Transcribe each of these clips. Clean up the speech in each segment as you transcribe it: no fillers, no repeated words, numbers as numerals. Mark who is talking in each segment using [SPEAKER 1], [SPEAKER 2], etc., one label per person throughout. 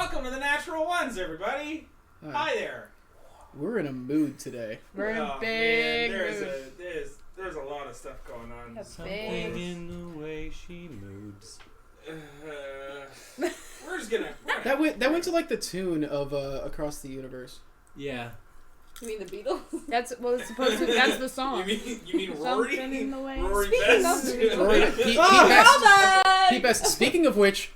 [SPEAKER 1] Welcome to the Natural Ones, everybody. Hi there.
[SPEAKER 2] We're in a mood today.
[SPEAKER 3] We're in a big
[SPEAKER 1] mood. There's a lot of stuff going on.
[SPEAKER 4] Something in the way she moves.
[SPEAKER 1] We're just gonna...
[SPEAKER 2] That went to like the tune of Across the Universe.
[SPEAKER 4] Yeah.
[SPEAKER 3] You mean the Beatles?
[SPEAKER 5] That's what was supposed to. That's the song.
[SPEAKER 1] You mean Rory?
[SPEAKER 5] Something in the way.
[SPEAKER 1] Rory
[SPEAKER 3] Speaking
[SPEAKER 1] Best.
[SPEAKER 3] of the
[SPEAKER 2] Rory, Pete Best. Speaking of which,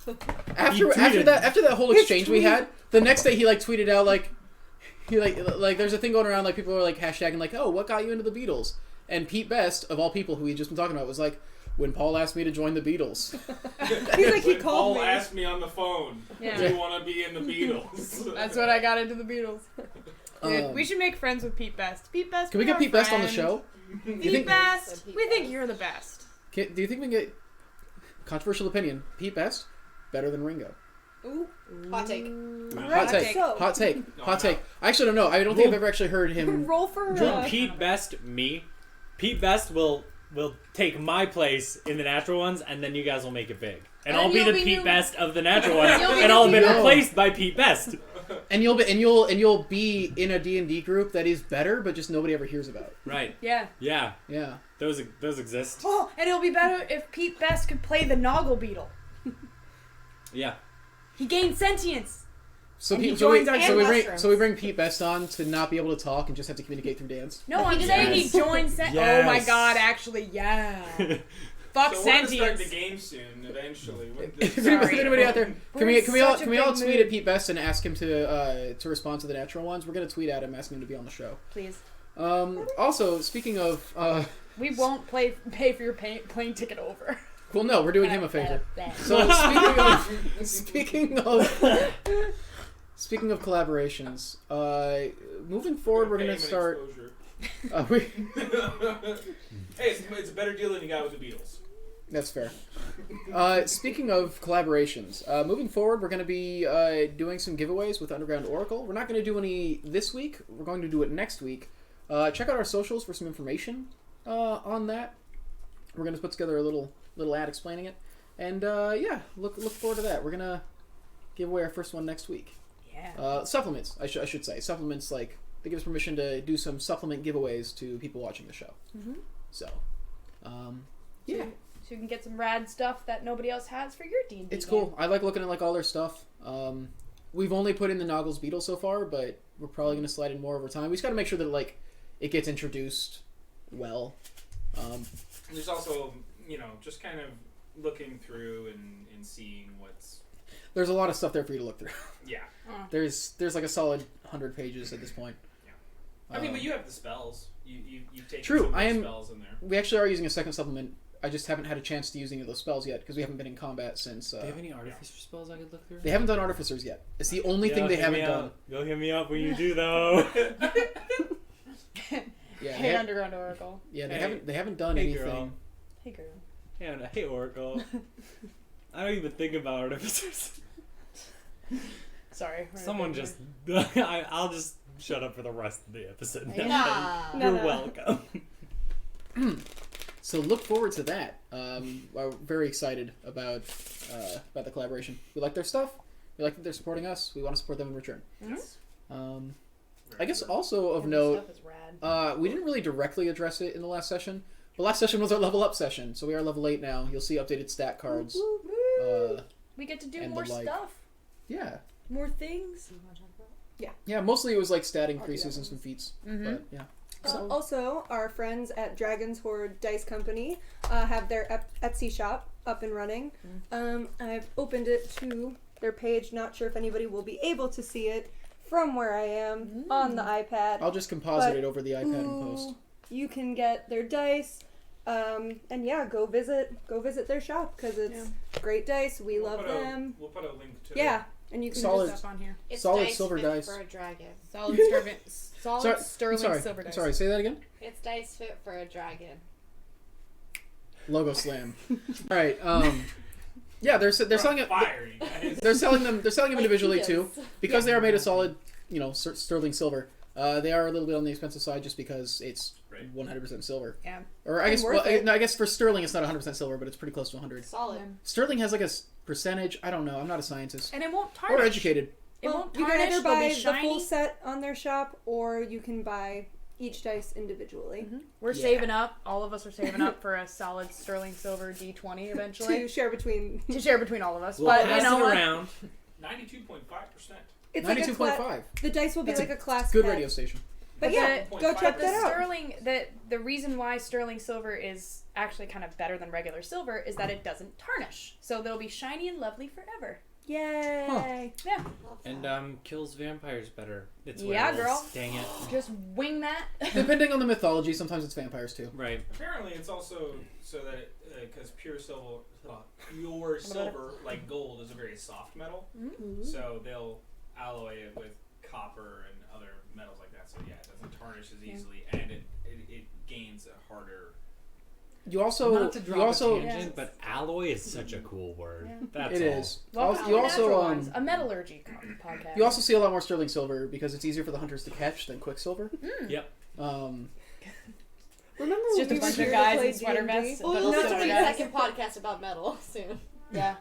[SPEAKER 2] after that whole exchange we had, the next day he like tweeted out like there's a thing going around like people are like hashtagging like, oh, what got you into the Beatles? And Pete Best, of all people who we just been talking about, was like, when Paul asked me to join the Beatles.
[SPEAKER 3] He's like, he
[SPEAKER 1] When
[SPEAKER 3] called
[SPEAKER 1] Paul
[SPEAKER 3] me.
[SPEAKER 1] asked me on the phone,
[SPEAKER 5] Yeah.
[SPEAKER 1] do you want to be in the Beatles?
[SPEAKER 5] That's what I got into the Beatles. Dude, we should make friends with Pete Best. Pete Best.
[SPEAKER 2] Can we get Pete Best on the show?
[SPEAKER 5] Pete Best. We think you're the best.
[SPEAKER 2] Do you think we can get controversial opinion? Pete Best better than Ringo.
[SPEAKER 3] Ooh. Hot take.
[SPEAKER 2] Hot take.
[SPEAKER 3] So.
[SPEAKER 2] Hot take.
[SPEAKER 1] No,
[SPEAKER 2] Hot
[SPEAKER 1] no.
[SPEAKER 2] take. I actually don't know. I don't think I've ever actually heard him.
[SPEAKER 3] Roll for
[SPEAKER 4] Pete Best, Pete Best will take my place in the Natural Ones, and then you guys will make it big. And
[SPEAKER 5] And
[SPEAKER 4] I'll be
[SPEAKER 5] you'll
[SPEAKER 4] the
[SPEAKER 5] be
[SPEAKER 4] Pete
[SPEAKER 5] new-
[SPEAKER 4] Best of the Natural Ones,
[SPEAKER 5] You'll be
[SPEAKER 4] and
[SPEAKER 5] the
[SPEAKER 4] I'll have been
[SPEAKER 5] Pete Best.
[SPEAKER 4] replaced by Pete Best.
[SPEAKER 2] And you'll be in a D&D group that is better, but just nobody ever hears about.
[SPEAKER 4] Right.
[SPEAKER 5] Yeah.
[SPEAKER 4] Yeah.
[SPEAKER 2] Yeah.
[SPEAKER 4] Those exist.
[SPEAKER 5] Oh, and it'll be better if Pete Best could play the Noggle Beetle.
[SPEAKER 4] Yeah.
[SPEAKER 5] He gained sentience.
[SPEAKER 2] So
[SPEAKER 5] And he
[SPEAKER 2] so we
[SPEAKER 5] joins our
[SPEAKER 2] bring Pete Best on to not be able to talk and just have to communicate through dance.
[SPEAKER 5] No, I'm
[SPEAKER 3] Yes.
[SPEAKER 5] saying he joined
[SPEAKER 4] Yes.
[SPEAKER 5] Oh my god, actually, yeah. Fuck
[SPEAKER 1] So we're gonna start
[SPEAKER 5] sentience.
[SPEAKER 1] the game soon, eventually.
[SPEAKER 2] If anybody out there, can we all
[SPEAKER 5] such a big
[SPEAKER 2] tweet
[SPEAKER 5] mood.
[SPEAKER 2] at Pete Best and ask him to respond to the Natural Ones? We're gonna tweet at him asking him to be on the show.
[SPEAKER 5] Please.
[SPEAKER 2] Also, speaking of,
[SPEAKER 5] We won't pay for your plane ticket over.
[SPEAKER 2] well, no, we're doing him a favor. So speaking of collaborations, moving forward, we're gonna start.
[SPEAKER 1] Hey, it's a better deal than you got with the Beatles.
[SPEAKER 2] That's fair. Speaking of collaborations, moving forward, we're going to be doing some giveaways with Underground Oracle. We're not going to do any this week. We're going to do it next week. Check out our socials for some information on that. We're going to put together a little ad explaining it. And yeah, look forward to that. We're going to give away our first one next week.
[SPEAKER 5] Yeah.
[SPEAKER 2] Supplements, I should say. Supplements, like, they give us permission to do some supplement giveaways to people watching the show.
[SPEAKER 5] Mm-hmm.
[SPEAKER 2] So, yeah.
[SPEAKER 5] So you can get some rad stuff that nobody else has for your D&D
[SPEAKER 2] It's
[SPEAKER 5] game.
[SPEAKER 2] cool. I like looking at like all their stuff. We've only put in the Noggles Beetle so far, but we're probably going to slide in more over time. We just got to make sure that like it gets introduced well.
[SPEAKER 1] There's also, just kind of looking through and seeing what's...
[SPEAKER 2] There's a lot of stuff there for you to look through.
[SPEAKER 1] Yeah.
[SPEAKER 2] There's like a solid 100 pages at this point.
[SPEAKER 1] I mean, but you have the spells. You've taken
[SPEAKER 2] True,
[SPEAKER 1] some of
[SPEAKER 2] I
[SPEAKER 1] those
[SPEAKER 2] am-
[SPEAKER 1] spells in there.
[SPEAKER 2] We actually are using a second supplement. I just haven't had a chance to use any of those spells yet because we haven't been in combat since.
[SPEAKER 4] Do you have any artificer spells I could look through?
[SPEAKER 2] They haven't done artificers yet. It's the only thing they haven't done.
[SPEAKER 4] Go hit me up when you do, though.
[SPEAKER 2] Yeah,
[SPEAKER 5] Hey, Underground Oracle.
[SPEAKER 2] yeah,
[SPEAKER 4] Hey.
[SPEAKER 2] they haven't done
[SPEAKER 4] Hey,
[SPEAKER 2] anything.
[SPEAKER 4] girl.
[SPEAKER 5] Hey, girl.
[SPEAKER 4] Hey, Oracle. I don't even think about artificers.
[SPEAKER 5] Sorry.
[SPEAKER 4] Someone just... I'll just shut up for the rest of the episode.
[SPEAKER 3] Nah.
[SPEAKER 4] You're
[SPEAKER 5] No.
[SPEAKER 4] welcome.
[SPEAKER 2] So look forward to that. We're very excited about the collaboration. We like their stuff. We like that they're supporting us. We want to support them in return.
[SPEAKER 1] Yes.
[SPEAKER 2] I guess also of
[SPEAKER 5] And
[SPEAKER 2] note,
[SPEAKER 5] stuff is rad.
[SPEAKER 2] we didn't really directly address it in the last session. The last session was our level up session, so we are level 8 now. You'll see updated stat cards.
[SPEAKER 5] We get to do
[SPEAKER 2] and
[SPEAKER 5] more
[SPEAKER 2] the like.
[SPEAKER 5] stuff.
[SPEAKER 2] Yeah.
[SPEAKER 5] More things.
[SPEAKER 2] Yeah, mostly it was like stat increases and some feats.
[SPEAKER 5] Mm-hmm.
[SPEAKER 2] But yeah.
[SPEAKER 3] Also, our friends at Dragon's Hoard Dice Company have their Etsy shop up and running. I've opened it to their page. Not sure if anybody will be able to see it from where I am on the iPad.
[SPEAKER 2] I'll just composite
[SPEAKER 3] But
[SPEAKER 2] it over the iPad and post.
[SPEAKER 3] You can get their dice, and yeah, go visit their shop because it's great dice. We love them.
[SPEAKER 1] We'll put a link to
[SPEAKER 3] Yeah, and you can
[SPEAKER 2] Solid.
[SPEAKER 3] just
[SPEAKER 5] Stuff on here.
[SPEAKER 6] It's
[SPEAKER 2] Solid
[SPEAKER 6] dice
[SPEAKER 2] silver
[SPEAKER 6] fit
[SPEAKER 2] dice.
[SPEAKER 6] for a dragon.
[SPEAKER 5] Solid sterling
[SPEAKER 2] sorry,
[SPEAKER 5] silver dice.
[SPEAKER 2] Sorry, say that again?
[SPEAKER 6] It's dice fit for a dragon.
[SPEAKER 2] Logo slam. All right. Yeah, they're selling it.
[SPEAKER 1] fire, you guys.
[SPEAKER 2] They're selling them individually
[SPEAKER 6] Like
[SPEAKER 2] too,
[SPEAKER 6] Cheetos.
[SPEAKER 2] because they are made of solid, sterling silver. They are a little bit on the expensive side just because it's
[SPEAKER 1] Right.
[SPEAKER 2] 100% silver.
[SPEAKER 5] Yeah.
[SPEAKER 2] Or I
[SPEAKER 3] And
[SPEAKER 2] guess
[SPEAKER 3] worth it.
[SPEAKER 2] no, I guess for sterling it's not 100% silver, but it's pretty close to 100.
[SPEAKER 6] Solid.
[SPEAKER 2] Sterling has like a percentage. I don't know. I'm not a scientist
[SPEAKER 5] And it won't tarnish.
[SPEAKER 2] or educated.
[SPEAKER 5] It
[SPEAKER 3] Well,
[SPEAKER 5] won't
[SPEAKER 3] you
[SPEAKER 5] tarnish.
[SPEAKER 3] can either
[SPEAKER 5] They'll
[SPEAKER 3] buy
[SPEAKER 5] be
[SPEAKER 3] the
[SPEAKER 5] shiny.
[SPEAKER 3] full set on their shop, or you can buy each dice individually
[SPEAKER 5] We're
[SPEAKER 2] Yeah.
[SPEAKER 5] saving up. All of us are saving up for a solid sterling silver D20 eventually
[SPEAKER 3] to share between.
[SPEAKER 5] to share between all of us.
[SPEAKER 4] We'll
[SPEAKER 5] but
[SPEAKER 4] pass
[SPEAKER 5] you know
[SPEAKER 4] it
[SPEAKER 5] what?
[SPEAKER 4] around.
[SPEAKER 1] 92.5%.
[SPEAKER 3] It's like a
[SPEAKER 2] 92.5.
[SPEAKER 3] the dice will be
[SPEAKER 2] That's
[SPEAKER 3] like a class.
[SPEAKER 2] Good
[SPEAKER 3] pet.
[SPEAKER 2] radio station.
[SPEAKER 3] But yeah,
[SPEAKER 1] But
[SPEAKER 3] go check
[SPEAKER 5] The
[SPEAKER 3] that out.
[SPEAKER 5] sterling, the reason why sterling silver is actually kind of better than regular silver is that it doesn't tarnish, so they'll be shiny and lovely forever.
[SPEAKER 3] Yay!
[SPEAKER 5] Yeah,
[SPEAKER 4] And kills vampires better. It's
[SPEAKER 5] Yeah,
[SPEAKER 4] werewolves.
[SPEAKER 5] girl.
[SPEAKER 4] Dang it.
[SPEAKER 5] just wing that.
[SPEAKER 2] Depending on the mythology, sometimes it's vampires too.
[SPEAKER 4] Right.
[SPEAKER 1] Apparently, it's also so that because pure silver, like gold, is a very soft metal. So they'll alloy it with copper and other metals like that. So yeah, it doesn't tarnish as easily, and it gains a harder.
[SPEAKER 2] You also
[SPEAKER 4] Not to drop a tangent,
[SPEAKER 5] Yes.
[SPEAKER 4] but alloy is such a cool word.
[SPEAKER 5] Yeah.
[SPEAKER 4] That's
[SPEAKER 2] It
[SPEAKER 4] all.
[SPEAKER 2] is.
[SPEAKER 5] Welcome to
[SPEAKER 2] You
[SPEAKER 5] the
[SPEAKER 2] also
[SPEAKER 5] Natural Ones, a metallurgy podcast.
[SPEAKER 2] you also see a lot more sterling silver because it's easier for the hunters to catch than quicksilver.
[SPEAKER 4] Yep.
[SPEAKER 3] Remember
[SPEAKER 5] It's
[SPEAKER 3] when
[SPEAKER 5] just a
[SPEAKER 3] we
[SPEAKER 5] bunch
[SPEAKER 3] were
[SPEAKER 5] of
[SPEAKER 3] here
[SPEAKER 5] guys
[SPEAKER 3] to play
[SPEAKER 5] in sweater
[SPEAKER 3] D&D?
[SPEAKER 5] vests.
[SPEAKER 6] Well,
[SPEAKER 5] but
[SPEAKER 6] we'll
[SPEAKER 5] also
[SPEAKER 6] have to make a
[SPEAKER 5] guys.
[SPEAKER 6] second podcast about metal soon.
[SPEAKER 5] Yeah.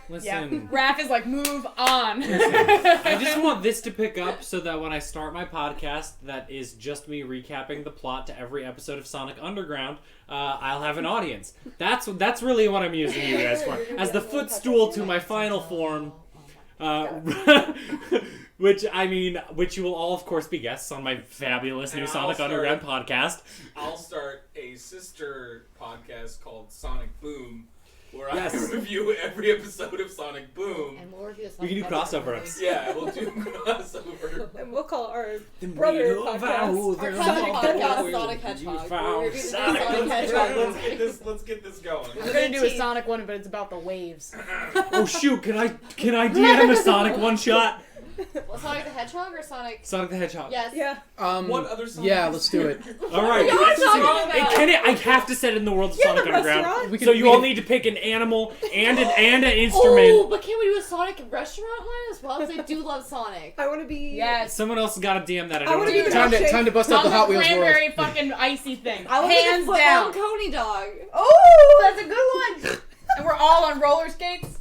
[SPEAKER 4] Listen.
[SPEAKER 5] Raph is like, move on.
[SPEAKER 4] I just want this to pick up so that when I start my podcast that is just me recapping the plot to every episode of Sonic Underground, I'll have an audience. That's really what I'm using you guys for. As the footstool to my final form, which you will all, of course, be guests on my fabulous new
[SPEAKER 1] And
[SPEAKER 4] Sonic
[SPEAKER 1] I'll
[SPEAKER 4] Underground podcast.
[SPEAKER 1] I'll start a sister podcast called Sonic Boom, where
[SPEAKER 4] Yes.
[SPEAKER 1] I review every episode of Sonic Boom.
[SPEAKER 6] And we'll review
[SPEAKER 4] We can do crossover episodes.
[SPEAKER 1] Yeah, we'll do crossover.
[SPEAKER 3] And we'll call our brother podcast.
[SPEAKER 6] Our cousin podcast, Sonic Hedgehog. We'll review the
[SPEAKER 4] Sonic
[SPEAKER 6] Sonic Hedgehog.
[SPEAKER 1] Let's get this going.
[SPEAKER 5] We're gonna do a Sonic one, but it's about the waves.
[SPEAKER 4] Oh shoot! Can I DM a Sonic one shot?
[SPEAKER 6] Well, Sonic the Hedgehog or Sonic?
[SPEAKER 4] Sonic the Hedgehog.
[SPEAKER 6] Yes.
[SPEAKER 3] Yeah.
[SPEAKER 1] What other Sonic?
[SPEAKER 2] Yeah, let's do it.
[SPEAKER 4] All right.
[SPEAKER 6] What are you talking about?
[SPEAKER 4] I have to set it in the world of
[SPEAKER 3] Yeah,
[SPEAKER 4] Sonic
[SPEAKER 3] the
[SPEAKER 4] Underground.
[SPEAKER 3] restaurant.
[SPEAKER 4] So you all need to pick an animal and an instrument.
[SPEAKER 6] Oh, but can we do a Sonic restaurant one as well? Because I do love Sonic.
[SPEAKER 3] I want to be.
[SPEAKER 5] Yes.
[SPEAKER 4] Someone else has got to DM that. I
[SPEAKER 3] I
[SPEAKER 4] don't
[SPEAKER 3] wanna
[SPEAKER 4] want
[SPEAKER 3] be
[SPEAKER 4] to
[SPEAKER 3] the
[SPEAKER 2] Time to
[SPEAKER 3] milkshake.
[SPEAKER 2] bust out the Hot Wheels world.
[SPEAKER 5] cranberry fucking icy thing.
[SPEAKER 6] I want
[SPEAKER 5] Hands
[SPEAKER 6] to be the
[SPEAKER 5] down.
[SPEAKER 6] foot-long Coney dog.
[SPEAKER 5] Oh, that's a good one. And we're all on roller skates.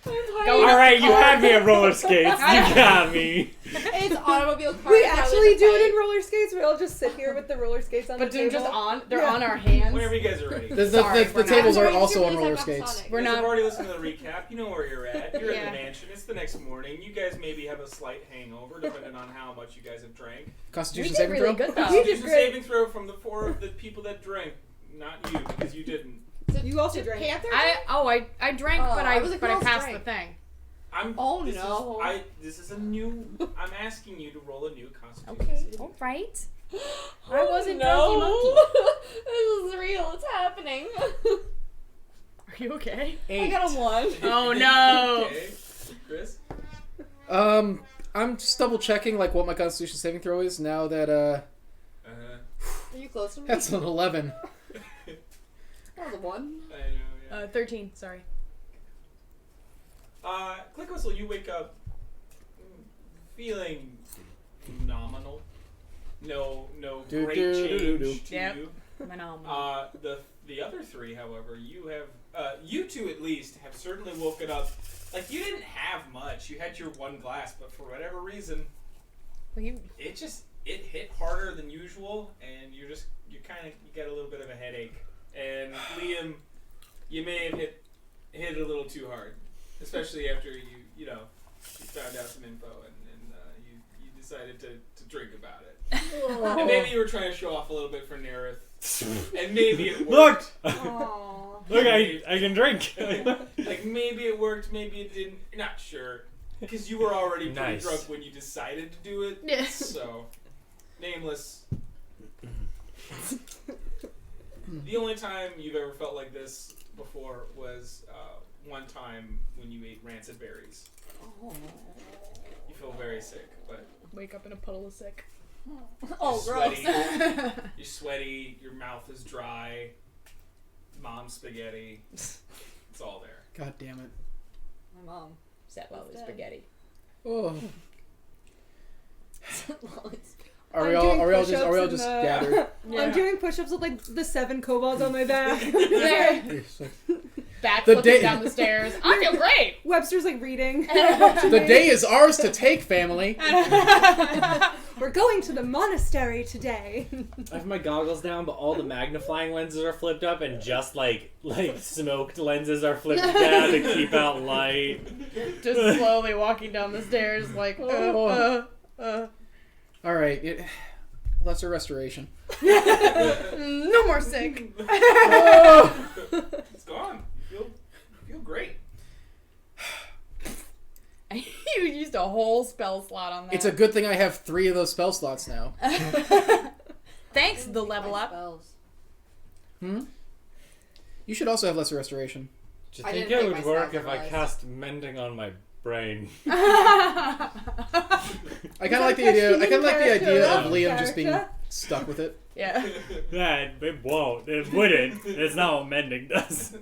[SPEAKER 4] All right, you had me at roller skates. You got me.
[SPEAKER 6] It's automobile cars.
[SPEAKER 3] We
[SPEAKER 6] how
[SPEAKER 3] actually
[SPEAKER 6] to
[SPEAKER 3] do it
[SPEAKER 6] fight.
[SPEAKER 3] in roller skates. We all just sit here with the roller skates on
[SPEAKER 5] But
[SPEAKER 3] the
[SPEAKER 5] they're
[SPEAKER 3] table.
[SPEAKER 5] just on. They're
[SPEAKER 3] Yeah.
[SPEAKER 5] on our hands.
[SPEAKER 1] Whenever you guys are ready.
[SPEAKER 5] Sorry,
[SPEAKER 2] The
[SPEAKER 5] we're not.
[SPEAKER 2] tables are
[SPEAKER 6] Wait,
[SPEAKER 2] also
[SPEAKER 6] you
[SPEAKER 2] on
[SPEAKER 6] really
[SPEAKER 2] roller
[SPEAKER 6] talk about
[SPEAKER 2] skates.
[SPEAKER 6] Sonic.
[SPEAKER 5] We're
[SPEAKER 1] You guys
[SPEAKER 5] not-
[SPEAKER 1] have already listened to the recap. You know where you're at. You're in
[SPEAKER 5] Yeah.
[SPEAKER 1] the mansion. It's the next morning. You guys maybe have a slight hangover, depending on how much you guys have drank.
[SPEAKER 5] We
[SPEAKER 2] Constitution
[SPEAKER 5] did
[SPEAKER 2] saving
[SPEAKER 5] really
[SPEAKER 2] throw.
[SPEAKER 5] good though.
[SPEAKER 3] We did
[SPEAKER 1] Constitution
[SPEAKER 3] great.
[SPEAKER 1] saving throw from the 4 of the people that drank. Not you, because you didn't.
[SPEAKER 3] You also
[SPEAKER 6] Did
[SPEAKER 3] drank.
[SPEAKER 6] Panther?
[SPEAKER 5] I drank,
[SPEAKER 6] Oh,
[SPEAKER 5] but
[SPEAKER 6] I
[SPEAKER 5] I
[SPEAKER 6] was like,
[SPEAKER 5] but
[SPEAKER 6] who
[SPEAKER 5] I
[SPEAKER 6] else
[SPEAKER 5] passed
[SPEAKER 6] drank?
[SPEAKER 5] the thing.
[SPEAKER 6] Oh,
[SPEAKER 1] this
[SPEAKER 6] no.
[SPEAKER 1] This is a new. I'm asking you to roll a new Constitution.
[SPEAKER 5] Okay,
[SPEAKER 1] saving
[SPEAKER 5] all right.
[SPEAKER 6] Oh,
[SPEAKER 5] I wasn't
[SPEAKER 6] no.
[SPEAKER 5] drunky
[SPEAKER 6] This is real. It's happening.
[SPEAKER 5] Are you okay?
[SPEAKER 6] I got a 1.
[SPEAKER 5] Oh no.
[SPEAKER 1] Okay, Chris.
[SPEAKER 2] I'm just double checking like what my Constitution saving throw is now that
[SPEAKER 6] Are you close to me?
[SPEAKER 2] that's an 11.
[SPEAKER 6] That was a 1.
[SPEAKER 1] I know. Yeah.
[SPEAKER 5] 13. Sorry.
[SPEAKER 1] Click whistle. You wake up feeling nominal. No
[SPEAKER 2] Do,
[SPEAKER 1] great
[SPEAKER 2] do, do, do,
[SPEAKER 1] change
[SPEAKER 2] do.
[SPEAKER 1] to
[SPEAKER 5] Yep.
[SPEAKER 1] you.
[SPEAKER 5] My mom.
[SPEAKER 1] The other 3, however, you have you 2 at least have certainly woken up. Like you didn't have much. You had your 1 glass, but for whatever reason,
[SPEAKER 5] Well, you
[SPEAKER 1] it hit harder than usual, and you get a little bit of a headache. And Liam, you may have hit it a little too hard, especially after you found out some info and you decided to drink about it. And maybe you were trying to show off a little bit for Nerith, and maybe it
[SPEAKER 4] Look,
[SPEAKER 1] worked.
[SPEAKER 6] Aww.
[SPEAKER 4] look, I can drink.
[SPEAKER 1] Like maybe it worked, maybe it didn't. You're not sure, because you were already pretty
[SPEAKER 4] Nice.
[SPEAKER 1] drunk when you decided to do it.
[SPEAKER 5] Yeah.
[SPEAKER 1] So, nameless. The only time you've ever felt like this before was one time when you ate rancid berries. You feel very sick, but
[SPEAKER 5] wake up in a puddle of sick.
[SPEAKER 6] Oh,
[SPEAKER 1] you're
[SPEAKER 6] gross.
[SPEAKER 1] sweaty. You're sweaty. Your mouth is dry. Mom's spaghetti. It's all there.
[SPEAKER 2] God damn it.
[SPEAKER 6] My mom.
[SPEAKER 5] Setlali
[SPEAKER 6] Dead.
[SPEAKER 5] spaghetti.
[SPEAKER 2] Oh.
[SPEAKER 6] Lollies.
[SPEAKER 2] Are we all just gathered?
[SPEAKER 5] Yeah.
[SPEAKER 3] I'm doing push-ups with like the 7 kobolds on my back.
[SPEAKER 5] There. backflipping down the stairs. I feel great.
[SPEAKER 3] Webster's like reading.
[SPEAKER 2] The day is ours to take, family.
[SPEAKER 3] We're going to the monastery today.
[SPEAKER 4] I have my goggles down, but all the magnifying lenses are flipped up, and just like smoked lenses are flipped down to keep out light.
[SPEAKER 5] Just slowly walking down the stairs, like,
[SPEAKER 2] All right, lesser restoration.
[SPEAKER 5] no more sick.
[SPEAKER 1] It's gone. You feel great.
[SPEAKER 5] You used a whole spell slot on that.
[SPEAKER 2] It's a good thing I have 3 of those spell slots now.
[SPEAKER 5] Thanks, the level up.
[SPEAKER 6] Spells.
[SPEAKER 2] You should also have lesser restoration.
[SPEAKER 4] Do you
[SPEAKER 6] I
[SPEAKER 4] think
[SPEAKER 6] didn't
[SPEAKER 4] it
[SPEAKER 6] make
[SPEAKER 4] would
[SPEAKER 6] my
[SPEAKER 4] work if I
[SPEAKER 6] sacrifice.
[SPEAKER 4] cast mending on my brain?
[SPEAKER 2] I kind of like the idea. I kind of like the idea of
[SPEAKER 3] Character.
[SPEAKER 2] Liam just being stuck with it.
[SPEAKER 5] Yeah.
[SPEAKER 4] Yeah, it won't. It wouldn't. It's not what mending does.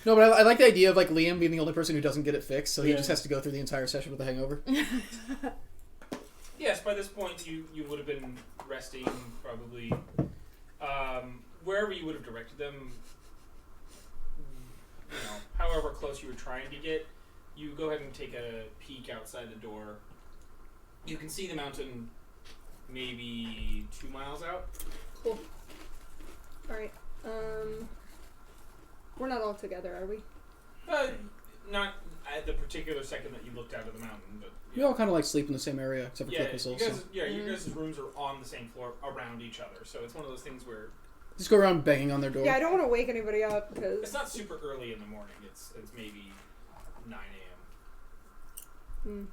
[SPEAKER 2] No, but I like the idea of like Liam being the only person who doesn't get it fixed, so he
[SPEAKER 4] Yeah.
[SPEAKER 2] just has to go through the entire session with a hangover.
[SPEAKER 1] Yes, by this point you would have been resting probably wherever you would have directed them. You know, however close you were trying to get, you go ahead and take a peek outside the door. You can see the mountain maybe 2 miles out.
[SPEAKER 3] Cool. Alright. We're not all together, are we?
[SPEAKER 1] Not at the particular second that you looked out of the mountain, but
[SPEAKER 2] We all kind of like sleep in the same area, except for
[SPEAKER 1] yeah,
[SPEAKER 2] Click Whistle.
[SPEAKER 1] you guys,
[SPEAKER 2] So.
[SPEAKER 1] you guys' rooms are on the same floor around each other, so it's one of those things where
[SPEAKER 2] Just go around banging on their door.
[SPEAKER 3] Yeah, I don't want to wake anybody up
[SPEAKER 1] it's
[SPEAKER 3] because.
[SPEAKER 1] not super early in the morning. It's maybe 9 a.m.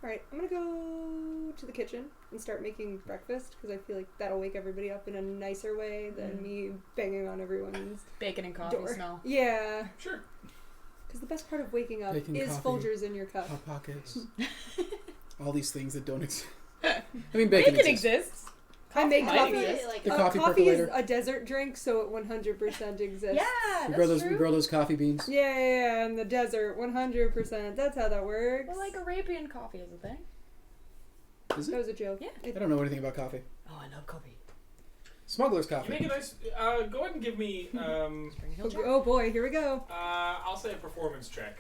[SPEAKER 3] Alright, I'm gonna go to the kitchen and start making breakfast because I feel like that'll wake everybody up in a nicer way than me banging on everyone's
[SPEAKER 5] Bacon and coffee
[SPEAKER 3] door.
[SPEAKER 5] smell.
[SPEAKER 3] Yeah,
[SPEAKER 1] Sure.
[SPEAKER 3] because the best part of waking up
[SPEAKER 2] Making
[SPEAKER 3] is
[SPEAKER 2] coffee.
[SPEAKER 3] Folgers in your cup.
[SPEAKER 2] Hot Pockets. All these things that don't exist. I mean, bacon,
[SPEAKER 5] Bacon
[SPEAKER 2] exists.
[SPEAKER 5] exists.
[SPEAKER 3] I make
[SPEAKER 5] might
[SPEAKER 3] coffee.
[SPEAKER 5] exist.
[SPEAKER 6] Like,
[SPEAKER 2] The
[SPEAKER 3] Uh,
[SPEAKER 2] coffee
[SPEAKER 3] coffee is
[SPEAKER 2] percolator.
[SPEAKER 3] a desert drink, so it 100% exists.
[SPEAKER 5] Yeah,
[SPEAKER 2] We grow those coffee beans.
[SPEAKER 3] Yeah, in the desert, 100%. That's how that works.
[SPEAKER 5] Well, like Arabian coffee is a thing.
[SPEAKER 2] Is
[SPEAKER 3] That
[SPEAKER 2] it?
[SPEAKER 3] was a joke.
[SPEAKER 5] Yeah.
[SPEAKER 2] I don't know anything about coffee.
[SPEAKER 5] Oh, I love coffee.
[SPEAKER 2] Smuggler's
[SPEAKER 1] You
[SPEAKER 2] coffee.
[SPEAKER 1] make a nice. Go ahead and give me.
[SPEAKER 5] Spring Hill check.
[SPEAKER 3] Oh boy, here we go.
[SPEAKER 1] I'll say a performance check.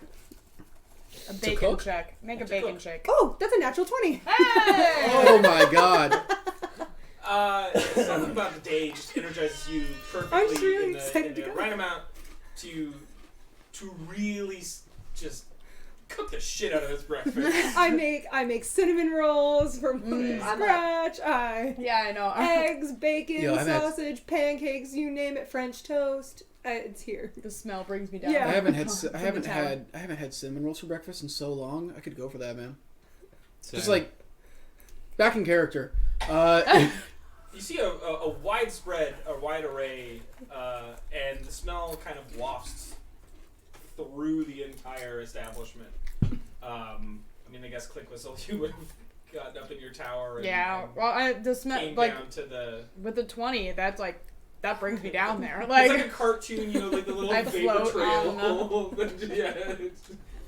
[SPEAKER 5] A bacon
[SPEAKER 2] cook?
[SPEAKER 5] check. Make a
[SPEAKER 1] To
[SPEAKER 5] bacon
[SPEAKER 1] cook.
[SPEAKER 5] check.
[SPEAKER 3] Oh, that's a natural 20.
[SPEAKER 5] Hey!
[SPEAKER 2] Oh my god.
[SPEAKER 1] Something about the day just energizes you perfectly
[SPEAKER 3] I'm really
[SPEAKER 1] in the,
[SPEAKER 3] excited to go.
[SPEAKER 1] right amount to really just cook the shit out of this breakfast.
[SPEAKER 3] I make cinnamon rolls from scratch.
[SPEAKER 5] Yeah, I know.
[SPEAKER 3] Eggs, bacon,
[SPEAKER 2] Yo, I've had-
[SPEAKER 3] sausage, pancakes, you name it, French toast. It's here.
[SPEAKER 5] The smell brings me down.
[SPEAKER 3] Yeah.
[SPEAKER 2] I haven't had
[SPEAKER 5] From
[SPEAKER 2] I
[SPEAKER 5] the
[SPEAKER 2] haven't
[SPEAKER 5] town.
[SPEAKER 2] had cinnamon rolls for breakfast in so long. I could go for that, man. Just
[SPEAKER 4] So-
[SPEAKER 2] like back in character.
[SPEAKER 1] You see a widespread, a wide array, and the smell kind of wafts through the entire establishment. I mean, I guess Click Whistle, you would have gotten up in your tower and,
[SPEAKER 5] Yeah,
[SPEAKER 1] and
[SPEAKER 5] well, the smell,
[SPEAKER 1] came
[SPEAKER 5] like,
[SPEAKER 1] down to the...
[SPEAKER 5] with the 20, that's like, that brings me down there.
[SPEAKER 1] It's
[SPEAKER 5] Like,
[SPEAKER 1] like a cartoon, you know, like the little
[SPEAKER 5] I
[SPEAKER 1] vapor
[SPEAKER 5] float
[SPEAKER 1] trail. Yeah,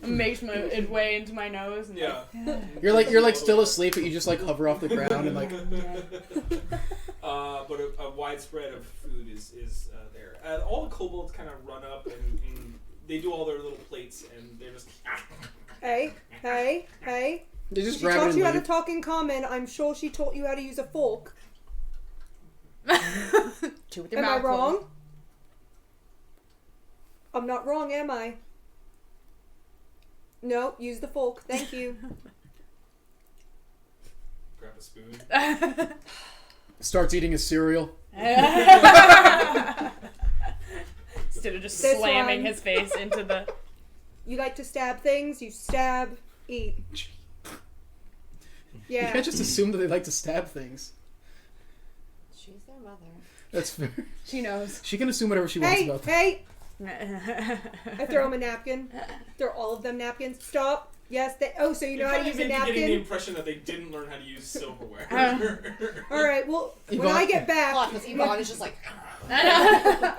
[SPEAKER 5] it makes its way into my nose. And
[SPEAKER 1] yeah.
[SPEAKER 2] You're like still asleep, but you just like hover off the ground and like.
[SPEAKER 1] But a widespread of food is there. All the kobolds kind of run up and they do all their little plates and they're just.
[SPEAKER 3] Hey.
[SPEAKER 2] They just
[SPEAKER 3] She
[SPEAKER 2] grab it
[SPEAKER 3] taught
[SPEAKER 2] and
[SPEAKER 3] you how to
[SPEAKER 2] leave.
[SPEAKER 3] talk in common. I'm sure she taught you how to use a fork.
[SPEAKER 5] Chew with your
[SPEAKER 3] Am I
[SPEAKER 5] mouth
[SPEAKER 3] wrong?
[SPEAKER 5] closed.
[SPEAKER 3] I'm not wrong, am I? No, use the fork. Thank you.
[SPEAKER 1] Grab a spoon.
[SPEAKER 2] Starts eating his cereal.
[SPEAKER 5] Instead of just
[SPEAKER 3] This
[SPEAKER 5] slamming
[SPEAKER 3] one.
[SPEAKER 5] his face into the.
[SPEAKER 3] You like to stab things? You stab, eat.
[SPEAKER 2] You
[SPEAKER 3] Yeah.
[SPEAKER 2] can't just assume that they like to stab things.
[SPEAKER 6] She's their mother.
[SPEAKER 2] That's fair.
[SPEAKER 5] She knows.
[SPEAKER 2] She can assume whatever she wants
[SPEAKER 3] Hey,
[SPEAKER 2] about them.
[SPEAKER 3] hey! I throw him a napkin. Throw all of them napkins. Stop. Yes, they. Oh, so you know
[SPEAKER 1] You're
[SPEAKER 3] how to
[SPEAKER 1] kind of
[SPEAKER 3] use a
[SPEAKER 1] maybe getting the
[SPEAKER 3] napkin?
[SPEAKER 1] impression that they didn't learn how to use silverware.
[SPEAKER 3] All right. Well, when
[SPEAKER 2] Yvonne-
[SPEAKER 3] I get back,
[SPEAKER 6] Because Yvonne is just like,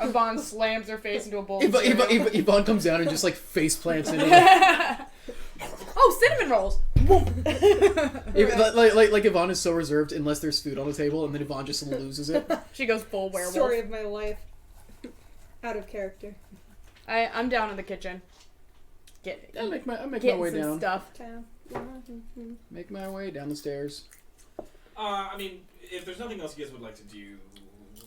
[SPEAKER 5] Yvonne slams her face into a bowl of cereal.
[SPEAKER 2] Yvonne comes down and just like face plants into it.
[SPEAKER 5] Oh, cinnamon rolls!
[SPEAKER 2] Like Yvonne is so reserved unless there's food on the table, and then Yvonne just loses it.
[SPEAKER 5] She goes full werewolf.
[SPEAKER 3] story of my life. Out of character.
[SPEAKER 5] I'm down in the kitchen.
[SPEAKER 2] I'll make my
[SPEAKER 5] Getting
[SPEAKER 2] way
[SPEAKER 5] some
[SPEAKER 2] down.
[SPEAKER 5] stuff.
[SPEAKER 2] Make my way down the stairs.
[SPEAKER 1] I mean, if there's nothing else you guys would like to do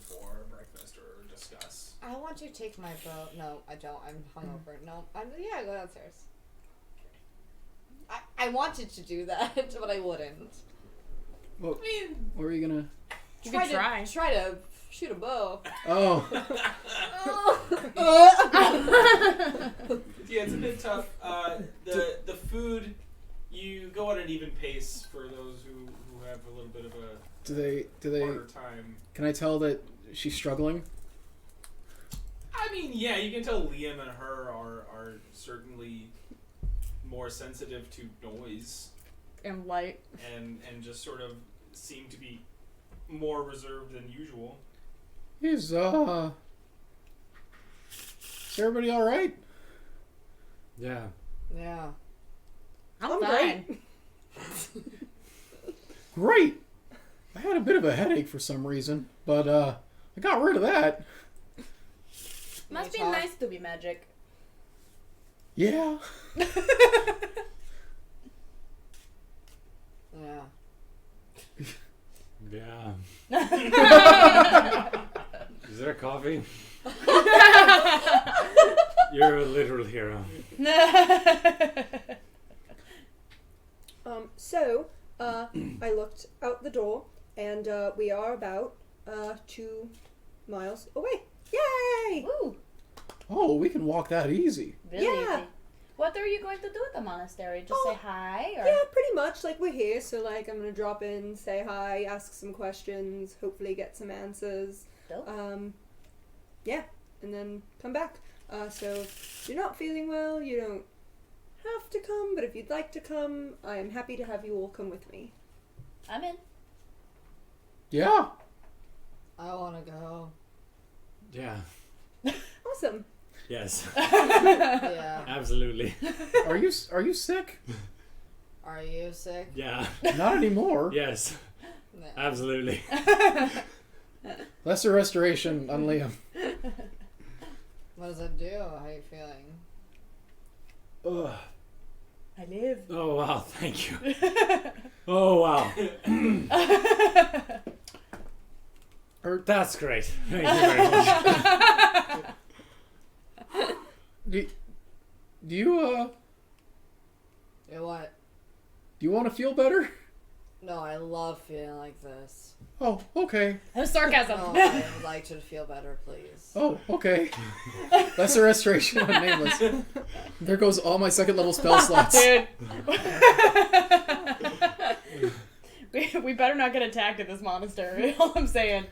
[SPEAKER 1] for breakfast or discuss.
[SPEAKER 6] I want to take my boat. No, I don't. I'm hungover. No, go downstairs. I wanted to do that, but I wouldn't.
[SPEAKER 2] Well, where are you gonna?
[SPEAKER 5] You can try.
[SPEAKER 6] Try to shoot a bow.
[SPEAKER 2] Oh.
[SPEAKER 1] Yeah, it's a bit tough. The food, you go at an even pace for those who have a little bit of a
[SPEAKER 2] Do they?
[SPEAKER 1] harder time.
[SPEAKER 2] Can I tell that she's struggling?
[SPEAKER 1] I mean, yeah, you can tell Liam and her are certainly more sensitive to noise
[SPEAKER 5] And light.
[SPEAKER 1] and just sort of seem to be more reserved than usual.
[SPEAKER 2] Is everybody all right?
[SPEAKER 4] Yeah.
[SPEAKER 6] Yeah.
[SPEAKER 5] I'm fine.
[SPEAKER 2] Great. I had a bit of a headache for some reason, but I got rid of that.
[SPEAKER 5] Must be
[SPEAKER 6] Talk.
[SPEAKER 5] nice to be magic.
[SPEAKER 2] Yeah.
[SPEAKER 6] Yeah.
[SPEAKER 4] Yeah. Is there a coffee? You're a literal hero.
[SPEAKER 3] So, I looked out the door, and we are about 2 miles away. Yay!
[SPEAKER 5] Woo!
[SPEAKER 2] Oh, we can walk that easy.
[SPEAKER 5] Really
[SPEAKER 3] Yeah.
[SPEAKER 5] easy. What are you going to do at the monastery? Just say hi? Or?
[SPEAKER 3] Yeah, pretty much. Like, we're here, so, like, I'm gonna drop in, say hi, ask some questions, hopefully get some answers.
[SPEAKER 5] Dope.
[SPEAKER 3] Yeah, and then come back. So, if you're not feeling well, you don't have to come, but if you'd like to come, I am happy to have you all come with me.
[SPEAKER 5] I'm in.
[SPEAKER 2] Yeah.
[SPEAKER 6] I want to go.
[SPEAKER 4] Yeah.
[SPEAKER 3] Awesome.
[SPEAKER 4] Yes.
[SPEAKER 6] Yeah.
[SPEAKER 4] Absolutely.
[SPEAKER 2] Are you sick?
[SPEAKER 6] Are you sick?
[SPEAKER 4] Yeah.
[SPEAKER 2] Not anymore.
[SPEAKER 4] Yes.
[SPEAKER 6] No.
[SPEAKER 4] Absolutely.
[SPEAKER 2] Lesser restoration on Liam.
[SPEAKER 6] What does it do? How are you feeling?
[SPEAKER 4] Ugh.
[SPEAKER 5] I live.
[SPEAKER 4] Oh wow, thank you. Oh wow. That's great. Thank you very much.
[SPEAKER 2] Do you
[SPEAKER 6] You know what?
[SPEAKER 2] do you want to feel better?
[SPEAKER 6] No, I love feeling like this.
[SPEAKER 2] Oh, okay.
[SPEAKER 5] No sarcasm.
[SPEAKER 6] No, I would like you to feel better, please.
[SPEAKER 2] Oh, okay. Lesser restoration on nameless. There goes all my second level spell slots.
[SPEAKER 5] Dude. we better not get attacked at this monastery. All I'm saying.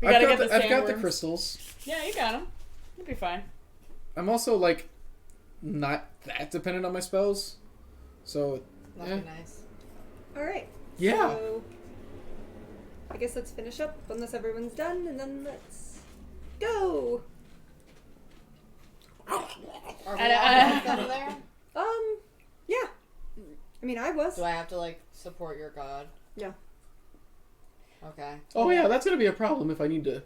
[SPEAKER 5] We gotta get the
[SPEAKER 2] I've got the
[SPEAKER 5] sandworms.
[SPEAKER 2] crystals.
[SPEAKER 5] Yeah, you got them. You'll be fine.
[SPEAKER 2] I'm also like not that dependent on my spells, so
[SPEAKER 6] That'd be nice.
[SPEAKER 3] Alright.
[SPEAKER 2] yeah.
[SPEAKER 3] So, I guess let's finish up unless everyone's done, and then let's go.
[SPEAKER 6] Are we
[SPEAKER 5] And,
[SPEAKER 6] all done there?
[SPEAKER 3] Yeah. I mean, I was.
[SPEAKER 6] Do I have to, like, support your god?
[SPEAKER 3] No.
[SPEAKER 6] Okay.
[SPEAKER 2] Oh yeah, that's gonna be a problem if I need to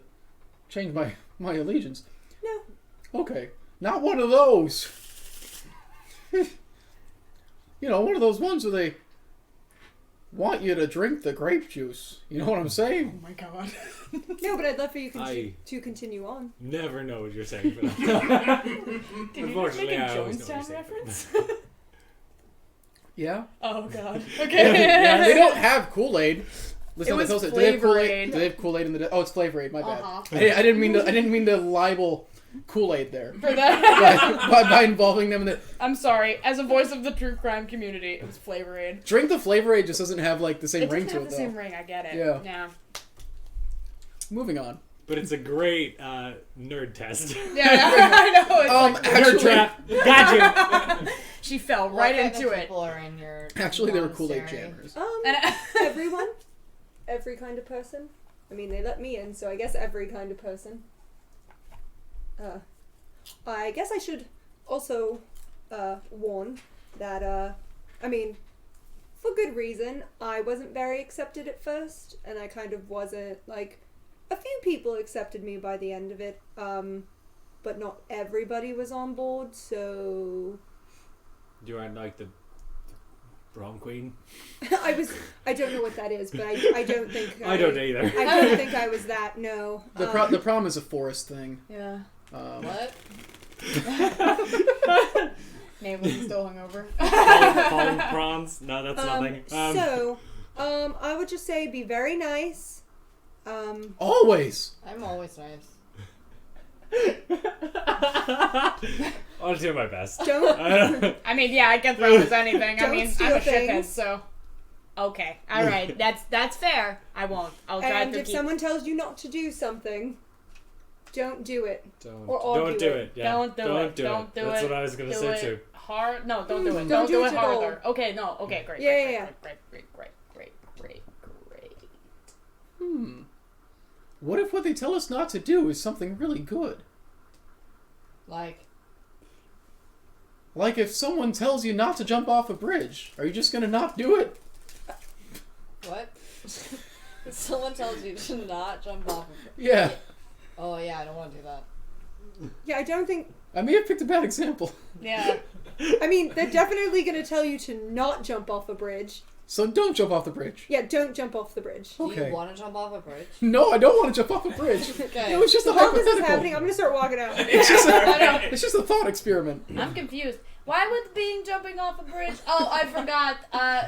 [SPEAKER 2] change my allegiance.
[SPEAKER 3] No.
[SPEAKER 2] Okay, not one of those. You know, one of those ones where they want you to drink the grape juice. You know what I'm saying?
[SPEAKER 5] Oh my god.
[SPEAKER 3] No, but I'd love for you
[SPEAKER 4] I-
[SPEAKER 3] to continue on.
[SPEAKER 4] Never know what you're saying for that.
[SPEAKER 5] Did you just make
[SPEAKER 4] Unfortunately,
[SPEAKER 5] a
[SPEAKER 4] I always know what
[SPEAKER 5] Jonestown
[SPEAKER 4] you're saying.
[SPEAKER 5] reference?
[SPEAKER 2] Yeah.
[SPEAKER 5] Oh god. Okay.
[SPEAKER 2] Yeah, they don't have Kool-Aid. Listen,
[SPEAKER 5] It was
[SPEAKER 2] do they have
[SPEAKER 5] Flavor
[SPEAKER 2] Kool-Aid?
[SPEAKER 5] Aid.
[SPEAKER 2] Do they have Kool-Aid in the? Oh, it's Flavor Aid. My bad.
[SPEAKER 6] Uh-huh.
[SPEAKER 2] I didn't mean to libel Kool-Aid there
[SPEAKER 5] For that.
[SPEAKER 2] by involving them in the.
[SPEAKER 5] I'm sorry. As a voice of the true crime community, it was Flavor Aid.
[SPEAKER 2] Drink the Flavor Aid just doesn't have like the same
[SPEAKER 5] It
[SPEAKER 2] ring
[SPEAKER 5] doesn't
[SPEAKER 2] to
[SPEAKER 5] have
[SPEAKER 2] it
[SPEAKER 5] the
[SPEAKER 2] though.
[SPEAKER 5] same ring. I get it.
[SPEAKER 2] Yeah.
[SPEAKER 5] Yeah.
[SPEAKER 2] Moving on.
[SPEAKER 4] But it's a great nerd test.
[SPEAKER 5] Yeah. I know. It's like,
[SPEAKER 4] Nerd trap. Got you.
[SPEAKER 5] she fell
[SPEAKER 6] What
[SPEAKER 5] right
[SPEAKER 6] kind of
[SPEAKER 5] into it.
[SPEAKER 6] people are in your
[SPEAKER 2] Actually, they were Kool-Aid
[SPEAKER 6] monastery?
[SPEAKER 2] jammers.
[SPEAKER 5] And
[SPEAKER 3] Everyone. Every kind of person. I mean, they let me in, so I guess every kind of person. I guess I should also warn that, I mean, for good reason, I wasn't very accepted at first, and I kind of wasn't, like, a few people accepted me by the end of it, but not everybody was on board, so
[SPEAKER 4] Do I like the prom queen?
[SPEAKER 3] I don't know what that is, but I don't think
[SPEAKER 4] I don't either.
[SPEAKER 3] I don't think I was that. No.
[SPEAKER 2] The prom is a forest thing.
[SPEAKER 5] Yeah.
[SPEAKER 6] What?
[SPEAKER 5] Maybe we're still hungover.
[SPEAKER 4] Falling prawns? No, that's nothing.
[SPEAKER 3] I would just say be very nice.
[SPEAKER 2] Always.
[SPEAKER 6] I'm always nice.
[SPEAKER 4] I'll do my best.
[SPEAKER 3] Don't
[SPEAKER 5] I mean, yeah, I can throw with anything. I
[SPEAKER 3] Don't
[SPEAKER 5] mean,
[SPEAKER 3] steal
[SPEAKER 5] I'm a shithead,
[SPEAKER 3] things.
[SPEAKER 5] so. Okay, all right, that's fair. I won't. I'll try
[SPEAKER 3] and
[SPEAKER 5] to
[SPEAKER 3] if
[SPEAKER 5] keep.
[SPEAKER 3] someone tells you not to do something, don't do it.
[SPEAKER 4] Don't
[SPEAKER 3] argue
[SPEAKER 4] do
[SPEAKER 3] it.
[SPEAKER 4] it. Yeah.
[SPEAKER 5] Don't do it. Don't do
[SPEAKER 4] That's
[SPEAKER 5] it.
[SPEAKER 4] what I was gonna
[SPEAKER 5] Do
[SPEAKER 4] say
[SPEAKER 5] it
[SPEAKER 4] too.
[SPEAKER 5] hard. No, don't do it.
[SPEAKER 3] Don't do
[SPEAKER 5] do
[SPEAKER 3] it
[SPEAKER 5] it
[SPEAKER 3] at all.
[SPEAKER 5] harder. Okay, no. Okay, great.
[SPEAKER 3] Yeah,
[SPEAKER 5] great,
[SPEAKER 3] yeah,
[SPEAKER 5] great.
[SPEAKER 2] What if what they tell us not to do is something really good?
[SPEAKER 6] Like,
[SPEAKER 2] Like if someone tells you not to jump off a bridge, are you just gonna not do it?
[SPEAKER 6] what? Someone tells you to not jump off of it.
[SPEAKER 2] Yeah.
[SPEAKER 6] Oh, yeah, I don't want to do that.
[SPEAKER 3] Yeah, I don't think.
[SPEAKER 2] I may have picked a bad example.
[SPEAKER 5] Yeah.
[SPEAKER 3] I mean, they're definitely going to tell you to not jump off a bridge.
[SPEAKER 2] So don't jump off the bridge.
[SPEAKER 3] Yeah, don't jump off the bridge.
[SPEAKER 6] Do
[SPEAKER 2] Okay.
[SPEAKER 6] you want to jump off a bridge?
[SPEAKER 2] No, I don't want to jump off a bridge.
[SPEAKER 6] Okay.
[SPEAKER 2] It was just a
[SPEAKER 3] While this is
[SPEAKER 2] hypothetical.
[SPEAKER 3] happening, I'm going to start walking out.
[SPEAKER 2] It's just
[SPEAKER 5] I know.
[SPEAKER 2] it's just a thought experiment.
[SPEAKER 5] I'm confused. Why would being jumping off a bridge? Oh, I forgot.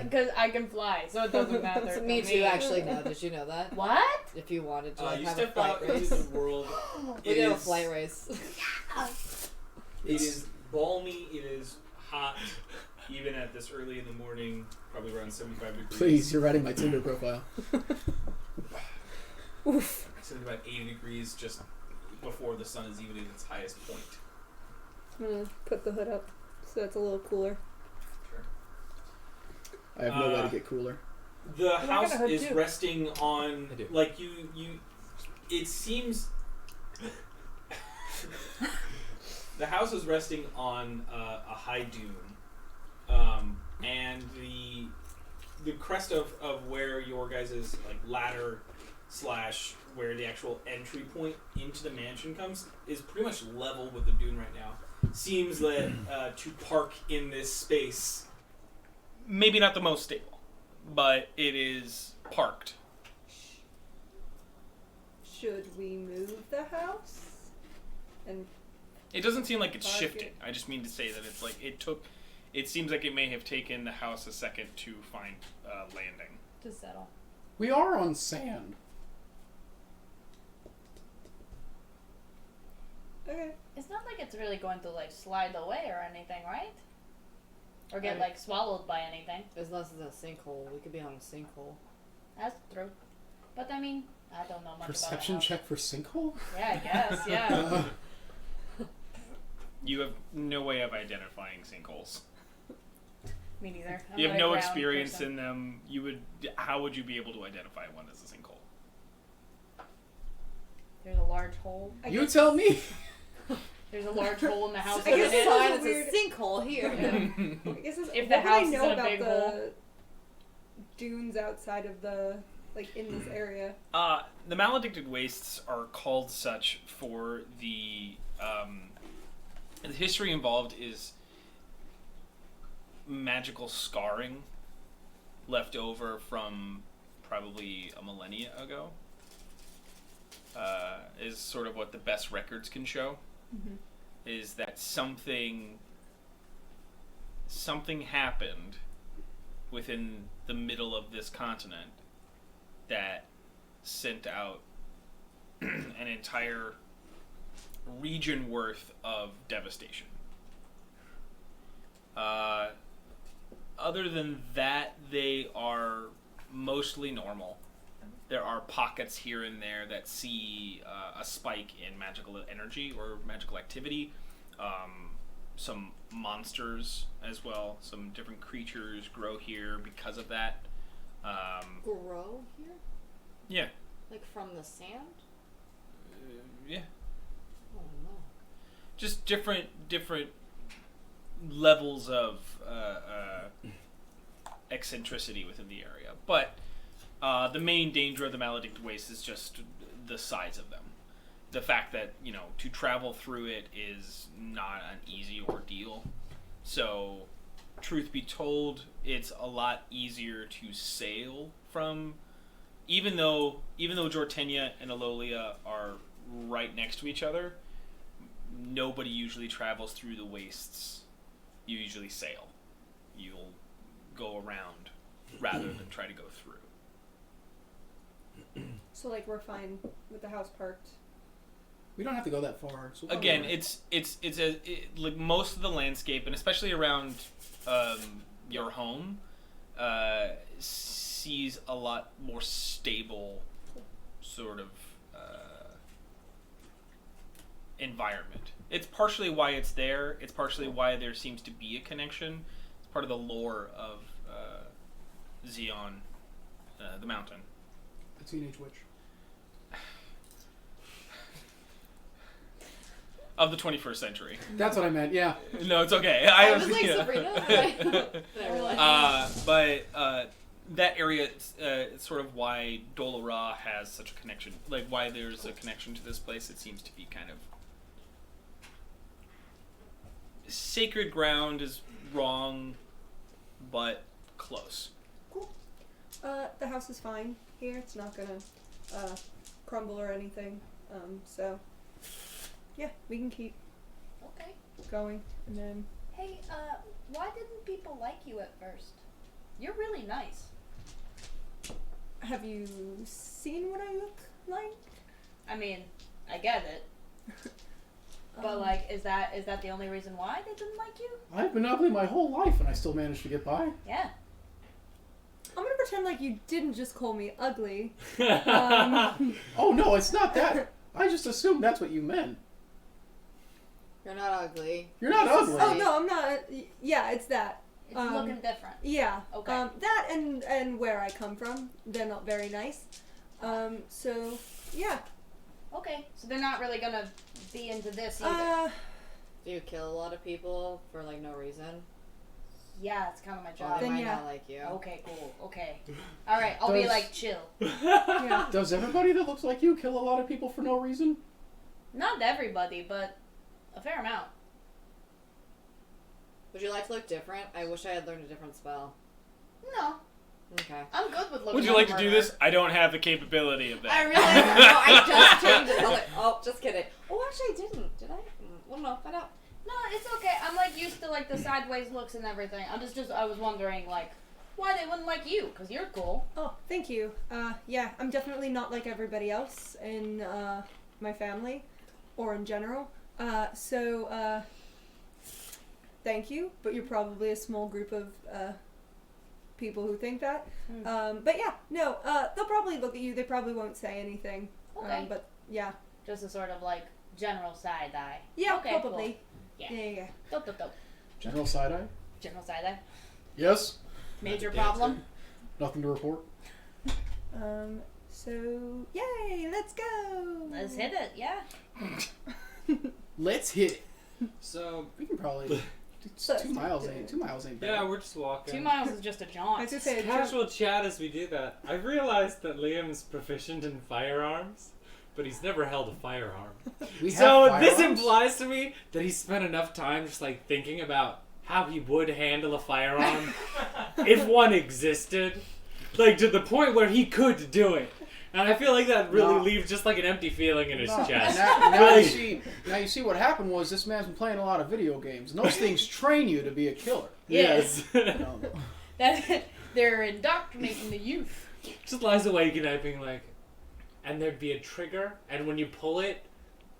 [SPEAKER 5] Because I can fly, so it doesn't matter.
[SPEAKER 6] So
[SPEAKER 5] to
[SPEAKER 6] me too, actually, now. Did you know that?
[SPEAKER 5] What?
[SPEAKER 6] If you wanted to,
[SPEAKER 1] You
[SPEAKER 6] have a
[SPEAKER 1] step
[SPEAKER 6] flight
[SPEAKER 1] out
[SPEAKER 6] race.
[SPEAKER 1] into the world.
[SPEAKER 6] We
[SPEAKER 1] It
[SPEAKER 6] did a
[SPEAKER 1] is-
[SPEAKER 6] flight race.
[SPEAKER 1] It is balmy. It is hot. Even at this early in the morning, probably around 75 degrees.
[SPEAKER 2] Please, you're writing my Tinder profile.
[SPEAKER 3] Oof.
[SPEAKER 1] It's at about 80 degrees just before the sun is even at its highest point.
[SPEAKER 3] I'm going to put the hood up so it's a little cooler.
[SPEAKER 2] I have no way to get cooler.
[SPEAKER 1] The
[SPEAKER 5] I
[SPEAKER 1] house
[SPEAKER 5] got a hood
[SPEAKER 1] is
[SPEAKER 5] too.
[SPEAKER 1] resting on,
[SPEAKER 4] I do.
[SPEAKER 1] like you. It seems the house is resting on a high dune, and the crest of where your guys' like ladder / where the actual entry point into the mansion comes is pretty much level with the dune right now. Seems that to park in this space, maybe not the most stable, but it is parked.
[SPEAKER 3] Should we move the house? And
[SPEAKER 1] It doesn't seem like it's
[SPEAKER 3] Park
[SPEAKER 1] shifting.
[SPEAKER 3] it.
[SPEAKER 1] I just mean to say that it's like it seems like it may have taken the house a second to find landing.
[SPEAKER 5] To settle.
[SPEAKER 2] We are on sand.
[SPEAKER 3] okay.
[SPEAKER 5] It's not like it's really going to like slide away or anything, right? Or get
[SPEAKER 6] Right.
[SPEAKER 5] like swallowed by anything.
[SPEAKER 6] Unless it's a sinkhole. We could be on a sinkhole.
[SPEAKER 5] That's true. But I mean, I don't know much
[SPEAKER 2] Perception
[SPEAKER 5] about
[SPEAKER 2] check for sinkhole?
[SPEAKER 5] Yeah, I guess. Yeah.
[SPEAKER 1] You have no way of identifying sinkholes.
[SPEAKER 5] Me neither. I'm
[SPEAKER 1] You have
[SPEAKER 5] not a
[SPEAKER 1] no
[SPEAKER 5] ground
[SPEAKER 1] experience
[SPEAKER 5] person.
[SPEAKER 1] in them. How would you be able to identify one as a sinkhole?
[SPEAKER 5] There's a large hole.
[SPEAKER 2] You tell me.
[SPEAKER 5] There's a large hole in the house.
[SPEAKER 3] I guess
[SPEAKER 5] isn't
[SPEAKER 3] it's
[SPEAKER 5] it?
[SPEAKER 3] a
[SPEAKER 6] Sign it's
[SPEAKER 3] weird-
[SPEAKER 6] a sinkhole here.
[SPEAKER 3] I guess it's,
[SPEAKER 5] If the
[SPEAKER 3] what would
[SPEAKER 5] house
[SPEAKER 3] I
[SPEAKER 5] is
[SPEAKER 3] know
[SPEAKER 5] in a
[SPEAKER 3] about
[SPEAKER 5] big
[SPEAKER 3] the
[SPEAKER 5] hole.
[SPEAKER 3] dunes outside of the in this area?
[SPEAKER 1] The maledicted wastes are called such for the history involved is magical scarring left over from probably a millennia ago. Is sort of what the best records can show.
[SPEAKER 5] Mm-hmm.
[SPEAKER 1] Is that something happened within the middle of this continent that sent out an entire region worth of devastation. Other than that, they are mostly normal. There are pockets here and there that see a spike in magical energy or magical activity. Some monsters as well. Some different creatures grow here because of that.
[SPEAKER 6] Grow here?
[SPEAKER 1] Yeah.
[SPEAKER 6] Like from the sand?
[SPEAKER 1] Yeah.
[SPEAKER 6] Oh no.
[SPEAKER 1] Just different levels of eccentricity within the area. But the main danger of the maledicted waste is just the size of them.
[SPEAKER 7] the fact that, to travel through it is not an easy ordeal. So, truth be told, it's a lot easier to sail from, even though Jortenia and Alolia are right next to each other, nobody usually travels through the wastes. You usually sail. You'll go around rather than try to go through.
[SPEAKER 3] So like we're fine with the house parked.
[SPEAKER 2] We don't have to go that far. So
[SPEAKER 7] Again, it's like most of the landscape, and especially around your home, sees a lot more stable sort of environment. It's partially why it's there. It's partially why there seems to be a connection. It's part of the lore of Zion, the mountain.
[SPEAKER 2] a teenage witch.
[SPEAKER 7] Of the 21st century.
[SPEAKER 2] That's what I meant. Yeah.
[SPEAKER 7] No, it's okay.
[SPEAKER 6] I was like, Sabrina.
[SPEAKER 7] But that area, it's sort of why Dol Arrah has such a connection. Like, why there's a connection to this place. It seems to be kind of sacred ground is wrong, but close.
[SPEAKER 3] Cool. The house is fine here. It's not gonna crumble or anything. So yeah, we can keep
[SPEAKER 5] Okay.
[SPEAKER 3] going, and then
[SPEAKER 5] Hey, why didn't people like you at first? You're really nice.
[SPEAKER 3] have you seen what I look like?
[SPEAKER 5] I mean, I get it. But like, is that the only reason why they didn't like you?
[SPEAKER 2] I've been ugly my whole life, and I still managed to get by.
[SPEAKER 5] Yeah.
[SPEAKER 3] I'm gonna pretend like you didn't just call me ugly.
[SPEAKER 2] Oh no, it's not that. I just assumed that's what you meant.
[SPEAKER 6] You're not ugly.
[SPEAKER 2] You're not ugly.
[SPEAKER 3] Oh no, I'm not. Yeah, it's that.
[SPEAKER 5] It's looking different.
[SPEAKER 3] Yeah.
[SPEAKER 5] Okay.
[SPEAKER 3] That and where I come from, they're not very nice. So yeah.
[SPEAKER 5] Okay. So they're not really gonna be into this either.
[SPEAKER 6] Do you kill a lot of people for like no reason?
[SPEAKER 5] Yeah, it's kind of my
[SPEAKER 6] Well,
[SPEAKER 5] job.
[SPEAKER 6] they
[SPEAKER 3] Then
[SPEAKER 6] might
[SPEAKER 3] yeah.
[SPEAKER 6] not like you.
[SPEAKER 5] Okay, cool. Okay. All right, I'll be
[SPEAKER 2] Does-
[SPEAKER 5] like chill.
[SPEAKER 3] Yeah.
[SPEAKER 2] Does everybody that looks like you kill a lot of people for no reason?
[SPEAKER 5] Not everybody, but a fair amount.
[SPEAKER 6] Would you like to look different? I wish I had learned a different spell.
[SPEAKER 5] No,
[SPEAKER 6] Okay.
[SPEAKER 5] I'm good with looking.
[SPEAKER 7] Would you like to do this? I don't have the capability of that.
[SPEAKER 6] I realized. No, I just changed it. I was like, oh, just kidding. Oh, actually, I didn't. Did I? Well, no, find out.
[SPEAKER 5] No, it's okay. I'm like used to like the sideways looks and everything. I was wondering like why they wouldn't like you, cause you're cool.
[SPEAKER 3] Oh, thank you. Yeah, I'm definitely not like everybody else in my family, or in general. So thank you, but you're probably a small group of people who think that. But yeah, no, they'll probably look at you. They probably won't say anything.
[SPEAKER 5] Okay.
[SPEAKER 3] But yeah.
[SPEAKER 5] Just a sort of like general side eye.
[SPEAKER 3] Yeah,
[SPEAKER 5] Okay,
[SPEAKER 3] probably.
[SPEAKER 5] cool. Yeah.
[SPEAKER 3] Yeah.
[SPEAKER 5] Dope, dope, dope.
[SPEAKER 2] General side eye?
[SPEAKER 5] General side eye.
[SPEAKER 2] Yes.
[SPEAKER 5] Major problem.
[SPEAKER 2] Nothing to report.
[SPEAKER 3] So yay, let's go.
[SPEAKER 5] Let's hit it. Yeah.
[SPEAKER 2] Let's hit it.
[SPEAKER 4] So,
[SPEAKER 2] We can probably.
[SPEAKER 3] Let's
[SPEAKER 2] 2 miles
[SPEAKER 3] do it.
[SPEAKER 2] ain't 2 miles ain't bad.
[SPEAKER 4] yeah, we're just walking.
[SPEAKER 5] 2 miles is just a
[SPEAKER 3] I
[SPEAKER 5] jaunt.
[SPEAKER 3] was gonna say,
[SPEAKER 4] Casual chat as we do that. I realized that Liam's proficient in firearms, but he's never held a firearm.
[SPEAKER 2] We have
[SPEAKER 4] So this
[SPEAKER 2] firearms?
[SPEAKER 4] implies to me that he spent enough time just like thinking about how he would handle a firearm if one existed, like to the point where he could do it. And I feel like that really
[SPEAKER 2] No.
[SPEAKER 4] leaves just like an empty feeling in his
[SPEAKER 2] No.
[SPEAKER 4] chest.
[SPEAKER 2] Now you see what happened was this man's been playing a lot of video games, and those things train you to be a killer.
[SPEAKER 4] Yes.
[SPEAKER 2] No.
[SPEAKER 5] That they're indoctrinating the youth.
[SPEAKER 4] Just lies awake at night being like, and there'd be a trigger, and when you pull it,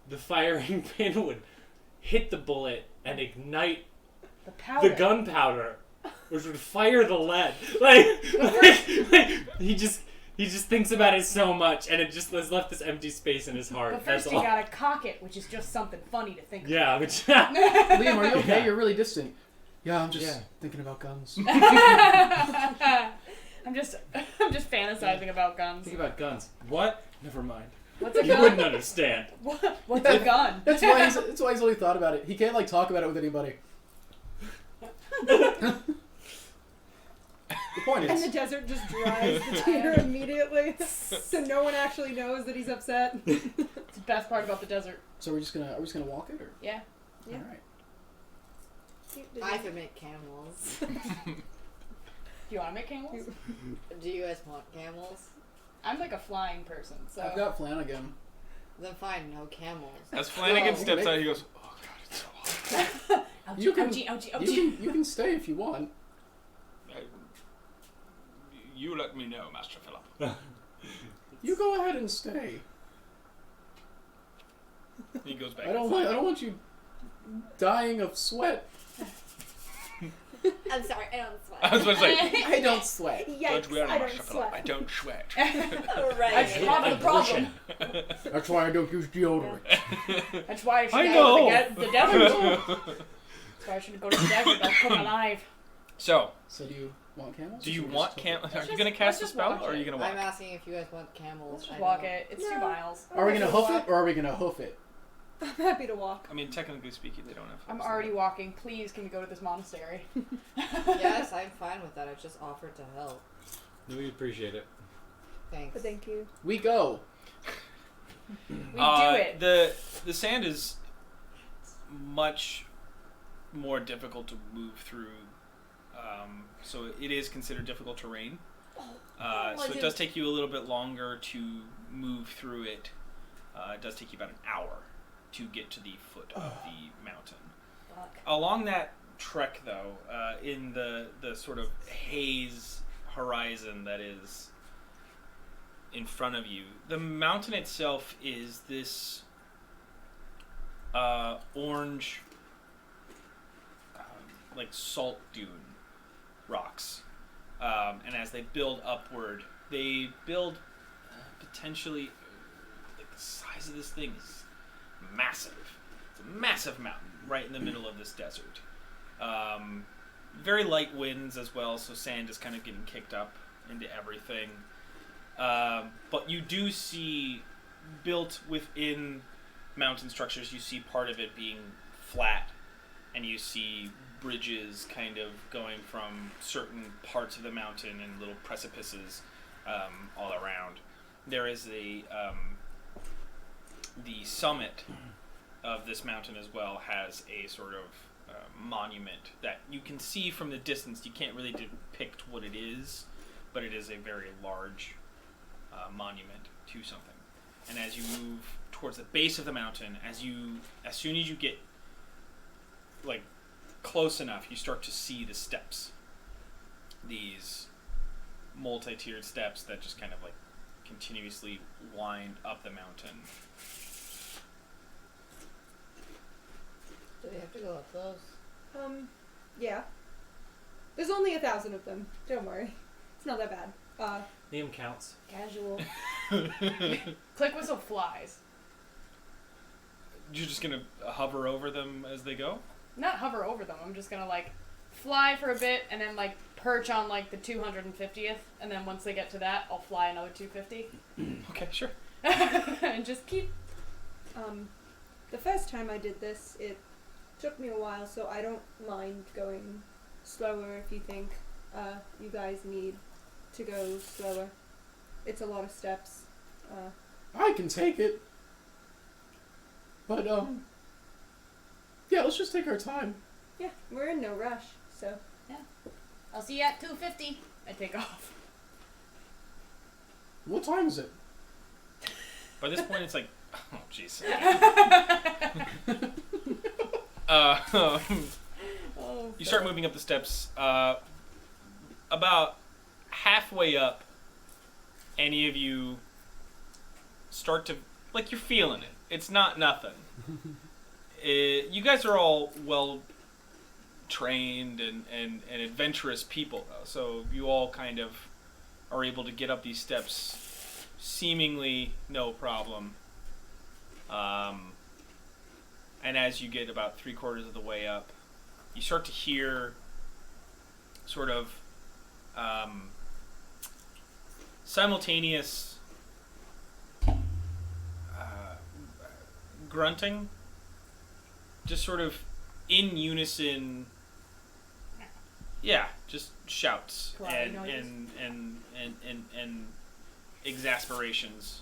[SPEAKER 4] the firing pin would hit the bullet and ignite
[SPEAKER 5] The powder.
[SPEAKER 4] the gunpowder, which would fire the lead. Like he just thinks about it so much, and it just has left this empty space in his heart.
[SPEAKER 5] But first
[SPEAKER 4] That's
[SPEAKER 5] you
[SPEAKER 4] all.
[SPEAKER 5] gotta cock it, which is just something funny to think
[SPEAKER 4] Yeah, which
[SPEAKER 2] Liam, are you okay?
[SPEAKER 4] Yeah.
[SPEAKER 2] You're really distant. Yeah, I'm just
[SPEAKER 4] Yeah.
[SPEAKER 2] thinking about guns.
[SPEAKER 5] about. I'm just fantasizing about guns.
[SPEAKER 4] think about guns. What? Never mind.
[SPEAKER 5] What's a
[SPEAKER 4] You
[SPEAKER 5] gun?
[SPEAKER 4] wouldn't understand.
[SPEAKER 5] What's a gun?
[SPEAKER 2] That's why he's only thought about it. He can't like talk about it with anybody. disappointed.
[SPEAKER 3] And the desert just dries the tear immediately, so no one actually knows that he's upset.
[SPEAKER 5] It's the best part about the desert.
[SPEAKER 2] So are we just gonna walk it, or?
[SPEAKER 5] Yeah.
[SPEAKER 3] Yeah.
[SPEAKER 2] All right.
[SPEAKER 6] I could make camels.
[SPEAKER 5] Do you want to make camels?
[SPEAKER 6] Do you guys want camels?
[SPEAKER 5] I'm like a flying person, so.
[SPEAKER 2] I've got Flanagan.
[SPEAKER 6] Then fine, no camels.
[SPEAKER 7] As Flanagan
[SPEAKER 2] Well,
[SPEAKER 7] steps
[SPEAKER 2] make-
[SPEAKER 7] out, he goes, "Oh God, it's so hot."
[SPEAKER 5] Ouchie,
[SPEAKER 2] You can-
[SPEAKER 5] ouchie, ouchie, ouchie.
[SPEAKER 2] You can stay if you want.
[SPEAKER 7] You let me know, Master Philip.
[SPEAKER 2] You go ahead and stay.
[SPEAKER 7] He goes back.
[SPEAKER 2] I don't want you dying of sweat.
[SPEAKER 6] I'm sorry, I don't sweat.
[SPEAKER 7] I was about to say,
[SPEAKER 2] I don't sweat.
[SPEAKER 3] Yikes,
[SPEAKER 7] don't worry,
[SPEAKER 3] I
[SPEAKER 7] Master
[SPEAKER 3] don't
[SPEAKER 7] Philip. I
[SPEAKER 3] sweat.
[SPEAKER 7] don't sweat.
[SPEAKER 6] Right.
[SPEAKER 5] That's part of the problem.
[SPEAKER 2] That's why I don't use deodorant.
[SPEAKER 5] That's why I should
[SPEAKER 7] I
[SPEAKER 5] go
[SPEAKER 7] know.
[SPEAKER 5] to the desert. That's why I should go to the desert. I'll come alive.
[SPEAKER 7] So,
[SPEAKER 2] So do you want camels?
[SPEAKER 7] do
[SPEAKER 2] or
[SPEAKER 7] you
[SPEAKER 2] should we
[SPEAKER 7] want
[SPEAKER 2] just-
[SPEAKER 7] camels? Are
[SPEAKER 5] Let's
[SPEAKER 7] you
[SPEAKER 5] just-
[SPEAKER 7] going to cast a
[SPEAKER 5] let's just
[SPEAKER 7] spell,
[SPEAKER 5] walk
[SPEAKER 7] or are you
[SPEAKER 5] it.
[SPEAKER 7] going to walk?
[SPEAKER 6] I'm asking if you guys want camels.
[SPEAKER 5] Let's just
[SPEAKER 6] I
[SPEAKER 5] walk
[SPEAKER 6] don't.
[SPEAKER 5] it. It's
[SPEAKER 3] No.
[SPEAKER 5] 2 miles.
[SPEAKER 2] Are we gonna hoof it or are we gonna hoof it?
[SPEAKER 3] I'm happy to walk.
[SPEAKER 7] I mean, technically speaking, they don't have.
[SPEAKER 5] I'm already walking. Please, can we go to this monastery?
[SPEAKER 6] Yes, I'm fine with that. I just offered to help.
[SPEAKER 4] We appreciate it.
[SPEAKER 6] Thanks.
[SPEAKER 3] But thank you.
[SPEAKER 2] We go.
[SPEAKER 5] We do it.
[SPEAKER 7] The sand is much more difficult to move through, so it is considered difficult terrain. So it does take you a little bit longer to move through it. It does take you about an hour to get to the foot of the mountain.
[SPEAKER 5] Fuck.
[SPEAKER 7] Along that trek, though, in the sort of haze horizon that is in front of you, the mountain itself is this orange, like salt dune rocks. And as they build upward, they build potentially, like the size of this thing is massive. It's a massive mountain right in the middle of this desert. Very light winds as well, so sand is kind of getting kicked up into everything. But you do see, built within mountain structures, you see part of it being flat, and you see bridges kind of going from certain parts of the mountain and little precipices all around. There is the summit of this mountain as well has a sort of monument that you can see from the distance. You can't really depict what it is, but it is a very large monument to something. And as you move towards the base of the mountain, as soon as you get like close enough, you start to see the steps. These multi-tiered steps that just kind of like continuously wind up the mountain.
[SPEAKER 6] Do we have to go up those?
[SPEAKER 3] Yeah. There's only 1,000 of them. Don't worry. It's not that bad.
[SPEAKER 4] Name counts.
[SPEAKER 5] Casual. Click whistle flies.
[SPEAKER 7] You're just gonna hover over them as they go?
[SPEAKER 5] Not hover over them. I'm just gonna like fly for a bit and then like perch on like the 250th, and then once they get to that, I'll fly another 250
[SPEAKER 7] Okay, sure.
[SPEAKER 5] and just keep.
[SPEAKER 3] The first time I did this, it took me a while, so I don't mind going slower if you think you guys need to go slower. It's a lot of steps.
[SPEAKER 2] I can take it. But yeah, let's just take our time.
[SPEAKER 3] Yeah, we're in no rush, so.
[SPEAKER 5] I'll see you at 250. I take off.
[SPEAKER 2] What time is it?
[SPEAKER 7] By this point, it's like, oh, jeez. You start moving up the steps. About halfway up, any of you start to, like, you're feeling it. It's not nothing. You guys are all well trained and adventurous people, though, so you all kind of are able to get up these steps seemingly no problem. And as you get about 3/4 of the way up, you start to hear sort of simultaneous grunting, just sort of in unison. just shouts
[SPEAKER 5] Karate
[SPEAKER 7] and,
[SPEAKER 5] noises.
[SPEAKER 7] and exasperations.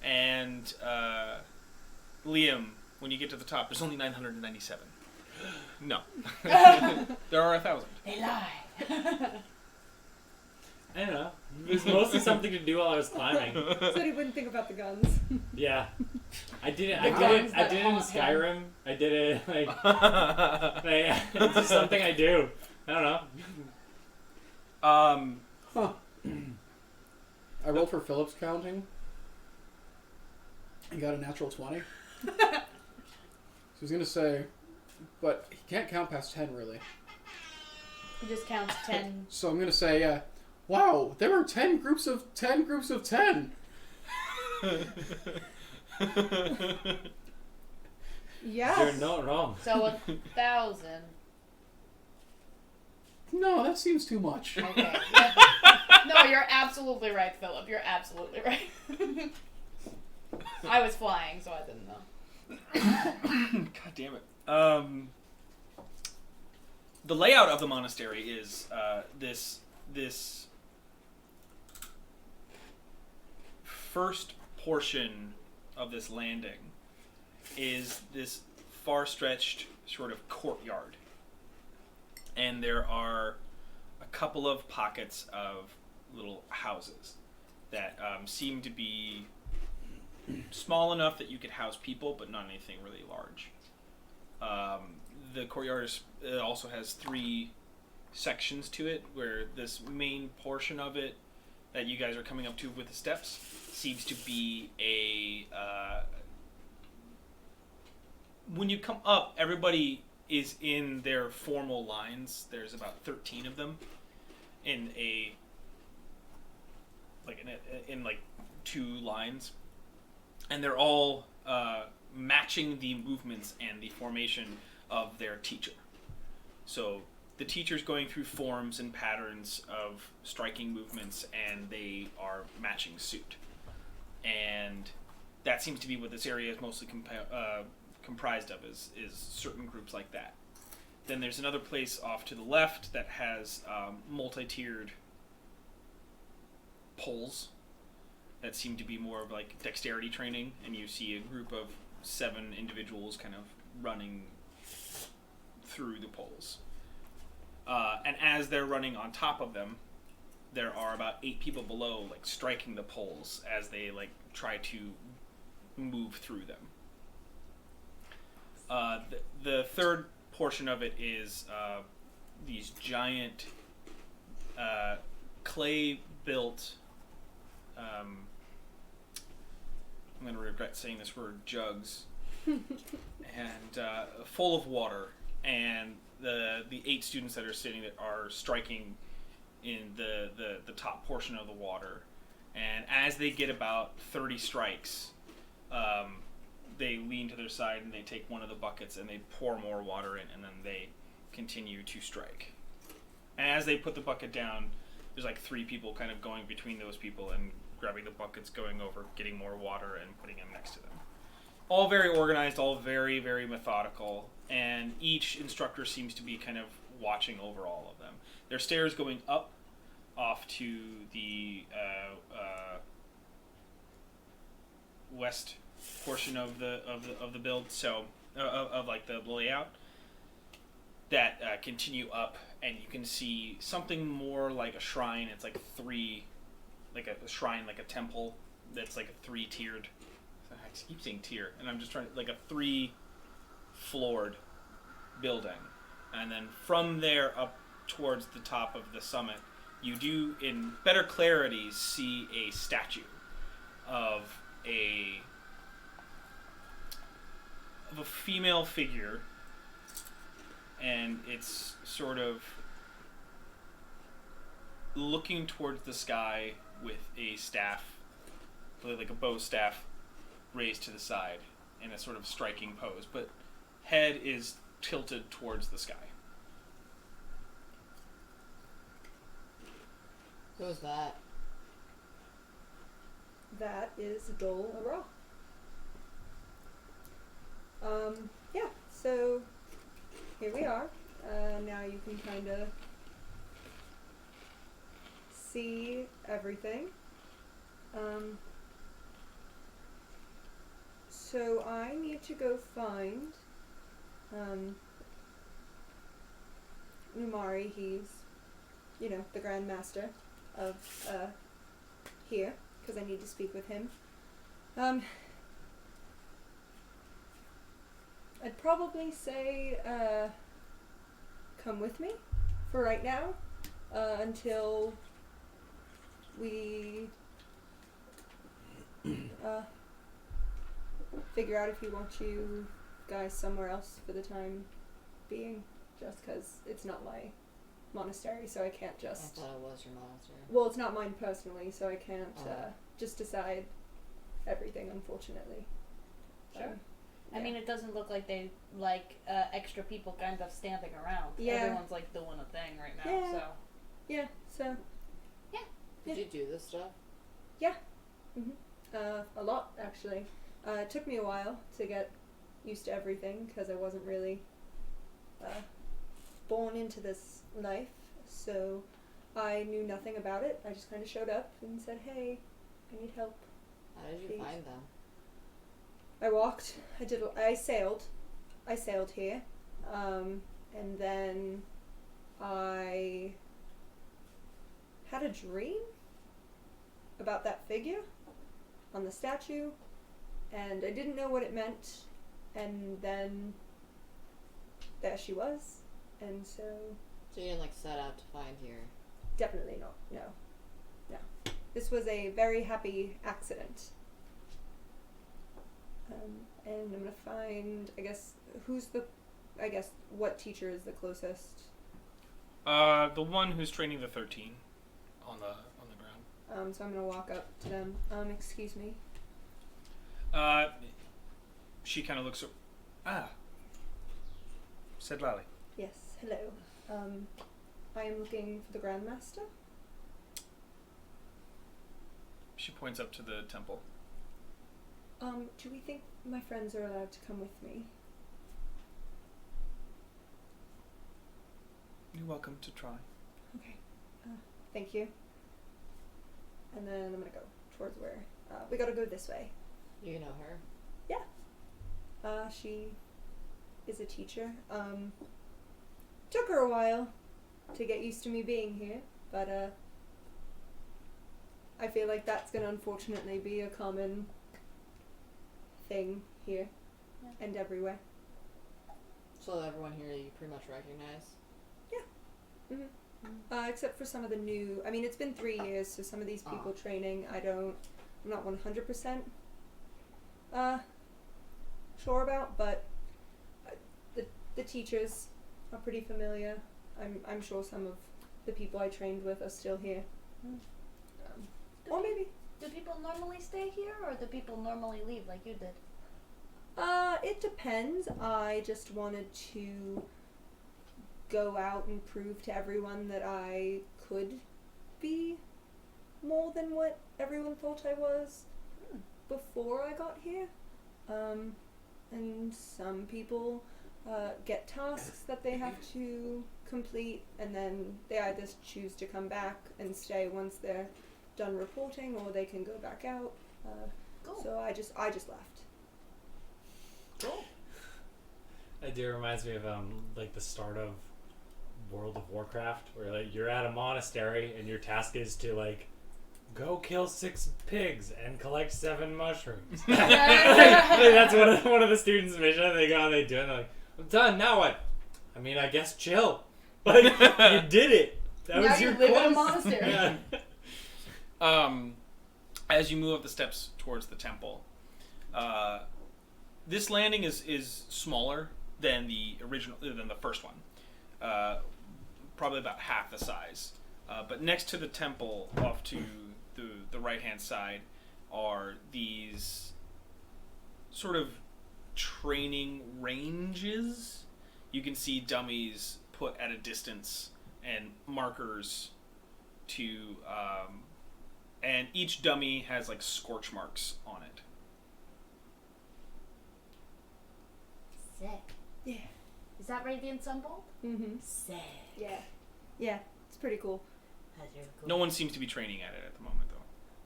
[SPEAKER 7] And Liam, when you get to the top, there's only 997. No. There are 1,000.
[SPEAKER 5] They lie.
[SPEAKER 4] I don't know. It was mostly something to do while I was climbing.
[SPEAKER 3] So he wouldn't think about the guns.
[SPEAKER 4] Yeah. I did it.
[SPEAKER 5] The
[SPEAKER 4] I
[SPEAKER 5] guns
[SPEAKER 4] did it. I
[SPEAKER 5] that
[SPEAKER 4] did it in
[SPEAKER 5] haunt him.
[SPEAKER 4] Skyrim. I did it it's just something I do. I don't know.
[SPEAKER 2] Huh. I rolled for Phillips counting. He got a natural 20. So he's gonna say, but he can't count past 10 really.
[SPEAKER 5] He just counts 10.
[SPEAKER 2] So I'm gonna say, wow, there were 10 groups of 10 groups of 10.
[SPEAKER 3] Yes.
[SPEAKER 4] You're not wrong.
[SPEAKER 5] So 1,000.
[SPEAKER 2] No, that seems too much.
[SPEAKER 5] Okay. Yeah. No, you're absolutely right, Philip. You're absolutely right. I was flying, so I didn't know.
[SPEAKER 7] God damn it. The layout of the monastery is this first portion of this landing is this far-stretched sort of courtyard. And there are a couple of pockets of little houses that seem to be small enough that you could house people, but not anything really large. The courtyard also has 3 sections to it, where this main portion of it that you guys are coming up to with the steps seems to be a... when you come up, everybody is in their formal lines. There's about 13 of them in like 2 lines, and they're all matching the movements and the formation of their teacher. So the teacher's going through forms and patterns of striking movements, and they are matching suit. And that seems to be what this area is mostly comprised of, is certain groups like that. Then there's another place off to the left that has multi-tiered poles that seem to be more of like dexterity training, and you see a group of 7 individuals kind of running through the poles. And as they're running on top of them, there are about 8 people below, like striking the poles as they like try to move through them. The third portion of it is these giant clay-built. I'm going to regret saying this word, jugs, and full of water. And the 8 students that are sitting there are striking in the top portion of the water. And as they get about 30 strikes, they lean to their side and they take one of the buckets and they pour more water in, and then they continue to strike. And as they put the bucket down, there's like 3 people kind of going between those people and grabbing the buckets, going over, getting more water, and putting them next to them. All very organized, all very, very methodical, and each instructor seems to be kind of watching over all of them. There's stairs going up off to the west portion of the build, so of like the layout, that continue up, and you can see something more like a shrine. It's like 3, like a shrine, like a temple that's like a 3-tiered. I keep saying tier, and I'm just trying to, like a 3-floored building, and then from there up towards the top of the summit, you do in better clarity see a statue of a female figure, and it's sort of looking towards the sky with a staff, like a bow staff, raised to the side in a sort of striking pose, but head is tilted towards the sky.
[SPEAKER 6] Who's that?
[SPEAKER 3] That is Dol Arrah. Yeah, so here we are. now you can kind of see everything. So I need to go find Umari. He's, the Grand Master of here, because I need to speak with him. I'd probably say come with me for right now until we figure out if you want you guys somewhere else for the time being, just because it's not my monastery, so I can't
[SPEAKER 6] I
[SPEAKER 3] just...
[SPEAKER 6] thought it was your monastery.
[SPEAKER 3] Well, it's not mine personally, so I can't just decide everything, unfortunately.
[SPEAKER 5] Sure.
[SPEAKER 3] Yeah.
[SPEAKER 5] I mean, it doesn't look like they extra people kind of standing around.
[SPEAKER 3] Yeah.
[SPEAKER 5] Everyone's like doing a thing right now.
[SPEAKER 3] Yeah.
[SPEAKER 5] So
[SPEAKER 3] Yeah, so...
[SPEAKER 6] Did you do this stuff?
[SPEAKER 3] a lot, actually. It took me a while to get used to everything, because I wasn't really born into this life, so I knew nothing about it. I just kind of showed up and said, hey, I need help.
[SPEAKER 6] How did you
[SPEAKER 3] Please.
[SPEAKER 6] find them?
[SPEAKER 3] I walked, I sailed here, and then I had a dream about that figure on the statue, and I didn't know what it meant, and then there she was, and so...
[SPEAKER 6] So you didn't set out to find your...
[SPEAKER 3] Definitely not, no. This was a very happy accident. And I'm gonna find, what teacher is the closest?
[SPEAKER 7] The one who's training the 13 on the ground.
[SPEAKER 3] So I'm gonna walk up to them. Excuse me.
[SPEAKER 7] She kind of looks. Setlali.
[SPEAKER 3] Yes, hello. I am looking for the Grand Master.
[SPEAKER 7] She points up to the temple.
[SPEAKER 3] Do we think my friends are allowed to come with me?
[SPEAKER 7] You're welcome to try.
[SPEAKER 3] Okay. Thank you. And then I'm gonna go towards where... we gotta go this way.
[SPEAKER 6] You know her?
[SPEAKER 3] She is a teacher. Took her a while to get used to me being here, but I feel like that's gonna unfortunately be a common thing here and everywhere.
[SPEAKER 6] So everyone here you pretty much recognize?
[SPEAKER 3] Except for some of the new... I mean, it's been 3 years, so some of these people training, I'm not 100% sure about, but the teachers are pretty familiar. I'm sure some of the people I trained with are still here. Or maybe.
[SPEAKER 5] do people normally stay here, or do people normally leave like you did?
[SPEAKER 3] It depends. I just wanted to go out and prove to everyone that I could be more than what everyone thought I was before I got here. And some people get tasks that they have to complete, and then they either choose to come back and stay once they're done reporting, or they can go back out.
[SPEAKER 5] Cool.
[SPEAKER 3] So I just left.
[SPEAKER 5] Cool.
[SPEAKER 4] Idea reminds me of the start of World of Warcraft, where you're at a monastery and your task is to go kill 6 pigs and collect 7 mushrooms. That's one of the students' mission. They go and they do it. And they're like, I'm done. Now what? I mean, I guess chill. You did it. That
[SPEAKER 5] Now
[SPEAKER 4] was
[SPEAKER 5] you
[SPEAKER 4] your
[SPEAKER 5] live in a
[SPEAKER 4] quest.
[SPEAKER 5] monastery.
[SPEAKER 4] Yeah.
[SPEAKER 7] As you move up the steps towards the temple, this landing is smaller than the first one. Probably about half the size. But next to the temple, off to the right-hand side, are these sort of training ranges. You can see dummies put at a distance and markers to... and each dummy has scorch marks on it.
[SPEAKER 5] Sick.
[SPEAKER 3] Yeah.
[SPEAKER 5] Is that Radiant Sunbolt?
[SPEAKER 3] Mm-hmm.
[SPEAKER 5] Sick.
[SPEAKER 3] Yeah. Yeah, it's pretty cool.
[SPEAKER 5] That's really cool.
[SPEAKER 7] No one seems to be training at it at the moment,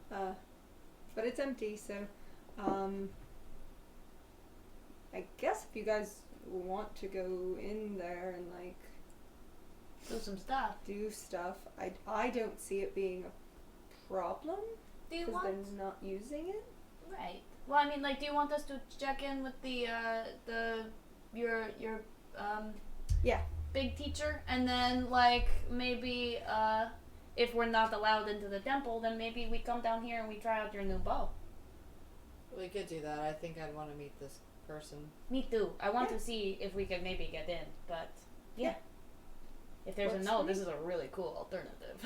[SPEAKER 7] though.
[SPEAKER 3] But it's empty, so I guess if you guys want to go in there and like
[SPEAKER 5] Do some stuff.
[SPEAKER 3] do stuff, I don't see it being a problem
[SPEAKER 5] Do you
[SPEAKER 3] because
[SPEAKER 5] want?
[SPEAKER 3] they're not using it.
[SPEAKER 5] Right. Well, I mean, like, do you want us to check in with your
[SPEAKER 3] Yeah.
[SPEAKER 5] big teacher, and then like maybe if we're not allowed into the temple, then maybe we come down here and we try out your new bow.
[SPEAKER 6] We could do that. I think I'd want to meet this person.
[SPEAKER 5] Me too. I want
[SPEAKER 3] Yeah.
[SPEAKER 5] to see if we can maybe get in, but yeah. If there's
[SPEAKER 3] Works
[SPEAKER 5] a no,
[SPEAKER 3] for me.
[SPEAKER 5] this is a really cool alternative.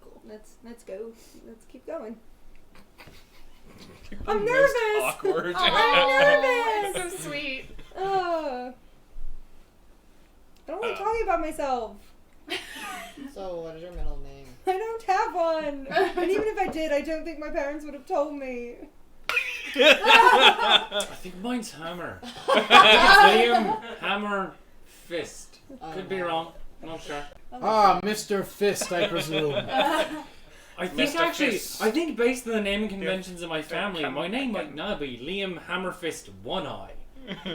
[SPEAKER 3] Cool. Let's go. Let's keep going.
[SPEAKER 7] You're
[SPEAKER 3] I'm
[SPEAKER 7] the most
[SPEAKER 3] nervous.
[SPEAKER 7] Awkward.
[SPEAKER 3] I'm nervous.
[SPEAKER 5] So sweet.
[SPEAKER 3] I don't like talking about myself.
[SPEAKER 6] So, what is your middle name?
[SPEAKER 3] I don't have one. And even if I did, I don't think my parents would have told me.
[SPEAKER 4] I think mine's Hammer. Liam Hammer Fist. Could be wrong. Not sure.
[SPEAKER 2] Ah, Mr. Fist, I presume.
[SPEAKER 4] I think
[SPEAKER 7] Mr.
[SPEAKER 4] actually,
[SPEAKER 7] Fist.
[SPEAKER 4] I think based on the naming conventions of my family,
[SPEAKER 7] Hammer-
[SPEAKER 4] my name might not be Liam Hammerfist One Eye.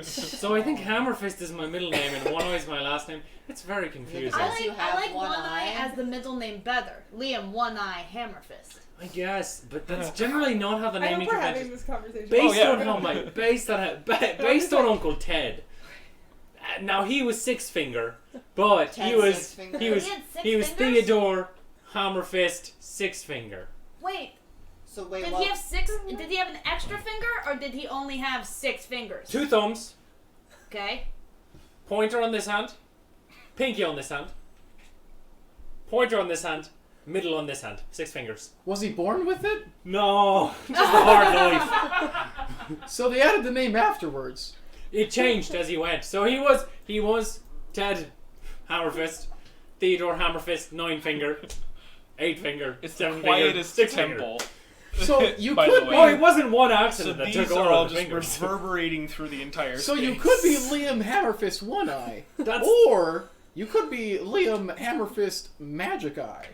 [SPEAKER 4] So I think Hammerfist is my middle name and One Eye is my last name. It's very confusing.
[SPEAKER 6] Because you have
[SPEAKER 5] I like
[SPEAKER 6] one
[SPEAKER 5] One Eye
[SPEAKER 6] eye.
[SPEAKER 5] as the middle name better. Liam One Eye Hammerfist.
[SPEAKER 4] I guess, but that's generally not how the
[SPEAKER 3] I
[SPEAKER 4] naming
[SPEAKER 3] hope we're having
[SPEAKER 4] conventions.
[SPEAKER 3] this conversation.
[SPEAKER 4] Based
[SPEAKER 7] yeah.
[SPEAKER 4] on how my based on Uncle Ted. Now he was Six Finger, but he
[SPEAKER 6] Ted
[SPEAKER 4] was
[SPEAKER 6] Six Finger.
[SPEAKER 5] He had six
[SPEAKER 4] he was
[SPEAKER 5] fingers?
[SPEAKER 4] Theodore Hammerfist Six Finger.
[SPEAKER 5] Wait,
[SPEAKER 6] So wait,
[SPEAKER 5] did
[SPEAKER 6] what?
[SPEAKER 5] he have six? Did he have an extra finger, or did he only have 6 fingers?
[SPEAKER 4] 2 thumbs,
[SPEAKER 5] Okay.
[SPEAKER 4] pointer on this hand, pinky on this hand, pointer on this hand, middle on this hand, 6 fingers.
[SPEAKER 2] Was he born with it?
[SPEAKER 4] No, just a hard life.
[SPEAKER 2] So they added the name afterwards.
[SPEAKER 4] It changed as he went. So he was Ted Hammerfist, Theodore Hammerfist, 9 finger, 8 finger,
[SPEAKER 7] It's
[SPEAKER 4] 7
[SPEAKER 7] the
[SPEAKER 4] finger,
[SPEAKER 7] quietest
[SPEAKER 4] 6
[SPEAKER 7] temple.
[SPEAKER 2] So you
[SPEAKER 7] By
[SPEAKER 2] could
[SPEAKER 7] the
[SPEAKER 2] be.
[SPEAKER 7] way.
[SPEAKER 4] Oh, it wasn't one
[SPEAKER 7] So
[SPEAKER 4] accident that
[SPEAKER 7] these
[SPEAKER 4] took
[SPEAKER 7] are
[SPEAKER 4] all
[SPEAKER 7] all
[SPEAKER 4] the
[SPEAKER 7] just
[SPEAKER 4] fingers.
[SPEAKER 7] reverberating through the entire
[SPEAKER 2] So
[SPEAKER 7] space.
[SPEAKER 2] you could be Liam Hammerfist One Eye,
[SPEAKER 4] That's
[SPEAKER 2] or you could be Liam Hammerfist Magic Eye,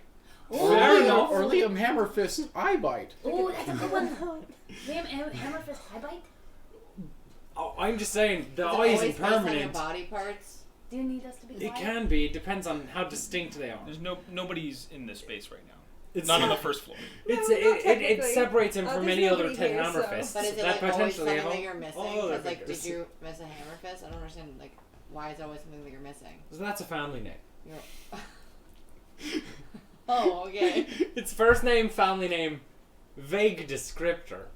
[SPEAKER 2] or
[SPEAKER 4] Fair enough.
[SPEAKER 2] Liam Hammerfist Eye Bite.
[SPEAKER 5] Oh, that's a good one. Liam Hammerfist High Bite?
[SPEAKER 4] Oh, I'm just saying the
[SPEAKER 6] Is it
[SPEAKER 4] eye
[SPEAKER 6] always
[SPEAKER 4] isn't
[SPEAKER 6] based on your
[SPEAKER 4] permanent.
[SPEAKER 6] body parts?
[SPEAKER 5] Do you need us to be
[SPEAKER 4] It
[SPEAKER 5] quiet?
[SPEAKER 4] can be. It depends on how distinct they are.
[SPEAKER 7] There's nobody's in this space right now.
[SPEAKER 4] It's
[SPEAKER 7] Not on the first floor.
[SPEAKER 4] It's
[SPEAKER 3] No, not
[SPEAKER 4] it
[SPEAKER 3] technically.
[SPEAKER 4] separates him from
[SPEAKER 3] There's
[SPEAKER 4] any other
[SPEAKER 3] nobody
[SPEAKER 4] 10
[SPEAKER 3] here, so-
[SPEAKER 4] Hammerfists.
[SPEAKER 6] But is it
[SPEAKER 4] that
[SPEAKER 6] like always
[SPEAKER 4] potentially
[SPEAKER 6] something
[SPEAKER 4] have
[SPEAKER 6] that you're missing?
[SPEAKER 4] all other
[SPEAKER 6] Because like,
[SPEAKER 4] fingers.
[SPEAKER 6] did you miss a hammer fist? I don't understand. Like, why is it always something that you're missing?
[SPEAKER 4] So that's a family name.
[SPEAKER 6] You're... Oh, okay.
[SPEAKER 4] It's first name, family name, vague descriptor.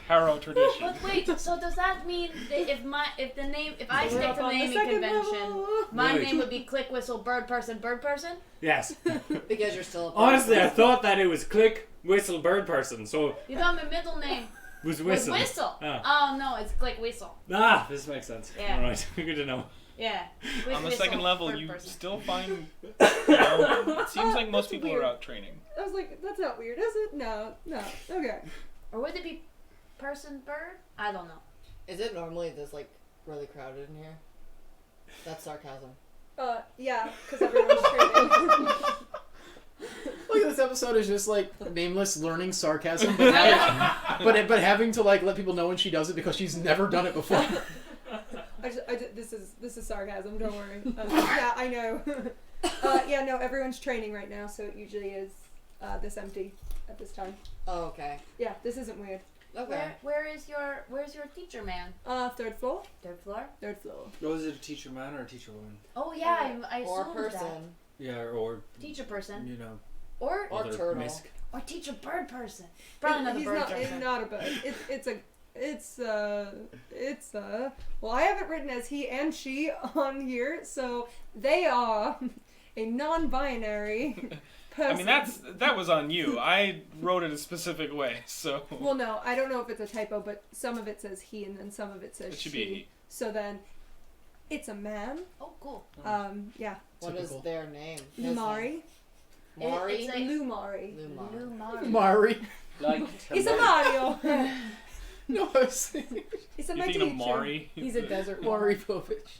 [SPEAKER 7] Harrow tradition.
[SPEAKER 5] But wait, so does that mean that if I
[SPEAKER 3] So we're
[SPEAKER 5] stick
[SPEAKER 3] up
[SPEAKER 5] to the
[SPEAKER 3] on the
[SPEAKER 5] naming
[SPEAKER 3] second
[SPEAKER 5] convention,
[SPEAKER 3] level.
[SPEAKER 5] my
[SPEAKER 4] Right.
[SPEAKER 5] name would be Click Whistle Bird Person Bird Person?
[SPEAKER 4] Yes.
[SPEAKER 6] Because you're still a
[SPEAKER 4] Honestly, I thought that it was click, whistle, bird person, so
[SPEAKER 5] You thought my middle name
[SPEAKER 4] it was
[SPEAKER 5] was
[SPEAKER 4] whistle.
[SPEAKER 5] Whistle.
[SPEAKER 4] Ah.
[SPEAKER 5] Oh no, it's Click Whistle.
[SPEAKER 4] Ah, this makes sense.
[SPEAKER 5] Yeah.
[SPEAKER 4] Alright, good to know.
[SPEAKER 5] Yeah. Click
[SPEAKER 7] On the
[SPEAKER 5] Whistle,
[SPEAKER 7] second level,
[SPEAKER 5] Bird
[SPEAKER 7] you
[SPEAKER 5] Person.
[SPEAKER 7] still find. It seems like most
[SPEAKER 3] That's
[SPEAKER 7] people
[SPEAKER 3] weird.
[SPEAKER 7] are out training.
[SPEAKER 3] I was like, that's not weird, is it? No. Okay.
[SPEAKER 5] Or would it be Person Bird? I don't know.
[SPEAKER 6] Is it normally this like really crowded in here? That's sarcasm.
[SPEAKER 3] Yeah, because everyone's training.
[SPEAKER 2] Like this episode is just like nameless learning sarcasm, but having, but having to like let people know when she does it because she's never done it before.
[SPEAKER 3] This is sarcasm. Don't worry. Yeah, I know. Yeah, no, everyone's training right now, so it usually is this empty at this time.
[SPEAKER 6] Oh, okay.
[SPEAKER 3] Yeah, this isn't weird.
[SPEAKER 6] Okay.
[SPEAKER 5] Where's your teacher man?
[SPEAKER 3] Third floor.
[SPEAKER 5] Third floor?
[SPEAKER 3] Third floor.
[SPEAKER 4] Oh, is it a teacher man or a teacher woman?
[SPEAKER 5] Oh yeah, I
[SPEAKER 6] Or
[SPEAKER 5] assumed
[SPEAKER 6] person.
[SPEAKER 4] Yeah, or,
[SPEAKER 5] that. Teacher person.
[SPEAKER 4] you know,
[SPEAKER 5] Or
[SPEAKER 6] Or
[SPEAKER 4] other
[SPEAKER 6] turtle.
[SPEAKER 4] misc.
[SPEAKER 5] or teacher bird person. Probably another
[SPEAKER 3] He's
[SPEAKER 5] bird
[SPEAKER 3] not.
[SPEAKER 5] person.
[SPEAKER 3] It's not a bird. It's well, I have it written as he and she on here, so they are a non-binary person.
[SPEAKER 7] I mean, that was on you. I wrote it a specific way, so
[SPEAKER 3] Well, no, I don't know if it's a typo, but some of it says he and then some of it says
[SPEAKER 7] it should
[SPEAKER 3] she.
[SPEAKER 7] be a he.
[SPEAKER 3] So then, it's a man.
[SPEAKER 5] Oh, cool.
[SPEAKER 3] Yeah.
[SPEAKER 6] What is
[SPEAKER 2] Typical.
[SPEAKER 6] their name? His name?
[SPEAKER 3] Mari.
[SPEAKER 6] Mari?
[SPEAKER 5] It's like-
[SPEAKER 3] Lumari.
[SPEAKER 6] Lumar.
[SPEAKER 5] Lumari.
[SPEAKER 2] Mari.
[SPEAKER 4] Like
[SPEAKER 3] He's a Mario.
[SPEAKER 2] No, I was saying
[SPEAKER 3] He said
[SPEAKER 7] You
[SPEAKER 3] my
[SPEAKER 7] thinking
[SPEAKER 3] teacher.
[SPEAKER 7] of Maury?
[SPEAKER 5] He's a desert
[SPEAKER 2] Maury
[SPEAKER 5] Maury.
[SPEAKER 2] Povich.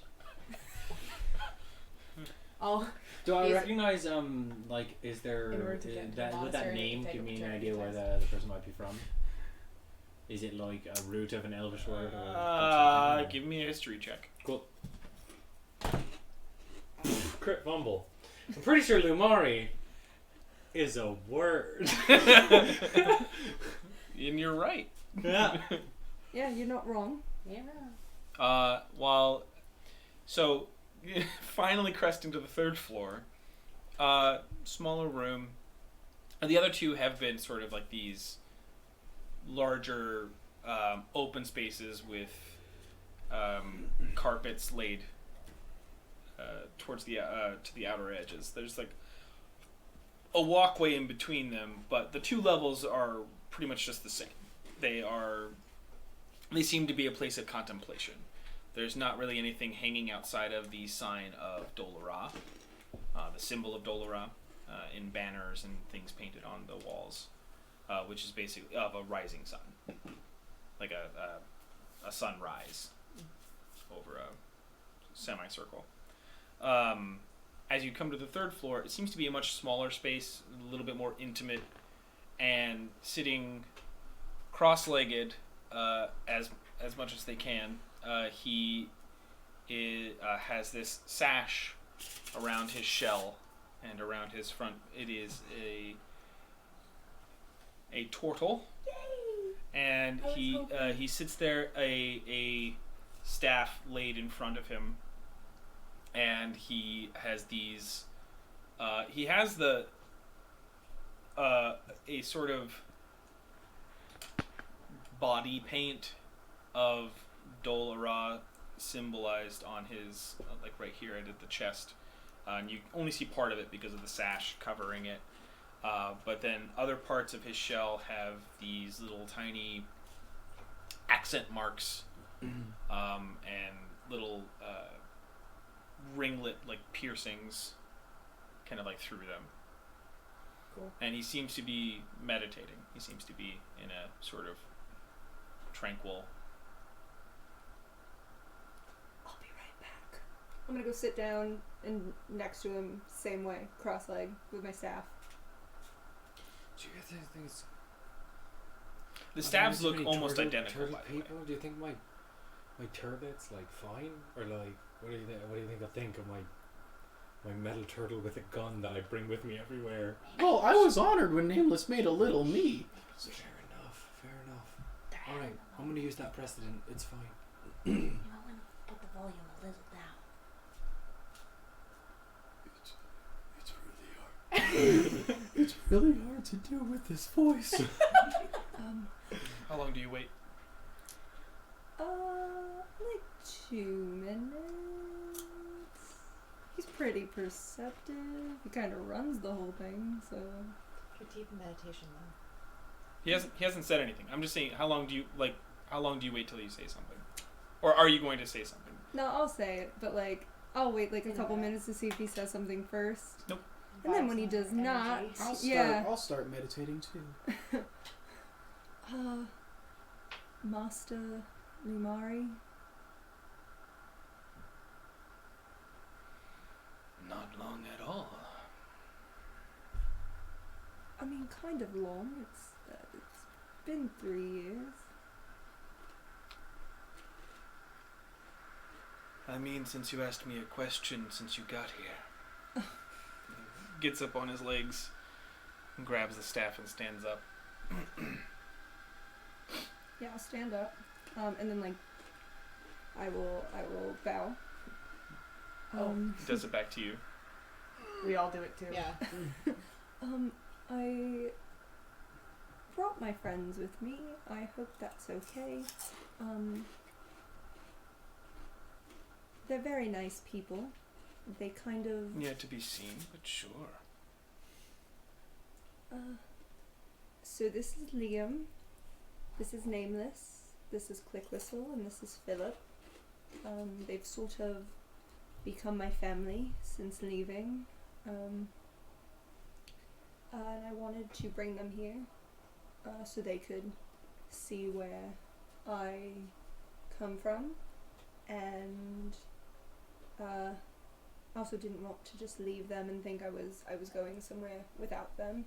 [SPEAKER 5] Oh,
[SPEAKER 4] Do I
[SPEAKER 5] He's-
[SPEAKER 4] recognize like is there
[SPEAKER 5] In order to get into the
[SPEAKER 4] that would that
[SPEAKER 5] monastery,
[SPEAKER 4] name
[SPEAKER 5] you take
[SPEAKER 4] give
[SPEAKER 5] a
[SPEAKER 4] me an
[SPEAKER 5] paternity
[SPEAKER 4] idea where
[SPEAKER 5] test.
[SPEAKER 4] the person might be from? Is it like a root of an Elvish word or
[SPEAKER 7] Give me a history check.
[SPEAKER 4] cool. Crit fumble. I'm pretty sure Lumari is a word.
[SPEAKER 7] And you're right.
[SPEAKER 4] Yeah.
[SPEAKER 3] Yeah, you're not wrong.
[SPEAKER 5] Yeah.
[SPEAKER 7] So finally cresting to the third floor, smaller room. And the other two have been sort of like these larger open spaces with carpets laid towards the to the outer edges. There's like a walkway in between them, but the two levels are pretty much just the same. They seem to be a place of contemplation. There's not really anything hanging outside of the sign of Dol Arrah, the symbol of Dol Arrah, in banners and things painted on the walls, which is basically of a rising sun, like a sunrise over a semicircle. As you come to the third floor, it seems to be a much smaller space, a little bit more intimate, and sitting cross-legged as much as they can. He has this sash around his shell and around his front. It is a turtle, and he sits there, a staff laid in front of him, and he has these. He has a sort of body paint of Dol Arrah symbolized on his, like right here at the chest. And you only see part of it because of the sash covering it. But then other parts of his shell have these little tiny accent marks and little ringlet like piercings kind of like through them.
[SPEAKER 5] Cool.
[SPEAKER 7] And he seems to be meditating. He seems to be in a sort of tranquil.
[SPEAKER 3] I'll be right back. I'm gonna go sit down and next to him, same way, cross-legged, with my staff.
[SPEAKER 8] Do you guys think it's...
[SPEAKER 7] The
[SPEAKER 8] Are
[SPEAKER 7] stabs
[SPEAKER 8] there
[SPEAKER 7] look
[SPEAKER 8] any
[SPEAKER 7] almost
[SPEAKER 8] turtle-
[SPEAKER 7] identical.
[SPEAKER 8] turtle
[SPEAKER 7] By the way.
[SPEAKER 8] people? Do you think my turbot's like fine, or like what do you think I think of my metal turtle with a gun that I bring with me everywhere?
[SPEAKER 2] Well, I was honored when Nameless made a little me.
[SPEAKER 8] Fair enough. All right, I'm gonna use that precedent. It's fine.
[SPEAKER 5] You might want to put the volume a little down.
[SPEAKER 8] It's really hard. It's really hard to do with this voice.
[SPEAKER 7] How long do you wait?
[SPEAKER 3] Like 2 minutes. He's pretty perceptive. He kind of runs the whole thing, so.
[SPEAKER 6] You're deep in meditation though.
[SPEAKER 7] He hasn't said anything. I'm just saying, how long do you wait till you say something? Or are you going to say something?
[SPEAKER 3] No, I'll say it, but like, I'll wait like a
[SPEAKER 6] In a
[SPEAKER 3] couple
[SPEAKER 6] minute.
[SPEAKER 3] minutes to see if he says something first.
[SPEAKER 7] Nope.
[SPEAKER 3] And then when he does not, yeah.
[SPEAKER 2] I'll start meditating too.
[SPEAKER 3] Master Lumari.
[SPEAKER 7] Not long at all.
[SPEAKER 3] I mean, kind of long. It's been 3 years.
[SPEAKER 7] I mean, since you asked me a question since you got here. Gets up on his legs, and grabs the staff and stands up.
[SPEAKER 3] Yeah, I'll stand up, and then like, I will bow.
[SPEAKER 7] Does it back to you.
[SPEAKER 5] We all do it too.
[SPEAKER 6] Yeah.
[SPEAKER 3] I brought my friends with me. I hope that's okay. They're very nice people. They kind of.
[SPEAKER 7] Yet to be seen, but sure.
[SPEAKER 3] So this is Liam. This is Nameless. This is Click Whistle, and this is Philip. They've sort of become my family since leaving. And I wanted to bring them here so they could see where I come from, and also didn't want to just leave them and think I was going somewhere without them,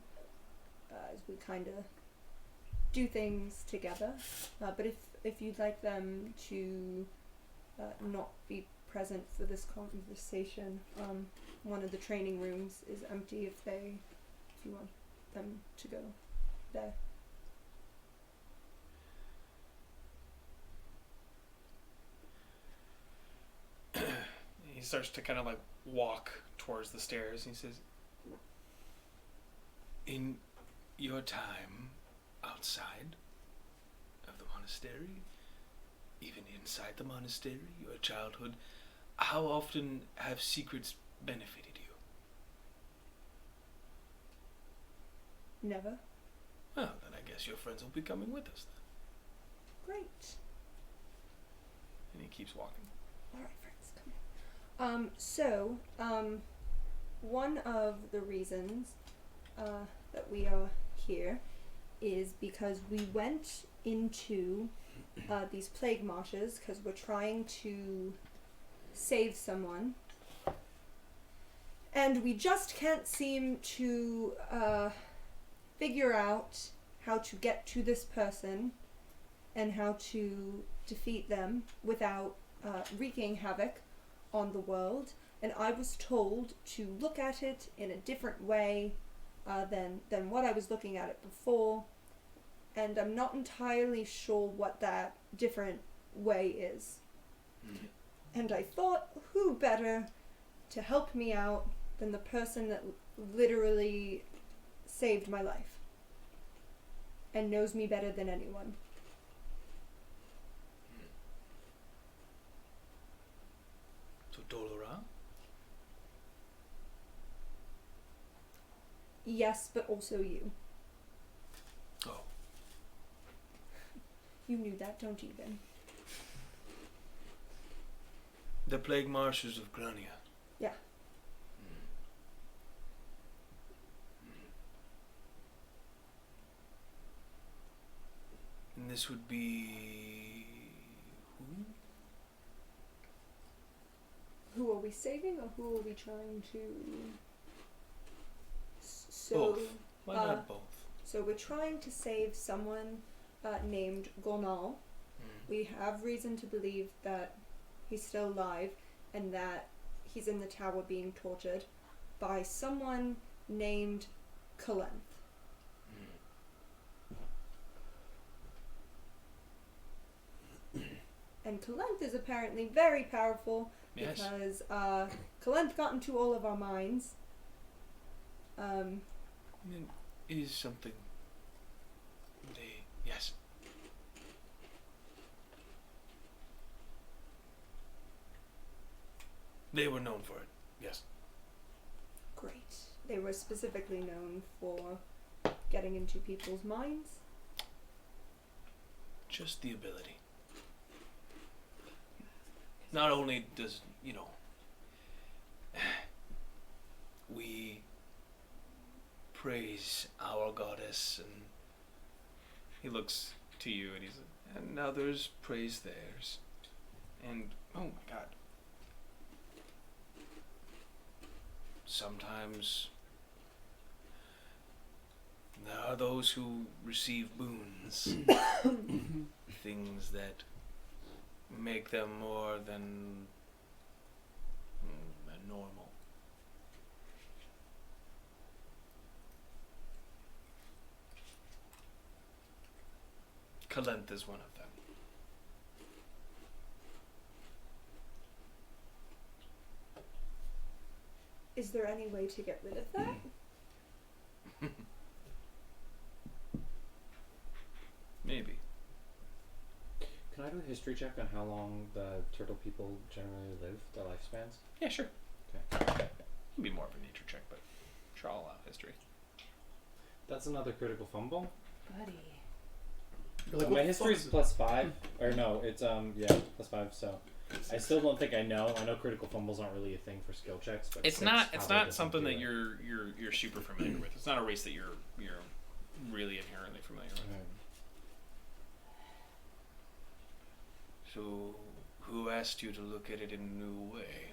[SPEAKER 3] as we kind of do things together. But if you'd like them to not be present for this conversation, one of the training rooms is empty if you want them to go there.
[SPEAKER 7] He starts to kind of like walk towards the stairs. And he says, "In your time outside of the monastery, even inside the monastery, your childhood, how often have secrets benefited you?"
[SPEAKER 3] Never.
[SPEAKER 7] Well, then I guess your friends will be coming with us then.
[SPEAKER 3] Great.
[SPEAKER 7] And he keeps walking.
[SPEAKER 3] All right, friends, come on. One of the reasons that we are here is because we went into these plague marshes because we're trying to save someone, and we just can't seem to figure out how to get to this person and how to defeat them without wreaking havoc on the world. And I was told to look at it in a different way than what I was looking at it before, and I'm not entirely sure what that different way is. And I thought, who better to help me out than the person that literally saved my life and knows me better than anyone.
[SPEAKER 7] So Dol Arrah?
[SPEAKER 3] Yes, but also you.
[SPEAKER 7] Oh.
[SPEAKER 3] You knew that, don't you, Ben?
[SPEAKER 7] The plague marshes of Grania.
[SPEAKER 3] Yeah.
[SPEAKER 7] And this would be who?
[SPEAKER 3] Who are we saving, or who are we trying to...
[SPEAKER 7] Both. Why not both?
[SPEAKER 3] So we're trying to save someone named Gonal. We have reason to believe that he's still alive and that he's in the tower being tortured by someone named Kalenth. And Kalenth is apparently very powerful because Kalenth got into all of our minds.
[SPEAKER 7] It is something. Yes. They were known for it. Yes.
[SPEAKER 3] Great. They were specifically known for getting into people's minds.
[SPEAKER 7] Just the ability. Not only does, we praise our goddess, and he looks to you and he's like, and others praise theirs. And, oh my god. Sometimes there are those who receive boons, things that make them more than normal. Kalenth is one of them.
[SPEAKER 3] Is there any way to get rid of that?
[SPEAKER 7] Maybe.
[SPEAKER 8] Can I do a history check on how long the turtle people generally live, their lifespans?
[SPEAKER 7] Yeah, sure.
[SPEAKER 8] Okay.
[SPEAKER 7] It'd be more of a nature check, but sure, I'll allow history.
[SPEAKER 8] That's another critical fumble.
[SPEAKER 5] Buddy.
[SPEAKER 8] My history is +5, or no, it's +5. So I still don't think I know. I know critical fumbles aren't really a thing for skill checks, but
[SPEAKER 7] It's
[SPEAKER 8] six
[SPEAKER 7] not
[SPEAKER 8] probably
[SPEAKER 7] something
[SPEAKER 8] doesn't
[SPEAKER 7] that
[SPEAKER 8] do it.
[SPEAKER 7] you're super familiar with. It's not a race that you're really inherently familiar with.
[SPEAKER 8] Okay.
[SPEAKER 7] So, who asked you to look at it in a new way?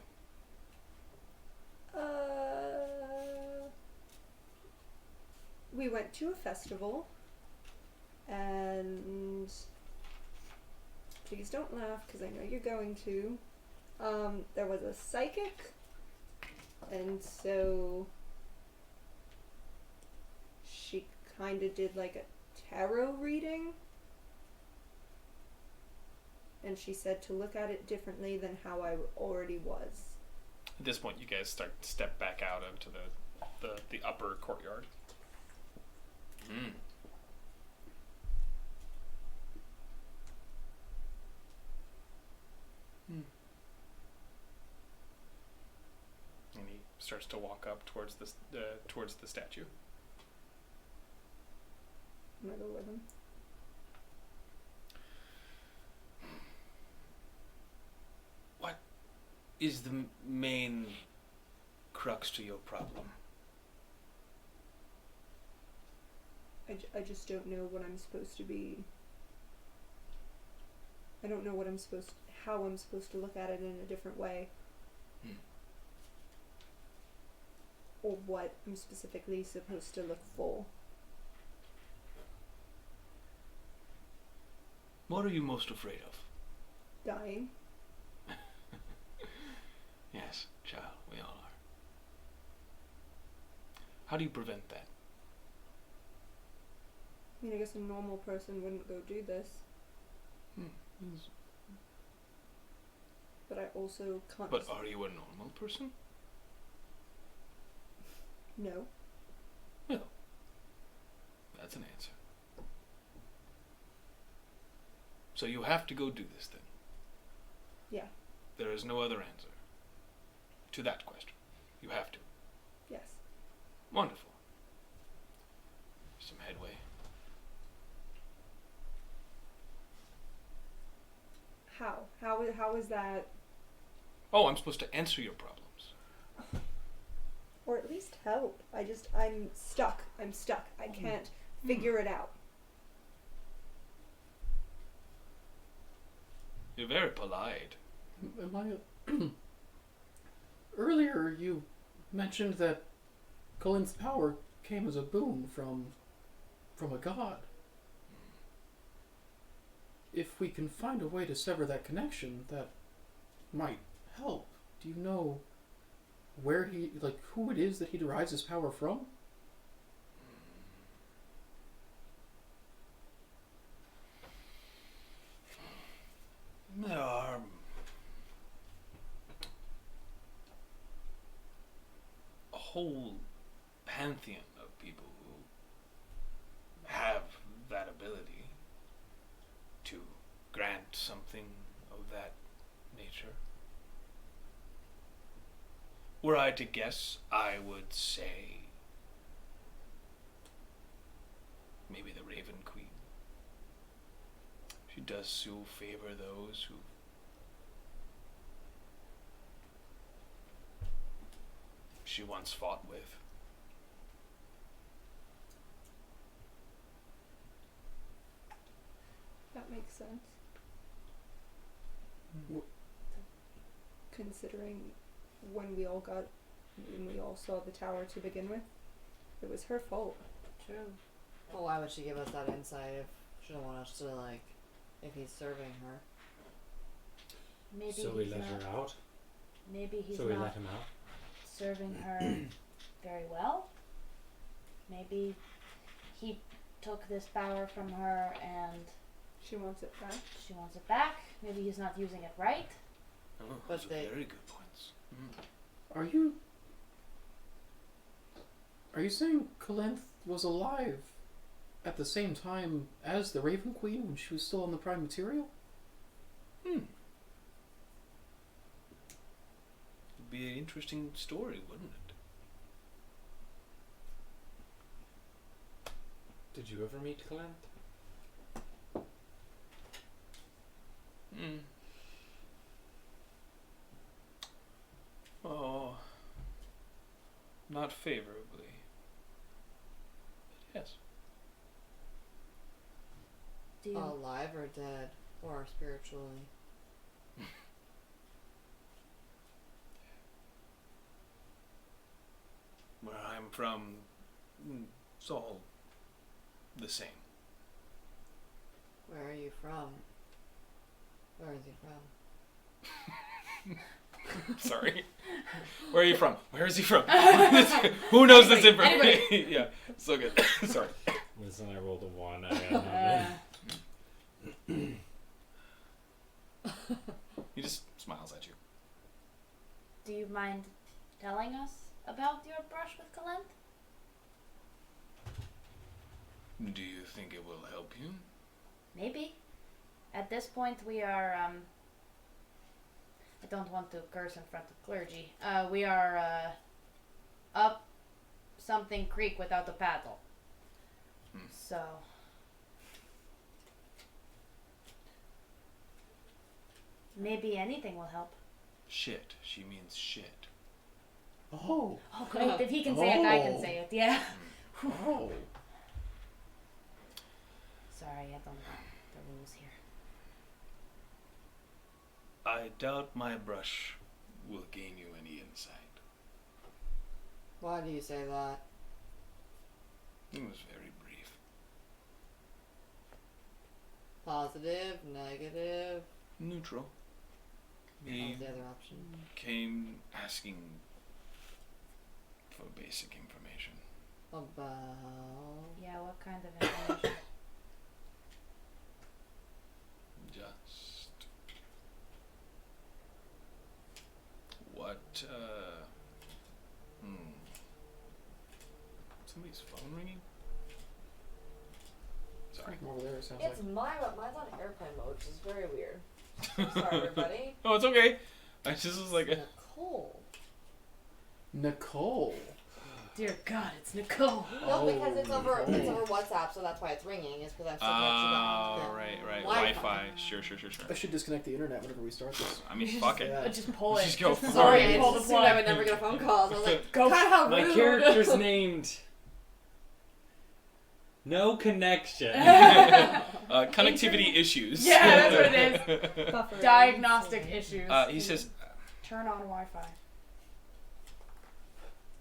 [SPEAKER 3] We went to a festival, and please don't laugh because I know you're going to. There was a psychic, and so she kind of did like a tarot reading, and she said to look at it differently than how I already was.
[SPEAKER 7] At this point, you guys start to step back out into the upper courtyard. Mm. And he starts to walk up towards the statue.
[SPEAKER 3] I'm gonna go with him.
[SPEAKER 7] What is the main crux to your problem?
[SPEAKER 3] I just don't know what I'm supposed to be. I don't know how I'm supposed to look at it in a different way. Or what I'm specifically supposed to look for.
[SPEAKER 7] What are you most afraid of?
[SPEAKER 3] Dying.
[SPEAKER 7] Yes, child, we all are. How do you prevent that?
[SPEAKER 3] I mean, I guess a normal person wouldn't go do this. But I also can't.
[SPEAKER 7] But are you a normal person?
[SPEAKER 3] No.
[SPEAKER 7] Well, that's an answer. So you have to go do this then?
[SPEAKER 3] Yeah.
[SPEAKER 7] There is no other answer to that question. You have to.
[SPEAKER 3] Yes.
[SPEAKER 7] Wonderful. Some headway.
[SPEAKER 3] How is that?
[SPEAKER 7] Oh, I'm supposed to answer your problems.
[SPEAKER 3] Or at least help. I'm stuck. I can't figure it out.
[SPEAKER 7] You're very polite.
[SPEAKER 2] Am I? Earlier, you mentioned that Colin's power came as a boon from a god. If we can find a way to sever that connection, that might help. Do you know where who it is that he derives his power from?
[SPEAKER 7] There are a whole pantheon of people who have that ability to grant something of that nature. Were I to guess, I would say maybe the Raven Queen. She does so favor those who she once fought with.
[SPEAKER 3] That makes sense. Considering when we all saw the tower to begin with, it was her fault.
[SPEAKER 6] True. Well, why would she give us that insight if she don't want us to, if he's serving her?
[SPEAKER 5] Maybe
[SPEAKER 8] So we
[SPEAKER 5] he's
[SPEAKER 8] let
[SPEAKER 5] not,
[SPEAKER 8] her out?
[SPEAKER 5] Maybe he's
[SPEAKER 8] So we
[SPEAKER 5] not
[SPEAKER 8] let him out?
[SPEAKER 5] serving her very well. Maybe he took this power from her and
[SPEAKER 3] She wants it back.
[SPEAKER 5] she wants it back. Maybe he's not using it right.
[SPEAKER 7] Oh,
[SPEAKER 6] But
[SPEAKER 7] those are
[SPEAKER 6] they-
[SPEAKER 7] very good points.
[SPEAKER 2] Are you saying Kalenth was alive at the same time as the Raven Queen when she was still on the Prime Material?
[SPEAKER 7] It'd be an interesting story, wouldn't it?
[SPEAKER 8] Did you ever meet Clint?
[SPEAKER 7] Oh, not favorably. But yes.
[SPEAKER 5] Do you,
[SPEAKER 6] Alive or dead? Or spiritually?
[SPEAKER 7] I'm from. It's all the same.
[SPEAKER 6] Where are you from? Where is he from?
[SPEAKER 7] Sorry. Where are you from? Where is he from? Who knows this information? Yeah, so good. Sorry.
[SPEAKER 8] Listen, I rolled a 1. I got nothing.
[SPEAKER 7] He just smiles at you.
[SPEAKER 5] Do you mind telling us about your brush with Kalent?
[SPEAKER 7] Do you think it will help you?
[SPEAKER 5] Maybe. At this point, we are, I don't want to curse in front of clergy. We are, up something creek without a paddle. So... maybe anything will help.
[SPEAKER 7] Shit. She means shit.
[SPEAKER 2] Oh.
[SPEAKER 5] Oh, great. If he can say it, I can say it. Yeah.
[SPEAKER 2] Oh.
[SPEAKER 5] Sorry, I don't know the rules here.
[SPEAKER 7] I doubt my brush will gain you any insight.
[SPEAKER 6] Why do you say that?
[SPEAKER 7] It was very brief.
[SPEAKER 6] Positive, negative.
[SPEAKER 7] Neutral.
[SPEAKER 6] What
[SPEAKER 7] He
[SPEAKER 6] was the other option?
[SPEAKER 7] came asking for basic information.
[SPEAKER 6] About.
[SPEAKER 5] Yeah, what kind of information?
[SPEAKER 7] Just what? Somebody's phone ringing. Sorry.
[SPEAKER 2] From over there, it sounds
[SPEAKER 6] It's
[SPEAKER 2] like.
[SPEAKER 6] mine, but mine's on airplane mode, which is very weird. Sorry, everybody.
[SPEAKER 7] Oh, it's okay. I just was like,
[SPEAKER 6] Nicole.
[SPEAKER 2] Nicole.
[SPEAKER 5] Dear God, it's Nicole.
[SPEAKER 6] No, because it's over
[SPEAKER 2] Nicole.
[SPEAKER 6] WhatsApp, so that's why it's ringing. Is because I'm still
[SPEAKER 7] oh,
[SPEAKER 6] connected
[SPEAKER 7] right.
[SPEAKER 6] Wi-Fi.
[SPEAKER 7] Wi-Fi. Sure.
[SPEAKER 2] I should disconnect the internet whenever we start this.
[SPEAKER 7] I mean, fuck it.
[SPEAKER 2] Yeah.
[SPEAKER 5] Just pull it.
[SPEAKER 7] Just go
[SPEAKER 5] Just
[SPEAKER 7] for
[SPEAKER 6] Sorry,
[SPEAKER 7] it.
[SPEAKER 6] I
[SPEAKER 5] pull the
[SPEAKER 6] just assumed I would
[SPEAKER 5] plug.
[SPEAKER 6] never get a phone call. So I was like,
[SPEAKER 5] Go.
[SPEAKER 6] God, how
[SPEAKER 8] My
[SPEAKER 6] rude.
[SPEAKER 8] character's named. No connection.
[SPEAKER 7] Connectivity issues.
[SPEAKER 5] Yeah, that's what it is.
[SPEAKER 3] Buffering.
[SPEAKER 5] Diagnostic issues.
[SPEAKER 7] He says,
[SPEAKER 5] Turn on Wi-Fi.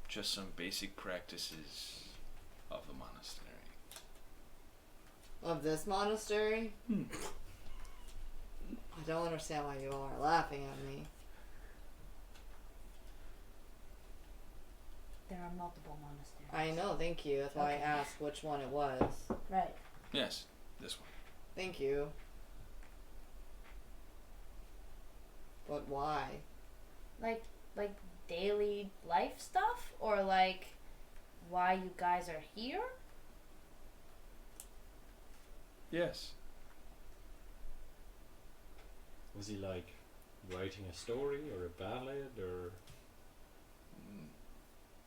[SPEAKER 7] just some basic practices of the monastery.
[SPEAKER 6] Of this monastery?
[SPEAKER 7] Hmm.
[SPEAKER 6] I don't understand why you all are laughing at me.
[SPEAKER 5] There are multiple monasteries.
[SPEAKER 6] I know, thank you. That's why
[SPEAKER 5] Okay.
[SPEAKER 6] I asked which one it was.
[SPEAKER 5] Right.
[SPEAKER 7] Yes, this one.
[SPEAKER 6] Thank you. But why?
[SPEAKER 5] Like daily life stuff, or like why you guys are here?
[SPEAKER 7] Yes.
[SPEAKER 8] Was he like writing a story or a ballad or?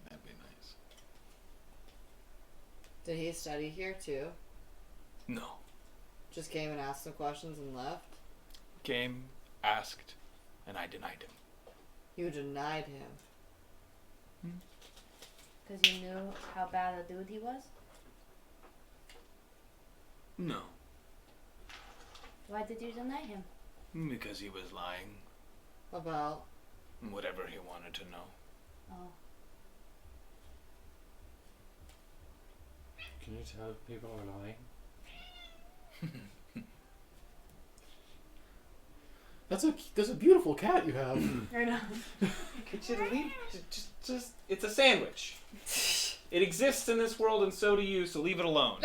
[SPEAKER 7] That'd be nice.
[SPEAKER 6] Did he study here too?
[SPEAKER 7] No.
[SPEAKER 6] Just came and asked some questions and left?
[SPEAKER 7] Came, asked, and I denied him.
[SPEAKER 6] You denied him.
[SPEAKER 5] Because you knew how bad a dude he was?
[SPEAKER 7] No.
[SPEAKER 5] Why did you deny him?
[SPEAKER 7] Because he was lying.
[SPEAKER 6] About.
[SPEAKER 7] Whatever he wanted to know.
[SPEAKER 5] Oh.
[SPEAKER 8] Can you tell if people are lying?
[SPEAKER 2] That's a beautiful cat you have.
[SPEAKER 5] I know.
[SPEAKER 1] Could you leave? Just, it's a sandwich. It exists in this world, and so do you. So leave it alone.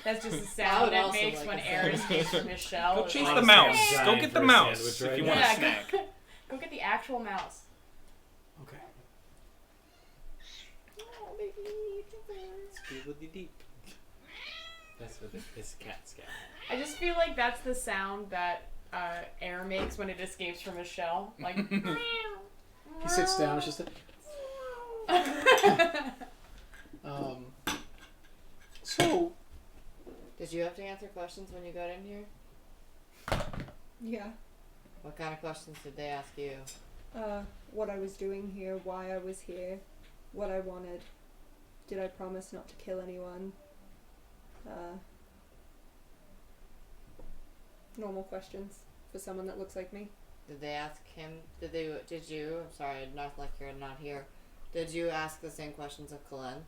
[SPEAKER 5] That's just the
[SPEAKER 6] I
[SPEAKER 5] sound
[SPEAKER 6] would
[SPEAKER 5] it
[SPEAKER 6] also
[SPEAKER 5] makes
[SPEAKER 6] like
[SPEAKER 5] when
[SPEAKER 6] a
[SPEAKER 5] Air escapes from his shell.
[SPEAKER 7] Go
[SPEAKER 5] It's
[SPEAKER 7] chase
[SPEAKER 5] like-
[SPEAKER 7] the
[SPEAKER 8] Honestly, I'm
[SPEAKER 7] mouse. Go
[SPEAKER 8] dying
[SPEAKER 7] get
[SPEAKER 8] for
[SPEAKER 7] the
[SPEAKER 8] a
[SPEAKER 7] mouse
[SPEAKER 8] sandwich
[SPEAKER 7] if
[SPEAKER 8] right
[SPEAKER 7] you
[SPEAKER 8] now.
[SPEAKER 7] want a
[SPEAKER 5] Yeah,
[SPEAKER 7] snack.
[SPEAKER 5] Go get the actual mouse.
[SPEAKER 2] Okay.
[SPEAKER 6] Oh, baby.
[SPEAKER 8] Deep. That's what this cat scat.
[SPEAKER 5] I just feel like that's the sound that Air makes when it escapes from his shell. Like.
[SPEAKER 2] He sits down. It's just a, So
[SPEAKER 6] Did you have to answer questions when you got in here?
[SPEAKER 3] Yeah.
[SPEAKER 6] What kind of questions did they ask you?
[SPEAKER 3] What I was doing here, why I was here, what I wanted. Did I promise not to kill anyone? Normal questions for someone that looks like me.
[SPEAKER 6] Did they ask him? Did you? I'm sorry, not like you're not here. Did you ask the same questions of Kalen?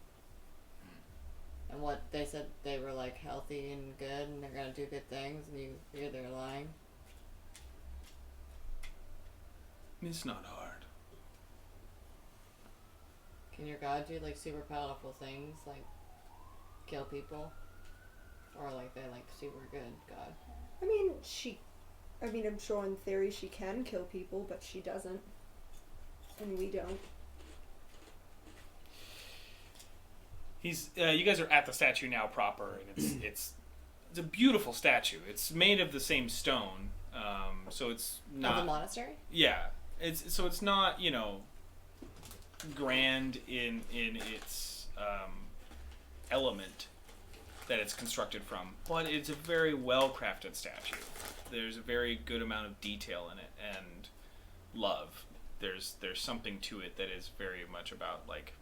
[SPEAKER 6] And what they said, they were like healthy and good and they're gonna do good things, and you figure they're lying?
[SPEAKER 7] It's not hard.
[SPEAKER 6] Can your god do like super powerful things, like kill people? Or like they're like super good god?
[SPEAKER 3] I mean, I'm sure in theory she can kill people, but she doesn't. And we don't.
[SPEAKER 7] You guys are at the statue now proper, and it's a beautiful statue. It's made of the same stone, so it's not
[SPEAKER 6] Of the monastery?
[SPEAKER 7] Yeah, it's not grand in its element that it's constructed from, but it's a very well crafted statue. There's a very good amount of detail in it and love. There's something to it that is very much about like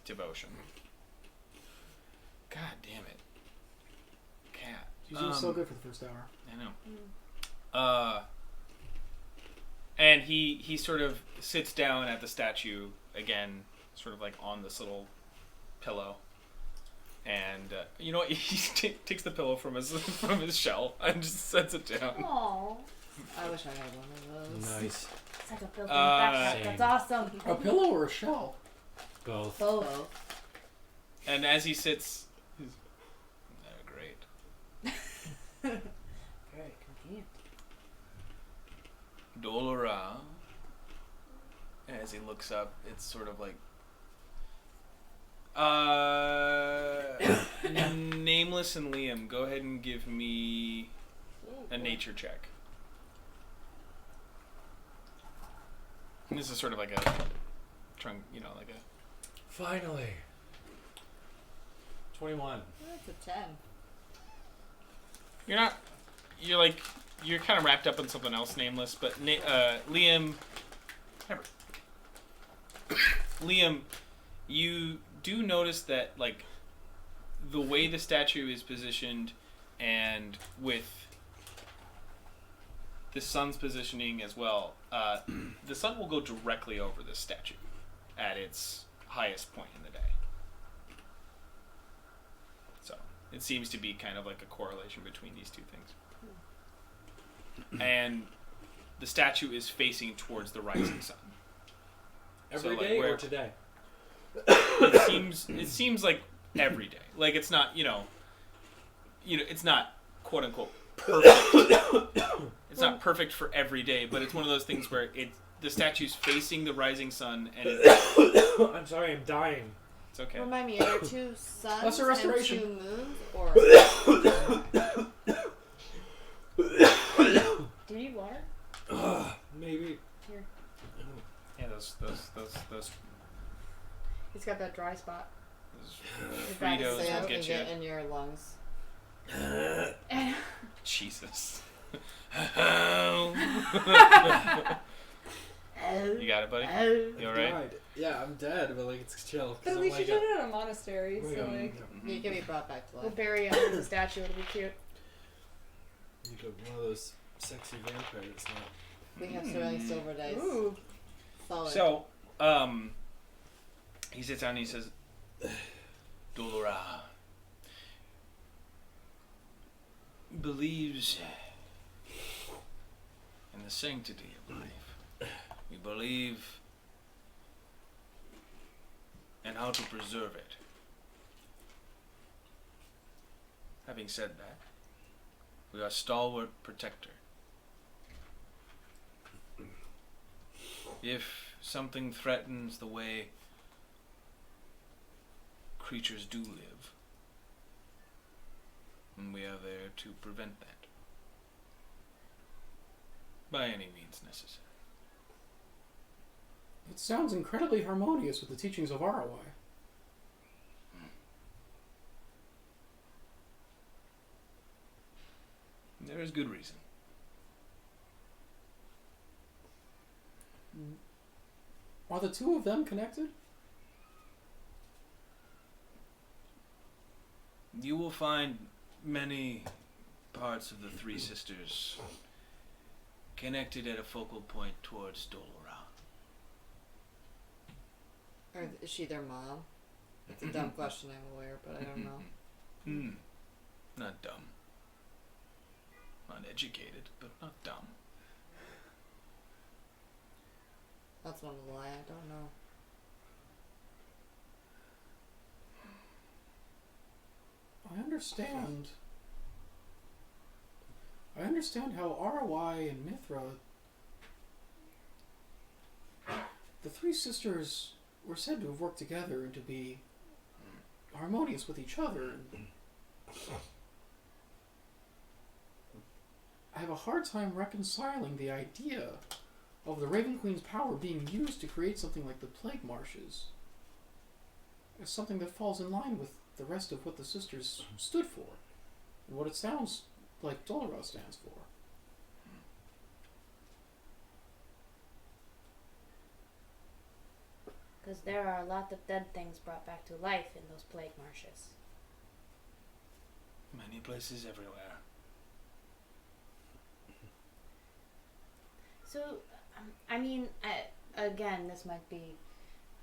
[SPEAKER 7] devotion. God damn it, cat.
[SPEAKER 2] She's doing so good for the first hour.
[SPEAKER 7] I know. And he sort of sits down at the statue again, sort of like on this little pillow. And you know what? He takes the pillow from his shell and just sets it down.
[SPEAKER 5] Aww.
[SPEAKER 6] I wish I had one of those.
[SPEAKER 8] Nice.
[SPEAKER 5] It's like a built-in backpack.
[SPEAKER 8] Same.
[SPEAKER 5] That's awesome.
[SPEAKER 2] A pillow or a shell?
[SPEAKER 8] Both.
[SPEAKER 5] Both.
[SPEAKER 7] And as he sits, he's great.
[SPEAKER 5] Very convenient.
[SPEAKER 7] Dol Arrah. As he looks up, it's sort of like Nameless and Liam, go ahead and give me a nature check. And this is sort of like a trunk, like a...
[SPEAKER 8] Finally. 21.
[SPEAKER 6] That's a 10.
[SPEAKER 7] You're kind of wrapped up in something else, Nameless, but Liam... Whatever. Liam, you do notice that, like, the way the statue is positioned and with the sun's positioning as well, the sun will go directly over this statue at its highest point in the day. So, it seems to be kind of like a correlation between these two things. And the statue is facing towards the rising sun.
[SPEAKER 8] Every
[SPEAKER 7] So, like,
[SPEAKER 8] day
[SPEAKER 7] where-
[SPEAKER 8] or today?
[SPEAKER 7] It seems like every day. Like it's not, it's not quote unquote perfect. It's not perfect for every day, but it's one of those things where the statue's facing the rising sun and
[SPEAKER 8] I'm sorry, I'm dying.
[SPEAKER 7] it's okay.
[SPEAKER 6] Remind me, are there 2 suns
[SPEAKER 2] Lesser
[SPEAKER 6] and
[SPEAKER 2] restoration.
[SPEAKER 6] 2 moons? Or...
[SPEAKER 5] Do you need water?
[SPEAKER 8] Maybe.
[SPEAKER 5] Here.
[SPEAKER 7] Yeah, those
[SPEAKER 5] He's got that dry spot.
[SPEAKER 6] Right,
[SPEAKER 7] Fritos
[SPEAKER 6] so you
[SPEAKER 7] will
[SPEAKER 6] can
[SPEAKER 7] get
[SPEAKER 6] get
[SPEAKER 7] you.
[SPEAKER 6] in your lungs.
[SPEAKER 7] Jesus. You got it, buddy? You alright?
[SPEAKER 8] Died. Yeah, I'm dead, but like it's chill. 'cause
[SPEAKER 3] But at
[SPEAKER 8] I'm
[SPEAKER 3] least
[SPEAKER 8] like
[SPEAKER 3] you did it at a monastery, so like...
[SPEAKER 6] You can be brought back to
[SPEAKER 5] We'll
[SPEAKER 6] life.
[SPEAKER 5] bury you under the statue. It'll be cute.
[SPEAKER 8] You got one of those sexy vampires now.
[SPEAKER 6] We have sterling silver dice.
[SPEAKER 3] Ooh.
[SPEAKER 6] Solid.
[SPEAKER 7] So, he sits down and he says, Dol Arrah believes in the sanctity of life. We believe in how to preserve it. Having said that, we are stalwart protector. If something threatens the way creatures do live, and we are there to prevent that by any means necessary.
[SPEAKER 2] It sounds incredibly harmonious with the teachings of ROI.
[SPEAKER 7] There is good reason.
[SPEAKER 2] Are the two of them connected?
[SPEAKER 7] You will find many parts of the Three Sisters connected at a focal point towards Dol Arrah.
[SPEAKER 6] Is she their mom? It's a dumb question, I'm aware, but I don't know.
[SPEAKER 7] Not dumb. Uneducated, but not dumb.
[SPEAKER 6] That's not a lie, I don't know.
[SPEAKER 2] I understand. I understand how ROI and Mithra, the three sisters, were said to have worked together and to be harmonious with each other. And I have a hard time reconciling the idea of the Raven Queen's power being used to create something like the Plague Marshes as something that falls in line with the rest of what the sisters stood for, and what it sounds like Dol Arrah stands for.
[SPEAKER 5] Because there are a lot of dead things brought back to life in those plague marshes.
[SPEAKER 7] Many places everywhere.
[SPEAKER 5] So, again, this might be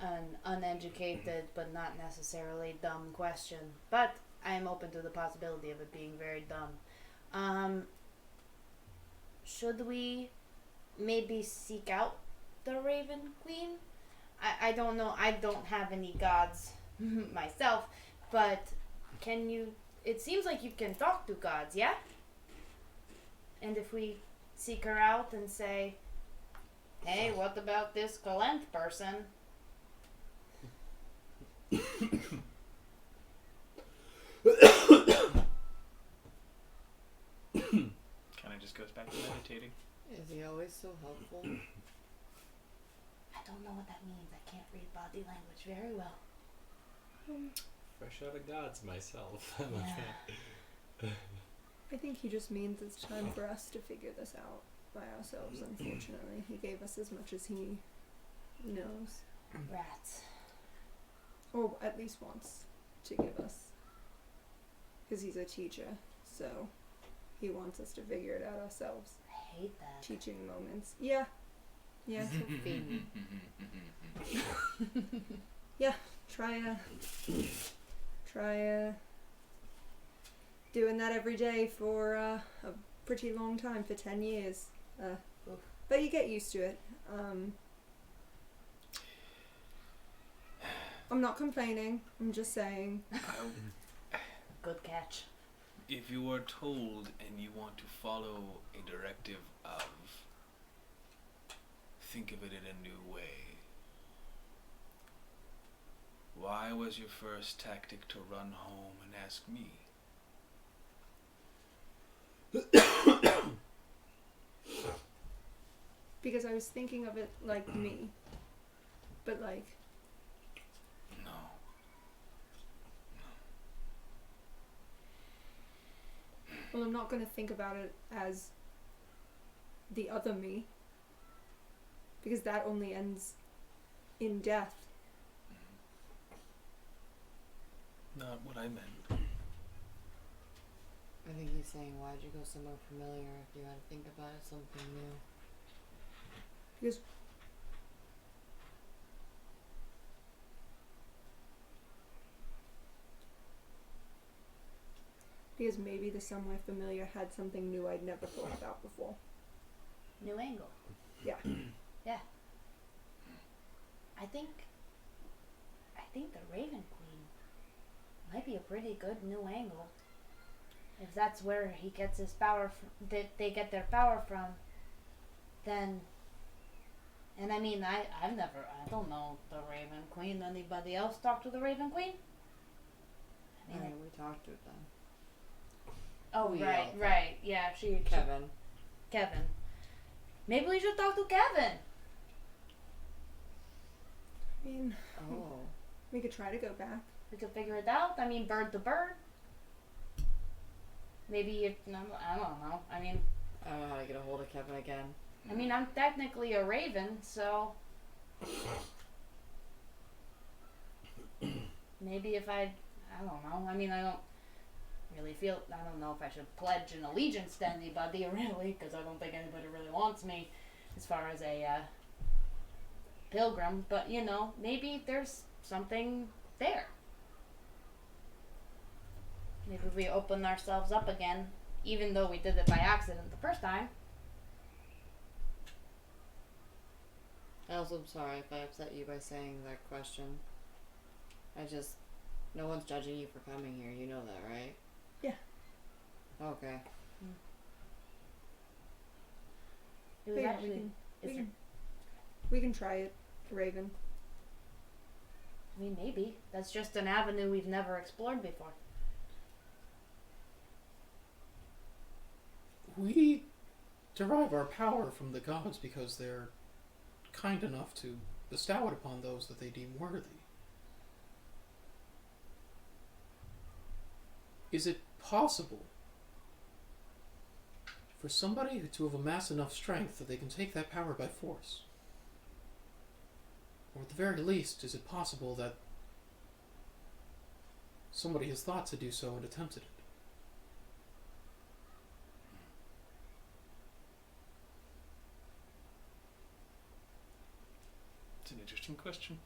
[SPEAKER 5] an uneducated but not necessarily dumb question, but I am open to the possibility of it being very dumb. Should we maybe seek out the Raven Queen? I don't know. I don't have any gods myself, but can you... It seems like you can talk to gods, yeah? And if we seek her out and say, hey, what about this Kalenth person?
[SPEAKER 7] Kind of just goes back to meditating.
[SPEAKER 6] Is he always so helpful?
[SPEAKER 5] I don't know what that means. I can't read body language very well.
[SPEAKER 8] Fresh out of gods myself.
[SPEAKER 5] Yeah.
[SPEAKER 3] I think he just means it's time for us to figure this out by ourselves, unfortunately. He gave us as much as he knows.
[SPEAKER 5] Rats.
[SPEAKER 3] Or at least wants to give us. Because he's a teacher, so he wants us to figure it out ourselves.
[SPEAKER 5] I hate that.
[SPEAKER 3] Teaching moments. Yeah. Yeah. Yeah. Try doing that every day for a pretty long time, for 10 years. But you get used to it. I'm not complaining. I'm just saying.
[SPEAKER 5] Good catch.
[SPEAKER 7] If you are told and you want to follow a directive of, think of it in a new way. Why was your first tactic to run home and ask me?
[SPEAKER 3] Because I was thinking of it like me. But like...
[SPEAKER 7] No.
[SPEAKER 3] Well, I'm not going to think about it as the other me. Because that only ends in death.
[SPEAKER 7] Not what I meant.
[SPEAKER 6] I think he's saying, why'd you go somewhere familiar if you had to think about it something new?
[SPEAKER 3] Because maybe the somewhere familiar had something new I'd never thought about before.
[SPEAKER 5] New angle.
[SPEAKER 3] Yeah.
[SPEAKER 5] Yeah. I think the Raven Queen might be a pretty good new angle. If that's where he gets his power, that they get their power from, then. And I mean, I don't know the Raven Queen. Anybody else talk to the Raven Queen? I mean,
[SPEAKER 6] We talked to them.
[SPEAKER 5] oh
[SPEAKER 6] we
[SPEAKER 5] right,
[SPEAKER 6] all
[SPEAKER 5] right, yeah,
[SPEAKER 6] Kevin.
[SPEAKER 5] Kevin. Maybe we should talk to Kevin.
[SPEAKER 3] I mean,
[SPEAKER 6] Oh.
[SPEAKER 3] we could try to go back.
[SPEAKER 5] We could figure it out. I mean, bird to bird. Maybe I don't know. I mean,
[SPEAKER 6] I don't know how to get a hold of Kevin again.
[SPEAKER 5] I'm technically a raven, so maybe if I don't know. I mean, I don't know if I should pledge an allegiance to anybody really, because I don't think anybody really wants me as far as a pilgrim. But maybe there's something there. Maybe we open ourselves up again, even though we did it by accident the first time.
[SPEAKER 6] I also am sorry if I upset you by saying that question. No one's judging you for coming here. You know that, right?
[SPEAKER 3] Yeah.
[SPEAKER 6] Okay.
[SPEAKER 5] It was
[SPEAKER 3] Yeah,
[SPEAKER 5] actually.
[SPEAKER 3] we can try it, Raven.
[SPEAKER 5] I mean, maybe. That's just an avenue we've never explored before.
[SPEAKER 2] We derive our power from the gods because they're kind enough to bestow it upon those that they deem worthy. Is it possible for somebody to have amassed enough strength that they can take that power by force? Or at the very least, is it possible that somebody has thought to do so and attempted it?
[SPEAKER 7] It's an interesting question.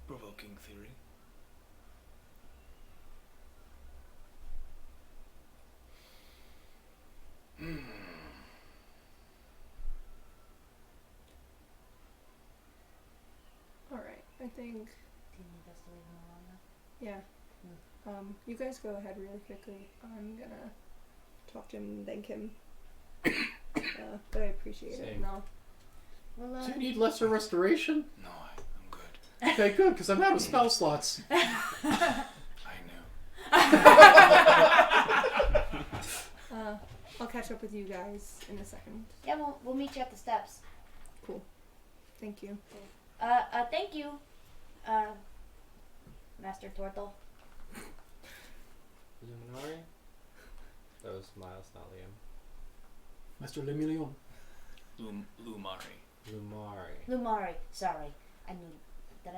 [SPEAKER 7] Provoking theory.
[SPEAKER 3] Alright, I think,
[SPEAKER 5] Do you need us to leave him alone now?
[SPEAKER 3] yeah. You guys go ahead really quickly. I'm gonna talk to him and thank him. But I appreciate it.
[SPEAKER 8] Same.
[SPEAKER 3] No.
[SPEAKER 5] Well,
[SPEAKER 2] Do you need lesser restoration?
[SPEAKER 7] No, I'm good.
[SPEAKER 2] Okay, good, because I'm out of spell slots.
[SPEAKER 7] I know.
[SPEAKER 3] I'll catch up with you guys in a second.
[SPEAKER 5] yeah, we'll meet you at the steps.
[SPEAKER 3] Cool. Thank you.
[SPEAKER 5] Thank you, Master Tortle.
[SPEAKER 8] Luminari? That was Miles, not Liam.
[SPEAKER 2] Master Le Million.
[SPEAKER 7] Lumari.
[SPEAKER 8] Lumari.
[SPEAKER 5] Lumari. Sorry. I knew that.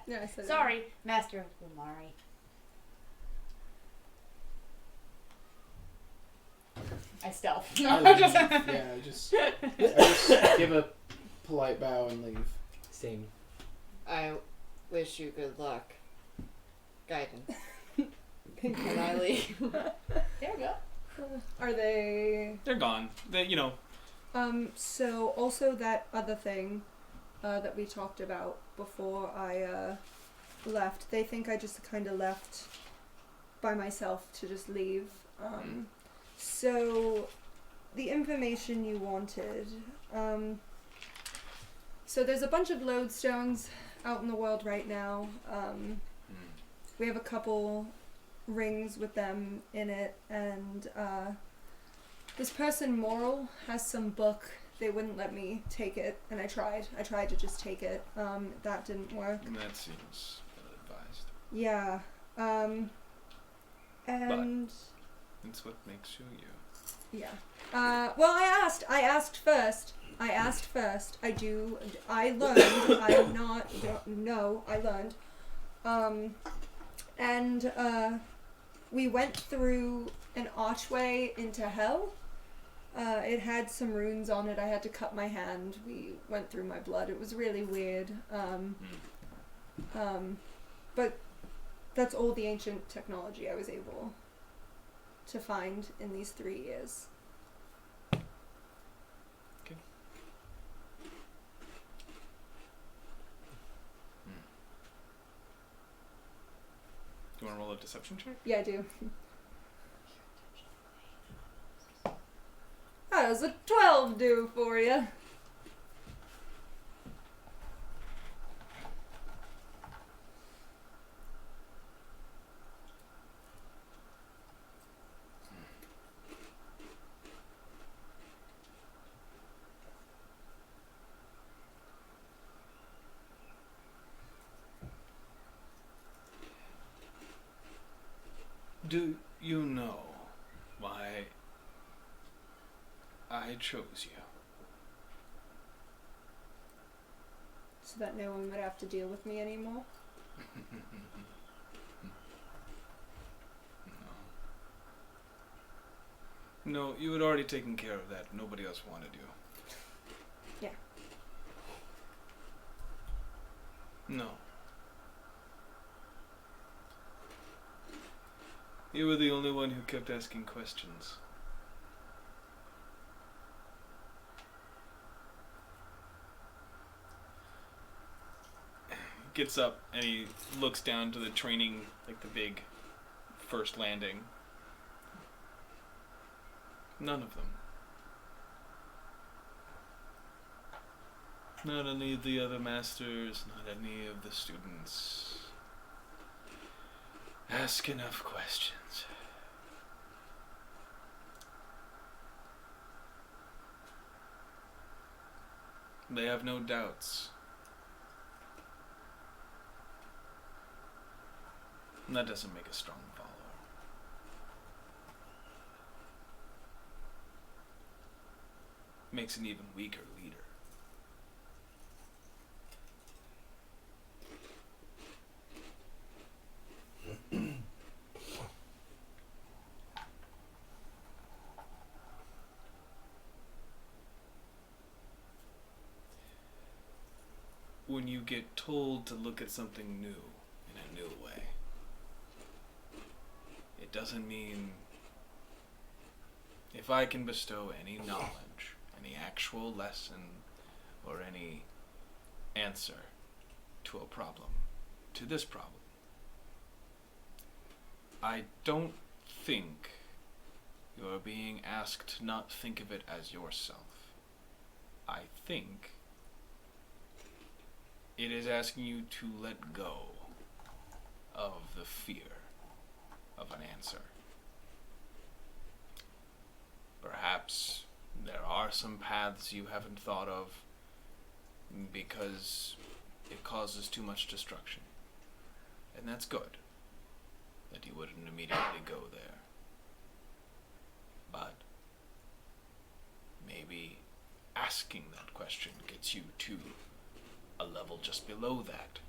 [SPEAKER 3] Yeah, I said
[SPEAKER 5] Sorry, Master Lumari. I stealth.
[SPEAKER 2] I just give a polite bow and leave.
[SPEAKER 8] Same.
[SPEAKER 6] I wish you good luck. Guidance. Can I leave?
[SPEAKER 5] There we go.
[SPEAKER 3] Are they...
[SPEAKER 7] They're gone.
[SPEAKER 3] So also that other thing that we talked about before I left, they think I just kind of left by myself to just leave. So the information you wanted, so there's a bunch of lodestones out in the world right now. We have a couple rings with them in it, and this person, Moral, has some book. They wouldn't let me take it, and I tried to just take it. That didn't work.
[SPEAKER 7] That seems ill-advised.
[SPEAKER 3] Yeah. And
[SPEAKER 7] That's what makes you you.
[SPEAKER 3] yeah. Well, I asked first. I learned. I'm not. No, I learned. And we went through an archway into hell. It had some runes on it. I had to cut my hand. We went through my blood. It was really weird. But that's all the ancient technology I was able to find in these 3 years.
[SPEAKER 7] Okay. Do you want to roll a deception check?
[SPEAKER 3] Yeah, I do. How does a 12 do for you?
[SPEAKER 7] Do you know why I chose you?
[SPEAKER 3] So that no one would have to deal with me anymore?
[SPEAKER 7] No. No, you had already taken care of that. Nobody else wanted you.
[SPEAKER 3] Yeah.
[SPEAKER 7] No. You were the only one who kept asking questions. Gets up and he looks down to the training, like the big first landing. None of them. Not any of the other masters, not any of the students. Ask enough questions. They have no doubts. And that doesn't make a strong follower. Makes an even weaker leader. When you get told to look at something new in a new way, it doesn't mean if I can bestow any knowledge, any actual lesson, or any answer to a problem, to this problem, I don't think you're being asked to not think of it as yourself. I think it is asking you to let go of the fear of an answer. Perhaps there are some paths you haven't thought of because it causes too much destruction. And that's good, that you wouldn't immediately go there. But maybe asking that question gets you to a level just below that,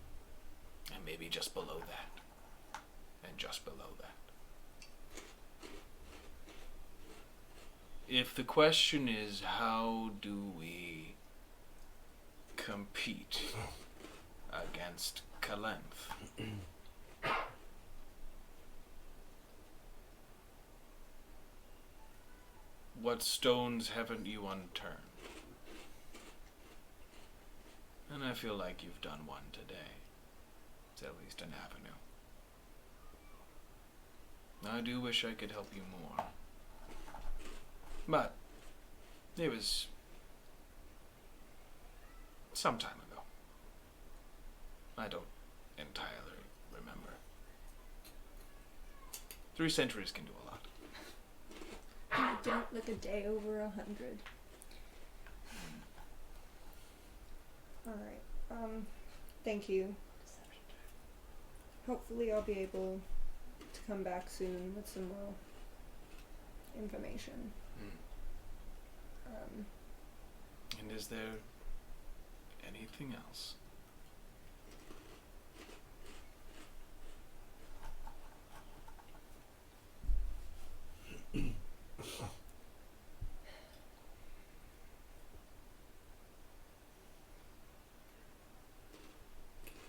[SPEAKER 7] and maybe just below that, and just below that. If the question is, how do we compete against Kalenth? What stones haven't you unturned? And I feel like you've done one today. It's at least an avenue. I do wish I could help you more. But it was some time ago. I don't entirely remember. 3 centuries can do a lot.
[SPEAKER 3] I don't look a day over 100. Alright, thank you. Hopefully I'll be able to come back soon with some more information.
[SPEAKER 7] And is there anything else?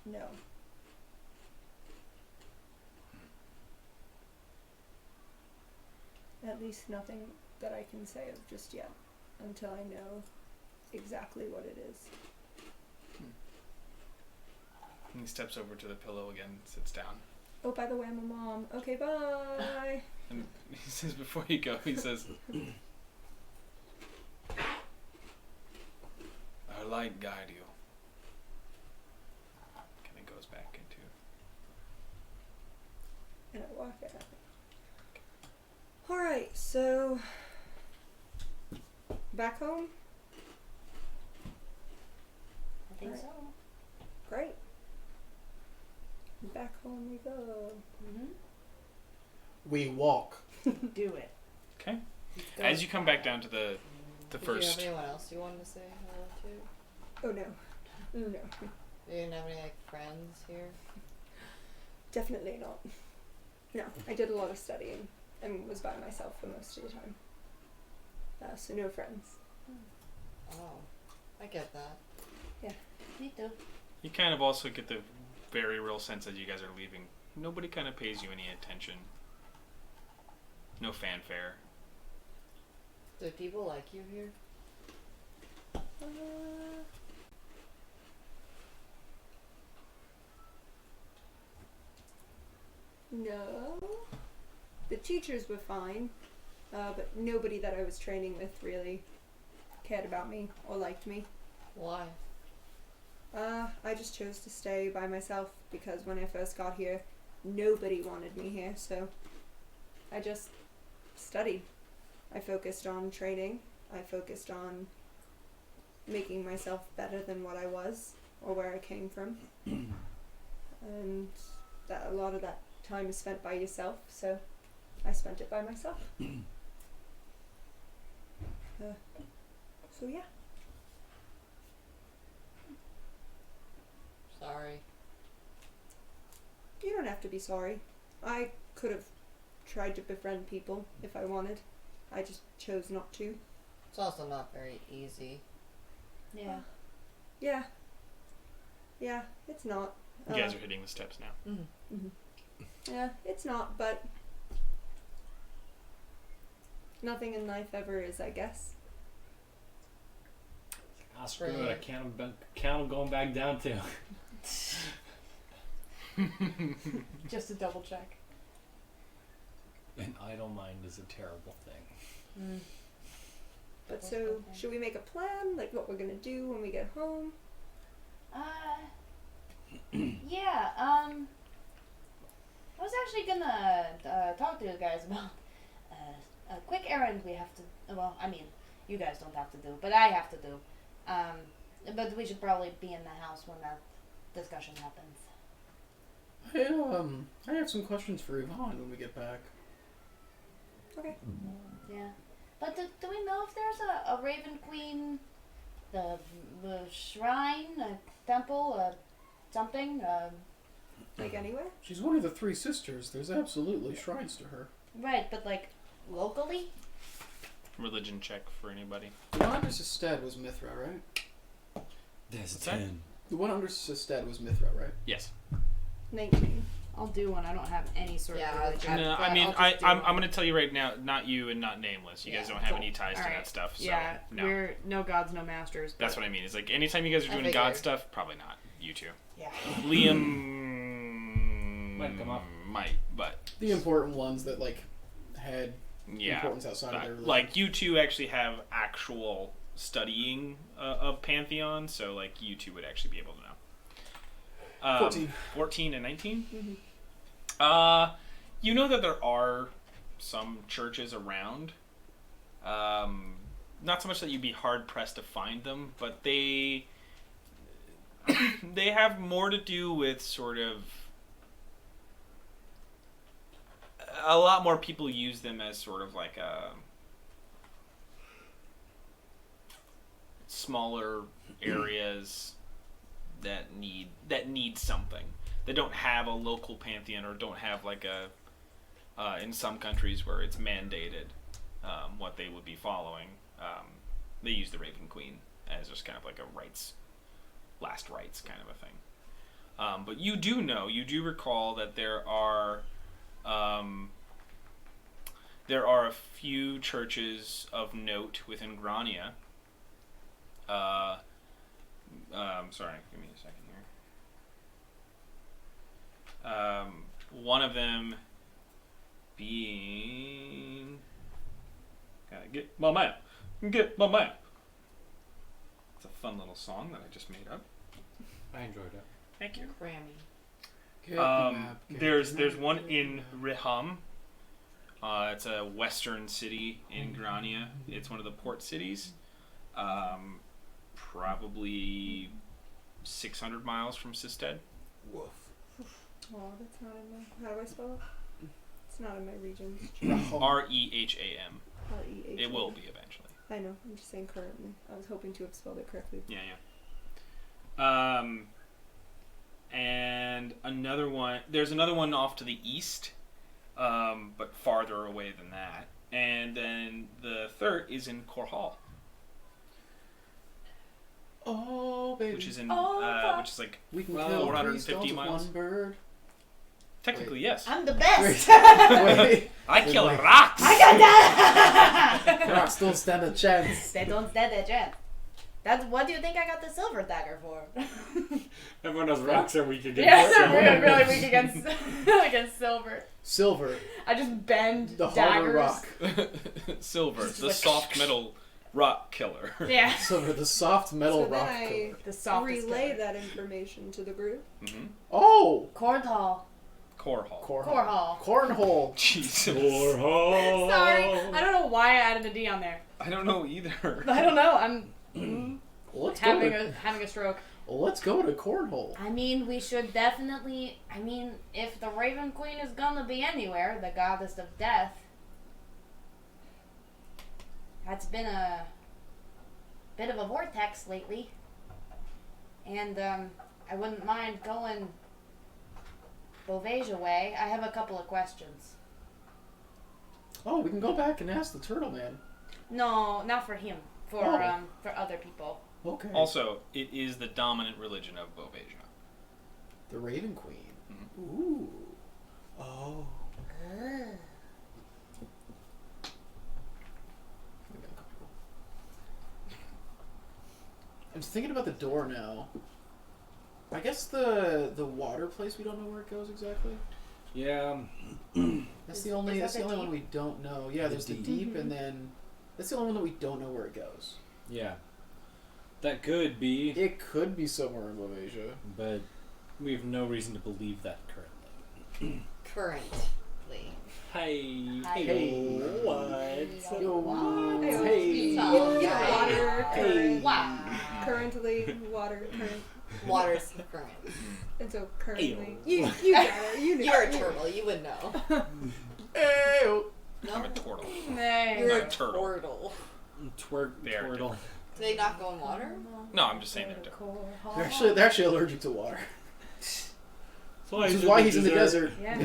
[SPEAKER 3] No. At least nothing that I can say of just yet, until I know exactly what it is.
[SPEAKER 7] And he steps over to the pillow again, sits down.
[SPEAKER 3] Oh, by the way, I'm a mom. Okay, bye.
[SPEAKER 7] And he says, before you go, he says, our light guide you. Kind of goes back into.
[SPEAKER 3] And I walk out. Alright, so back home?
[SPEAKER 5] I think
[SPEAKER 3] Alright.
[SPEAKER 5] so.
[SPEAKER 3] Great. Back home we go.
[SPEAKER 5] Mm-hmm.
[SPEAKER 2] We walk.
[SPEAKER 5] Do it.
[SPEAKER 7] Okay. As you come back down to the
[SPEAKER 6] Did
[SPEAKER 7] first.
[SPEAKER 6] you have anyone else you wanted to say hello to?
[SPEAKER 3] Oh no. No.
[SPEAKER 6] You didn't have any like friends here?
[SPEAKER 3] Definitely not. No, I did a lot of studying and was by myself for most of the time. so no friends.
[SPEAKER 6] Oh, I get that.
[SPEAKER 5] Me too.
[SPEAKER 7] You kind of also get the very real sense as you guys are leaving. Nobody kind of pays you any attention. No fanfare.
[SPEAKER 6] Do people like you here?
[SPEAKER 3] No. The teachers were fine, but nobody that I was training with really cared about me or liked me.
[SPEAKER 6] Why?
[SPEAKER 3] I just chose to stay by myself because when I first got here, nobody wanted me here, so I just studied. I focused on training. I focused on making myself better than what I was or where I came from. And that a lot of that time is spent by yourself, so I spent it by myself. So yeah.
[SPEAKER 6] Sorry.
[SPEAKER 3] You don't have to be sorry. I could have tried to befriend people if I wanted. I just chose not to.
[SPEAKER 6] It's also not very easy.
[SPEAKER 5] Yeah.
[SPEAKER 3] Yeah. Yeah, it's not.
[SPEAKER 7] You guys are hitting the steps now.
[SPEAKER 3] Yeah, it's not, but nothing in life ever is, I guess.
[SPEAKER 8] Ah, screw it. I can't going back down to.
[SPEAKER 9] Just to double check.
[SPEAKER 8] An idle mind is a terrible thing.
[SPEAKER 3] But so, should we make a plan? Like what we're gonna do when we get home?
[SPEAKER 5] Yeah, I was actually gonna talk to you guys about a quick errand we have to, well, I mean, you guys don't have to do, but I have to do. But we should probably be in the house when that discussion happens.
[SPEAKER 2] I have some questions for Yvonne when we get back.
[SPEAKER 3] Okay.
[SPEAKER 5] Yeah. But do we know if there's a Raven Queen, the shrine, a temple, something?
[SPEAKER 3] Like anywhere?
[SPEAKER 2] She's one of the three sisters. There's absolutely shrines to her.
[SPEAKER 5] Right, but like locally?
[SPEAKER 7] Religion check for anybody.
[SPEAKER 2] The one under Sested was Mithra, right?
[SPEAKER 8] There's
[SPEAKER 7] What's that?
[SPEAKER 8] 10.
[SPEAKER 2] The one under Sested was Mithra, right?
[SPEAKER 7] Yes.
[SPEAKER 3] 19.
[SPEAKER 9] I'll do one. I don't have any sort
[SPEAKER 6] Yeah,
[SPEAKER 9] of religion.
[SPEAKER 7] No, I mean, I'm going to tell you right now, not you and not Nameless. You guys
[SPEAKER 6] Yeah,
[SPEAKER 7] don't have
[SPEAKER 9] cool.
[SPEAKER 7] any ties to
[SPEAKER 9] Alright.
[SPEAKER 7] that stuff. So,
[SPEAKER 9] Yeah,
[SPEAKER 7] no.
[SPEAKER 9] we're no gods, no masters.
[SPEAKER 7] That's what I mean. It's like anytime you guys are
[SPEAKER 6] I
[SPEAKER 7] doing God
[SPEAKER 6] figured.
[SPEAKER 7] stuff, probably not. You two.
[SPEAKER 5] Yeah.
[SPEAKER 7] Liam
[SPEAKER 8] Might come up.
[SPEAKER 7] Might, but
[SPEAKER 2] The important ones that like had
[SPEAKER 7] yeah.
[SPEAKER 2] importance outside of their religion.
[SPEAKER 7] Like you two actually have actual studying of Pantheon, so like you two would actually be able to know.
[SPEAKER 2] 14.
[SPEAKER 7] 14 and 19?
[SPEAKER 3] Mm-hmm.
[SPEAKER 7] You know that there are some churches around. Not so much that you'd be hard pressed to find them, but they have more to do with sort of a lot more people use them as sort of like a smaller areas that need something. They don't have a local pantheon or don't have like a in some countries where it's mandated what they would be following. They use the Raven Queen as just kind of like a last rites kind of a thing. But you do recall that there are a few churches of note within Grania. Sorry, give me a second here. One of them being... Gotta get my map. Get my map. It's a fun little song that I just made up.
[SPEAKER 8] I enjoyed it.
[SPEAKER 7] Thank you.
[SPEAKER 6] Grammy.
[SPEAKER 2] Get the map, get
[SPEAKER 7] There's
[SPEAKER 2] the map,
[SPEAKER 7] one
[SPEAKER 2] get
[SPEAKER 7] in
[SPEAKER 2] the map.
[SPEAKER 7] Riham. It's a western city in Grania. It's one of the port cities. Probably 600 miles from Sisted.
[SPEAKER 2] Woof.
[SPEAKER 3] Oh, that's not in my... How do I spell it? It's not in my region.
[SPEAKER 2] Raham.
[SPEAKER 7] Reham.
[SPEAKER 3] R-E-H.
[SPEAKER 7] It will be eventually.
[SPEAKER 3] I know. I'm just saying currently. I was hoping to have spelled it correctly.
[SPEAKER 7] Yeah. And another one. There's another one off to the east, but farther away than that. And then the third is in Core Hall,
[SPEAKER 2] Oh, baby.
[SPEAKER 7] which is which is like
[SPEAKER 2] we can
[SPEAKER 8] Well,
[SPEAKER 2] kill
[SPEAKER 7] 450
[SPEAKER 2] 3 stones with
[SPEAKER 7] miles.
[SPEAKER 2] one bird.
[SPEAKER 7] technically yes.
[SPEAKER 5] I'm the best.
[SPEAKER 2] Wait.
[SPEAKER 7] I kill
[SPEAKER 2] Wait.
[SPEAKER 7] rocks.
[SPEAKER 5] I got that.
[SPEAKER 2] Rocks don't stand a chance.
[SPEAKER 5] They don't stand a chance. That's what do you think I got the silver dagger for?
[SPEAKER 8] Everyone knows rocks are weak against
[SPEAKER 9] Yeah,
[SPEAKER 8] silver.
[SPEAKER 9] they're really weak against against silver.
[SPEAKER 2] Silver,
[SPEAKER 9] I just bend
[SPEAKER 2] the harder
[SPEAKER 9] daggers.
[SPEAKER 2] rock.
[SPEAKER 7] Silver,
[SPEAKER 9] Just
[SPEAKER 7] the
[SPEAKER 9] like-
[SPEAKER 7] soft metal rock killer.
[SPEAKER 9] Yeah.
[SPEAKER 2] Silver, the soft metal
[SPEAKER 3] So then
[SPEAKER 2] rock.
[SPEAKER 3] I
[SPEAKER 2] killer.
[SPEAKER 9] The softest
[SPEAKER 3] relay
[SPEAKER 9] killer.
[SPEAKER 3] that information to the group.
[SPEAKER 7] Mm-hmm.
[SPEAKER 2] Oh,
[SPEAKER 5] Cornhall.
[SPEAKER 7] Core Hall.
[SPEAKER 9] Core hall.
[SPEAKER 2] Cornhole.
[SPEAKER 7] Jesus.
[SPEAKER 8] Warhol.
[SPEAKER 9] Sorry, I don't know why I added a D on there.
[SPEAKER 7] I don't know either.
[SPEAKER 9] I don't know. I'm
[SPEAKER 2] Let's
[SPEAKER 9] having
[SPEAKER 2] go.
[SPEAKER 9] having a stroke.
[SPEAKER 2] Let's go to cornhole.
[SPEAKER 5] I mean, we should definitely. I mean, if the Raven Queen is gonna be anywhere, the goddess of death. That's been a bit of a vortex lately. And, I wouldn't mind going Bovasia way. I have a couple of questions.
[SPEAKER 2] Oh, we can go back and ask the turtle man.
[SPEAKER 5] No, not for him. For other people.
[SPEAKER 2] Okay.
[SPEAKER 7] Also, it is the dominant religion of Bovasia.
[SPEAKER 2] The Raven Queen.
[SPEAKER 7] Mhm.
[SPEAKER 2] Ooh. Oh. I'm just thinking about the door now. I guess the water place, we don't know where it goes exactly.
[SPEAKER 8] Yeah.
[SPEAKER 2] That's
[SPEAKER 5] Is-
[SPEAKER 2] the only
[SPEAKER 5] is that
[SPEAKER 2] that's the
[SPEAKER 5] the
[SPEAKER 2] only
[SPEAKER 5] deep?
[SPEAKER 2] one we don't know. Yeah, there's the
[SPEAKER 8] deep.
[SPEAKER 2] deep, and then that's the only one that we don't know where it goes.
[SPEAKER 8] Yeah. That could be,
[SPEAKER 2] It could be somewhere in Bovasia.
[SPEAKER 8] but we have no reason to believe that currently.
[SPEAKER 6] Currently.
[SPEAKER 8] Hey.
[SPEAKER 2] Hey.
[SPEAKER 8] What?
[SPEAKER 2] Yo.
[SPEAKER 3] Hey.
[SPEAKER 2] Hey.
[SPEAKER 3] You
[SPEAKER 6] Oh,
[SPEAKER 3] know,
[SPEAKER 6] yeah.
[SPEAKER 3] water
[SPEAKER 2] Hey.
[SPEAKER 3] current.
[SPEAKER 5] Wow.
[SPEAKER 3] Currently, water current.
[SPEAKER 6] Water's current.
[SPEAKER 3] And so currently,
[SPEAKER 8] Ayo.
[SPEAKER 3] you got it. You know.
[SPEAKER 6] You're a turtle. You would know.
[SPEAKER 2] Ew.
[SPEAKER 7] I'm
[SPEAKER 6] No.
[SPEAKER 7] a turtle.
[SPEAKER 9] Nay.
[SPEAKER 6] You're
[SPEAKER 7] Not
[SPEAKER 6] a
[SPEAKER 7] a turtle.
[SPEAKER 6] turtle.
[SPEAKER 7] They are
[SPEAKER 8] Twirtle.
[SPEAKER 6] Do they not go in water?
[SPEAKER 7] No, I'm just saying they're different.
[SPEAKER 2] They're actually allergic to water.
[SPEAKER 8] So
[SPEAKER 2] Which is why he's in the desert.
[SPEAKER 9] Yeah.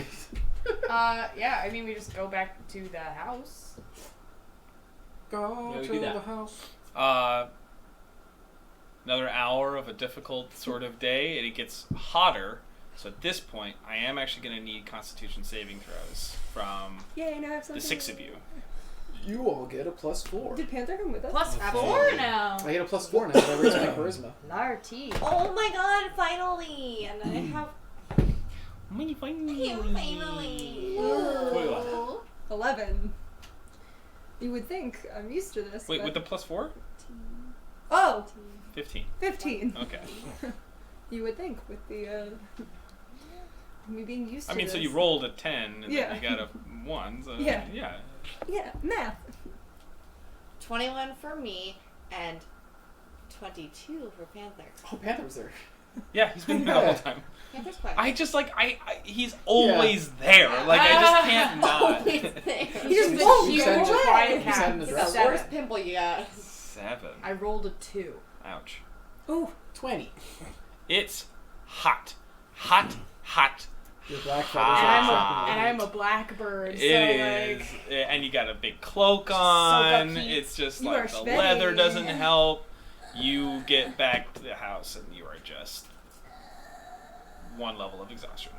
[SPEAKER 9] Yeah. I mean, we just go back to the house.
[SPEAKER 2] Go
[SPEAKER 8] Yeah, we
[SPEAKER 2] to
[SPEAKER 8] do that.
[SPEAKER 2] the house.
[SPEAKER 7] Another hour of a difficult sort of day, and it gets hotter. So at this point, I am actually going to need Constitution saving throws from
[SPEAKER 3] Yay, now I have something.
[SPEAKER 7] the 6 of you.
[SPEAKER 2] You all get a +4.
[SPEAKER 3] Did Panther come with us?
[SPEAKER 9] Plus
[SPEAKER 6] Absolutely.
[SPEAKER 9] 4 now.
[SPEAKER 2] I get a +4 now. I raise my charisma.
[SPEAKER 5] Larty.
[SPEAKER 6] Oh my god, finally! And I have
[SPEAKER 7] Finally.
[SPEAKER 6] finally.
[SPEAKER 8] Whoa.
[SPEAKER 3] 11. You would think I'm used to this.
[SPEAKER 7] Wait,
[SPEAKER 3] but...
[SPEAKER 7] with the +4?
[SPEAKER 3] Oh,
[SPEAKER 7] 15.
[SPEAKER 3] 15.
[SPEAKER 7] Okay.
[SPEAKER 3] You would think with the me being used to
[SPEAKER 7] I mean,
[SPEAKER 3] this.
[SPEAKER 7] so you rolled a 10, and
[SPEAKER 3] Yeah.
[SPEAKER 7] then you got a 1, so
[SPEAKER 3] Yeah.
[SPEAKER 7] yeah.
[SPEAKER 3] Yeah, math.
[SPEAKER 6] 21 for me and 22 for Panther.
[SPEAKER 2] Oh, Panther was there.
[SPEAKER 7] Yeah, he's been there the whole time.
[SPEAKER 6] Panther's quite
[SPEAKER 7] I just, like, he's always there. Like, I just can't not.
[SPEAKER 6] always there.
[SPEAKER 3] He just
[SPEAKER 9] This
[SPEAKER 3] won't
[SPEAKER 9] huge
[SPEAKER 3] go away.
[SPEAKER 9] quiet
[SPEAKER 2] He's having
[SPEAKER 9] cat.
[SPEAKER 2] a
[SPEAKER 6] It's the
[SPEAKER 2] dress.
[SPEAKER 6] worst pimple you got.
[SPEAKER 7] 7.
[SPEAKER 9] I rolled a 2.
[SPEAKER 7] Ouch.
[SPEAKER 2] Oh, 20.
[SPEAKER 7] It's hot. Hot, hot.
[SPEAKER 2] Your black feathers
[SPEAKER 7] Ah.
[SPEAKER 2] are
[SPEAKER 9] And I'm a blackbird, so
[SPEAKER 7] It
[SPEAKER 9] like
[SPEAKER 7] is. And you got a big cloak
[SPEAKER 9] soak up
[SPEAKER 7] on.
[SPEAKER 9] heat.
[SPEAKER 7] It's just
[SPEAKER 3] You
[SPEAKER 7] like
[SPEAKER 3] are
[SPEAKER 7] the
[SPEAKER 3] sweaty.
[SPEAKER 7] leather doesn't help. You get back to the house and you are just one level of exhaustion.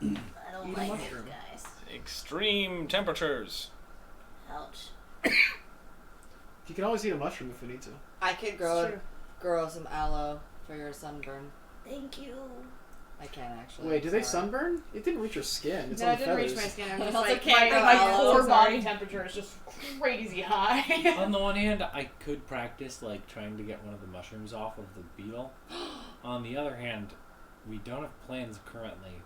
[SPEAKER 5] I don't
[SPEAKER 2] Eat a
[SPEAKER 5] like
[SPEAKER 2] mushroom.
[SPEAKER 5] these guys.
[SPEAKER 7] Extreme temperatures.
[SPEAKER 5] Ouch.
[SPEAKER 2] You can always eat a mushroom if we need to.
[SPEAKER 6] I could grow some aloe for your sunburn.
[SPEAKER 5] Thank you.
[SPEAKER 6] I can actually.
[SPEAKER 2] Wait, do they
[SPEAKER 6] Sorry.
[SPEAKER 2] sunburn? It didn't reach your skin. It's
[SPEAKER 9] no,
[SPEAKER 2] on
[SPEAKER 9] it
[SPEAKER 2] the
[SPEAKER 9] didn't
[SPEAKER 2] feathers.
[SPEAKER 9] reach my skin. I'm
[SPEAKER 6] I
[SPEAKER 9] just
[SPEAKER 6] also
[SPEAKER 9] like
[SPEAKER 6] can't
[SPEAKER 9] my
[SPEAKER 6] grow
[SPEAKER 9] my
[SPEAKER 6] aloe,
[SPEAKER 9] core
[SPEAKER 3] sorry.
[SPEAKER 9] body temperature is just crazy high.
[SPEAKER 8] On the one hand, I could practice like trying to get one of the mushrooms off of the beetle. On the other hand, we don't have plans currently,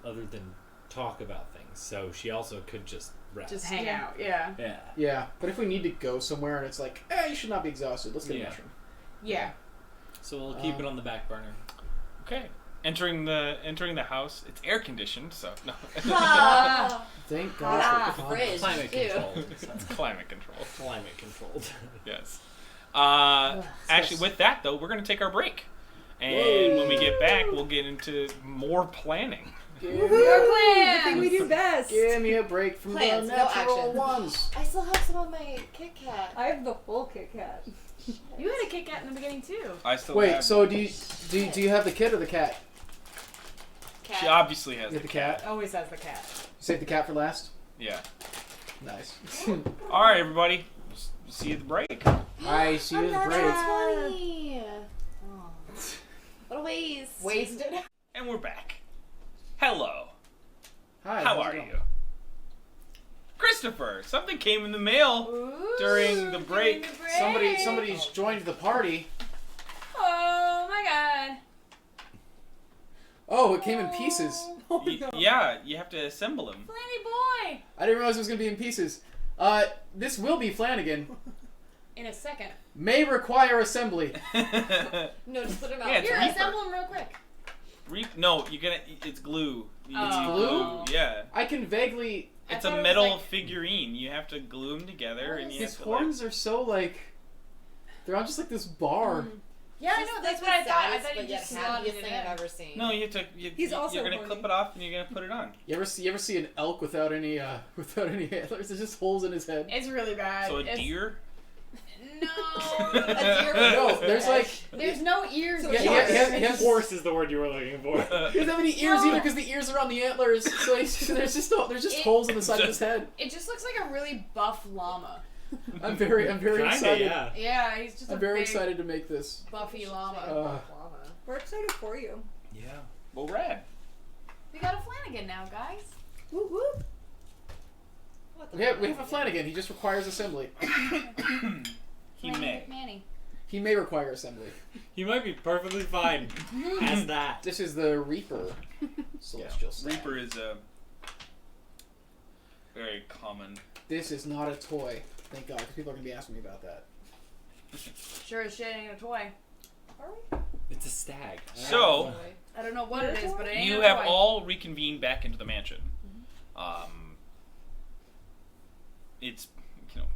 [SPEAKER 8] other than talk about things. So she also could just rest.
[SPEAKER 9] Just hang
[SPEAKER 3] Yeah.
[SPEAKER 9] out, yeah.
[SPEAKER 8] Yeah.
[SPEAKER 2] Yeah, but if we need to go somewhere and it's like, you should not be exhausted, let's get
[SPEAKER 8] Yeah.
[SPEAKER 2] a mushroom.
[SPEAKER 9] Yeah.
[SPEAKER 8] So we'll keep it on the back burner.
[SPEAKER 7] Okay. Entering the house, it's air conditioned, so no.
[SPEAKER 6] Ah,
[SPEAKER 2] Thank God
[SPEAKER 6] Ah,
[SPEAKER 2] for
[SPEAKER 6] fridge.
[SPEAKER 8] Climate
[SPEAKER 6] too.
[SPEAKER 8] controlled.
[SPEAKER 7] It's climate control.
[SPEAKER 8] Climate controlled.
[SPEAKER 7] Yes. Actually, with that though, we're gonna take our break, and when we get back, we'll get into more planning.
[SPEAKER 2] Give
[SPEAKER 3] Woohoo!
[SPEAKER 2] me,
[SPEAKER 3] The thing we do best.
[SPEAKER 2] give me a break from
[SPEAKER 6] Plans,
[SPEAKER 2] the
[SPEAKER 6] no
[SPEAKER 2] natural
[SPEAKER 6] action.
[SPEAKER 2] ones.
[SPEAKER 6] I still have some on my Kit Kat.
[SPEAKER 3] I have the full Kit Kat.
[SPEAKER 9] You had a Kit Kat in the beginning too.
[SPEAKER 7] I still
[SPEAKER 2] Wait,
[SPEAKER 7] have.
[SPEAKER 2] so do you have the kid or the cat?
[SPEAKER 6] Cat.
[SPEAKER 7] She obviously has
[SPEAKER 2] You
[SPEAKER 7] the
[SPEAKER 2] have the cat.
[SPEAKER 9] Always has the cat.
[SPEAKER 2] You saved the cat for last.
[SPEAKER 7] Yeah.
[SPEAKER 2] Nice.
[SPEAKER 7] All right, everybody. See you at the break.
[SPEAKER 2] I see you at the break.
[SPEAKER 6] 20. Oh. What a waste.
[SPEAKER 9] Wasted.
[SPEAKER 7] And we're back. Hello.
[SPEAKER 2] Hi.
[SPEAKER 7] How
[SPEAKER 2] how's it
[SPEAKER 7] are
[SPEAKER 2] going?
[SPEAKER 7] you? Christopher, something came in the mail during the break.
[SPEAKER 2] Somebody's joined the party.
[SPEAKER 9] Oh my god.
[SPEAKER 2] Oh, it came in pieces.
[SPEAKER 7] Yeah, you have to assemble them.
[SPEAKER 9] Flanny boy.
[SPEAKER 2] I didn't realize it was gonna be in pieces. This will be Flanagan.
[SPEAKER 9] In a second.
[SPEAKER 2] May require assembly.
[SPEAKER 6] No, just put him out.
[SPEAKER 7] Yeah, it's
[SPEAKER 9] Here,
[SPEAKER 7] Reaper.
[SPEAKER 9] assemble him real quick.
[SPEAKER 7] No, you're gonna. It's glue.
[SPEAKER 9] Oh.
[SPEAKER 7] Glue? Yeah.
[SPEAKER 2] I can vaguely.
[SPEAKER 7] It's
[SPEAKER 9] thought
[SPEAKER 7] a
[SPEAKER 9] it was
[SPEAKER 7] metal
[SPEAKER 9] like-
[SPEAKER 7] figurine. You have to glue them together, and you
[SPEAKER 2] His
[SPEAKER 7] have to. Like,
[SPEAKER 2] horns are so like. They're on just like this bar.
[SPEAKER 9] Yeah, I know. That's what I thought. I thought you
[SPEAKER 6] but yet
[SPEAKER 9] just slotted
[SPEAKER 6] happiest
[SPEAKER 9] it
[SPEAKER 6] thing
[SPEAKER 9] in.
[SPEAKER 6] I've ever seen.
[SPEAKER 7] no, you have to.
[SPEAKER 3] He's also
[SPEAKER 7] You're gonna
[SPEAKER 3] horny.
[SPEAKER 7] clip it off, and you're gonna put it on.
[SPEAKER 2] You ever see an elk without any antlers? There's just holes in his head.
[SPEAKER 9] It's really bad.
[SPEAKER 7] So a
[SPEAKER 9] It's-
[SPEAKER 7] deer.
[SPEAKER 9] No.
[SPEAKER 6] A deer
[SPEAKER 2] No, there's like
[SPEAKER 9] There's no ears.
[SPEAKER 3] So
[SPEAKER 2] yeah, he has
[SPEAKER 8] Horse is the word you were looking for.
[SPEAKER 2] he doesn't have any ears either because the ears are on the antlers. So there's just holes in the side of his head.
[SPEAKER 9] It just looks like a really buff llama.
[SPEAKER 2] I'm very
[SPEAKER 8] Kinda,
[SPEAKER 2] excited.
[SPEAKER 8] yeah.
[SPEAKER 9] Yeah, he's just
[SPEAKER 2] I'm
[SPEAKER 9] a
[SPEAKER 2] very
[SPEAKER 9] big,
[SPEAKER 2] excited to make this.
[SPEAKER 9] buffy llama.
[SPEAKER 2] Uh,
[SPEAKER 3] We're excited for you.
[SPEAKER 7] Yeah. Well, rad.
[SPEAKER 9] We got a Flanagan now, guys.
[SPEAKER 3] Woo woo.
[SPEAKER 2] we have a Flanagan. He just requires assembly.
[SPEAKER 7] He may.
[SPEAKER 9] McManny.
[SPEAKER 2] He may require assembly.
[SPEAKER 8] He might be perfectly fine as that.
[SPEAKER 2] This is the Reaper. Celestial Stag.
[SPEAKER 7] Reaper is a very common.
[SPEAKER 2] This is not a toy. Thank God, because people are gonna be asking me about that.
[SPEAKER 9] Sure as shit ain't a toy.
[SPEAKER 8] It's a stag.
[SPEAKER 7] So
[SPEAKER 9] I don't know what it is, but it ain't
[SPEAKER 7] you
[SPEAKER 9] a
[SPEAKER 7] have
[SPEAKER 9] toy.
[SPEAKER 7] all reconvened back into the mansion. It's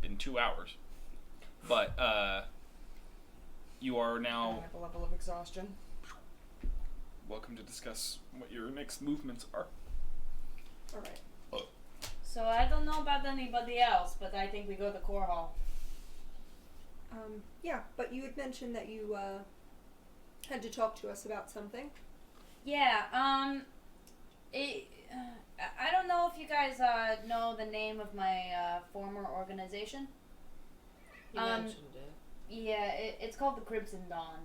[SPEAKER 7] been 2 hours, but you are
[SPEAKER 9] I
[SPEAKER 7] now
[SPEAKER 9] have a level of exhaustion.
[SPEAKER 7] welcome to discuss what your next movements are.
[SPEAKER 3] Alright.
[SPEAKER 5] So I don't know about anybody else, but I think we go to Core Hall.
[SPEAKER 3] Yeah, but you had mentioned that you had to talk to us about something.
[SPEAKER 5] Yeah, I don't know if you guys know the name of my former organization.
[SPEAKER 6] You mentioned it.
[SPEAKER 5] Yeah, it's called the Crimson Dawn.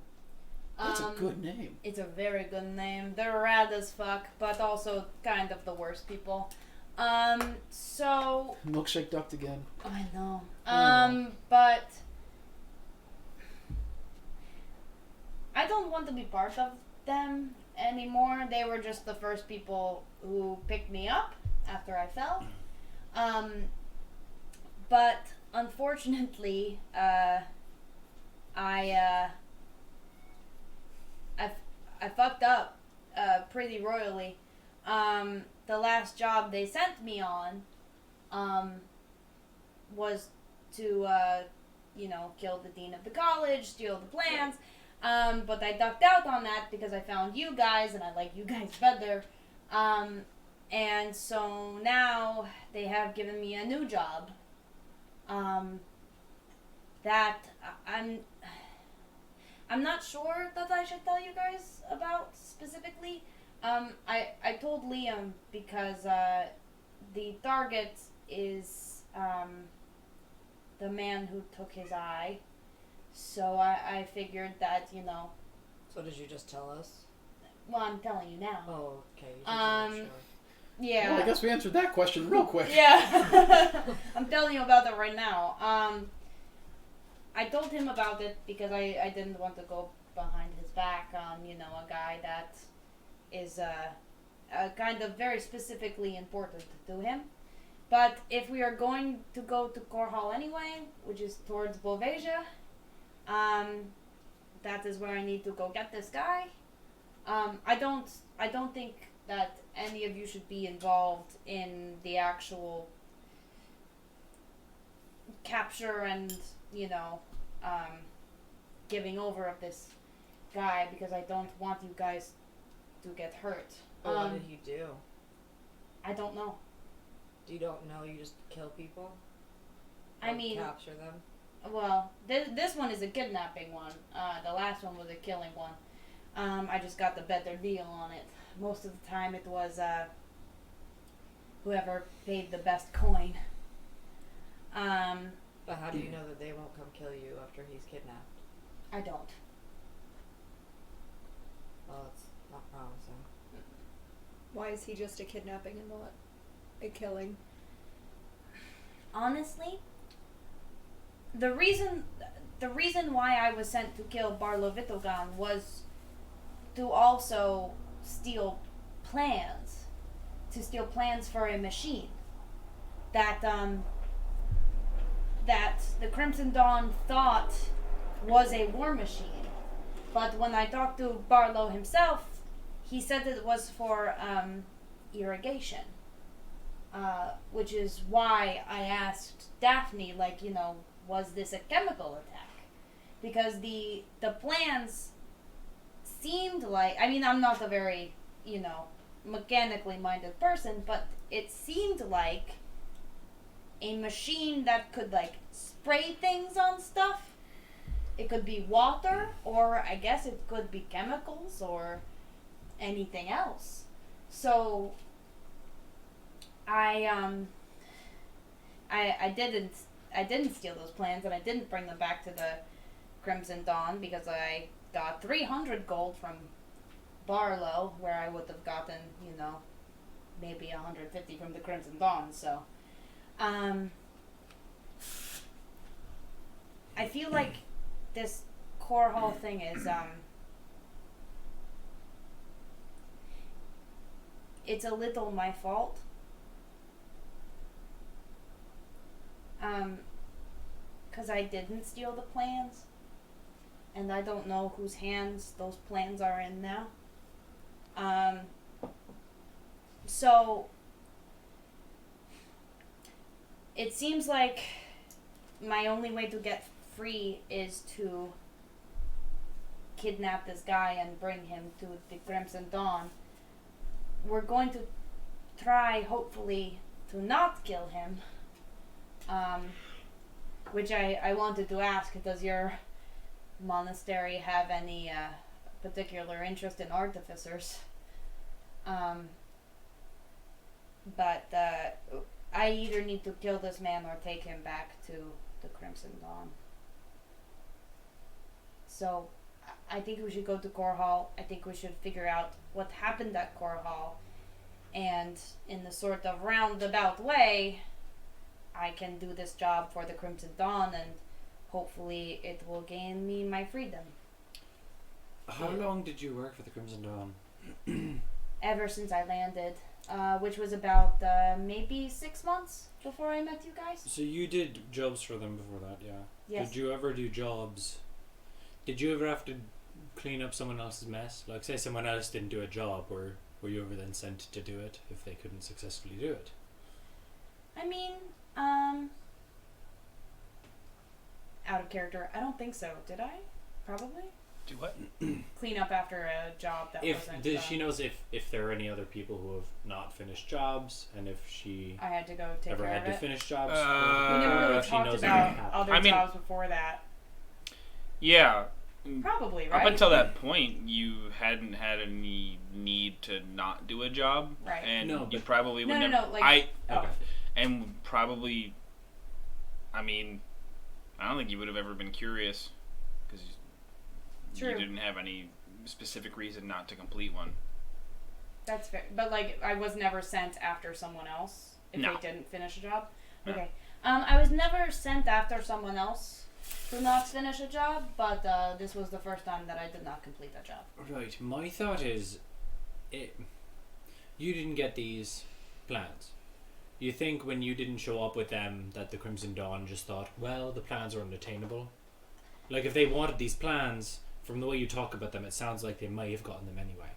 [SPEAKER 2] That's a good name.
[SPEAKER 5] It's a very good name. They're rad as fuck, but also kind of the worst people. So
[SPEAKER 2] Milkshake ducked again.
[SPEAKER 5] I know.
[SPEAKER 2] Oh.
[SPEAKER 5] But I don't want to be part of them anymore. They were just the first people who picked me up after I fell. But unfortunately, I fucked up pretty royally. The last job they sent me on was to kill the dean of the college, steal the plans. But I ducked out on that because I found you guys and I like you guys better. And so now they have given me a new job. That I'm not sure that I should tell you guys about specifically. I told Liam because the target is the man who took his eye. So I figured that,
[SPEAKER 6] So did you just tell us?
[SPEAKER 5] well, I'm telling you now.
[SPEAKER 6] Oh, okay. You did, sure.
[SPEAKER 5] Yeah.
[SPEAKER 2] Well, I guess we answered that question real quick.
[SPEAKER 5] Yeah. I'm telling you about it right now. I told him about it because I didn't want to go behind his back on, a guy that is kind of very specifically important to him. But if we are going to go to Core Hall anyway, which is towards Bovasia, that is where I need to go get this guy. I don't think that any of you should be involved in the actual capture and, giving over of this guy because I don't want you guys to get hurt.
[SPEAKER 6] But what did he do?
[SPEAKER 5] I don't know.
[SPEAKER 6] You don't know, you just kill people?
[SPEAKER 5] I
[SPEAKER 6] Or
[SPEAKER 5] mean,
[SPEAKER 6] capture them?
[SPEAKER 5] well, this one is a kidnapping one. The last one was a killing one. I just got the better deal on it. Most of the time it was whoever paid the best coin.
[SPEAKER 6] But how do you know that they won't come kill you after he's kidnapped?
[SPEAKER 5] I don't.
[SPEAKER 6] Well, it's not promising.
[SPEAKER 3] Why is he just a kidnapping and not a killing?
[SPEAKER 5] Honestly, the reason why I was sent to kill Barlo Vitogan was to also steal plans. To steal plans for a machine that that the Crimson Dawn thought was a war machine. But when I talked to Barlow himself, he said it was for irrigation. Which is why I asked Daphne, like, you know, was this a chemical attack? Because the plans seemed like, I mean, I'm not a very, you know, mechanically minded person, but it seemed like a machine that could, like, spray things on stuff. It could be water, or I guess it could be chemicals, or anything else. So I didn't steal those plans, and I didn't bring them back to the Crimson Dawn because I got 300 gold from Barlow, where I would have gotten, you know, maybe 150 from the Crimson Dawn. So I feel like this core hall thing is it's a little my fault. Because I didn't steal the plans, and I don't know whose hands those plans are in now. So it seems like my only way to get free is to kidnap this guy and bring him to the Crimson Dawn. We're going to try, hopefully, to not kill him. Which I wanted to ask, does your monastery have any particular interest in artificers? But I either need to kill this man or take him back to the Crimson Dawn. So I think we should go to Core Hall. I think we should figure out what happened at Core Hall. And in the sort of roundabout way, I can do this job for the Crimson Dawn, and hopefully it will gain me my freedom.
[SPEAKER 8] How long did you work for the Crimson Dawn?
[SPEAKER 5] Ever since I landed, which was about maybe 6 months before I met you guys.
[SPEAKER 8] So you did jobs for them before that, yeah?
[SPEAKER 5] Yes.
[SPEAKER 8] Did you ever do jobs? Did you ever have to clean up someone else's mess? Like, say someone else didn't do a job, or were you ever then sent to do it if they couldn't successfully do it?
[SPEAKER 5] I mean, out of character, I don't think so. Did I? Probably.
[SPEAKER 7] Do what?
[SPEAKER 5] Clean up after a job that wasn't done.
[SPEAKER 8] She knows if there are any other people who have not finished jobs, and if she
[SPEAKER 5] I had to go take
[SPEAKER 8] ever
[SPEAKER 5] care
[SPEAKER 8] had
[SPEAKER 5] of
[SPEAKER 8] to
[SPEAKER 5] it.
[SPEAKER 8] finish jobs.
[SPEAKER 5] We never
[SPEAKER 8] or
[SPEAKER 5] really
[SPEAKER 8] if she
[SPEAKER 5] talked
[SPEAKER 8] knows
[SPEAKER 5] about
[SPEAKER 8] what happened.
[SPEAKER 5] other
[SPEAKER 7] I mean-
[SPEAKER 5] jobs before that.
[SPEAKER 7] Yeah.
[SPEAKER 5] Probably, right?
[SPEAKER 7] Up until that point, you hadn't had any need to not do a job,
[SPEAKER 5] Right.
[SPEAKER 7] and
[SPEAKER 8] No,
[SPEAKER 7] you
[SPEAKER 8] but-
[SPEAKER 7] probably would
[SPEAKER 5] No,
[SPEAKER 7] never.
[SPEAKER 5] like,
[SPEAKER 8] Okay.
[SPEAKER 7] And probably, I mean, I don't think you would have ever been curious because you
[SPEAKER 5] True.
[SPEAKER 7] didn't have any specific reason not to complete one.
[SPEAKER 5] That's fair. But, like, I was never sent after someone else if
[SPEAKER 7] No.
[SPEAKER 5] they didn't finish a job?
[SPEAKER 7] No.
[SPEAKER 5] Okay. I was never sent after someone else to not finish a job, but this was the first time that I did not complete that job.
[SPEAKER 8] Right. My thought is, you didn't get these plans. You think when you didn't show up with them that the Crimson Dawn just thought, well, the plans are unattainable? Like, if they wanted these plans, from the way you talk about them, it sounds like they might have gotten them anyway.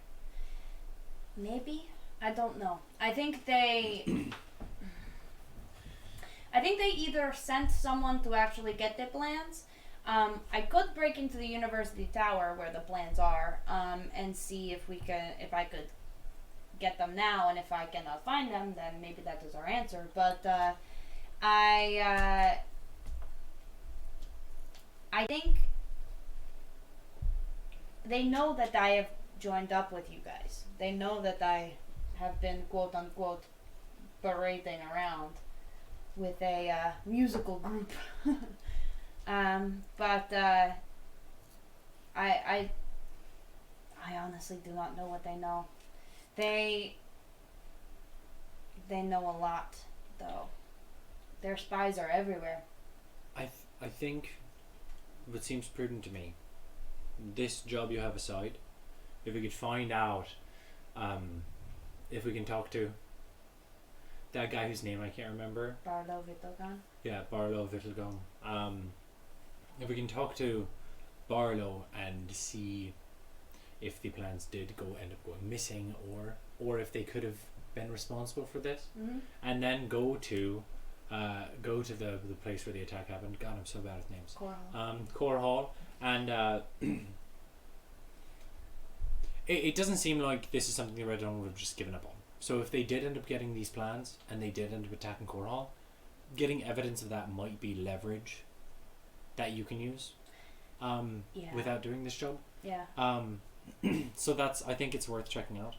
[SPEAKER 5] Maybe? I don't know. I think they either sent someone to actually get the plans. I could break into the university tower where the plans are, and see if I could get them now, and if I cannot find them, then maybe that is our answer. But I think they know that I have joined up with you guys. They know that I have been quote unquote parading around with a musical group. But I honestly do not know what they know. They know a lot, though. Their spies are everywhere.
[SPEAKER 8] I think what seems prudent to me, this job you have aside, if we could find out, if we can talk to that guy whose name I can't remember.
[SPEAKER 5] Barlow Vitogan.
[SPEAKER 8] Yeah, Barlow Vitogan. If we can talk to Barlow and see if the plans did end up going missing, or if they could have been responsible for this, and then go to the place where the attack happened. God, I'm so bad with names. Core Hall, and it doesn't seem like this is something the Red Dawn would have just given up on. So if they did end up getting these plans and they did end up attacking Core Hall, getting evidence of that might be leverage that you can use without doing this job.
[SPEAKER 5] Yeah.
[SPEAKER 8] So I think it's worth checking out.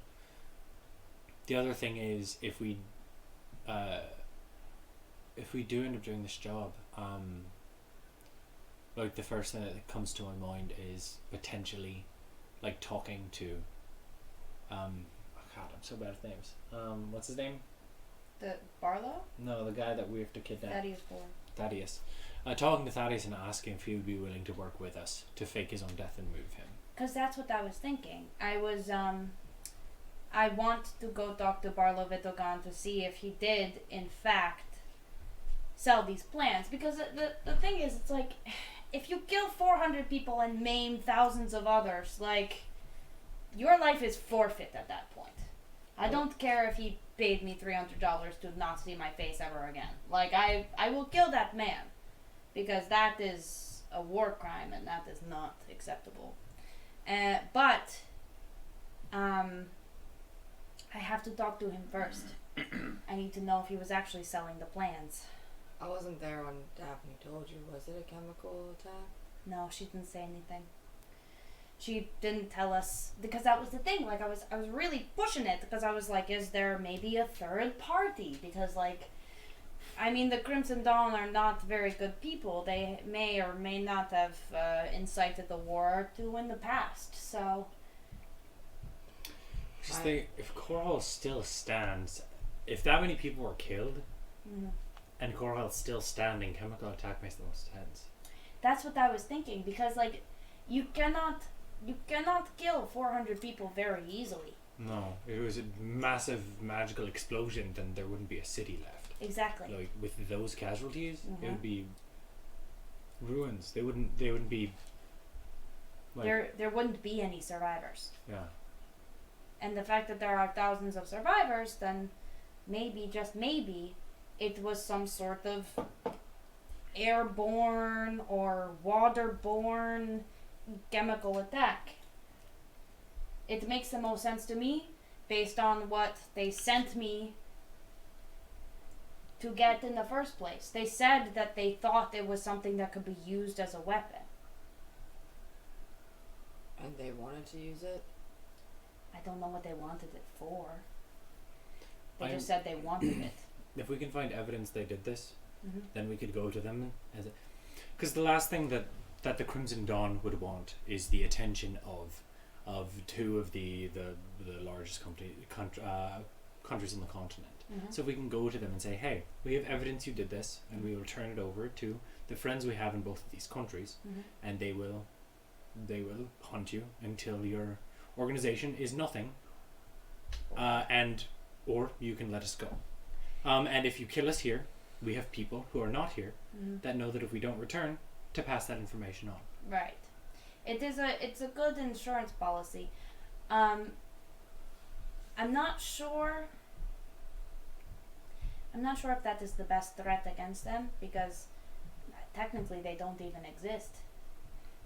[SPEAKER 8] The other thing is, if we do end up doing this job, like the first thing that comes to my mind is potentially like talking to God, I'm so bad with names. What's his name?
[SPEAKER 5] The Barlow?
[SPEAKER 8] No, the guy that we have to kidnap. Thaddeus. Talking to Thaddeus and asking if he would be willing to work with us to fake his own death and move him.
[SPEAKER 5] Because that's what I was thinking. I want to go talk to Barlow Vitogan to see if he did, in fact, sell these plans. Because the thing is, it's like, if you kill 400 people and maim thousands of others, like, your life is forfeit at that point. I don't care if he paid me $300 to not see my face ever again. Like, I will kill that man. Because that is a war crime and that is not acceptable. But I have to talk to him first. I need to know if he was actually selling the plans.
[SPEAKER 6] I wasn't there when Daphne told you. Was it a chemical attack?
[SPEAKER 5] No, she didn't say anything. She didn't tell us, because that was the thing. Like, I was really pushing it, because I was like, is there maybe a third party? Because, like, I mean, the Crimson Dawn are not very good people. They may or may not have incited the war or two in the past. So,
[SPEAKER 8] just think, if Core Hall still stands, if that many people were killed, and Core Hall is still standing, chemical attack makes the most sense.
[SPEAKER 5] That's what I was thinking, because, like, you cannot kill 400 people very easily.
[SPEAKER 8] No, if it was a massive magical explosion, then there wouldn't be a city left.
[SPEAKER 5] Exactly.
[SPEAKER 8] Like, with those casualties, it would be ruins. They wouldn't be. Like,
[SPEAKER 5] there wouldn't be any survivors.
[SPEAKER 8] Yeah.
[SPEAKER 5] And the fact that there are thousands of survivors, then maybe, just maybe, it was some sort of airborne or waterborne chemical attack. It makes the most sense to me based on what they sent me to get in the first place. They said that they thought it was something that could be used as a weapon.
[SPEAKER 6] And they wanted to use it?
[SPEAKER 5] I don't know what they wanted it for. They just said they wanted it.
[SPEAKER 8] If we can find evidence they did this, then we could go to them. Because the last thing that the Crimson Dawn would want is the attention of two of the largest countries on the continent. So if we can go to them and say, hey, we have evidence you did this, and we will turn it over to the friends we have in both of these countries, and they will hunt you until your organization is nothing, or you can let us go. And if you kill us here, we have people who are not here that know that if we don't return, to pass that information on.
[SPEAKER 5] Right. It's a good insurance policy. I'm not sure if that is the best threat against them, because technically they don't even exist.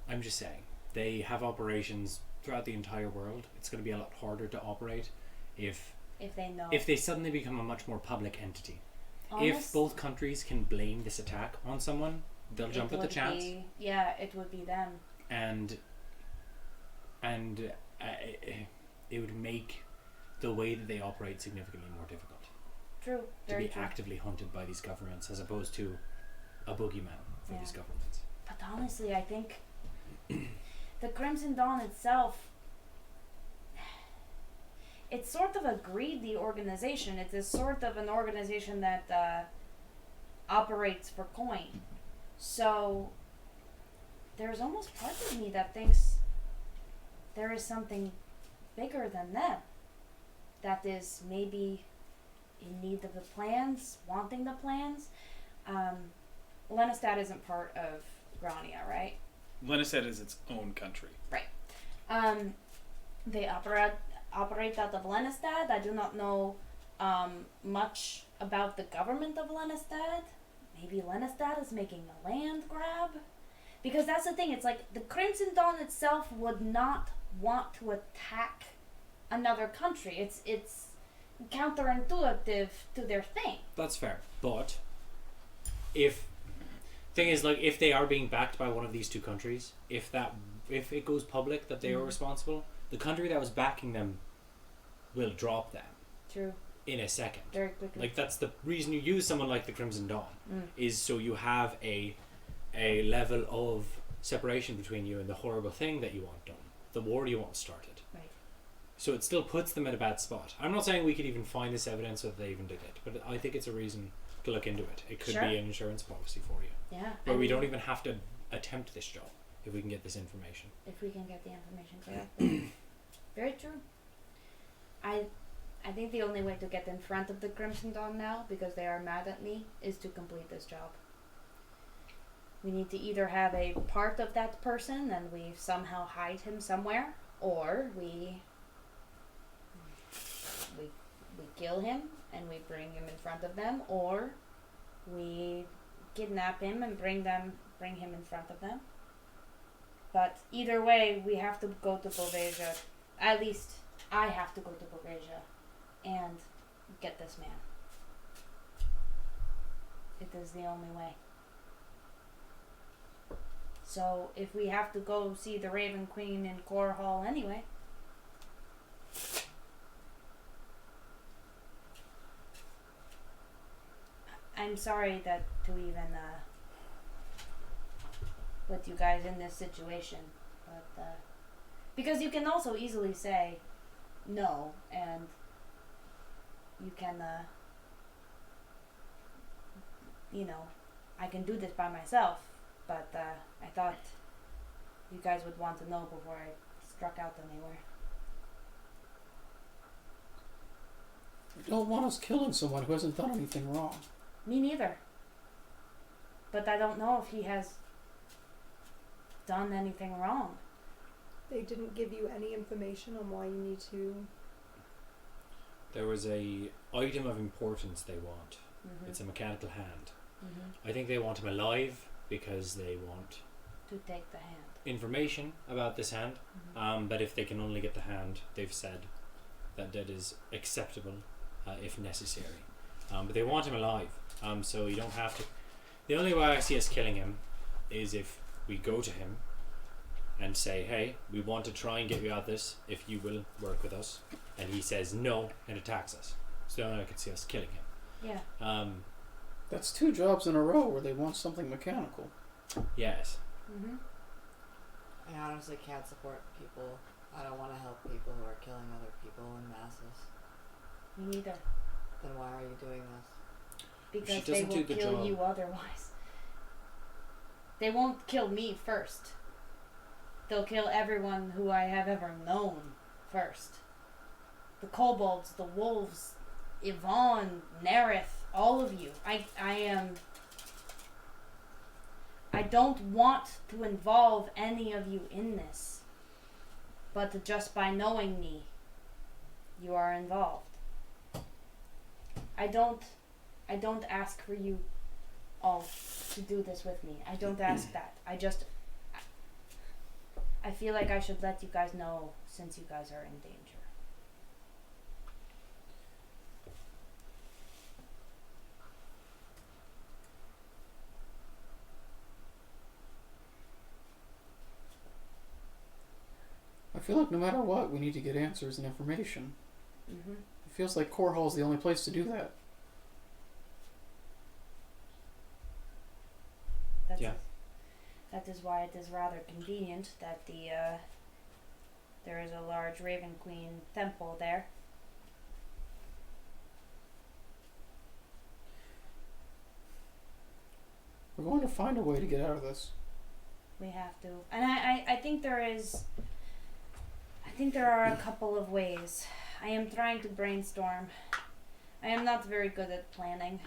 [SPEAKER 8] I'm just saying, they have operations throughout the entire world. It's going to be a lot harder to operate if
[SPEAKER 5] if they know.
[SPEAKER 8] If they suddenly become a much more public entity. If
[SPEAKER 5] Honest-
[SPEAKER 8] both countries can blame this attack on someone, they'll jump at the
[SPEAKER 5] would
[SPEAKER 8] chance.
[SPEAKER 5] It would be them.
[SPEAKER 8] And it would make the way that they operate significantly more difficult.
[SPEAKER 5] True.
[SPEAKER 8] To
[SPEAKER 5] Very
[SPEAKER 8] be
[SPEAKER 5] true.
[SPEAKER 8] actively hunted by these governments as opposed to a boogeyman for
[SPEAKER 5] Yeah.
[SPEAKER 8] these governments.
[SPEAKER 5] But honestly, I think the Crimson Dawn itself, it's sort of a greedy organization. It is sort of an organization that operates for coin. So there's almost part of me that thinks there is something bigger than them that is maybe in need of the plans, wanting the plans. Lenestad isn't part of Grania, right?
[SPEAKER 7] Lenestad is its own country.
[SPEAKER 5] They operate out of Lenestad. I do not know much about the government of Lenestad. Maybe Lenestad is making a land grab. Because that's the thing, it's like the Crimson Dawn itself would not want to attack another country. It's counterintuitive to their thing.
[SPEAKER 8] That's fair. But if they are being backed by one of these two countries, if it goes public that they are responsible, the country that was backing them will drop them
[SPEAKER 5] True.
[SPEAKER 8] in a second.
[SPEAKER 5] Very quickly.
[SPEAKER 8] Like that's the reason you use someone like the Crimson Dawn,
[SPEAKER 5] Mm.
[SPEAKER 8] is so you have a level of separation between you and the horrible thing that you want done, the war you want started.
[SPEAKER 5] Right.
[SPEAKER 8] So it still puts them in a bad spot. I'm not saying we could even find this evidence that they even did it, but I think it's a reason to look into it. It could
[SPEAKER 5] Sure.
[SPEAKER 8] be an insurance policy for you,
[SPEAKER 5] Yeah.
[SPEAKER 8] where we don't even have to attempt this job if we can get this information.
[SPEAKER 5] If we can get the information correctly. Very true. I think the only way to get in front of the Crimson Dawn now, because they are mad at me, is to complete this job. We need to either have a part of that person and we somehow hide him somewhere, or we kill him and we bring him in front of them, or we kidnap him and bring him in front of them. But either way, we have to go to Bovesia. At least I have to go to Bovesia and get this man. It is the only way. So if we have to go see the Raven Queen in Core Hall anyway, I'm sorry that to even put you guys in this situation, but because you can also easily say no, and you can I can do this by myself, but I thought you guys would want to know before I struck out anywhere.
[SPEAKER 2] You don't want us killing someone who hasn't done anything wrong.
[SPEAKER 5] Me neither. But I don't know if he has done anything wrong.
[SPEAKER 3] They didn't give you any information on why you need to.
[SPEAKER 8] There was a item of importance they want.
[SPEAKER 5] Mm-hmm.
[SPEAKER 8] It's a mechanical hand.
[SPEAKER 5] Mm-hmm.
[SPEAKER 8] I think they want him alive because they want
[SPEAKER 5] To take the hand.
[SPEAKER 8] information about this hand.
[SPEAKER 5] Mm-hmm.
[SPEAKER 8] But if they can only get the hand, they've said that is acceptable if necessary. But they want him alive, so you don't have to. The only way I see us killing him is if we go to him and say, hey, we want to try and get you out of this if you will work with us, and he says no and attacks us. So the only way I could see us killing him.
[SPEAKER 5] Yeah.
[SPEAKER 2] That's 2 jobs in a row where they want something mechanical.
[SPEAKER 8] Yes.
[SPEAKER 5] Mm-hmm.
[SPEAKER 6] I honestly can't support people. I don't want to help people who are killing other people in masses.
[SPEAKER 5] Me neither.
[SPEAKER 6] Then why are you doing this?
[SPEAKER 5] Because
[SPEAKER 8] She
[SPEAKER 5] they
[SPEAKER 8] doesn't
[SPEAKER 5] will
[SPEAKER 8] do the
[SPEAKER 5] kill
[SPEAKER 8] job.
[SPEAKER 5] you otherwise. They won't kill me first. They'll kill everyone who I have ever known first. The kobolds, the wolves, Yvonne, Nerith, all of you. I don't want to involve any of you in this. But just by knowing me, you are involved. I don't ask for you all to do this with me. I don't ask that. I feel like I should let you guys know since you guys are in danger.
[SPEAKER 2] feel like no matter what, we need to get answers and information.
[SPEAKER 5] Mm-hmm.
[SPEAKER 2] It feels like Core Hall is the only place to do that.
[SPEAKER 8] Yeah.
[SPEAKER 5] That is why it is rather convenient that there is a large Raven Queen temple there.
[SPEAKER 2] We're going to find a way to get out of this.
[SPEAKER 5] We have to. And I think there are a couple of ways. I am trying to brainstorm. I am not very good at planning.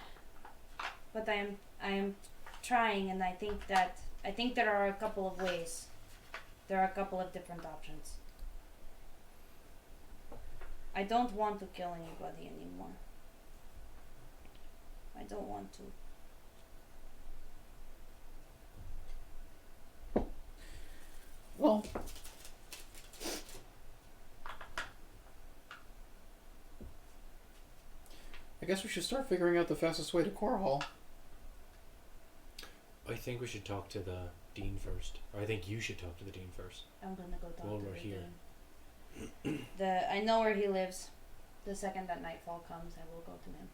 [SPEAKER 5] But I am trying, and I think there are a couple of ways. There are a couple of different options. I don't want to kill anybody anymore. I don't want to.
[SPEAKER 2] Well, I guess we should start figuring out the fastest way to Core Hall.
[SPEAKER 8] I think we should talk to the dean first. Or I think you should talk to the dean first.
[SPEAKER 5] I'm gonna go talk
[SPEAKER 8] While
[SPEAKER 5] to
[SPEAKER 8] we're
[SPEAKER 5] the
[SPEAKER 8] here.
[SPEAKER 5] dean. I know where he lives. The second that nightfall comes, I will go to him.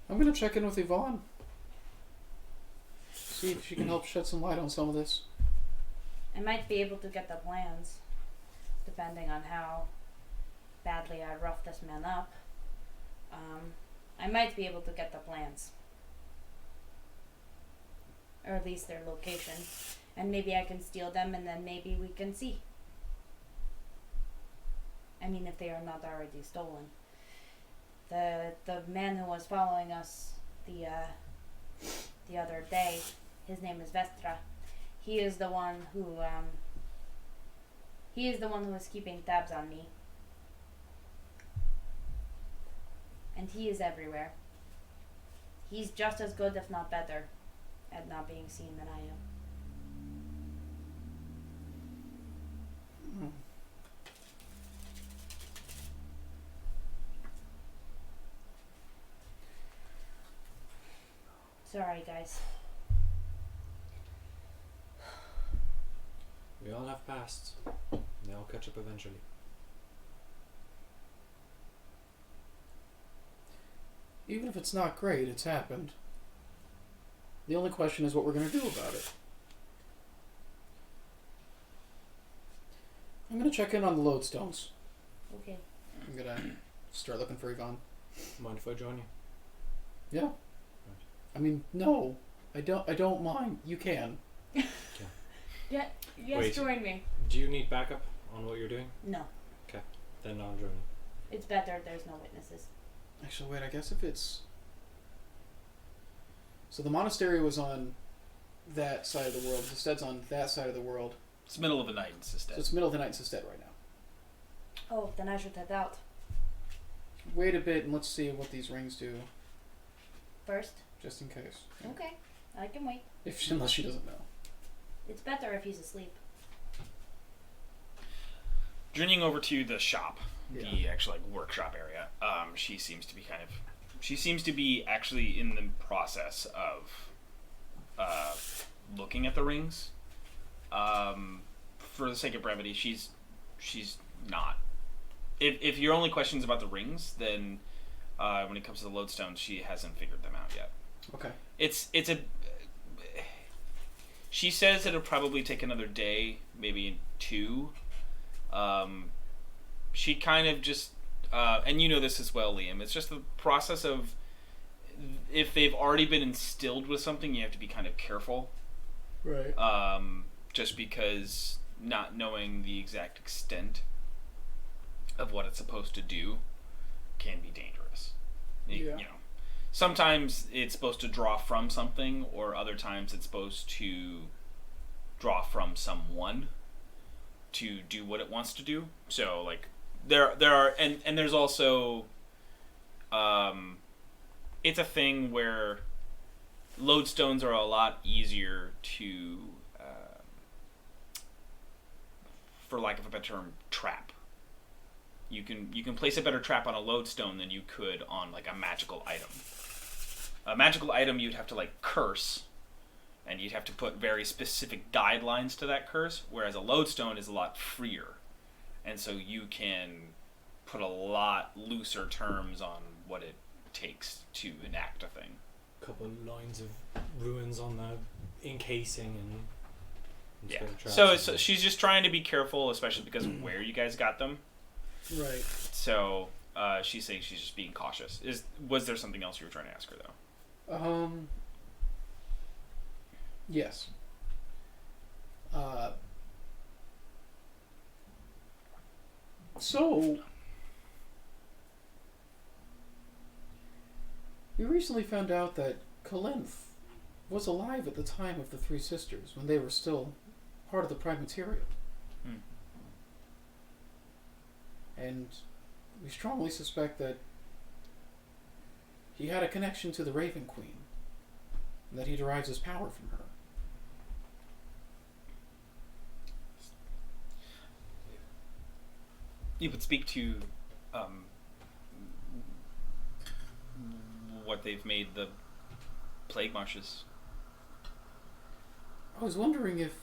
[SPEAKER 2] I'm gonna check in with Yvonne. See if she can help shed some light on some of this.
[SPEAKER 5] I might be able to get the plans, depending on how badly I rough this man up. I might be able to get the plans. Or at least their location. And maybe I can steal them and then maybe we can see. I mean, if they are not already stolen. The man who was following us the other day, his name is Vestra. He is the one who is keeping tabs on me. And he is everywhere. He's just as good, if not better, at not being seen than I am. Sorry, guys.
[SPEAKER 8] We all have pasts. They all catch up eventually.
[SPEAKER 2] Even if it's not great, it's happened. The only question is what we're going to do about it. I'm going to check in on the lodestones.
[SPEAKER 5] Okay.
[SPEAKER 2] I'm going to start looking for Yvonne.
[SPEAKER 8] Mind if I join you?
[SPEAKER 2] Yeah. I mean, no. I don't mind. You can.
[SPEAKER 9] Yeah, yes,
[SPEAKER 8] Wait.
[SPEAKER 9] join me.
[SPEAKER 8] Do you need backup on what you're doing?
[SPEAKER 5] No.
[SPEAKER 8] Then I'll join you.
[SPEAKER 5] It's better there's no witnesses.
[SPEAKER 2] Actually, wait, I guess if it's... So the monastery was on that side of the world. The stead's on that side of the world.
[SPEAKER 7] It's middle of the night in
[SPEAKER 2] So
[SPEAKER 7] Sisted.
[SPEAKER 2] it's middle of the night in Stead right now.
[SPEAKER 5] Oh, then I should head out.
[SPEAKER 2] Wait a bit and let's see what these rings do,
[SPEAKER 5] First?
[SPEAKER 2] just in case.
[SPEAKER 5] Okay. I can wait.
[SPEAKER 2] Unless she doesn't know.
[SPEAKER 5] It's better if he's asleep.
[SPEAKER 7] Journeying over to the shop,
[SPEAKER 2] Yeah.
[SPEAKER 7] the actual workshop area. She seems to be actually in the process of looking at the rings. For the sake of brevity, she's not. If your only question's about the rings, then when it comes to the lodestones, she hasn't figured them out yet.
[SPEAKER 2] Okay.
[SPEAKER 7] She says it'll probably take another day, maybe two. She kind of just, and you know this as well, Liam, it's just the process of, if they've already been instilled with something, you have to be kind of careful.
[SPEAKER 2] Right.
[SPEAKER 7] Just because not knowing the exact extent of what it's supposed to do can be dangerous. You know, sometimes it's supposed to draw from something, or other times it's supposed to draw from someone to do what it wants to do. So like there are and there's also it's a thing where lodestones are a lot easier to for lack of a better term, trap. You can place a better trap on a lodestone than you could on like a magical item. A magical item you'd have to like curse, and you'd have to put very specific guidelines to that curse, whereas a lodestone is a lot freer, and so you can put a lot looser terms on what it takes to enact a thing.
[SPEAKER 8] Couple of lines of ruins on the encasing and
[SPEAKER 7] Yeah.
[SPEAKER 8] sort of traps
[SPEAKER 7] So,
[SPEAKER 8] and
[SPEAKER 7] so
[SPEAKER 8] stuff.
[SPEAKER 7] she's just trying to be careful, especially because of where you guys got them.
[SPEAKER 2] Right.
[SPEAKER 7] So she's saying she's just being cautious. Was there something else you were trying to ask her though?
[SPEAKER 2] Yes. So, we recently found out that Kalenth was alive at the time of the Three Sisters, when they were still part of the Prime Material.
[SPEAKER 7] Hmm.
[SPEAKER 2] And we strongly suspect that he had a connection to the Raven Queen, and that he derives his power from her.
[SPEAKER 7] You would speak to what they've made the plague marshes.
[SPEAKER 2] I was wondering if,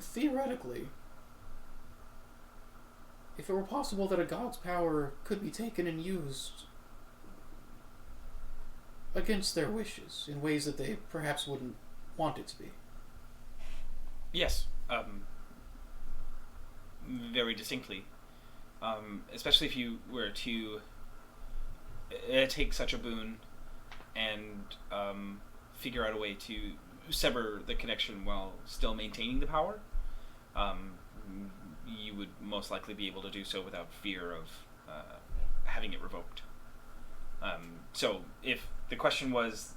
[SPEAKER 2] theoretically, if it were possible that a god's power could be taken and used against their wishes in ways that they perhaps wouldn't want it to be.
[SPEAKER 7] Yes, very distinctly. Especially if you were to take such a boon and figure out a way to sever the connection while still maintaining the power, you would most likely be able to do so without fear of having it revoked. So if the question was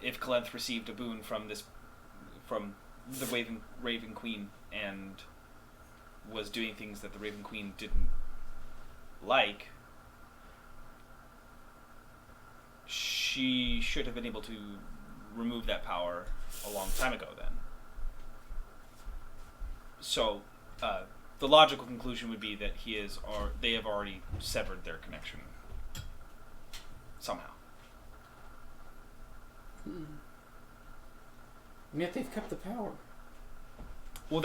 [SPEAKER 7] if Kalenth received a boon from the Raven Queen and was doing things that the Raven Queen didn't like, she should have been able to remove that power a long time ago then. So the logical conclusion would be that they have already severed their connection somehow.
[SPEAKER 2] And yet they've kept the power.
[SPEAKER 7] Well,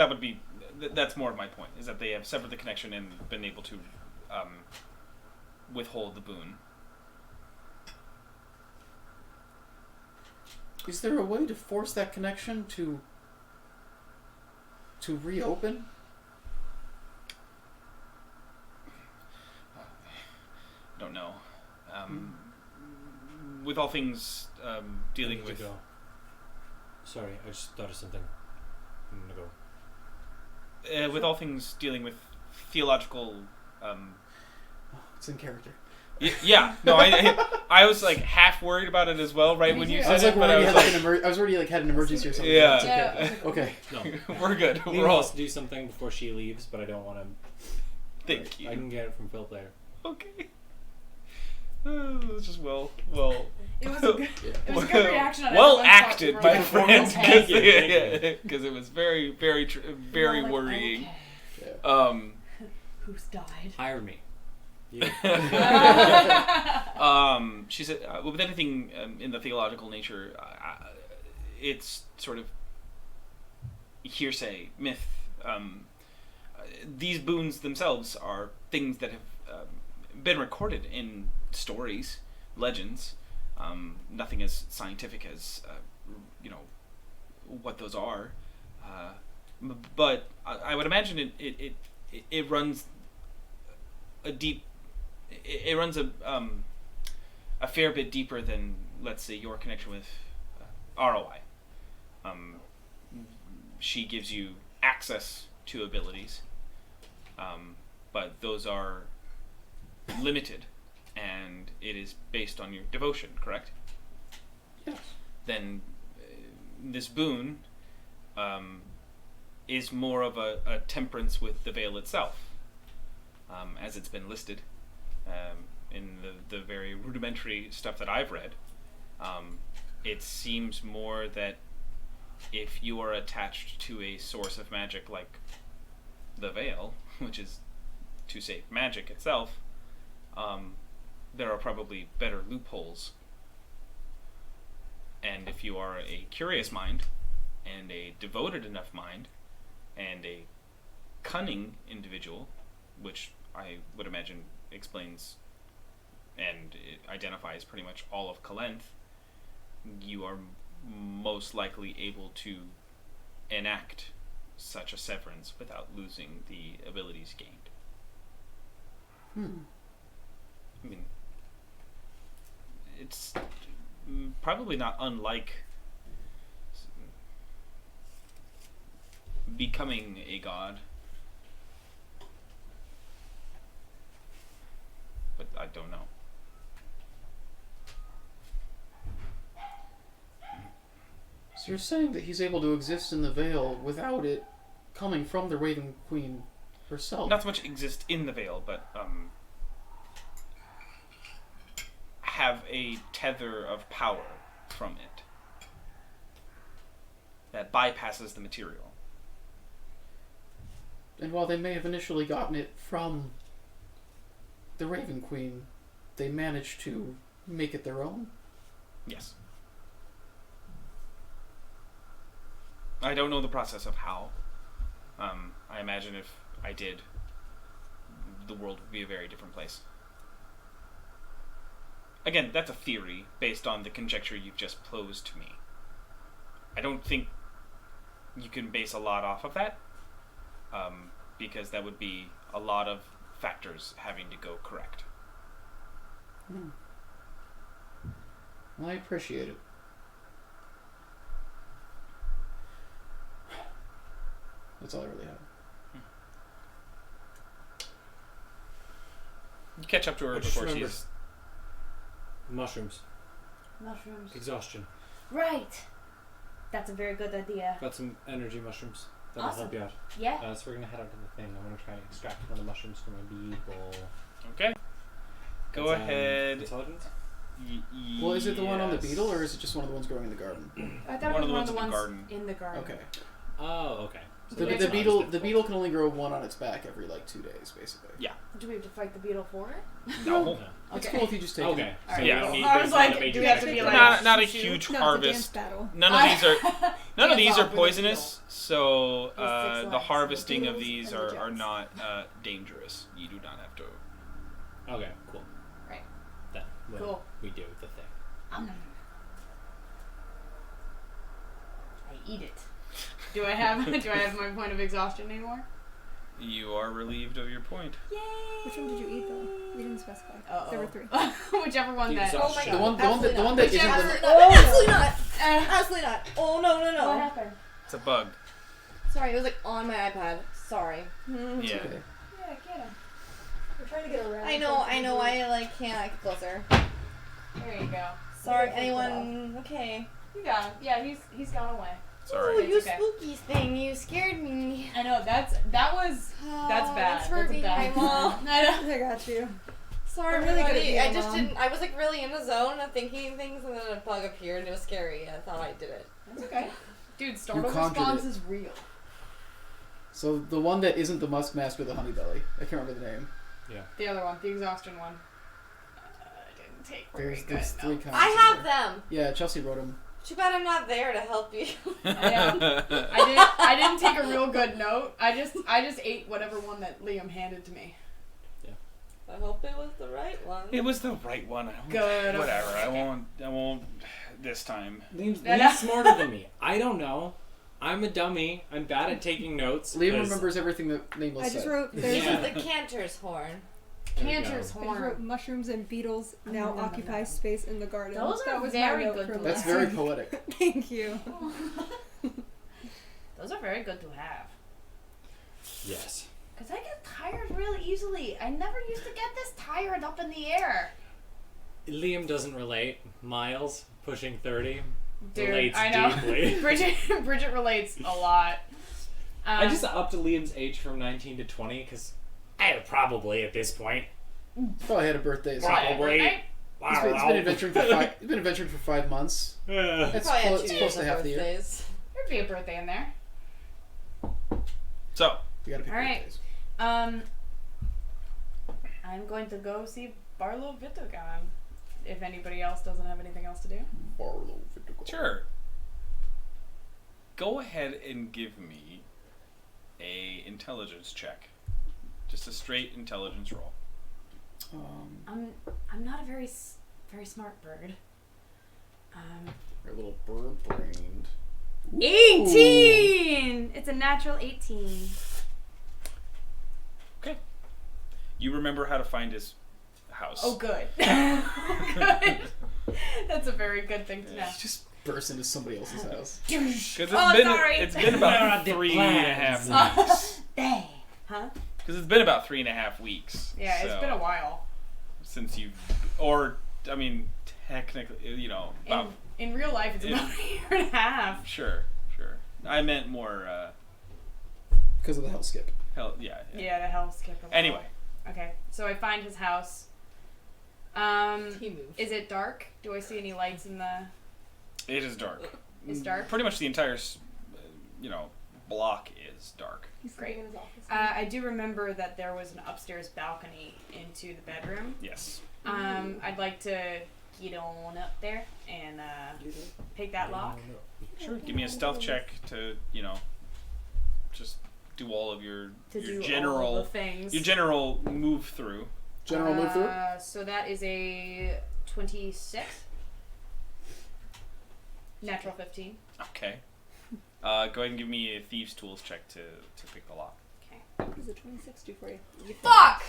[SPEAKER 7] that's more of my point, is that they have severed the connection and been able to withhold the boon.
[SPEAKER 2] Is there a way to force that connection to reopen?
[SPEAKER 7] I don't know. With all things dealing
[SPEAKER 8] I need to
[SPEAKER 7] with...
[SPEAKER 8] go. Sorry, I just thought of something. I'm gonna go.
[SPEAKER 7] with all things dealing with theological...
[SPEAKER 2] It's in character.
[SPEAKER 7] yeah, no, I was like half worried about it as well, right,
[SPEAKER 5] Me
[SPEAKER 7] when
[SPEAKER 5] too.
[SPEAKER 7] you
[SPEAKER 2] I
[SPEAKER 7] said
[SPEAKER 2] was like
[SPEAKER 7] it, but I
[SPEAKER 2] worried
[SPEAKER 7] was
[SPEAKER 2] you
[SPEAKER 7] like,
[SPEAKER 2] had I was already had an emergency or something.
[SPEAKER 7] Yeah.
[SPEAKER 2] It's okay.
[SPEAKER 5] Yeah.
[SPEAKER 2] Okay.
[SPEAKER 8] No.
[SPEAKER 7] we're good.
[SPEAKER 8] Lena
[SPEAKER 7] We're all...
[SPEAKER 8] wants to do something before she leaves, but I don't want to.
[SPEAKER 7] Thank you.
[SPEAKER 8] I can get it from Phil later.
[SPEAKER 7] Okay. It's just well.
[SPEAKER 9] It was a good, it was a good reaction on
[SPEAKER 7] well
[SPEAKER 9] everyone's part,
[SPEAKER 7] acted,
[SPEAKER 9] right?
[SPEAKER 7] my friend,
[SPEAKER 8] Thank you, thank
[SPEAKER 7] because it was very, very, very
[SPEAKER 5] We're all like,
[SPEAKER 7] worrying.
[SPEAKER 5] okay.
[SPEAKER 9] Who's died?
[SPEAKER 8] Hire me. You.
[SPEAKER 7] She said, with anything in the theological nature, it's sort of hearsay, myth. These boons themselves are things that have been recorded in stories, legends. Nothing as scientific as what those are. But I would imagine it runs a deep. It runs a fair bit deeper than, let's say, your connection with ROI. She gives you access to abilities, but those are limited, and it is based on your devotion, correct?
[SPEAKER 2] Yes.
[SPEAKER 7] Then this boon is more of a temperance with the veil itself, as it's been listed in the very rudimentary stuff that I've read. It seems more that if you are attached to a source of magic like the veil, which is, to say, magic itself, there are probably better loopholes, and And if you are a curious mind, and a devoted enough mind, and a cunning individual, which I would imagine explains and it identifies pretty much all of Kalenth, you are most likely able to enact such a severance without losing the abilities gained. I mean, it's probably not unlike becoming a god. But I don't know.
[SPEAKER 2] So you're saying that he's able to exist in the Vale without it coming from the Raven Queen herself?
[SPEAKER 7] Not so much exist in the Vale, but have a tether of power from it that bypasses the material.
[SPEAKER 2] And while they may have initially gotten it from the Raven Queen, they managed to make it their own?
[SPEAKER 7] Yes. I don't know the process of how. I imagine if I did, the world would be a very different place. Again, that's a theory based on the conjecture you've just posed to me. I don't think you can base a lot off of that, because that would be a lot of factors having to go correct.
[SPEAKER 2] Well, I appreciate it. That's all I really have.
[SPEAKER 7] You catch up to her
[SPEAKER 8] I just
[SPEAKER 7] before
[SPEAKER 8] remembered.
[SPEAKER 7] she's...
[SPEAKER 8] Mushrooms.
[SPEAKER 5] Mushrooms.
[SPEAKER 8] Exhaustion.
[SPEAKER 5] Right. That's a very good idea.
[SPEAKER 8] Got some energy mushrooms. That'll
[SPEAKER 5] Awesome.
[SPEAKER 8] help you out.
[SPEAKER 5] Yeah.
[SPEAKER 8] So we're gonna head out to the thing. I'm gonna try and extract one of the mushrooms from my beagle.
[SPEAKER 7] Okay. Go
[SPEAKER 8] That's,
[SPEAKER 7] ahead.
[SPEAKER 8] Intelligence?
[SPEAKER 2] Well, is it the one on the
[SPEAKER 7] Yes.
[SPEAKER 2] beetle, or is it just one of the ones growing in the garden?
[SPEAKER 9] I thought
[SPEAKER 7] One
[SPEAKER 9] it
[SPEAKER 7] of
[SPEAKER 9] was
[SPEAKER 7] the
[SPEAKER 9] one of the
[SPEAKER 7] ones
[SPEAKER 9] ones
[SPEAKER 7] in the
[SPEAKER 9] in the garden.
[SPEAKER 2] Okay.
[SPEAKER 8] Oh, okay. So
[SPEAKER 2] The
[SPEAKER 8] that's not as
[SPEAKER 2] beetle
[SPEAKER 8] difficult.
[SPEAKER 2] can only grow one on its back every 2 days, basically.
[SPEAKER 9] Do we have to fight the beetle for it?
[SPEAKER 7] No.
[SPEAKER 2] It's
[SPEAKER 9] Okay.
[SPEAKER 2] cool if you just take
[SPEAKER 8] Okay.
[SPEAKER 2] it.
[SPEAKER 9] Alright.
[SPEAKER 7] Yeah.
[SPEAKER 8] we don't need-
[SPEAKER 9] I
[SPEAKER 8] there's
[SPEAKER 9] was
[SPEAKER 8] not a
[SPEAKER 9] like,
[SPEAKER 8] major
[SPEAKER 9] do we have to
[SPEAKER 8] check
[SPEAKER 9] be
[SPEAKER 8] for
[SPEAKER 9] like...
[SPEAKER 8] that.
[SPEAKER 7] Not a
[SPEAKER 3] Shoo-shoo.
[SPEAKER 7] huge
[SPEAKER 3] No,
[SPEAKER 7] harvest.
[SPEAKER 3] it's a dance battle.
[SPEAKER 7] None of these are none of these are
[SPEAKER 9] off with the
[SPEAKER 7] poisonous, so
[SPEAKER 9] With 6
[SPEAKER 7] the
[SPEAKER 9] lives.
[SPEAKER 7] harvesting of
[SPEAKER 3] Beetles
[SPEAKER 7] these
[SPEAKER 3] and the
[SPEAKER 7] are
[SPEAKER 3] jets.
[SPEAKER 7] not dangerous. You do not have to.
[SPEAKER 8] Okay, cool.
[SPEAKER 9] Right.
[SPEAKER 8] Then we'll-
[SPEAKER 9] Cool.
[SPEAKER 8] we do the thing.
[SPEAKER 5] I eat it.
[SPEAKER 9] Do I have my point of exhaustion anymore?
[SPEAKER 7] You are relieved of your point.
[SPEAKER 9] Yay!
[SPEAKER 3] Which one did you eat though? You didn't specify.
[SPEAKER 9] Uh-oh.
[SPEAKER 3] There were 3.
[SPEAKER 9] Whichever one
[SPEAKER 8] The
[SPEAKER 9] that...
[SPEAKER 8] exhaustion.
[SPEAKER 2] The one that isn't the...
[SPEAKER 6] Absolutely not. Absolutely not. Oh no no
[SPEAKER 5] What
[SPEAKER 6] no.
[SPEAKER 5] happened?
[SPEAKER 7] It's a bug.
[SPEAKER 6] Sorry, it was like on my iPad. Sorry.
[SPEAKER 7] Yeah.
[SPEAKER 2] Okay.
[SPEAKER 5] Yeah, get him.
[SPEAKER 3] We're trying to get around.
[SPEAKER 6] I know. I like can't get closer.
[SPEAKER 9] There you go.
[SPEAKER 6] Sorry,
[SPEAKER 3] Take it
[SPEAKER 6] anyone. Okay.
[SPEAKER 9] You got him. Yeah, he's gone away.
[SPEAKER 7] Sorry.
[SPEAKER 6] Oh, you
[SPEAKER 9] It's okay.
[SPEAKER 6] spooky thing! You scared me.
[SPEAKER 9] I know, that's bad.
[SPEAKER 6] Oh,
[SPEAKER 9] That's
[SPEAKER 6] Thanks for
[SPEAKER 9] a
[SPEAKER 6] being
[SPEAKER 9] bad
[SPEAKER 6] my mom.
[SPEAKER 9] I know.
[SPEAKER 3] I got you.
[SPEAKER 6] Sorry,
[SPEAKER 3] I'm really good at
[SPEAKER 6] everybody.
[SPEAKER 3] being
[SPEAKER 6] I
[SPEAKER 3] a
[SPEAKER 6] just
[SPEAKER 3] mom.
[SPEAKER 6] didn't. I was like really in the zone of thinking things, and then a bug appeared, and it was scary. I thought I did it.
[SPEAKER 9] That's okay. Dude, startle
[SPEAKER 2] conjured
[SPEAKER 9] response
[SPEAKER 2] it.
[SPEAKER 9] is real.
[SPEAKER 2] So the one that isn't the musk mask with the honey belly. I can't remember the name.
[SPEAKER 9] The other one, the exhaustion one. I didn't take
[SPEAKER 2] There's
[SPEAKER 9] very good
[SPEAKER 2] 3
[SPEAKER 9] notes.
[SPEAKER 2] kinds.
[SPEAKER 6] I
[SPEAKER 2] of
[SPEAKER 6] have
[SPEAKER 2] them.
[SPEAKER 6] them.
[SPEAKER 2] Yeah, Chelsea wrote them.
[SPEAKER 6] Too bad I'm not there to help you.
[SPEAKER 9] I didn't take a real good note. I just ate whatever one that Liam handed to me.
[SPEAKER 6] I hope it was the right one.
[SPEAKER 7] It was the right one. I won't-
[SPEAKER 9] Good.
[SPEAKER 7] Whatever. I won't this time.
[SPEAKER 8] Liam's
[SPEAKER 9] No, no.
[SPEAKER 8] smarter than me. I don't know. I'm a dummy. I'm bad at taking notes.
[SPEAKER 2] Liam
[SPEAKER 8] 'cause-
[SPEAKER 2] remembers everything that Nameless
[SPEAKER 3] I just
[SPEAKER 2] said.
[SPEAKER 3] wrote.
[SPEAKER 6] This
[SPEAKER 3] There's
[SPEAKER 8] Yeah.
[SPEAKER 6] is the canter's horn.
[SPEAKER 8] There you
[SPEAKER 9] Canter's
[SPEAKER 8] go.
[SPEAKER 3] I just wrote
[SPEAKER 9] horn.
[SPEAKER 3] mushrooms and beetles now
[SPEAKER 9] no,
[SPEAKER 3] occupy
[SPEAKER 9] no.
[SPEAKER 3] space in the garden.
[SPEAKER 5] Those
[SPEAKER 3] that
[SPEAKER 5] are
[SPEAKER 3] was
[SPEAKER 5] very
[SPEAKER 3] my note
[SPEAKER 5] good
[SPEAKER 3] from
[SPEAKER 5] to
[SPEAKER 2] That's
[SPEAKER 3] last
[SPEAKER 2] very
[SPEAKER 3] week.
[SPEAKER 2] poetic.
[SPEAKER 3] Thank you.
[SPEAKER 5] Those are very good to have.
[SPEAKER 8] Yes.
[SPEAKER 5] Because I get tired really easily. I never used to get this tired up in the air.
[SPEAKER 8] Liam doesn't relate. Miles, pushing 30,
[SPEAKER 9] Dude,
[SPEAKER 8] relates
[SPEAKER 9] I know.
[SPEAKER 8] deeply.
[SPEAKER 9] Bridget relates a lot.
[SPEAKER 8] I just upped Liam's age from 19 to 20 because I probably at this point
[SPEAKER 2] Probably had a birthday. So
[SPEAKER 8] probably.
[SPEAKER 9] Right?
[SPEAKER 2] He's been adventuring for 5. He's been adventuring for 5 months. That's
[SPEAKER 6] Probably had
[SPEAKER 2] close,
[SPEAKER 6] 2
[SPEAKER 2] it's
[SPEAKER 6] years
[SPEAKER 2] close to
[SPEAKER 6] of
[SPEAKER 2] half the year.
[SPEAKER 6] birthdays.
[SPEAKER 9] There'd be a birthday in there.
[SPEAKER 7] So,
[SPEAKER 2] You gotta pick
[SPEAKER 9] All right.
[SPEAKER 2] birthdays.
[SPEAKER 9] I'm going to go see Barlow Vitogan. If anybody else doesn't have anything else to do.
[SPEAKER 2] Barlow Vitical.
[SPEAKER 7] Sure. Go ahead and give me a intelligence check. Just a straight intelligence roll.
[SPEAKER 5] I'm not a very smart bird.
[SPEAKER 2] You're a little bird-brained.
[SPEAKER 5] 18. It's a natural 18.
[SPEAKER 7] Okay. You remember how to find his house.
[SPEAKER 9] Oh, good. Good. That's a very good thing to know.
[SPEAKER 2] Just burst into somebody else's house.
[SPEAKER 7] Because
[SPEAKER 5] sorry.
[SPEAKER 7] it's been about 3.5 weeks.
[SPEAKER 5] Dang. Huh?
[SPEAKER 7] Because it's been about 3.5 weeks.
[SPEAKER 9] Yeah, it's
[SPEAKER 7] so,
[SPEAKER 9] been a while.
[SPEAKER 7] since you've, or I mean, technically, you know, about
[SPEAKER 9] In real life, it's about a year and a half.
[SPEAKER 7] sure. I meant more.
[SPEAKER 2] Because of the hell skip.
[SPEAKER 7] Hell, yeah.
[SPEAKER 9] Yeah, the hell skip.
[SPEAKER 7] Anyway,
[SPEAKER 9] Okay, so I find his house.
[SPEAKER 6] He moved.
[SPEAKER 9] Is it dark? Do I see any lights in the?
[SPEAKER 7] it is dark.
[SPEAKER 9] It's dark?
[SPEAKER 7] Pretty much the entire, block is dark.
[SPEAKER 3] He's
[SPEAKER 9] Great.
[SPEAKER 3] sitting in his office.
[SPEAKER 9] I do remember that there was an upstairs balcony into the bedroom.
[SPEAKER 7] Yes.
[SPEAKER 9] I'd like to get on up there and pick that lock.
[SPEAKER 7] Sure. Give me a stealth check to, just do all of your general
[SPEAKER 9] all the things.
[SPEAKER 7] your general move through.
[SPEAKER 2] General move through?
[SPEAKER 9] So that is a 26. Natural 15.
[SPEAKER 7] Okay. Go ahead and give me a thieves' tools check to pick the lock.
[SPEAKER 3] What does a 26 do for you?
[SPEAKER 9] Fuck!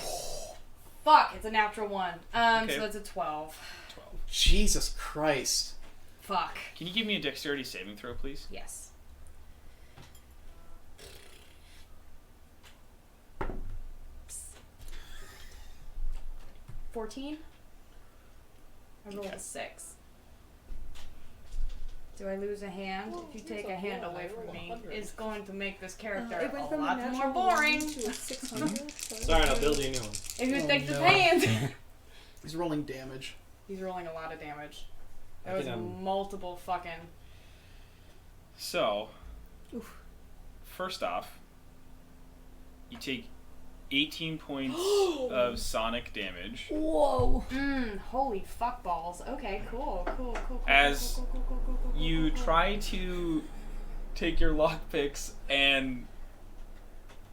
[SPEAKER 9] Fuck, it's a natural 1.
[SPEAKER 7] Okay.
[SPEAKER 9] So that's a 12.
[SPEAKER 7] 12.
[SPEAKER 2] Jesus Christ.
[SPEAKER 9] Fuck.
[SPEAKER 7] Can you give me a dexterity saving throw, please?
[SPEAKER 9] Yes. Psst. 14? I rolled a 6. Do I lose a hand?
[SPEAKER 3] Well,
[SPEAKER 9] If you
[SPEAKER 3] there's
[SPEAKER 9] take
[SPEAKER 3] a
[SPEAKER 9] a hand
[SPEAKER 3] four.
[SPEAKER 9] away
[SPEAKER 3] I
[SPEAKER 9] from
[SPEAKER 3] rolled
[SPEAKER 9] me,
[SPEAKER 3] 100.
[SPEAKER 9] it's going to make this character
[SPEAKER 3] It went
[SPEAKER 9] a
[SPEAKER 3] from a
[SPEAKER 9] lot more
[SPEAKER 3] natural
[SPEAKER 9] boring.
[SPEAKER 3] 1 to a 600.
[SPEAKER 8] Sorry, I'll build you a new one.
[SPEAKER 9] If you
[SPEAKER 2] Oh,
[SPEAKER 9] take the
[SPEAKER 2] no.
[SPEAKER 9] hand.
[SPEAKER 2] He's rolling damage.
[SPEAKER 9] He's rolling a lot of damage.
[SPEAKER 8] I
[SPEAKER 9] That was
[SPEAKER 8] can,
[SPEAKER 9] multiple fucking.
[SPEAKER 7] So,
[SPEAKER 3] Oof.
[SPEAKER 7] first off, you take 18 points of sonic damage
[SPEAKER 3] Whoa.
[SPEAKER 9] Holy fuck balls. Okay, cool.
[SPEAKER 7] As
[SPEAKER 9] cool.
[SPEAKER 7] you try to take your lockpicks and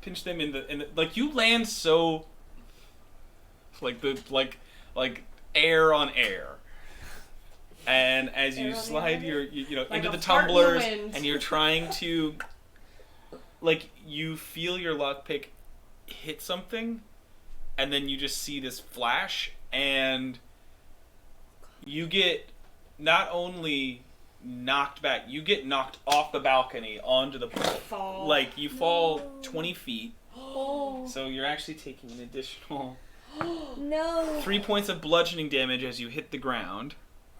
[SPEAKER 7] pinch them in the like you land so like air on air. And as you
[SPEAKER 3] Air on
[SPEAKER 7] slide
[SPEAKER 3] air.
[SPEAKER 7] your
[SPEAKER 9] Like
[SPEAKER 7] into
[SPEAKER 9] a
[SPEAKER 7] the
[SPEAKER 9] fart in the
[SPEAKER 7] tumblers
[SPEAKER 9] wind.
[SPEAKER 7] and you're trying to you feel your lockpick hit something and then you just see this flash and you get not only knocked back, you get knocked off the balcony onto the
[SPEAKER 9] Fall.
[SPEAKER 7] like you fall 20 feet.
[SPEAKER 3] Oh.
[SPEAKER 7] So you're actually taking an additional
[SPEAKER 3] No.
[SPEAKER 7] 3 points of bludgeoning damage as you hit the ground.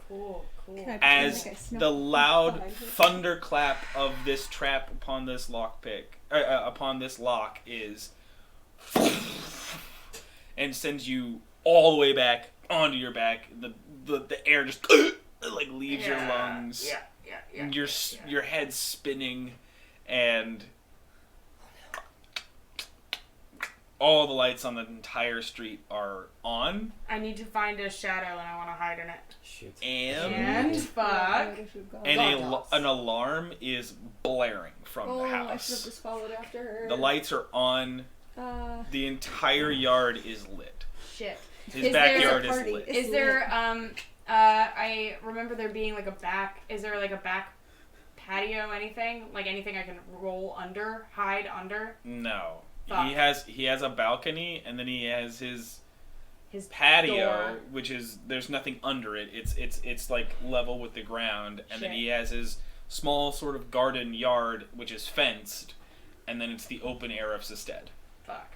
[SPEAKER 9] Cool.
[SPEAKER 3] Can I pretend
[SPEAKER 7] As
[SPEAKER 3] like I snuck
[SPEAKER 7] the loud
[SPEAKER 3] behind him?
[SPEAKER 7] thunderclap of this trap upon this upon this lock is, and sends you all the way back onto your back. The air just leaves your lungs.
[SPEAKER 9] Yeah.
[SPEAKER 7] Your head's spinning, and all the lights on the entire street are on.
[SPEAKER 9] I need to find a shadow and I want to hide in it.
[SPEAKER 8] Shit.
[SPEAKER 9] And
[SPEAKER 3] Yeah,
[SPEAKER 9] fuck.
[SPEAKER 3] I would've gone.
[SPEAKER 7] And an alarm is blaring from
[SPEAKER 3] Oh,
[SPEAKER 7] the
[SPEAKER 3] I should have
[SPEAKER 7] house.
[SPEAKER 3] just followed after her.
[SPEAKER 7] The lights are on. The entire yard is lit.
[SPEAKER 9] Shit.
[SPEAKER 7] His
[SPEAKER 9] Is
[SPEAKER 7] backyard
[SPEAKER 3] there a
[SPEAKER 7] is
[SPEAKER 3] party?
[SPEAKER 7] lit.
[SPEAKER 9] Is there I remember there being like a back patio, anything? Like anything I can hide under?
[SPEAKER 7] No.
[SPEAKER 9] Fuck.
[SPEAKER 7] He has a balcony and then he has his
[SPEAKER 9] His
[SPEAKER 7] patio,
[SPEAKER 9] door.
[SPEAKER 7] which is there's nothing under it. It's like level with the ground, and then
[SPEAKER 9] Shit.
[SPEAKER 7] he has his small sort of garden yard which is fenced, and then it's the open air of Sestead.
[SPEAKER 9] Fuck.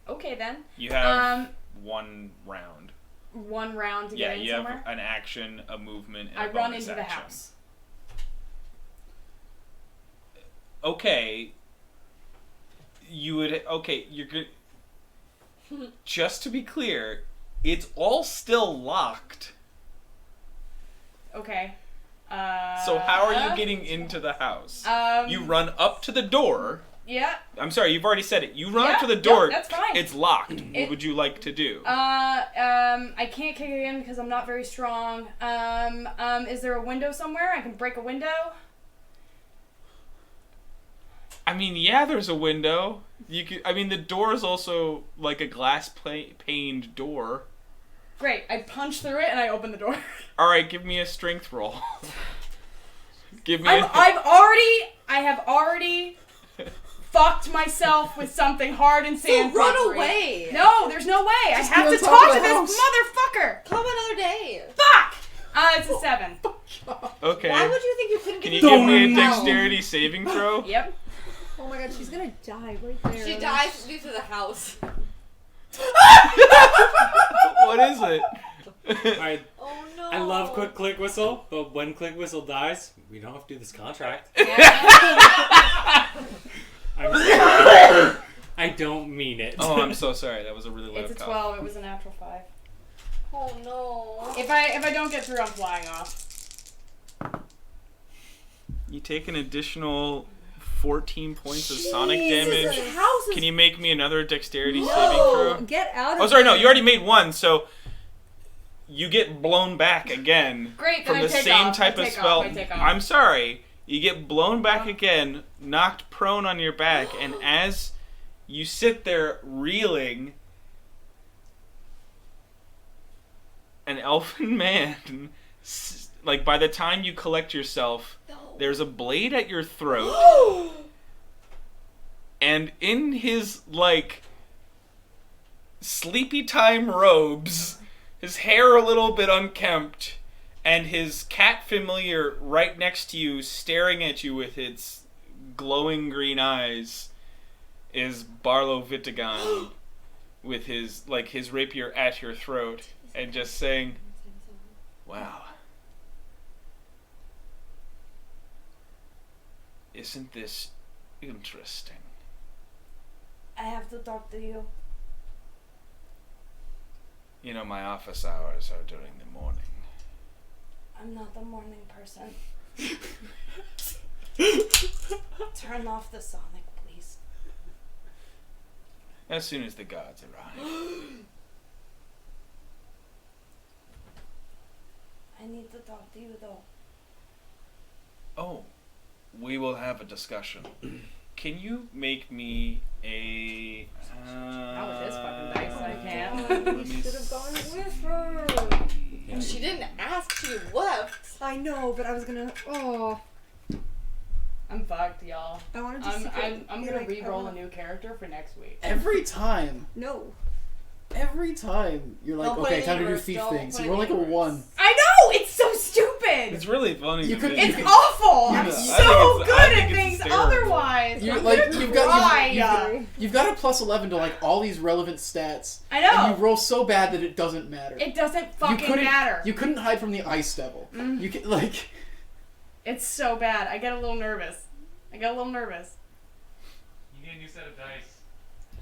[SPEAKER 9] Okay then.
[SPEAKER 7] You have one round.
[SPEAKER 9] One round to
[SPEAKER 7] Yeah,
[SPEAKER 9] get in
[SPEAKER 7] you
[SPEAKER 9] somewhere.
[SPEAKER 7] have an action, a movement, and
[SPEAKER 9] I
[SPEAKER 7] a
[SPEAKER 9] run
[SPEAKER 7] bonus
[SPEAKER 9] into the
[SPEAKER 7] action.
[SPEAKER 9] house.
[SPEAKER 7] Okay. You're good. Just to be clear, it's all still locked.
[SPEAKER 9] Okay.
[SPEAKER 7] So how are you getting into the house?
[SPEAKER 9] Um,
[SPEAKER 7] You run up to the door.
[SPEAKER 9] Yeah.
[SPEAKER 7] I'm sorry, you've already said it. You run up
[SPEAKER 9] Yeah,
[SPEAKER 7] to the door.
[SPEAKER 9] no, that's fine.
[SPEAKER 7] It's locked. What would you like to do?
[SPEAKER 9] I can't kick it in because I'm not very strong. Is there a window somewhere? I can break a window.
[SPEAKER 7] I mean, yeah, there's a window. You could. I mean, the door is also like a glass paned door.
[SPEAKER 9] Great. I punch through it and I open the door.
[SPEAKER 7] All right, give me a strength roll. Give me.
[SPEAKER 9] I have already fucked myself with something hard and
[SPEAKER 6] So
[SPEAKER 9] sandpapery.
[SPEAKER 6] run away.
[SPEAKER 9] No, there's no way.
[SPEAKER 2] Just
[SPEAKER 9] I have
[SPEAKER 2] get
[SPEAKER 9] to
[SPEAKER 2] on top
[SPEAKER 9] talk
[SPEAKER 2] of
[SPEAKER 9] to
[SPEAKER 2] the
[SPEAKER 9] this motherfucker.
[SPEAKER 6] Come another day.
[SPEAKER 9] Fuck. It's a 7.
[SPEAKER 7] Okay.
[SPEAKER 6] Why would you think you couldn't
[SPEAKER 7] Can
[SPEAKER 6] get
[SPEAKER 7] you
[SPEAKER 6] the
[SPEAKER 7] give me a
[SPEAKER 6] door?
[SPEAKER 7] dexterity saving throw?
[SPEAKER 9] Yep.
[SPEAKER 3] Oh my god, she's gonna die right there.
[SPEAKER 6] She dies due to the house.
[SPEAKER 7] What is it?
[SPEAKER 8] I
[SPEAKER 6] Oh no.
[SPEAKER 8] I love click whistle, but when click whistle dies, we don't have to do this contract. I'm sorry. I don't mean it.
[SPEAKER 7] Oh, I'm so sorry. That was a really loud
[SPEAKER 9] It's a
[SPEAKER 7] cough.
[SPEAKER 9] 12. It was a natural 5.
[SPEAKER 6] Oh no.
[SPEAKER 9] If I don't get through, I'm flying off.
[SPEAKER 7] You take an additional 14 points of sonic damage.
[SPEAKER 3] Jesus, house is
[SPEAKER 7] Can you make me another dexterity saving
[SPEAKER 3] no,
[SPEAKER 7] throw?
[SPEAKER 3] get out of
[SPEAKER 7] Oh, sorry, no,
[SPEAKER 3] there.
[SPEAKER 7] you already made one, so you get blown back again
[SPEAKER 9] Great,
[SPEAKER 7] from
[SPEAKER 9] then I
[SPEAKER 7] the
[SPEAKER 9] take
[SPEAKER 7] same
[SPEAKER 9] off.
[SPEAKER 7] type
[SPEAKER 9] I
[SPEAKER 7] of
[SPEAKER 9] take
[SPEAKER 7] spell.
[SPEAKER 9] off. I take off.
[SPEAKER 7] I'm sorry. You get blown back again, knocked prone on your back, and as you sit there reeling, an elfin man, like by the time you collect yourself, there's a blade at your throat, and in his, like, sleepy time robes, his hair a little bit unkempt, and his cat familiar right next to you, staring at you with its glowing green eyes, is Barlow Vitagon with his rapier at your throat, and just saying, "Wow. Isn't this interesting?"
[SPEAKER 5] I have to talk to you.
[SPEAKER 7] You know, my office hours are during the morning.
[SPEAKER 5] I'm not the morning person. Turn off the sonic, please.
[SPEAKER 7] As soon as the guards arrive.
[SPEAKER 5] I need to talk to you though.
[SPEAKER 7] Oh, we will have a discussion. Can you make me a...
[SPEAKER 9] Not with this fucking dice, I can't.
[SPEAKER 7] let
[SPEAKER 3] We
[SPEAKER 7] me
[SPEAKER 3] should have gone with her.
[SPEAKER 8] Yeah.
[SPEAKER 6] She didn't ask, she left.
[SPEAKER 3] I know, but I was gonna. Oh,
[SPEAKER 9] I'm fucked, y'all.
[SPEAKER 3] I wanted to.
[SPEAKER 9] I'm gonna re-roll a new character for next week.
[SPEAKER 2] Every time you're like,
[SPEAKER 6] Don't put
[SPEAKER 2] okay, time to do
[SPEAKER 6] universe,
[SPEAKER 2] thief
[SPEAKER 6] don't
[SPEAKER 2] things.
[SPEAKER 6] put
[SPEAKER 2] You roll like a
[SPEAKER 6] universe.
[SPEAKER 2] 1.
[SPEAKER 9] I know! It's so stupid!
[SPEAKER 7] It's really funny.
[SPEAKER 2] You
[SPEAKER 7] to
[SPEAKER 2] could-
[SPEAKER 7] me.
[SPEAKER 9] It's awful!
[SPEAKER 7] Yeah,
[SPEAKER 9] I'm
[SPEAKER 7] I
[SPEAKER 9] so
[SPEAKER 7] think it's- I
[SPEAKER 9] good
[SPEAKER 7] think
[SPEAKER 9] at
[SPEAKER 7] it's
[SPEAKER 9] things
[SPEAKER 7] terrible.
[SPEAKER 9] otherwise.
[SPEAKER 2] You're
[SPEAKER 9] I'm
[SPEAKER 2] like-
[SPEAKER 9] gonna
[SPEAKER 2] you've got-
[SPEAKER 9] cry.
[SPEAKER 2] You've got a plus 11 to like all these relevant stats.
[SPEAKER 9] I know.
[SPEAKER 2] And you roll so bad that it doesn't matter.
[SPEAKER 9] It doesn't
[SPEAKER 2] you
[SPEAKER 9] fucking
[SPEAKER 2] couldn't,
[SPEAKER 9] matter.
[SPEAKER 2] You couldn't hide from the ice devil.
[SPEAKER 9] Mm.
[SPEAKER 2] You can like.
[SPEAKER 9] It's so bad. I get a little nervous.
[SPEAKER 8] You need a new set of dice.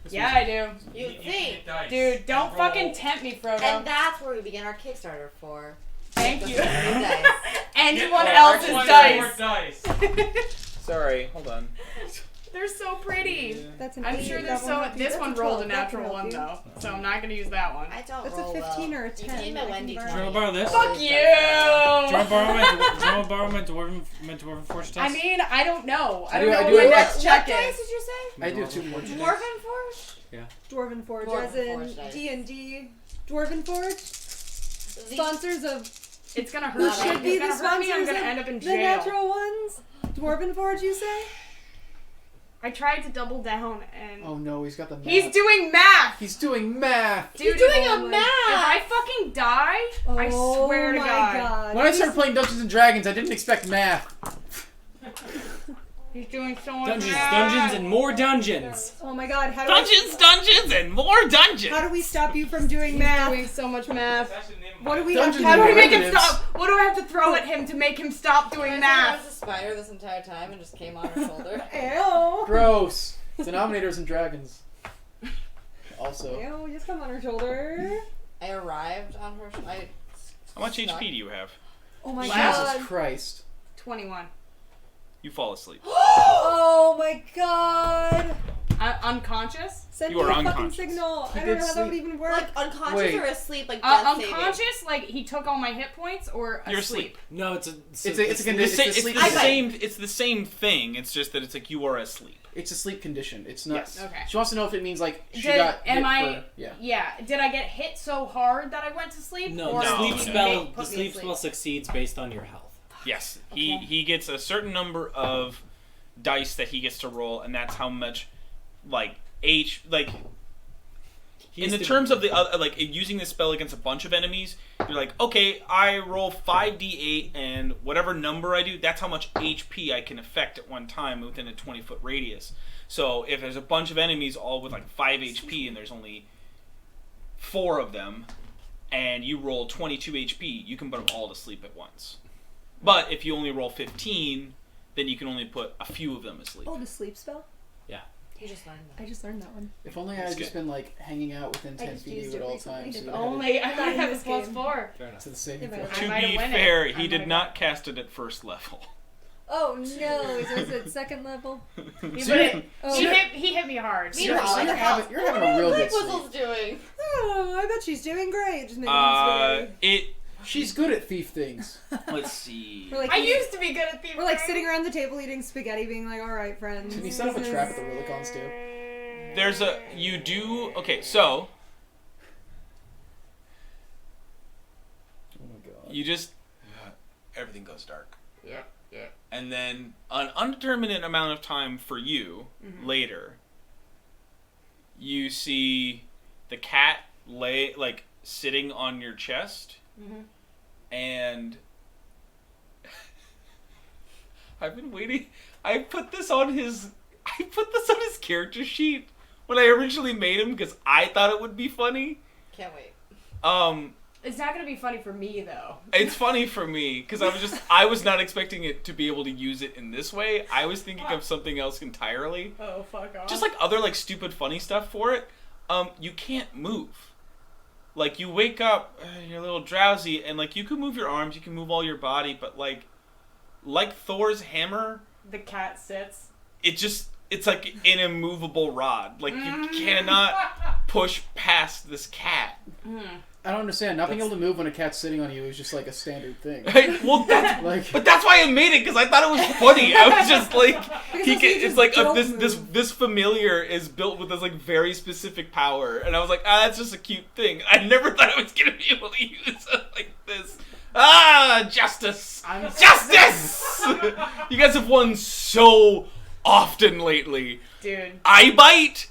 [SPEAKER 9] Yeah, I do.
[SPEAKER 6] You think.
[SPEAKER 9] Dude, don't fucking tempt me, Frodo.
[SPEAKER 6] And that's where we begin our Kickstarter for.
[SPEAKER 9] Thank you.
[SPEAKER 6] Dice.
[SPEAKER 9] Anyone else's dice.
[SPEAKER 7] Sorry, hold on.
[SPEAKER 9] They're so pretty.
[SPEAKER 3] That's an
[SPEAKER 9] I'm
[SPEAKER 3] 8.
[SPEAKER 9] sure
[SPEAKER 3] That
[SPEAKER 9] there's
[SPEAKER 3] won't
[SPEAKER 9] so.
[SPEAKER 3] help you.
[SPEAKER 9] This
[SPEAKER 3] That's
[SPEAKER 9] one
[SPEAKER 3] a
[SPEAKER 9] rolled a
[SPEAKER 3] 12. That can
[SPEAKER 9] natural
[SPEAKER 3] help
[SPEAKER 9] one
[SPEAKER 3] you.
[SPEAKER 9] though, so I'm not gonna use that one.
[SPEAKER 6] I don't
[SPEAKER 3] That's a
[SPEAKER 6] roll
[SPEAKER 3] 15
[SPEAKER 6] well.
[SPEAKER 3] or a
[SPEAKER 6] You
[SPEAKER 3] 10.
[SPEAKER 6] can email
[SPEAKER 3] I
[SPEAKER 6] Wendy
[SPEAKER 3] can
[SPEAKER 8] Do you want to
[SPEAKER 3] borrow.
[SPEAKER 8] borrow this?
[SPEAKER 9] Fuck
[SPEAKER 8] Do you want
[SPEAKER 9] you.
[SPEAKER 8] to borrow my dwarven forge dice?
[SPEAKER 9] I mean, I don't know. I
[SPEAKER 2] I
[SPEAKER 9] don't
[SPEAKER 2] do-
[SPEAKER 9] know
[SPEAKER 2] I
[SPEAKER 9] what
[SPEAKER 2] do
[SPEAKER 9] my
[SPEAKER 2] it-
[SPEAKER 9] next check
[SPEAKER 6] What dice
[SPEAKER 9] is.
[SPEAKER 6] did you say?
[SPEAKER 2] I do too. More
[SPEAKER 6] Dwarven Forge?
[SPEAKER 3] Dwarven Forge,
[SPEAKER 6] Dwarven
[SPEAKER 3] as in
[SPEAKER 6] Forge dice.
[SPEAKER 3] D&D. Dwarven Forge, sponsors of
[SPEAKER 9] It's gonna
[SPEAKER 3] who
[SPEAKER 9] hurt me.
[SPEAKER 3] should be
[SPEAKER 9] It's
[SPEAKER 3] the
[SPEAKER 9] gonna hurt me. I'm
[SPEAKER 3] sponsors
[SPEAKER 9] gonna
[SPEAKER 3] of
[SPEAKER 9] end up in
[SPEAKER 3] the
[SPEAKER 9] jail.
[SPEAKER 3] natural ones. Dwarven Forge, you say?
[SPEAKER 9] I tried to double down and
[SPEAKER 2] Oh no, he's got the math.
[SPEAKER 9] he's doing math.
[SPEAKER 2] He's doing math.
[SPEAKER 9] Dude,
[SPEAKER 6] He's doing
[SPEAKER 9] if-
[SPEAKER 6] a
[SPEAKER 9] If
[SPEAKER 6] math!
[SPEAKER 9] I fucking die, I swear to
[SPEAKER 3] my
[SPEAKER 9] God.
[SPEAKER 2] When I started playing Dungeons and Dragons, I didn't expect math.
[SPEAKER 9] He's doing so much
[SPEAKER 8] Dungeons,
[SPEAKER 9] math.
[SPEAKER 8] dungeons, and more dungeons.
[SPEAKER 3] Oh my god, how do
[SPEAKER 7] Dungeons, and more dungeons!
[SPEAKER 3] how do we stop you from doing
[SPEAKER 9] He's
[SPEAKER 3] math?
[SPEAKER 9] doing so much math.
[SPEAKER 3] What do we
[SPEAKER 2] Dungeons
[SPEAKER 9] How do we
[SPEAKER 2] and
[SPEAKER 9] make him
[SPEAKER 2] Dragons.
[SPEAKER 9] stop? What do I have to throw at him to make him stop doing
[SPEAKER 6] I
[SPEAKER 9] math?
[SPEAKER 6] was a spider this entire time and just came on her shoulder.
[SPEAKER 3] Ew.
[SPEAKER 2] Gross. Denominators and dragons. Also.
[SPEAKER 3] Ew, just come on her shoulder.
[SPEAKER 6] I arrived on her shoulder.
[SPEAKER 7] How much HP do you have?
[SPEAKER 3] Oh my
[SPEAKER 9] Wow.
[SPEAKER 3] god.
[SPEAKER 2] Jesus Christ.
[SPEAKER 9] 21.
[SPEAKER 7] You fall asleep.
[SPEAKER 3] Oh my god!
[SPEAKER 9] Unconscious?
[SPEAKER 3] Send
[SPEAKER 7] You
[SPEAKER 3] me
[SPEAKER 7] are
[SPEAKER 3] a fucking
[SPEAKER 7] unconscious.
[SPEAKER 3] signal.
[SPEAKER 2] He
[SPEAKER 3] I don't
[SPEAKER 2] did
[SPEAKER 3] know how that would
[SPEAKER 2] sleep.
[SPEAKER 3] even work.
[SPEAKER 6] Like unconscious
[SPEAKER 2] Wait.
[SPEAKER 6] or asleep, like death saving?
[SPEAKER 9] Unconscious, like he took all my hit points, or
[SPEAKER 7] You're
[SPEAKER 9] asleep?
[SPEAKER 8] No, it's a
[SPEAKER 2] It's a
[SPEAKER 7] It's
[SPEAKER 2] condition.
[SPEAKER 7] it's the same thing. It's just that it's like you are asleep.
[SPEAKER 2] It's a sleep condition. It's not.
[SPEAKER 7] Yes.
[SPEAKER 9] Okay.
[SPEAKER 2] She wants to know if it means like she
[SPEAKER 9] Did-
[SPEAKER 2] got
[SPEAKER 9] am
[SPEAKER 2] hit
[SPEAKER 9] I-
[SPEAKER 2] for, yeah.
[SPEAKER 9] Did I get hit so hard that I went to sleep?
[SPEAKER 8] no.
[SPEAKER 9] or
[SPEAKER 8] The
[SPEAKER 7] No,
[SPEAKER 8] sleep
[SPEAKER 7] no.
[SPEAKER 8] spell.
[SPEAKER 9] Put
[SPEAKER 8] The
[SPEAKER 9] me
[SPEAKER 8] sleep
[SPEAKER 9] asleep?
[SPEAKER 8] spell succeeds based on your health.
[SPEAKER 7] Yes.
[SPEAKER 9] Okay.
[SPEAKER 7] He gets a certain number of dice that he gets to roll, and that's how much in the terms of the like using this spell against a bunch of enemies, you're like, okay, I roll 5d8 and whatever number I do, that's how much HP I can affect at one time within a 20-foot radius. So if there's a bunch of enemies all with like 5 HP and there's only 4 of them, and you roll 22 HP, you can put them all to sleep at once. But if you only roll 15, then you can only put a few of them asleep.
[SPEAKER 3] Oh, the sleep spell?
[SPEAKER 6] You just learned that.
[SPEAKER 3] I just learned that one.
[SPEAKER 2] If only I
[SPEAKER 7] That's
[SPEAKER 2] had just
[SPEAKER 7] good.
[SPEAKER 2] been like hanging out within
[SPEAKER 3] I
[SPEAKER 2] 10
[SPEAKER 3] just
[SPEAKER 2] feet of
[SPEAKER 3] used
[SPEAKER 2] you at
[SPEAKER 3] it
[SPEAKER 2] all
[SPEAKER 3] recently.
[SPEAKER 2] times.
[SPEAKER 3] If
[SPEAKER 2] So
[SPEAKER 9] Only I
[SPEAKER 3] Not
[SPEAKER 9] might
[SPEAKER 3] in
[SPEAKER 9] have a
[SPEAKER 3] this
[SPEAKER 9] plus
[SPEAKER 3] game.
[SPEAKER 9] 4.
[SPEAKER 8] Fair enough.
[SPEAKER 2] to the saving
[SPEAKER 3] If I
[SPEAKER 2] throw.
[SPEAKER 3] was-
[SPEAKER 9] I
[SPEAKER 7] To
[SPEAKER 9] might have
[SPEAKER 7] be
[SPEAKER 9] win it.
[SPEAKER 7] fair,
[SPEAKER 9] I
[SPEAKER 7] he
[SPEAKER 9] might
[SPEAKER 7] did
[SPEAKER 9] have
[SPEAKER 7] not cast it at first level.
[SPEAKER 3] Oh no, is it second level?
[SPEAKER 9] He,
[SPEAKER 2] So
[SPEAKER 9] but
[SPEAKER 2] you're-
[SPEAKER 9] it,
[SPEAKER 3] Oh.
[SPEAKER 9] he hit me hard.
[SPEAKER 2] So you're,
[SPEAKER 6] Meanwhile,
[SPEAKER 2] you're having a real good
[SPEAKER 6] Like
[SPEAKER 2] sleep.
[SPEAKER 6] Whistle's doing.
[SPEAKER 3] Oh, I bet she's doing great. Just making spaghetti.
[SPEAKER 2] She's good at thief things.
[SPEAKER 7] Let's see.
[SPEAKER 3] We're like,
[SPEAKER 9] I used to be good at
[SPEAKER 3] we're like sitting around the table eating spaghetti, being like, "All right, friends."
[SPEAKER 2] Can you set up a
[SPEAKER 3] this
[SPEAKER 2] trap
[SPEAKER 3] is-
[SPEAKER 2] at the Willicons too?
[SPEAKER 7] Okay, so
[SPEAKER 2] Oh my god.
[SPEAKER 7] you just everything goes dark.
[SPEAKER 6] Yeah.
[SPEAKER 7] And then an undeterminate amount of time for you later, you see the cat sitting on your chest, and I've been waiting. I put this on his character sheet when I originally made him because I thought it would be funny.
[SPEAKER 6] Can't wait.
[SPEAKER 9] It's not gonna be funny for me though.
[SPEAKER 7] It's funny for me because I was not expecting it to be able to use it in this way. I was thinking of something else entirely.
[SPEAKER 9] Oh, fuck off.
[SPEAKER 7] Just like other like stupid funny stuff for it. You can't move. Like you wake up, you're a little drowsy, and like you can move your arms, you can move all your body, but like Thor's hammer,
[SPEAKER 9] the cat sits.
[SPEAKER 7] it's like an immovable rod. Like you cannot push past this cat.
[SPEAKER 2] I don't understand. Not being able to move when a cat's sitting on you is just like a standard thing.
[SPEAKER 7] Well, that's
[SPEAKER 2] Like,
[SPEAKER 7] but that's why I made it because I thought it was funny. I was just like,
[SPEAKER 3] Because also you
[SPEAKER 7] it's
[SPEAKER 3] just
[SPEAKER 7] like
[SPEAKER 3] don't
[SPEAKER 7] this familiar is built with this like very specific power, and I was like, that's just a cute thing. I never thought I was gonna be able to use it like this. Justice, justice! You guys have won so often lately.
[SPEAKER 9] Dude.
[SPEAKER 7] I bite.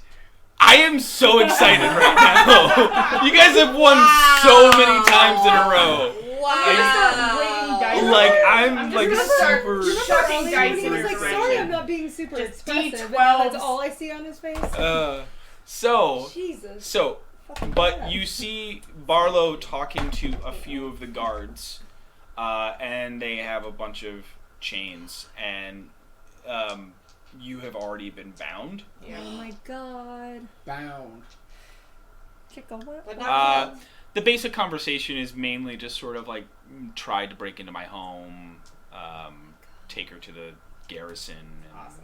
[SPEAKER 7] I am so excited right now. You guys have won so many times in a row.
[SPEAKER 9] I'm gonna start weighting dice.
[SPEAKER 7] Like
[SPEAKER 9] I'm
[SPEAKER 7] I'm
[SPEAKER 9] just
[SPEAKER 7] like
[SPEAKER 9] gonna start
[SPEAKER 7] super.
[SPEAKER 9] chucking
[SPEAKER 3] Charlie,
[SPEAKER 9] dice
[SPEAKER 3] when he
[SPEAKER 9] in
[SPEAKER 3] was
[SPEAKER 9] your
[SPEAKER 3] like,
[SPEAKER 9] direction.
[SPEAKER 3] "Sorry, I'm not being super
[SPEAKER 9] Just
[SPEAKER 3] expressive." And
[SPEAKER 9] D12s.
[SPEAKER 3] that's all I see on his face.
[SPEAKER 7] So
[SPEAKER 3] Jesus.
[SPEAKER 7] but you see Barlow talking to a few of the guards, and they have a bunch of chains, and you have already been bound.
[SPEAKER 3] Oh my god.
[SPEAKER 2] bound.
[SPEAKER 3] Chicken what?
[SPEAKER 6] But not
[SPEAKER 7] The basic conversation is mainly just sort of like tried to break into my home, take her to the garrison, and
[SPEAKER 9] Awesome.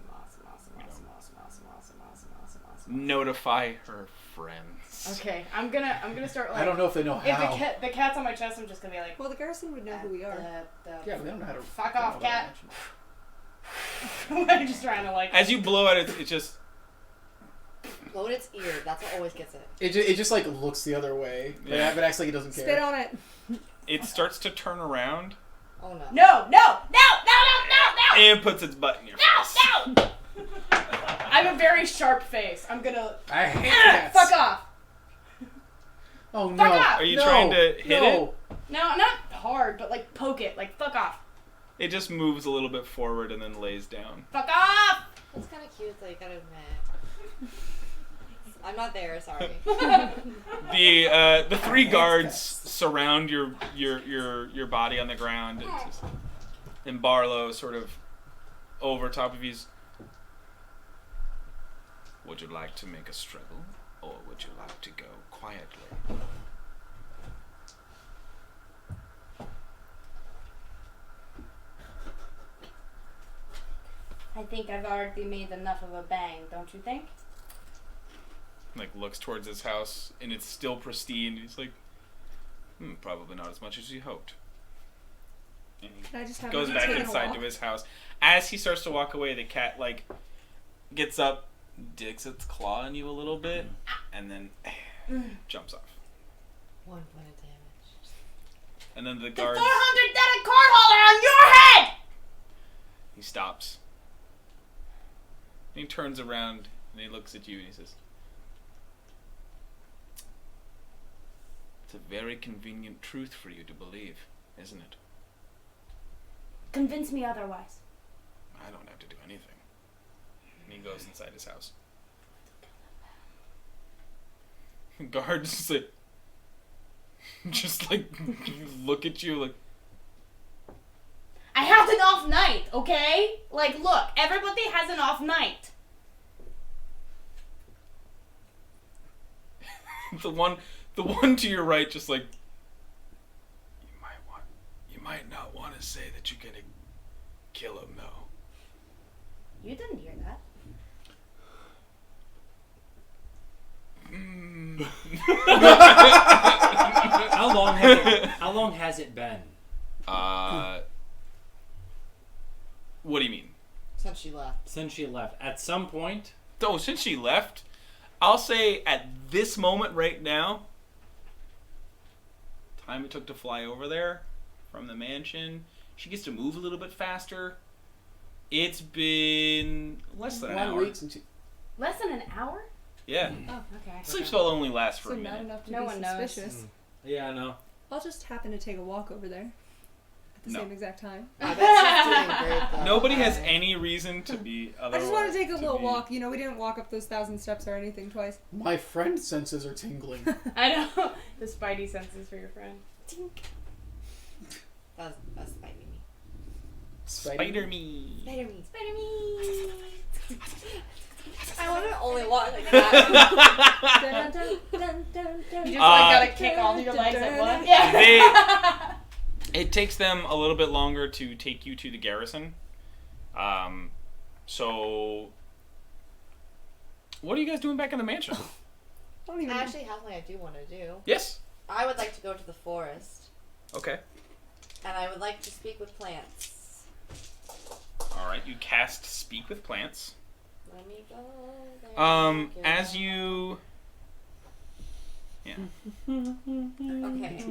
[SPEAKER 7] notify her friends.
[SPEAKER 9] Okay, I'm gonna start like.
[SPEAKER 2] I don't know if they know
[SPEAKER 9] If
[SPEAKER 2] how.
[SPEAKER 9] the cat's on my chest, I'm just gonna be like,
[SPEAKER 3] Well, the garrison would know who we are.
[SPEAKER 2] Yeah, but they don't know how to.
[SPEAKER 9] Fuck
[SPEAKER 2] they don't
[SPEAKER 9] off,
[SPEAKER 2] know about
[SPEAKER 9] cat.
[SPEAKER 2] action.
[SPEAKER 9] I'm just trying to like.
[SPEAKER 7] As you blow out, it just
[SPEAKER 6] blow in its ear. That's what always gets it.
[SPEAKER 2] It just like looks the other way, but,
[SPEAKER 7] Yeah.
[SPEAKER 2] but acts like it doesn't care.
[SPEAKER 3] Spit on it.
[SPEAKER 7] it starts to turn around
[SPEAKER 6] Oh no.
[SPEAKER 9] No!
[SPEAKER 7] and puts its butt in your face.
[SPEAKER 9] No! I have a very sharp face. I'm gonna.
[SPEAKER 2] I hate cats.
[SPEAKER 9] Fuck off!
[SPEAKER 2] Oh no!
[SPEAKER 9] Fuck off!
[SPEAKER 7] Are you
[SPEAKER 2] No,
[SPEAKER 7] trying to hit
[SPEAKER 2] no.
[SPEAKER 7] it?
[SPEAKER 9] No, not hard, but like poke it. Like fuck off!
[SPEAKER 7] It just moves a little bit forward and then lays down.
[SPEAKER 9] Fuck off!
[SPEAKER 6] That's kind of cute, though. You gotta admit. I'm not there. Sorry.
[SPEAKER 7] The three guards surround your body on the ground, and Barlow sort of over top of you. Would you like to make a struggle, or would you like to go quietly?
[SPEAKER 5] I think I've already made enough of a bang, don't you think?
[SPEAKER 7] Like looks towards his house, and it's still pristine. He's like, probably not as much as you hoped. And he
[SPEAKER 3] Can I just have
[SPEAKER 7] goes
[SPEAKER 3] him
[SPEAKER 7] back
[SPEAKER 3] take a
[SPEAKER 7] inside
[SPEAKER 3] walk?
[SPEAKER 7] to his house. As he starts to walk away, the cat like gets up, digs its claw in you a little bit, and then jumps off.
[SPEAKER 6] 1 point of damage.
[SPEAKER 7] And then the
[SPEAKER 5] The
[SPEAKER 7] guards.
[SPEAKER 5] 400 cornhole on your head!
[SPEAKER 7] He stops. And he turns around and he looks at you and he says, "It's a very convenient truth for you to believe, isn't it?
[SPEAKER 5] Convince me otherwise.
[SPEAKER 7] I don't have to do anything." And he goes inside his house. Guards just like look at you like,
[SPEAKER 5] I had an off night, okay? Like, look, everybody has an off night.
[SPEAKER 7] the one to your right just like, you might not want to say that you're gonna kill him though.
[SPEAKER 5] You didn't hear that.
[SPEAKER 8] How long has it been?
[SPEAKER 7] What do you mean?
[SPEAKER 6] Since she left.
[SPEAKER 8] Since she left. At some point,
[SPEAKER 7] Oh, since she left, I'll say at this moment right now, time it took to fly over there from the mansion, she gets to move a little bit faster. It's been less than an
[SPEAKER 2] 1
[SPEAKER 7] hour.
[SPEAKER 2] week and
[SPEAKER 5] Less than an hour?
[SPEAKER 7] Yeah.
[SPEAKER 5] Oh, okay.
[SPEAKER 7] Sleep spell only lasts for
[SPEAKER 3] So
[SPEAKER 7] a
[SPEAKER 3] not
[SPEAKER 7] minute.
[SPEAKER 3] enough to
[SPEAKER 5] No
[SPEAKER 3] be
[SPEAKER 5] one knows.
[SPEAKER 3] suspicious.
[SPEAKER 8] yeah, I know.
[SPEAKER 3] I'll just happen to take a walk over there at the
[SPEAKER 7] No.
[SPEAKER 3] same exact time.
[SPEAKER 6] I bet she's doing great though.
[SPEAKER 7] Nobody has
[SPEAKER 6] Hi.
[SPEAKER 7] any reason to be
[SPEAKER 3] I
[SPEAKER 7] otherwise.
[SPEAKER 3] just want to take a little
[SPEAKER 7] be-
[SPEAKER 3] walk. You know, we didn't walk up those 1,000 steps or anything twice.
[SPEAKER 2] my friend's senses are tingling.
[SPEAKER 9] I know. The spidey senses for your friend.
[SPEAKER 6] That's Spidey me.
[SPEAKER 7] Spider me.
[SPEAKER 6] Spider me.
[SPEAKER 5] Spider me.
[SPEAKER 6] I want to only walk like that.
[SPEAKER 3] Dun, dun, dun, dun, dun.
[SPEAKER 9] You just gotta kick all your legs at once.
[SPEAKER 7] It takes them a little bit longer to take you to the garrison. So what are you guys doing back in the mansion?
[SPEAKER 3] I don't even.
[SPEAKER 6] I actually have something I do want to do.
[SPEAKER 7] Yes.
[SPEAKER 6] I would like to go to the forest,
[SPEAKER 7] Okay.
[SPEAKER 6] and I would like to speak with plants.
[SPEAKER 7] All right. You cast Speak with Plants.
[SPEAKER 6] Let me go there.
[SPEAKER 7] As you. Yeah.
[SPEAKER 6] Okay.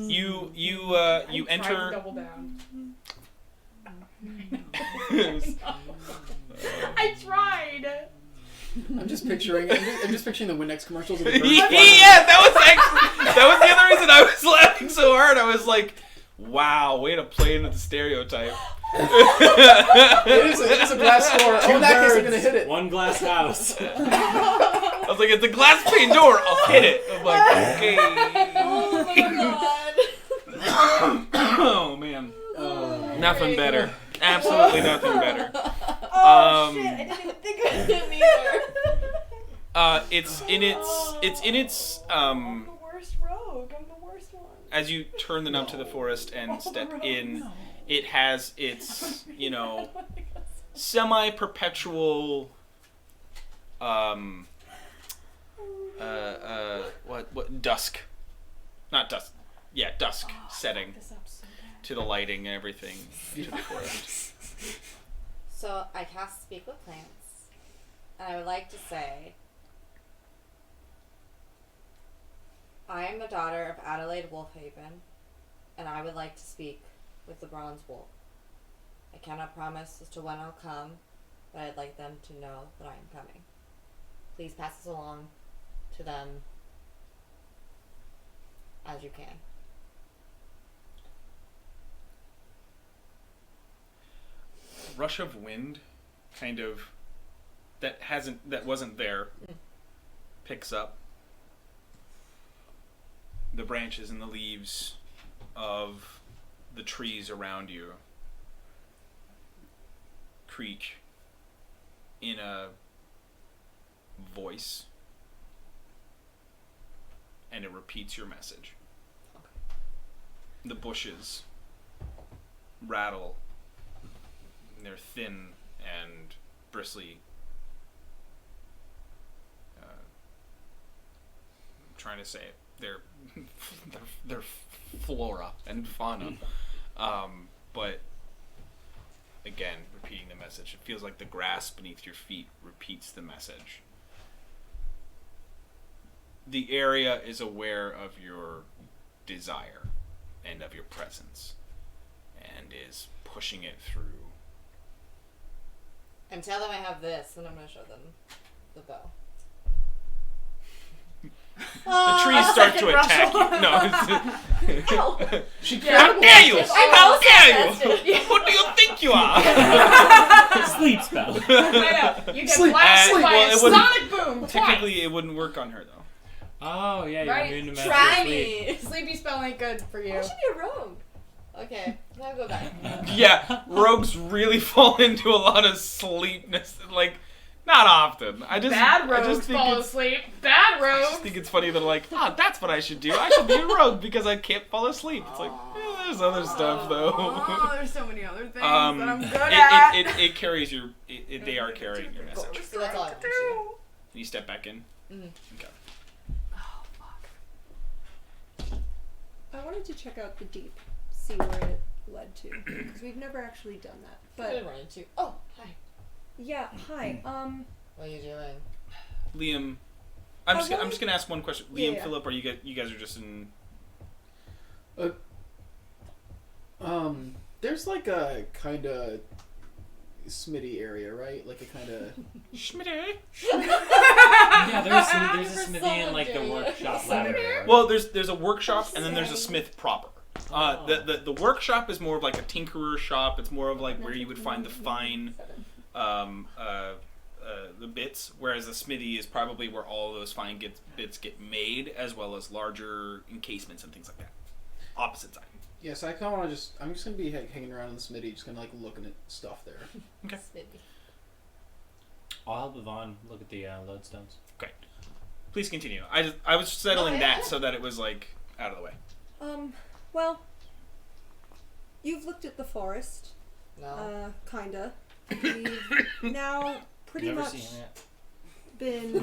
[SPEAKER 7] You
[SPEAKER 9] Tried to
[SPEAKER 7] enter.
[SPEAKER 9] double down.
[SPEAKER 7] Yeah,
[SPEAKER 9] I tried.
[SPEAKER 2] I'm just picturing the Windex commercials. Of the
[SPEAKER 7] that was the other reason I was laughing so hard. I was like, "Wow, way to play into the stereotype."
[SPEAKER 2] It is a glass door. Oh, in that case, I'm gonna hit it.
[SPEAKER 8] One glass house.
[SPEAKER 7] I was like, "It's a glass pane door. I'll hit it." I'm like, "Okay."
[SPEAKER 6] Oh my god.
[SPEAKER 7] Oh man,
[SPEAKER 2] Oh.
[SPEAKER 7] nothing better. Absolutely nothing better.
[SPEAKER 6] Oh shit! I didn't even think of it either.
[SPEAKER 7] It's in its
[SPEAKER 9] I'm the worst rogue. I'm the worst one.
[SPEAKER 7] as you turn the knob to the forest and step in, it has its, semi-perpetual, dusk. Not dusk. Yeah, dusk setting
[SPEAKER 9] This up so bad.
[SPEAKER 7] to the lighting and everything to the forest.
[SPEAKER 6] So I cast Speak with Plants, and I would like to say, I am the daughter of Adelaide Wolfhaven, and I would like to speak with the Bronze Wolf. I cannot promise as to when I'll come, but I'd like them to know that I am coming. Please pass this along to them as you can.
[SPEAKER 7] Rush of wind, kind of, that wasn't there, picks up. The branches and the leaves of the trees around you creak in a voice, and it repeats your message. The bushes rattle, and they're thin and Bristly. I'm trying to say it. They're flora and fauna. But again, repeating the message. It feels like the grass beneath your feet repeats the message. The area is aware of your desire and of your presence and is pushing it through.
[SPEAKER 6] And tell them I have this, and I'm going to show them the bow.
[SPEAKER 7] The trees start to attack you. No.
[SPEAKER 6] How
[SPEAKER 7] dare you! How dare you!
[SPEAKER 6] you!
[SPEAKER 7] Who do you think you are?
[SPEAKER 8] Sleep spell.
[SPEAKER 9] I know. You get
[SPEAKER 2] Sleep.
[SPEAKER 9] blasted by
[SPEAKER 7] Well,
[SPEAKER 9] a
[SPEAKER 7] it wouldn't-
[SPEAKER 9] sonic boom.
[SPEAKER 7] Technically, it wouldn't work on her, though.
[SPEAKER 8] Oh, yeah, you're
[SPEAKER 9] Right?
[SPEAKER 8] immune to magic
[SPEAKER 6] Try
[SPEAKER 8] sleep.
[SPEAKER 6] me!
[SPEAKER 9] Sleepy spell ain't good for you.
[SPEAKER 6] I should be a rogue. Okay, now go back.
[SPEAKER 7] Yeah, rogues really fall into a lot of sleepness. Like, not often.
[SPEAKER 9] Bad rogues fall asleep. Bad
[SPEAKER 7] I
[SPEAKER 9] rogues.
[SPEAKER 7] just think it's funny that like, that's what I should do. I should be a rogue because I can't fall asleep. It's like, there's other stuff though.
[SPEAKER 9] Oh, there's so many other things that I'm good at.
[SPEAKER 7] It carries your. They are carrying your message.
[SPEAKER 6] So that's all I want to
[SPEAKER 7] Can you step back in?
[SPEAKER 6] Mhm.
[SPEAKER 7] Okay.
[SPEAKER 9] Oh, fuck.
[SPEAKER 3] I wanted to check out the deep, see where it led to, because we've never actually done that.
[SPEAKER 6] But
[SPEAKER 3] But
[SPEAKER 6] run into. Oh, hi.
[SPEAKER 3] yeah, hi.
[SPEAKER 6] What are you doing?
[SPEAKER 7] Liam, I'm just gonna ask one question.
[SPEAKER 3] Yeah,
[SPEAKER 7] Liam,
[SPEAKER 3] yeah.
[SPEAKER 7] Philip, are you guys are just in?
[SPEAKER 2] There's like a kind of Smitty area, right? Like a kind of.
[SPEAKER 7] Schmitty.
[SPEAKER 8] Yeah, there's a
[SPEAKER 6] For
[SPEAKER 8] smithy
[SPEAKER 6] someone
[SPEAKER 8] in like the
[SPEAKER 6] doing it.
[SPEAKER 8] workshop ladder area.
[SPEAKER 7] Well, there's a workshop and then there's a smith proper. The workshop is more of like a tinkerer's shop. It's more of like where you would find the fine the bits, whereas the smithy is probably where all those fine bits get made, as well as larger encasements and things like that. Opposite side.
[SPEAKER 2] Yeah, so I kind of want to I'm just gonna be hanging around in the Smitty, just kind of like looking at stuff there.
[SPEAKER 7] Okay.
[SPEAKER 6] Smitty.
[SPEAKER 8] I'll help Yvonne look at the lodestones.
[SPEAKER 7] Please continue. I was settling
[SPEAKER 6] Oh,
[SPEAKER 7] that
[SPEAKER 6] yeah.
[SPEAKER 7] so that it was like out of the way.
[SPEAKER 3] Well, you've looked at the forest,
[SPEAKER 6] No.
[SPEAKER 3] kinda. We've now pretty
[SPEAKER 8] Never
[SPEAKER 3] much
[SPEAKER 8] seen it.
[SPEAKER 3] been.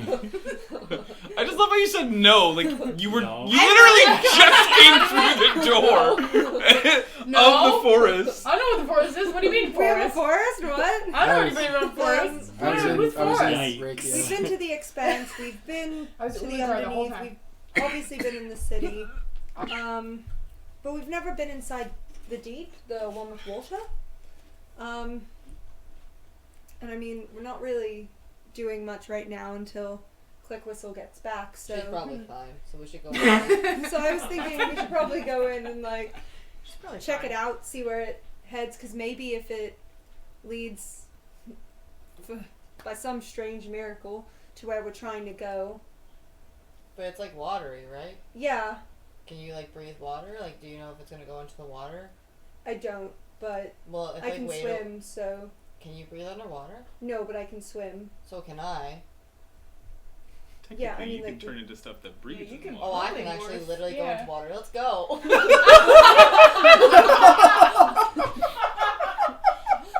[SPEAKER 7] I just love how you said no. Like you were,
[SPEAKER 8] No.
[SPEAKER 7] you literally just came through the door
[SPEAKER 9] No.
[SPEAKER 7] of the forest.
[SPEAKER 9] I know what the forest is. What do you mean
[SPEAKER 3] We have a
[SPEAKER 9] forest?
[SPEAKER 3] forest? What?
[SPEAKER 9] I don't know anything about forest.
[SPEAKER 2] I was in
[SPEAKER 9] Who's forest?
[SPEAKER 2] Reiki.
[SPEAKER 3] We've been to the Expanse. We've been
[SPEAKER 9] I was
[SPEAKER 3] to the
[SPEAKER 9] Uligar the whole
[SPEAKER 3] underneath.
[SPEAKER 9] time.
[SPEAKER 3] We've obviously been in the city. But we've never been inside the deep, the one with Wolta. And I mean, we're not really doing much right now until Click Whistle gets back. So
[SPEAKER 6] She's probably fine, so we should go.
[SPEAKER 3] so I was thinking we should probably go in and like
[SPEAKER 6] She's probably
[SPEAKER 3] check
[SPEAKER 6] fine.
[SPEAKER 3] it out, see where it heads, because maybe if it leads by some strange miracle to where we're trying to go.
[SPEAKER 6] But it's like watery, right?
[SPEAKER 3] Yeah,
[SPEAKER 6] Can you like breathe water? Like, do you know if it's gonna go into the water?
[SPEAKER 3] I don't, but
[SPEAKER 6] Well, if
[SPEAKER 3] I
[SPEAKER 6] like
[SPEAKER 3] can
[SPEAKER 6] wait,
[SPEAKER 3] swim, so
[SPEAKER 6] can you breathe underwater?
[SPEAKER 3] no, but I can swim.
[SPEAKER 6] So can I.
[SPEAKER 3] Yeah, I mean,
[SPEAKER 7] you
[SPEAKER 3] like,
[SPEAKER 7] can turn into stuff that breathes.
[SPEAKER 9] you
[SPEAKER 7] in
[SPEAKER 9] can-
[SPEAKER 7] water.
[SPEAKER 6] Oh, I
[SPEAKER 9] Probably
[SPEAKER 6] can actually
[SPEAKER 9] worth-
[SPEAKER 6] literally go
[SPEAKER 9] yeah.
[SPEAKER 6] into water. Let's go.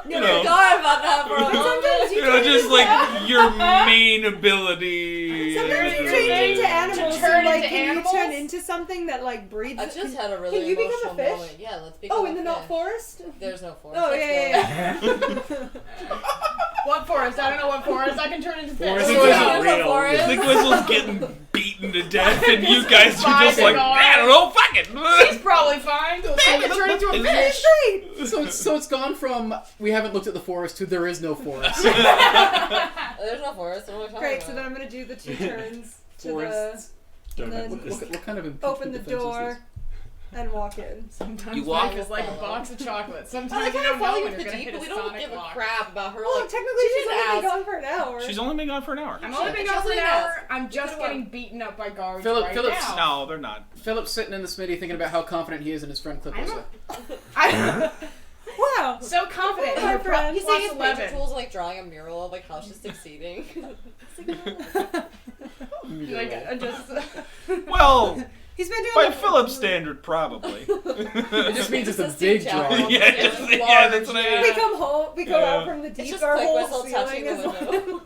[SPEAKER 7] You know.
[SPEAKER 6] Forgot about that for a
[SPEAKER 3] Sometimes
[SPEAKER 6] moment.
[SPEAKER 7] You know, just like your main ability.
[SPEAKER 3] Sometimes you
[SPEAKER 7] is-
[SPEAKER 3] change into animals.
[SPEAKER 9] turn
[SPEAKER 3] and, like,
[SPEAKER 9] into
[SPEAKER 3] can
[SPEAKER 9] animals?
[SPEAKER 3] you turn into something that like breathes?
[SPEAKER 6] I just had a really
[SPEAKER 3] Can you become a
[SPEAKER 6] emotional
[SPEAKER 3] fish?
[SPEAKER 6] moment. Yeah, let's become
[SPEAKER 3] Oh,
[SPEAKER 6] a
[SPEAKER 3] in the
[SPEAKER 6] fish.
[SPEAKER 3] not forest?
[SPEAKER 6] There's no forest.
[SPEAKER 3] Oh
[SPEAKER 6] Let's
[SPEAKER 3] yeah,
[SPEAKER 6] go.
[SPEAKER 3] yeah, yeah.
[SPEAKER 9] What forest? I don't know what forest. I can turn into fish.
[SPEAKER 8] Forest
[SPEAKER 7] is
[SPEAKER 6] There's no
[SPEAKER 8] real.
[SPEAKER 6] forest.
[SPEAKER 7] Click Whistle's getting beaten to death, and you guys are just
[SPEAKER 9] Vibing
[SPEAKER 7] like,
[SPEAKER 9] on.
[SPEAKER 7] I don't know, fuck it.
[SPEAKER 9] She's probably fine. So I can turn into a
[SPEAKER 7] Is
[SPEAKER 9] fish.
[SPEAKER 3] Great.
[SPEAKER 2] So it's gone from we haven't looked at the forest to there is no forest.
[SPEAKER 6] There's no forest. What are we talking
[SPEAKER 3] Great.
[SPEAKER 6] about?
[SPEAKER 3] So then I'm gonna do the 2 turns to
[SPEAKER 8] Forests.
[SPEAKER 3] And then-
[SPEAKER 2] what kind of impeachment
[SPEAKER 3] Open the
[SPEAKER 2] defense is
[SPEAKER 3] door
[SPEAKER 2] this?
[SPEAKER 3] and walk in.
[SPEAKER 9] Sometimes
[SPEAKER 7] You walk-
[SPEAKER 9] life is like a box of chocolates.
[SPEAKER 6] I
[SPEAKER 9] Sometimes
[SPEAKER 6] like
[SPEAKER 9] you
[SPEAKER 6] how
[SPEAKER 9] don't
[SPEAKER 6] I follow
[SPEAKER 9] know
[SPEAKER 6] you
[SPEAKER 9] when
[SPEAKER 6] with
[SPEAKER 9] you're
[SPEAKER 6] the
[SPEAKER 9] gonna
[SPEAKER 6] deep,
[SPEAKER 9] hit
[SPEAKER 6] but
[SPEAKER 9] a
[SPEAKER 6] we don't
[SPEAKER 9] sonic
[SPEAKER 6] give a
[SPEAKER 9] lock.
[SPEAKER 6] crap about her.
[SPEAKER 3] Well,
[SPEAKER 6] like,
[SPEAKER 3] technically she's only been
[SPEAKER 6] asked.
[SPEAKER 3] gone for an hour.
[SPEAKER 7] She's only been gone for an hour.
[SPEAKER 9] I'm only being out for an
[SPEAKER 6] Just
[SPEAKER 9] hour.
[SPEAKER 6] ask.
[SPEAKER 9] I'm just
[SPEAKER 6] could've
[SPEAKER 9] getting
[SPEAKER 6] won.
[SPEAKER 9] beaten up by guards
[SPEAKER 2] Philip-
[SPEAKER 9] right
[SPEAKER 2] Philip's-
[SPEAKER 9] now.
[SPEAKER 7] No, they're not.
[SPEAKER 2] Philip's sitting in the Smitty thinking about how confident he is in his friend Clip
[SPEAKER 9] I'm
[SPEAKER 2] Whistle.
[SPEAKER 9] I'm
[SPEAKER 3] Wow.
[SPEAKER 9] so confident.
[SPEAKER 3] Hi,
[SPEAKER 9] You're
[SPEAKER 3] friend.
[SPEAKER 6] He's
[SPEAKER 9] plus
[SPEAKER 6] saying his major
[SPEAKER 9] 11.
[SPEAKER 6] tools like drawing a mural of like how she's succeeding.
[SPEAKER 9] Like, I just.
[SPEAKER 7] Well,
[SPEAKER 3] He's been doing
[SPEAKER 7] By
[SPEAKER 3] it.
[SPEAKER 7] Philip's standard, probably.
[SPEAKER 2] It just means it's a
[SPEAKER 6] It's a
[SPEAKER 2] big
[SPEAKER 6] sea
[SPEAKER 2] draw.
[SPEAKER 6] challenge.
[SPEAKER 7] yeah,
[SPEAKER 6] It's
[SPEAKER 7] just,
[SPEAKER 6] large,
[SPEAKER 7] yeah, that's what I.
[SPEAKER 3] We come home. We come
[SPEAKER 7] Yeah.
[SPEAKER 3] out from the
[SPEAKER 6] It's
[SPEAKER 3] deep.
[SPEAKER 6] just
[SPEAKER 3] Our
[SPEAKER 6] click
[SPEAKER 3] whole
[SPEAKER 6] whistle touching
[SPEAKER 3] ceiling
[SPEAKER 6] the
[SPEAKER 3] is.
[SPEAKER 6] window.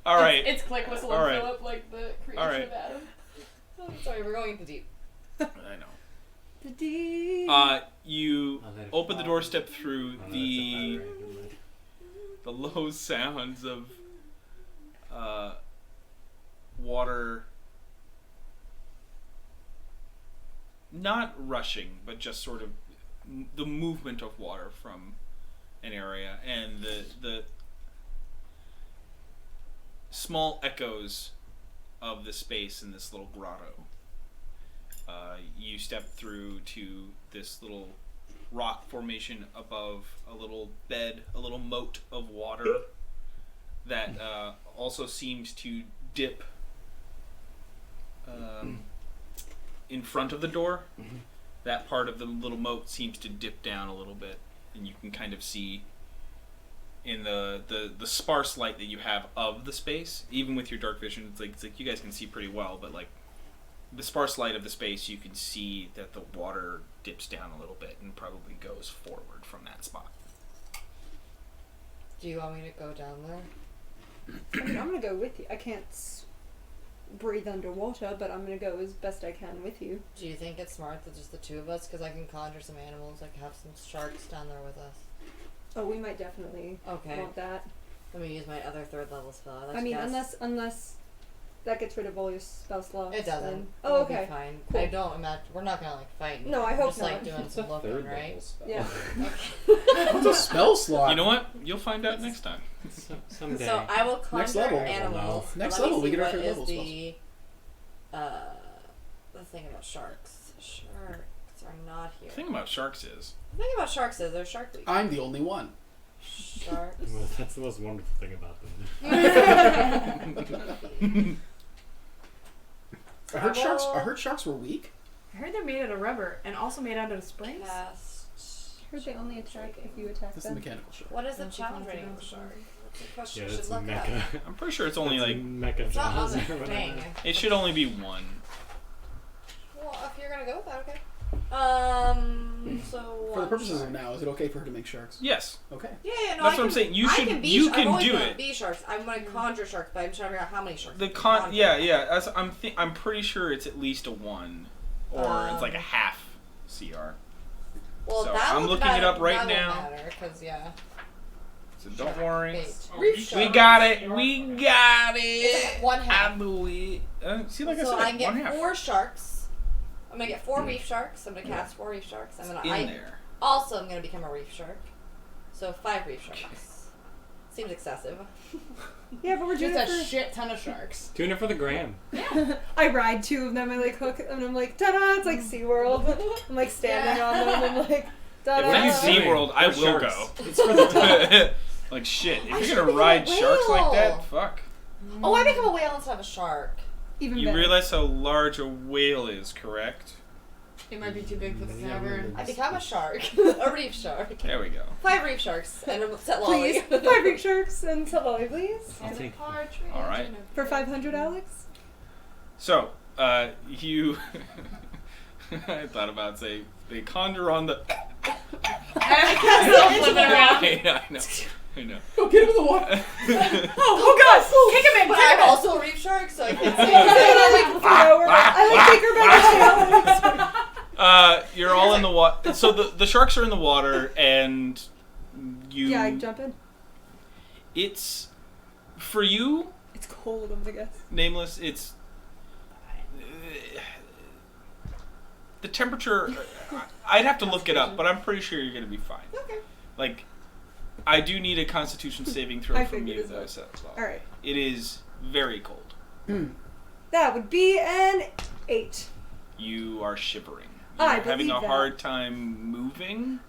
[SPEAKER 7] All right.
[SPEAKER 9] It's click whistle
[SPEAKER 7] All
[SPEAKER 9] and
[SPEAKER 7] right.
[SPEAKER 9] Philip, like the creation
[SPEAKER 7] All right.
[SPEAKER 9] of Adam.
[SPEAKER 6] Sorry, we're going into deep.
[SPEAKER 7] I know.
[SPEAKER 3] The deep.
[SPEAKER 7] You
[SPEAKER 8] I'll let it
[SPEAKER 7] open the
[SPEAKER 8] fall.
[SPEAKER 7] door, step through
[SPEAKER 8] Oh, no,
[SPEAKER 7] the
[SPEAKER 8] that's a fire.
[SPEAKER 7] the low sounds of water not rushing, but just sort of the movement of water from an area, and the small echoes of the space in this little grotto. You step through to this little rock formation above a little bed, a little moat of water that also seems to dip in front of the door. That part of the little moat seems to dip down a little bit, and you can kind of see in the sparse light that you have of the space, even with your dark vision, it's like you guys can see pretty well, but like the sparse light of the space, you can see that the water dips down a little bit and probably goes forward from that spot.
[SPEAKER 6] Do you want me to go down there?
[SPEAKER 3] I mean, I'm gonna go with you. I can't breathe underwater, but I'm gonna go as best I can with you.
[SPEAKER 6] Do you think it's smart that just the two of us? Because I can conjure some animals, like have some sharks down there with us.
[SPEAKER 3] Oh, we might definitely
[SPEAKER 6] Okay.
[SPEAKER 3] want that.
[SPEAKER 6] Let me use my other 3rd level spell.
[SPEAKER 3] I mean, unless that gets rid of all your spell slots.
[SPEAKER 6] It doesn't.
[SPEAKER 3] then-
[SPEAKER 6] It'll
[SPEAKER 3] Oh,
[SPEAKER 6] be
[SPEAKER 3] okay.
[SPEAKER 6] fine.
[SPEAKER 3] Cool.
[SPEAKER 6] I don't imagine we're not gonna like fight.
[SPEAKER 3] No, I
[SPEAKER 6] We're
[SPEAKER 3] hope
[SPEAKER 6] just like
[SPEAKER 3] not.
[SPEAKER 6] doing some looking, right?
[SPEAKER 3] Yeah.
[SPEAKER 2] What's a spell slot?
[SPEAKER 7] You know what? You'll find out next time.
[SPEAKER 8] Someday.
[SPEAKER 6] So I will conjure
[SPEAKER 2] Next level.
[SPEAKER 6] animals.
[SPEAKER 2] No. Next
[SPEAKER 6] Let me
[SPEAKER 2] level, we
[SPEAKER 6] see
[SPEAKER 2] get our
[SPEAKER 6] what
[SPEAKER 2] 3rd
[SPEAKER 6] is
[SPEAKER 2] level
[SPEAKER 6] the thing about sharks. Sharks are not here.
[SPEAKER 7] The thing about sharks is
[SPEAKER 6] The thing about sharks is they're shark week.
[SPEAKER 2] I'm the only one.
[SPEAKER 6] Sharks.
[SPEAKER 8] Well, that's the most wonderful thing about them.
[SPEAKER 2] I heard sharks were weak.
[SPEAKER 9] I heard they're made out of rubber and also made out of springs.
[SPEAKER 6] Cast.
[SPEAKER 3] I heard they only attack if you attack
[SPEAKER 2] That's the
[SPEAKER 3] them.
[SPEAKER 2] mechanical shark.
[SPEAKER 6] What is the
[SPEAKER 9] Don't you
[SPEAKER 6] challenge
[SPEAKER 9] think
[SPEAKER 6] rating of
[SPEAKER 9] it's
[SPEAKER 6] a shark? That's a question
[SPEAKER 8] Yeah,
[SPEAKER 6] you
[SPEAKER 8] that's
[SPEAKER 6] should look
[SPEAKER 8] mecha.
[SPEAKER 6] up.
[SPEAKER 7] I'm pretty sure it's only
[SPEAKER 8] That's
[SPEAKER 7] like
[SPEAKER 8] mecha
[SPEAKER 6] It's not on
[SPEAKER 8] jaws
[SPEAKER 6] the
[SPEAKER 8] or whatever.
[SPEAKER 6] thing.
[SPEAKER 7] it should only be one.
[SPEAKER 6] Well, if you're gonna go with that, okay. So
[SPEAKER 2] For the
[SPEAKER 6] one
[SPEAKER 2] purposes
[SPEAKER 6] shark.
[SPEAKER 2] of now, is it okay for her to make sharks?
[SPEAKER 7] Yes.
[SPEAKER 2] Okay.
[SPEAKER 6] Yeah, no,
[SPEAKER 7] That's
[SPEAKER 6] I
[SPEAKER 7] what I'm
[SPEAKER 6] can-
[SPEAKER 7] saying. You
[SPEAKER 6] I
[SPEAKER 7] should-
[SPEAKER 6] Can be,
[SPEAKER 7] you
[SPEAKER 6] I've
[SPEAKER 7] can
[SPEAKER 6] always
[SPEAKER 7] do
[SPEAKER 6] done
[SPEAKER 7] it.
[SPEAKER 6] Bee sharks. I'm gonna conjure sharks, but I'm trying to figure out how many sharks.
[SPEAKER 7] The
[SPEAKER 6] I can
[SPEAKER 7] con, yeah,
[SPEAKER 6] conjure.
[SPEAKER 7] yeah. I'm pretty sure it's at least a 1, or it's like a half CR.
[SPEAKER 6] Well,
[SPEAKER 7] So,
[SPEAKER 6] that
[SPEAKER 7] I'm
[SPEAKER 6] won't
[SPEAKER 7] looking it up
[SPEAKER 6] matter-
[SPEAKER 7] right
[SPEAKER 6] that
[SPEAKER 7] now.
[SPEAKER 6] Won't matter, 'cause, yeah.
[SPEAKER 7] So don't worry.
[SPEAKER 6] Bait.
[SPEAKER 9] Reef
[SPEAKER 7] We
[SPEAKER 9] shark.
[SPEAKER 7] got it. We got
[SPEAKER 6] It's
[SPEAKER 7] it.
[SPEAKER 6] like one half.
[SPEAKER 7] I believe. See, like
[SPEAKER 6] So
[SPEAKER 7] I
[SPEAKER 6] I
[SPEAKER 7] said,
[SPEAKER 6] can
[SPEAKER 7] one
[SPEAKER 6] get
[SPEAKER 7] half
[SPEAKER 6] 4 sharks. I'm gonna get 4 reef sharks. I'm gonna cast 4 reef sharks. I'm gonna.
[SPEAKER 7] in there.
[SPEAKER 6] Also, I'm gonna become a reef shark. So 5 reef sharks. Seems excessive.
[SPEAKER 3] Yeah, but we're doing
[SPEAKER 9] Just a
[SPEAKER 3] it
[SPEAKER 9] shit ton of sharks.
[SPEAKER 8] Doing it for the gram.
[SPEAKER 3] for... I ride 2 of them, I like hook, and I'm like, ta-da, it's like SeaWorld. I'm like standing on them, I'm like, ta-da.
[SPEAKER 7] If we use
[SPEAKER 8] Right.
[SPEAKER 7] SeaWorld, I
[SPEAKER 8] For
[SPEAKER 7] will
[SPEAKER 8] sharks.
[SPEAKER 7] go.
[SPEAKER 8] It's for the top.
[SPEAKER 7] Like shit.
[SPEAKER 6] I
[SPEAKER 7] If
[SPEAKER 6] should
[SPEAKER 7] you're gonna
[SPEAKER 6] become a
[SPEAKER 7] ride sharks like
[SPEAKER 6] whale.
[SPEAKER 7] that, fuck.
[SPEAKER 6] Oh, I become a whale instead of a shark.
[SPEAKER 3] Even
[SPEAKER 7] You
[SPEAKER 3] better.
[SPEAKER 7] realize how large a whale is, correct?
[SPEAKER 9] It might be too big for the
[SPEAKER 8] Yeah,
[SPEAKER 9] cavern.
[SPEAKER 6] I become a shark. A reef shark.
[SPEAKER 7] There we go.
[SPEAKER 6] 5 reef sharks and a Setlali.
[SPEAKER 3] Please, 5 reef sharks and Setlali, please.
[SPEAKER 8] I'll
[SPEAKER 9] And a
[SPEAKER 8] take
[SPEAKER 9] partridge
[SPEAKER 7] All right.
[SPEAKER 9] in a
[SPEAKER 3] For
[SPEAKER 9] pear
[SPEAKER 3] 500,
[SPEAKER 9] tree.
[SPEAKER 3] Alex?
[SPEAKER 7] So, you. I thought about say they conjure on the.
[SPEAKER 9] Still flipping around.
[SPEAKER 7] I know.
[SPEAKER 2] Go get him in the water.
[SPEAKER 9] Oh god! Kick him in!
[SPEAKER 6] But
[SPEAKER 9] Kick him
[SPEAKER 6] I'm
[SPEAKER 9] in!
[SPEAKER 6] also a reef shark, so I can't say
[SPEAKER 3] I like take her by the tail.
[SPEAKER 7] You're all in the water. So the sharks are in the water, and you.
[SPEAKER 3] Yeah, I jump in.
[SPEAKER 7] It's for you,
[SPEAKER 3] It's cold, I'm gonna guess.
[SPEAKER 7] Nameless. It's the temperature. I'd have to look it up, but I'm pretty sure you're gonna be fine.
[SPEAKER 6] Okay.
[SPEAKER 7] Like, I do need a Constitution saving throw
[SPEAKER 3] I
[SPEAKER 7] from
[SPEAKER 3] figured
[SPEAKER 7] you,
[SPEAKER 3] as
[SPEAKER 7] though.
[SPEAKER 3] much.
[SPEAKER 7] So
[SPEAKER 3] Alright.
[SPEAKER 7] it is very cold.
[SPEAKER 3] That would be an 8.
[SPEAKER 7] You are shivering.
[SPEAKER 3] I
[SPEAKER 7] You're having a
[SPEAKER 3] believe that.
[SPEAKER 7] hard time moving.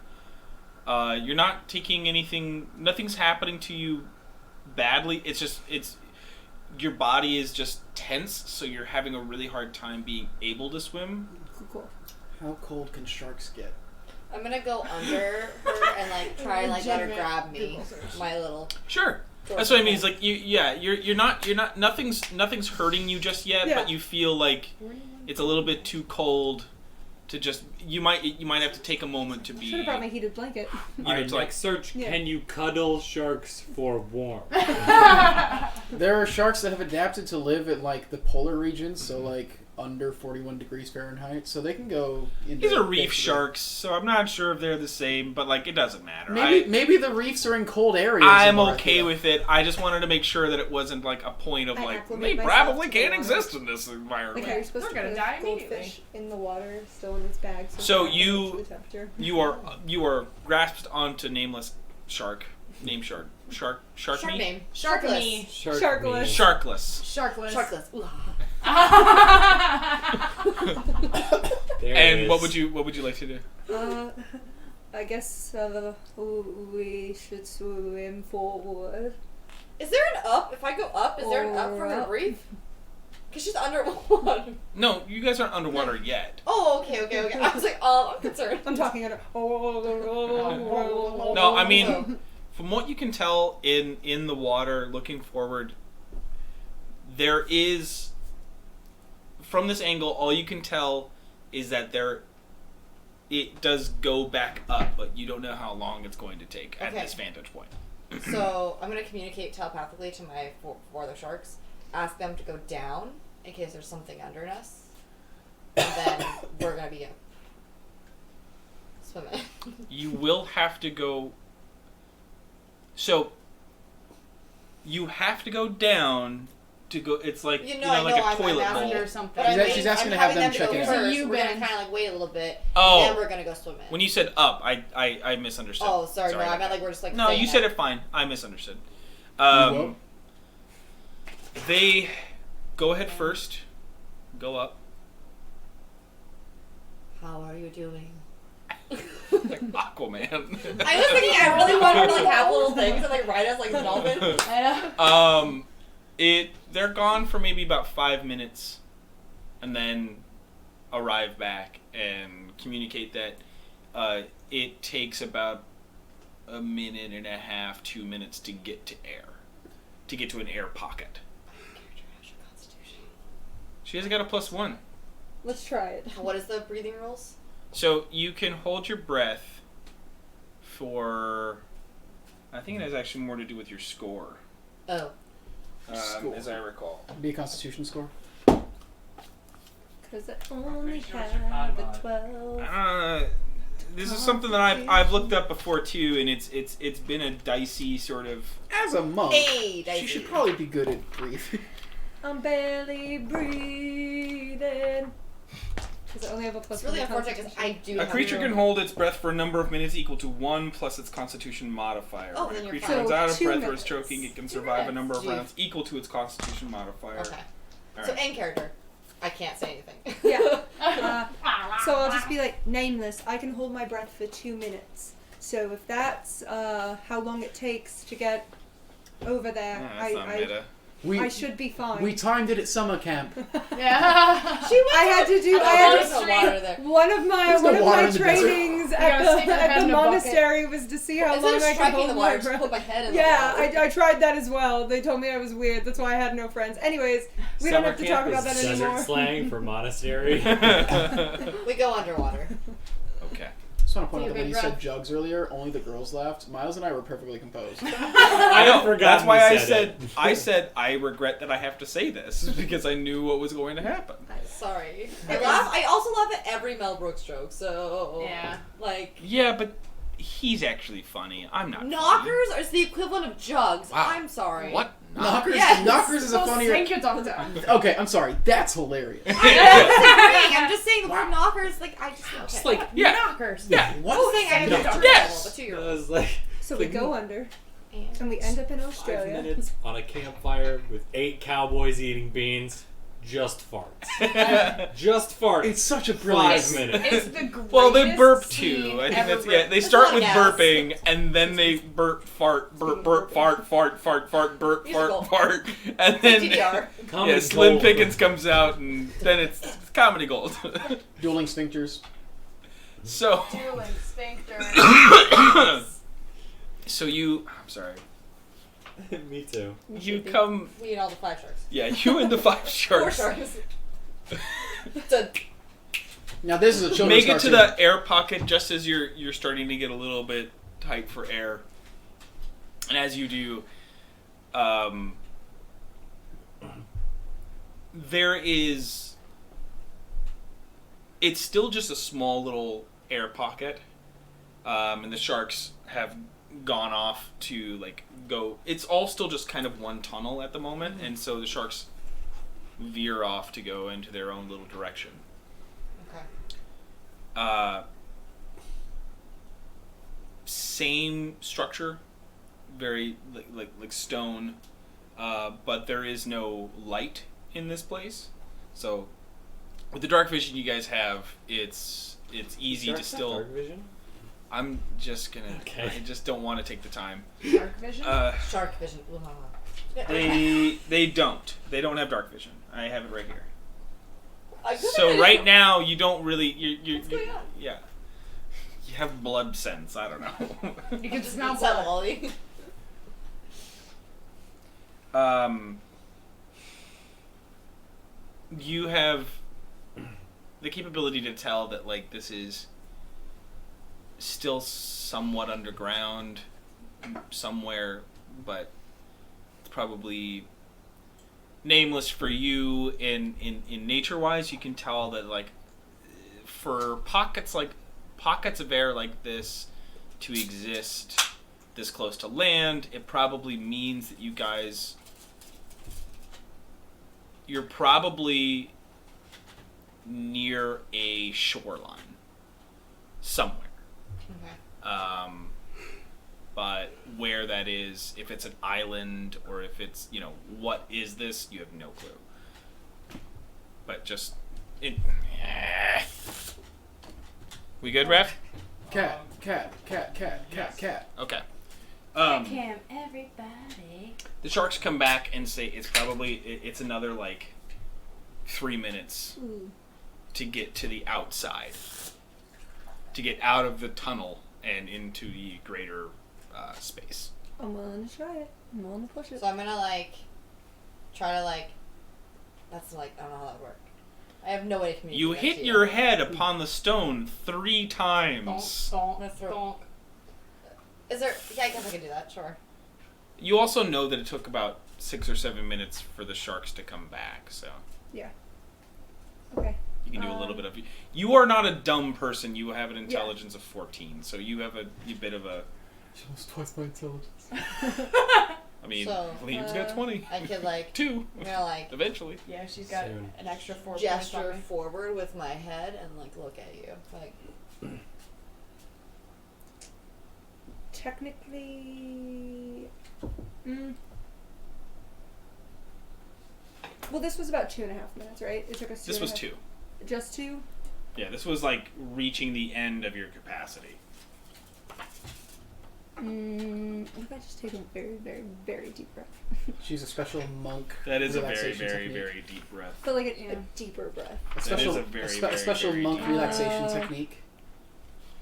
[SPEAKER 7] You're not taking anything. Nothing's happening to you badly. It's just your body is just tense, so you're having a really hard time being able to swim.
[SPEAKER 3] Cool.
[SPEAKER 2] How cold can sharks get?
[SPEAKER 6] I'm gonna go under her and like try and like let her grab me.
[SPEAKER 9] Google search.
[SPEAKER 6] My little.
[SPEAKER 7] Sure. That's what I mean. It's like you're not nothing's hurting you just yet,
[SPEAKER 3] Yeah.
[SPEAKER 7] but you feel like it's a little bit too cold to just. You might have to take a moment to be.
[SPEAKER 3] Should have brought my heated blanket.
[SPEAKER 8] Alright,
[SPEAKER 7] to, like,
[SPEAKER 8] next search.
[SPEAKER 3] Yeah.
[SPEAKER 8] Can you cuddle sharks for warmth?
[SPEAKER 2] There are sharks that have adapted to live in like the polar regions, so like under 41 degrees Fahrenheit, so they can go into
[SPEAKER 7] These are reef
[SPEAKER 2] basically-
[SPEAKER 7] sharks, so I'm not sure if they're the same, but like it doesn't matter.
[SPEAKER 2] Maybe the reefs are in cold areas.
[SPEAKER 7] I'm
[SPEAKER 2] in
[SPEAKER 7] okay
[SPEAKER 2] North
[SPEAKER 7] with it. I just wanted to make sure that it wasn't like a point of
[SPEAKER 3] I
[SPEAKER 7] like
[SPEAKER 3] acclimate
[SPEAKER 7] they
[SPEAKER 3] myself
[SPEAKER 7] probably
[SPEAKER 3] to the
[SPEAKER 7] can't
[SPEAKER 3] water.
[SPEAKER 7] exist in this environment.
[SPEAKER 3] Like, are you supposed
[SPEAKER 9] We're
[SPEAKER 3] to
[SPEAKER 9] gonna
[SPEAKER 3] put
[SPEAKER 9] die
[SPEAKER 3] a goldfish in the water, still in its bag, so
[SPEAKER 7] So
[SPEAKER 3] it's not
[SPEAKER 7] you-
[SPEAKER 3] up to the temperature?
[SPEAKER 7] You are grasped onto nameless shark, name shark, shark
[SPEAKER 6] Shark
[SPEAKER 7] meat?
[SPEAKER 6] name.
[SPEAKER 9] Sharkless.
[SPEAKER 3] Sharkless.
[SPEAKER 7] Sharkless.
[SPEAKER 9] Sharkless.
[SPEAKER 6] Sharkless. Ooh.
[SPEAKER 8] There it
[SPEAKER 7] And
[SPEAKER 8] is.
[SPEAKER 7] what would you like to do?
[SPEAKER 3] I guess we should swim forward.
[SPEAKER 6] Is there an up? If I go up, is there an up for her to
[SPEAKER 3] Up.
[SPEAKER 6] breathe? Because she's underwater.
[SPEAKER 7] No, you guys aren't underwater yet.
[SPEAKER 6] Oh, okay. I was like, oh, I'm concerned.
[SPEAKER 3] I'm talking under.
[SPEAKER 7] No, I mean, from what you can tell in the water, looking forward, there is, from this angle, all you can tell is that it does go back up, but you don't know how long it's going to take at
[SPEAKER 6] Okay.
[SPEAKER 7] this vantage point.
[SPEAKER 6] So I'm gonna communicate telepathically to my four other sharks. Ask them to go down in case there's something under us, and then we're gonna be swimming.
[SPEAKER 7] You will have to go. So you have to go down to go. It's like
[SPEAKER 6] You
[SPEAKER 7] you
[SPEAKER 6] know,
[SPEAKER 7] know,
[SPEAKER 6] I
[SPEAKER 7] like
[SPEAKER 6] know,
[SPEAKER 7] a
[SPEAKER 6] I'm
[SPEAKER 7] toilet
[SPEAKER 6] asking
[SPEAKER 7] bowl.
[SPEAKER 9] Or something.
[SPEAKER 6] But I
[SPEAKER 2] She's
[SPEAKER 6] mean,
[SPEAKER 2] she's asking
[SPEAKER 6] I'm
[SPEAKER 2] to have
[SPEAKER 6] having
[SPEAKER 2] them
[SPEAKER 6] to
[SPEAKER 2] check
[SPEAKER 6] go
[SPEAKER 2] it out.
[SPEAKER 6] first.
[SPEAKER 9] You
[SPEAKER 6] We're gonna
[SPEAKER 9] Ben.
[SPEAKER 6] kind of like wait a little bit.
[SPEAKER 7] Oh.
[SPEAKER 6] And then we're gonna go swimming.
[SPEAKER 7] When you said up, I misunderstood.
[SPEAKER 6] Oh, sorry. No, I
[SPEAKER 7] about
[SPEAKER 6] meant
[SPEAKER 7] that.
[SPEAKER 6] like we're just like.
[SPEAKER 7] No,
[SPEAKER 6] saying
[SPEAKER 7] you said
[SPEAKER 6] that.
[SPEAKER 7] it fine. I misunderstood.
[SPEAKER 2] will?
[SPEAKER 7] They go ahead first. Go up.
[SPEAKER 6] How are you doing?
[SPEAKER 7] Like Aquaman.
[SPEAKER 6] I was thinking I really wanted her to like have little things and like ride us like dolphins.
[SPEAKER 9] I know.
[SPEAKER 7] They're gone for maybe about 5 minutes, and then arrive back and communicate that it takes about a minute and a half, 2 minutes to get to an air pocket. She hasn't got a +1.
[SPEAKER 3] Let's try it.
[SPEAKER 6] What is the breathing rules?
[SPEAKER 7] So you can hold your breath for. I think it has actually more to do with your score,
[SPEAKER 6] Oh.
[SPEAKER 2] Score.
[SPEAKER 7] as I recall.
[SPEAKER 2] Be a Constitution score.
[SPEAKER 3] Because I only have a 12.
[SPEAKER 7] This is something that I've looked up before too, and it's been a dicey sort of.
[SPEAKER 2] As a monk,
[SPEAKER 6] Hey,
[SPEAKER 2] she
[SPEAKER 6] Dicey.
[SPEAKER 2] should probably be good at breathing.
[SPEAKER 3] I'm barely breathing. Because I only have a plus
[SPEAKER 6] It's really
[SPEAKER 3] one to
[SPEAKER 6] unfortunate because
[SPEAKER 3] Constitution.
[SPEAKER 6] I do.
[SPEAKER 7] A
[SPEAKER 6] have
[SPEAKER 7] creature
[SPEAKER 6] zero.
[SPEAKER 7] can hold its breath for a number of minutes equal to 1 plus its Constitution modifier.
[SPEAKER 6] Oh,
[SPEAKER 7] when
[SPEAKER 6] then
[SPEAKER 7] a
[SPEAKER 6] you're
[SPEAKER 7] creature
[SPEAKER 6] fine.
[SPEAKER 7] runs
[SPEAKER 3] So
[SPEAKER 7] out of
[SPEAKER 3] 2
[SPEAKER 7] breath or
[SPEAKER 3] minutes.
[SPEAKER 7] is choking, it can
[SPEAKER 6] 2
[SPEAKER 7] survive a
[SPEAKER 6] minutes.
[SPEAKER 7] number of
[SPEAKER 6] Jeez.
[SPEAKER 7] rounds equal to its Constitution modifier.
[SPEAKER 6] Okay.
[SPEAKER 7] All
[SPEAKER 6] So
[SPEAKER 7] right.
[SPEAKER 6] in character, I can't say anything.
[SPEAKER 3] Yeah. So I'll just be like, nameless. I can hold my breath for 2 minutes. So if that's how long it takes to get over there,
[SPEAKER 7] Yeah, that's not meta.
[SPEAKER 3] I should be fine.
[SPEAKER 2] We timed it at summer camp.
[SPEAKER 9] Yeah.
[SPEAKER 3] I had to do. I had
[SPEAKER 6] There's no water there.
[SPEAKER 3] one of my
[SPEAKER 2] There's no water
[SPEAKER 3] my
[SPEAKER 2] in the desert.
[SPEAKER 3] trainings
[SPEAKER 9] gotta
[SPEAKER 3] at
[SPEAKER 9] stick your head
[SPEAKER 3] the
[SPEAKER 9] in a bucket.
[SPEAKER 3] monastery was to see how
[SPEAKER 6] Instead
[SPEAKER 3] long
[SPEAKER 6] of
[SPEAKER 3] I could
[SPEAKER 6] striking
[SPEAKER 3] hold
[SPEAKER 6] the
[SPEAKER 3] my
[SPEAKER 6] water, just
[SPEAKER 3] breath.
[SPEAKER 6] put my head in
[SPEAKER 3] Yeah,
[SPEAKER 6] the water.
[SPEAKER 3] I tried that as well. They told me I was weird. That's why I had no friends. Anyways, we don't
[SPEAKER 8] Summer
[SPEAKER 3] have to
[SPEAKER 8] camp
[SPEAKER 3] talk about
[SPEAKER 8] is
[SPEAKER 3] that
[SPEAKER 8] desert
[SPEAKER 3] anymore.
[SPEAKER 8] slang for monastery.
[SPEAKER 6] We go underwater.
[SPEAKER 7] Okay.
[SPEAKER 2] Just want to point
[SPEAKER 9] Take
[SPEAKER 2] out
[SPEAKER 9] a
[SPEAKER 2] that when
[SPEAKER 9] big
[SPEAKER 2] you said
[SPEAKER 9] breath.
[SPEAKER 2] jugs earlier, only the girls laughed. Miles and I were perfectly composed.
[SPEAKER 7] I know.
[SPEAKER 8] forgotten
[SPEAKER 7] That's why
[SPEAKER 8] you
[SPEAKER 7] I
[SPEAKER 8] said
[SPEAKER 7] said
[SPEAKER 8] it.
[SPEAKER 7] I said I regret that I have to say this because I knew what was going to happen.
[SPEAKER 6] Sorry. I laugh. I also laugh at every Mel Brooks joke. So
[SPEAKER 9] Yeah.
[SPEAKER 6] like
[SPEAKER 7] Yeah, but he's actually funny. I'm not.
[SPEAKER 6] knockers are the equivalent of jugs.
[SPEAKER 7] Wow.
[SPEAKER 6] I'm sorry.
[SPEAKER 7] Funny. What?
[SPEAKER 2] Knockers,
[SPEAKER 6] Yes.
[SPEAKER 2] knockers is a funnier.
[SPEAKER 9] Thank you, Doctor.
[SPEAKER 2] Okay, I'm sorry. That's hilarious.
[SPEAKER 6] I'm not disagreeing. I'm just saying the word knockers. Like I just.
[SPEAKER 8] Just
[SPEAKER 6] Okay.
[SPEAKER 8] like
[SPEAKER 7] Yeah.
[SPEAKER 9] Knockers.
[SPEAKER 7] Yeah.
[SPEAKER 6] I'm just saying I have
[SPEAKER 2] Knockers.
[SPEAKER 6] a 2-year-old,
[SPEAKER 7] Yes.
[SPEAKER 6] a
[SPEAKER 8] I
[SPEAKER 6] 2-year-old.
[SPEAKER 8] was like
[SPEAKER 3] So we go under,
[SPEAKER 6] And
[SPEAKER 3] and we end up in
[SPEAKER 8] 5
[SPEAKER 3] Australia.
[SPEAKER 8] minutes on a campfire with 8 cowboys eating beans. Just farts. Just farts.
[SPEAKER 2] It's such a brilliant.
[SPEAKER 8] 5 minutes.
[SPEAKER 9] It's the greatest
[SPEAKER 7] Well, they burp
[SPEAKER 9] scene
[SPEAKER 7] too. I think
[SPEAKER 9] ever
[SPEAKER 7] that's
[SPEAKER 9] written.
[SPEAKER 7] They
[SPEAKER 6] That's
[SPEAKER 7] start
[SPEAKER 6] a
[SPEAKER 7] with
[SPEAKER 6] lot of gas.
[SPEAKER 7] burping, and then they burp, fart, burp, burp, fart, fart, fart, fart, burp,
[SPEAKER 6] Musical.
[SPEAKER 7] fart, and then
[SPEAKER 6] DDR.
[SPEAKER 8] Comedy
[SPEAKER 7] Slim
[SPEAKER 8] gold.
[SPEAKER 7] Pickens comes out, and then it's comedy gold.
[SPEAKER 2] Dueling sphincters.
[SPEAKER 7] So,
[SPEAKER 9] Dueling sphincter.
[SPEAKER 7] so you. I'm sorry.
[SPEAKER 8] Me too.
[SPEAKER 7] You come.
[SPEAKER 6] We eat all the 5 sharks.
[SPEAKER 7] Yeah, you and the 5
[SPEAKER 6] 4
[SPEAKER 7] sharks.
[SPEAKER 6] sharks.
[SPEAKER 2] Now this is a children's
[SPEAKER 7] Make it to
[SPEAKER 2] cartoon.
[SPEAKER 7] the air pocket just as you're starting to get a little bit tight for air. And as you do, it's still just a small little air pocket, and the sharks have gone off to like go. It's all still just kind of one tunnel at the moment, and so the sharks veer off to go into their own little direction.
[SPEAKER 6] Okay.
[SPEAKER 7] Same structure, very like stone, but there is no light in this place. So with the dark vision you guys have, it's easy to still.
[SPEAKER 8] Dark vision?
[SPEAKER 7] I'm just gonna.
[SPEAKER 8] Okay.
[SPEAKER 7] I just don't want to take the time.
[SPEAKER 9] Dark vision.
[SPEAKER 6] Shark vision. Ooh, ha, ha.
[SPEAKER 7] They don't. They don't have dark vision. I have it right here.
[SPEAKER 6] Good
[SPEAKER 7] So
[SPEAKER 6] idea.
[SPEAKER 7] right now you don't really. You
[SPEAKER 6] What's going on?
[SPEAKER 7] yeah. You have blood sense. I don't know.
[SPEAKER 9] You can smell
[SPEAKER 6] It's
[SPEAKER 9] blood.
[SPEAKER 6] Setlali.
[SPEAKER 7] You have the capability to tell that like this is still somewhat underground somewhere, but it's probably nameless for you. In nature wise, you can tell that like for pockets of air like this to exist this close to land, it probably means that you're probably near a shoreline somewhere.
[SPEAKER 6] Okay.
[SPEAKER 7] But where that is, if it's an island or if it's, what is this, you have no clue. But just, we good, Ref?
[SPEAKER 2] Cat.
[SPEAKER 7] Okay.
[SPEAKER 5] Can everybody?
[SPEAKER 7] The sharks come back and say it's another like 3 minutes
[SPEAKER 3] Ooh.
[SPEAKER 7] to get to the outside, to get out of the tunnel and into the greater space.
[SPEAKER 3] I'm willing to try it. I'm willing to push it.
[SPEAKER 6] So I'm gonna try to that's I don't know how that would work. I have no way to communicate.
[SPEAKER 7] You
[SPEAKER 6] that
[SPEAKER 7] hit
[SPEAKER 6] to
[SPEAKER 7] your head upon the stone 3 times.
[SPEAKER 9] Donk,
[SPEAKER 6] I'm gonna throw-
[SPEAKER 9] donk.
[SPEAKER 6] Is there? Yeah, I guess I could do that. Sure.
[SPEAKER 7] You also know that it took about 6 or 7 minutes for the sharks to come back, so
[SPEAKER 3] Okay.
[SPEAKER 7] you can do a little bit of. You are not a dumb person. You have an intelligence of 14, so you have a bit of a.
[SPEAKER 2] Almost twice my intelligence.
[SPEAKER 7] I mean,
[SPEAKER 6] So,
[SPEAKER 7] Liam's got 20.
[SPEAKER 6] I could
[SPEAKER 7] 2
[SPEAKER 6] I'm gonna
[SPEAKER 7] eventually.
[SPEAKER 9] Yeah, she's got
[SPEAKER 8] Soon.
[SPEAKER 9] an extra 4 points
[SPEAKER 6] gesture
[SPEAKER 9] on me.
[SPEAKER 6] forward with my head and look at you.
[SPEAKER 3] Technically. Well, this was about 2.5 minutes, right? It took us 2.5.
[SPEAKER 7] This was 2.
[SPEAKER 3] Just 2?
[SPEAKER 7] Yeah, this was reaching the end of your capacity.
[SPEAKER 3] What if I just take a very, very, very deep breath?
[SPEAKER 2] She's a special monk.
[SPEAKER 7] That is a very,
[SPEAKER 2] relaxation
[SPEAKER 7] very,
[SPEAKER 2] technique.
[SPEAKER 7] very deep breath.
[SPEAKER 3] But a deeper breath.
[SPEAKER 2] A special,
[SPEAKER 7] a very,
[SPEAKER 2] a
[SPEAKER 7] very,
[SPEAKER 2] special
[SPEAKER 7] very
[SPEAKER 2] monk
[SPEAKER 7] deep-
[SPEAKER 2] relaxation technique.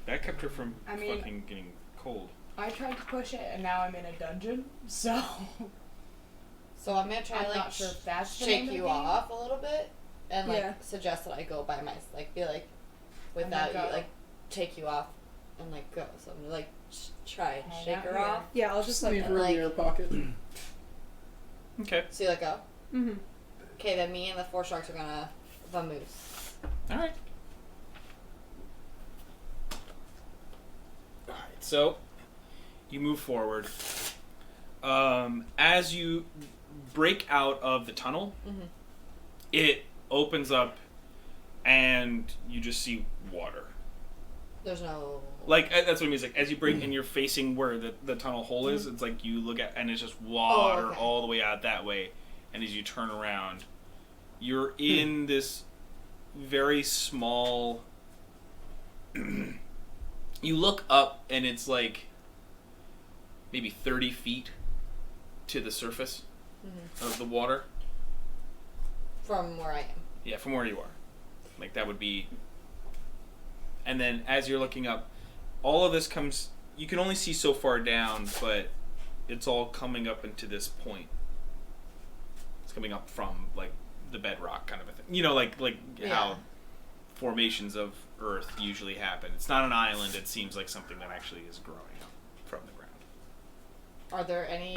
[SPEAKER 7] That kept her from
[SPEAKER 9] I mean-
[SPEAKER 7] fucking getting cold.
[SPEAKER 9] I tried to push it, and now I'm in a dungeon. So
[SPEAKER 6] So I'm gonna try
[SPEAKER 9] I'm
[SPEAKER 6] to
[SPEAKER 9] not sure if that's the name
[SPEAKER 6] shake
[SPEAKER 9] of the
[SPEAKER 6] you
[SPEAKER 9] game.
[SPEAKER 6] off a little bit and
[SPEAKER 3] Yeah.
[SPEAKER 6] suggest that I go by myself. Be
[SPEAKER 9] And
[SPEAKER 6] without
[SPEAKER 9] then
[SPEAKER 6] you,
[SPEAKER 9] go.
[SPEAKER 6] take you off and go. So I'm gonna try and
[SPEAKER 9] Hang
[SPEAKER 6] shake
[SPEAKER 9] out
[SPEAKER 6] her
[SPEAKER 9] here.
[SPEAKER 6] off.
[SPEAKER 3] Yeah, I'll just
[SPEAKER 2] leave
[SPEAKER 3] that.
[SPEAKER 2] her in your pocket.
[SPEAKER 7] Okay.
[SPEAKER 6] So you let go.
[SPEAKER 3] Mm-hmm.
[SPEAKER 6] Okay, then me and the 4 sharks are gonna vamoose.
[SPEAKER 7] All right. All right. So you move forward. As you break out of the tunnel,
[SPEAKER 6] Mhm.
[SPEAKER 7] it opens up, and you just see water.
[SPEAKER 6] There's no.
[SPEAKER 7] That's what it means. As you break and you're facing where the tunnel hole is, it's you look at and it's just water
[SPEAKER 6] okay.
[SPEAKER 7] all the way out that way. And as you turn around, you're in this very small. You look up and it's maybe 30 feet to the surface of the water.
[SPEAKER 6] From where I am.
[SPEAKER 7] Yeah, from where you are. That would be. And then as you're looking up, all of this comes. You can only see so far down, but it's all coming up into this point. It's coming up from the bedrock kind of a thing. You know, like how formations of Earth usually happen. It's not an island. It seems like something that actually is growing up from the ground.
[SPEAKER 6] Are there any?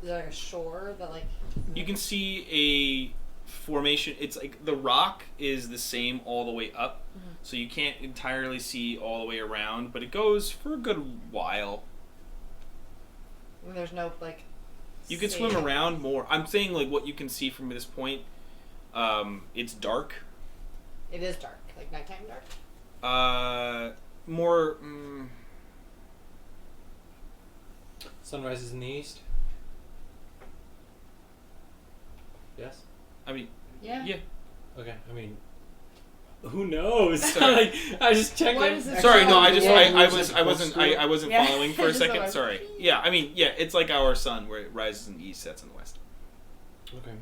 [SPEAKER 6] Is there a shore that like?
[SPEAKER 7] You can see a formation. It's like the rock is the same all the way up, so you can't entirely see all the way around, but it goes for a good while.
[SPEAKER 6] There's no like.
[SPEAKER 7] You can swim around more. I'm saying like what you can see from this point. It's dark.
[SPEAKER 6] It is dark, like nighttime dark.
[SPEAKER 7] More.
[SPEAKER 8] Sunrise is in the east. Yes.
[SPEAKER 7] I mean,
[SPEAKER 9] Yeah.
[SPEAKER 7] yeah.
[SPEAKER 8] Okay. I mean, who knows?
[SPEAKER 7] Sorry.
[SPEAKER 8] Like, I just checked.
[SPEAKER 9] What
[SPEAKER 8] it.
[SPEAKER 9] is it?
[SPEAKER 7] Sorry, no, I
[SPEAKER 8] Yeah.
[SPEAKER 7] wasn't
[SPEAKER 9] Yeah.
[SPEAKER 7] following for a
[SPEAKER 9] Just
[SPEAKER 7] second.
[SPEAKER 9] like-
[SPEAKER 7] Sorry. Yeah, I mean, yeah, it's like our sun where it rises in the east, sets in the west.
[SPEAKER 8] Okay.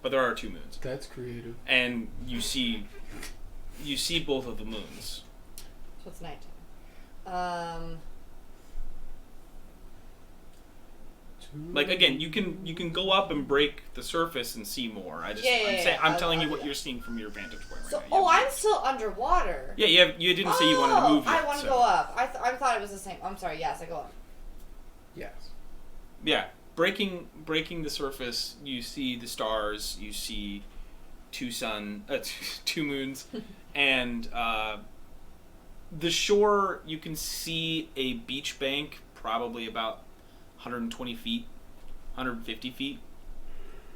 [SPEAKER 7] But there are 2 moons,
[SPEAKER 2] That's creative.
[SPEAKER 7] and you see both of the moons.
[SPEAKER 6] So it's nighttime.
[SPEAKER 7] Like again, you can go up and break the surface and see more. I'm telling you what you're seeing from your vantage point right
[SPEAKER 6] So,
[SPEAKER 7] now.
[SPEAKER 6] I'm still underwater.
[SPEAKER 7] Yeah, you didn't say you wanted to move yet.
[SPEAKER 6] I want to
[SPEAKER 7] so.
[SPEAKER 6] go up. I thought it was the same. I'm sorry. Yes, I go up.
[SPEAKER 2] Yes.
[SPEAKER 7] Yeah, breaking the surface, you see the stars, you see 2 moons, and the shore. You can see a beach bank, probably about 120 feet, 150 feet.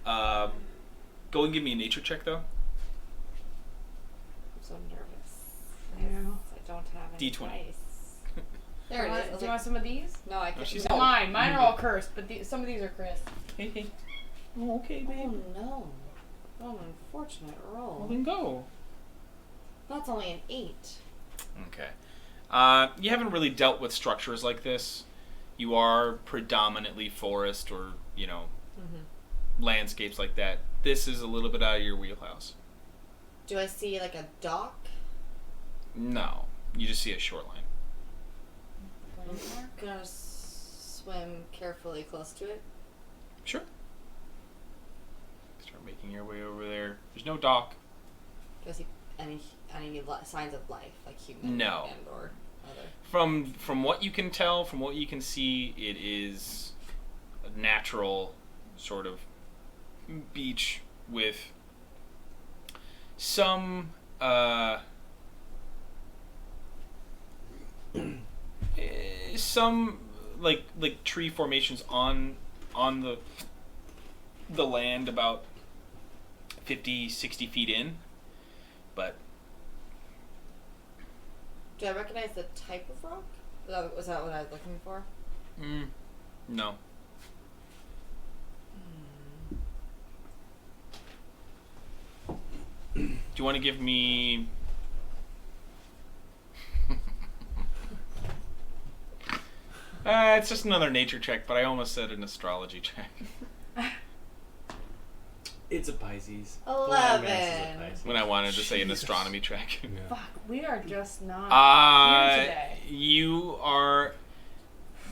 [SPEAKER 7] Go and give me a nature check though.
[SPEAKER 6] I'm so nervous.
[SPEAKER 9] I know.
[SPEAKER 6] I don't have any
[SPEAKER 7] D20.
[SPEAKER 6] dice.
[SPEAKER 9] Do
[SPEAKER 6] There
[SPEAKER 9] you
[SPEAKER 6] it
[SPEAKER 9] want,
[SPEAKER 6] is. I was
[SPEAKER 9] do you
[SPEAKER 6] like,
[SPEAKER 9] want some of these?
[SPEAKER 6] no, I can't.
[SPEAKER 7] she's
[SPEAKER 6] no.
[SPEAKER 9] Mine. Mine are all cursed, but some of these are Chris.
[SPEAKER 7] Hey. Oh, okay,
[SPEAKER 6] Oh no. What an unfortunate roll.
[SPEAKER 7] Well, then go.
[SPEAKER 6] That's only an 8.
[SPEAKER 7] Okay. You haven't really dealt with structures like this. You are predominantly forest or, landscapes like that. This is a little bit out of your wheelhouse.
[SPEAKER 6] Do I see like a dock?
[SPEAKER 7] No. You just see a shoreline.
[SPEAKER 6] I'm gonna swim carefully close to it.
[SPEAKER 7] Sure. Start making your way over there. There's no dock.
[SPEAKER 6] Do I see any signs of life, like human
[SPEAKER 7] No.
[SPEAKER 6] and or other?
[SPEAKER 7] From what you can tell, from what you can see, it is a natural sort of beach with some like tree formations on the land about 50-60 feet in, but
[SPEAKER 6] Do I recognize the type of rock? Was that what I was looking for?
[SPEAKER 7] no. Do you want to give me it's just another nature check, but I almost said an astrology check.
[SPEAKER 8] It's a Pisces.
[SPEAKER 6] 11.
[SPEAKER 8] The landmass is a Pisces.
[SPEAKER 7] When I wanted to say an
[SPEAKER 8] Jesus.
[SPEAKER 7] astronomy check.
[SPEAKER 8] Yeah.
[SPEAKER 9] Fuck, we are just not here today.
[SPEAKER 7] You are,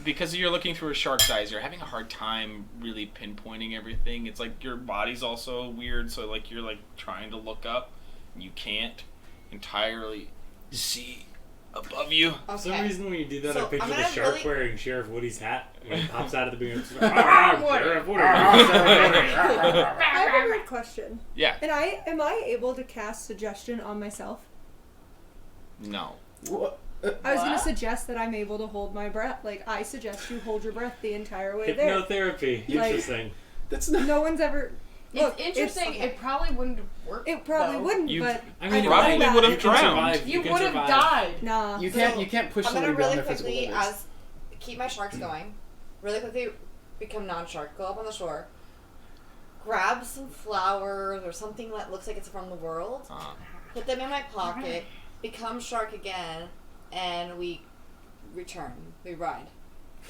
[SPEAKER 7] because you're looking through a shark's eyes, you're having a hard time really pinpointing everything. It's like your body's also weird, so like you're like trying to look up, and you can't entirely see above you.
[SPEAKER 8] For some reason, when you do that,
[SPEAKER 6] So,
[SPEAKER 8] I picture
[SPEAKER 6] I'm
[SPEAKER 8] the
[SPEAKER 6] gonna
[SPEAKER 8] shark
[SPEAKER 6] really-
[SPEAKER 8] wearing Sheriff Woody's hat when he pops out of the beginning.
[SPEAKER 3] I have a weird question.
[SPEAKER 7] Yeah.
[SPEAKER 3] And am I able to cast suggestion on myself?
[SPEAKER 7] No.
[SPEAKER 2] What?
[SPEAKER 3] I was going
[SPEAKER 9] What?
[SPEAKER 3] to suggest that I'm able to hold my breath. Like, I suggest you hold your breath the entire way there.
[SPEAKER 8] Hypnotherapy.
[SPEAKER 3] Like-
[SPEAKER 8] Interesting.
[SPEAKER 2] That's not.
[SPEAKER 3] No one's ever. Look,
[SPEAKER 9] It's interesting.
[SPEAKER 3] okay.
[SPEAKER 9] It probably wouldn't work.
[SPEAKER 3] It probably
[SPEAKER 9] though.
[SPEAKER 3] wouldn't,
[SPEAKER 7] You-
[SPEAKER 3] but
[SPEAKER 8] I mean,
[SPEAKER 3] I
[SPEAKER 7] probably
[SPEAKER 3] know that.
[SPEAKER 7] would have
[SPEAKER 8] You can
[SPEAKER 7] drowned.
[SPEAKER 8] survive.
[SPEAKER 9] You
[SPEAKER 8] can
[SPEAKER 9] would have
[SPEAKER 8] survive.
[SPEAKER 9] died.
[SPEAKER 3] Nah.
[SPEAKER 2] You
[SPEAKER 6] So,
[SPEAKER 2] can't push
[SPEAKER 6] I'm
[SPEAKER 2] somebody
[SPEAKER 6] gonna
[SPEAKER 2] beyond
[SPEAKER 6] really
[SPEAKER 2] their physical
[SPEAKER 6] quickly
[SPEAKER 2] limits.
[SPEAKER 6] keep my sharks going. Really quickly become non-shark. Go up on the shore. Grab some flowers or something that looks like it's from the world. Put them in my pocket. Become shark again, and we return. We ride.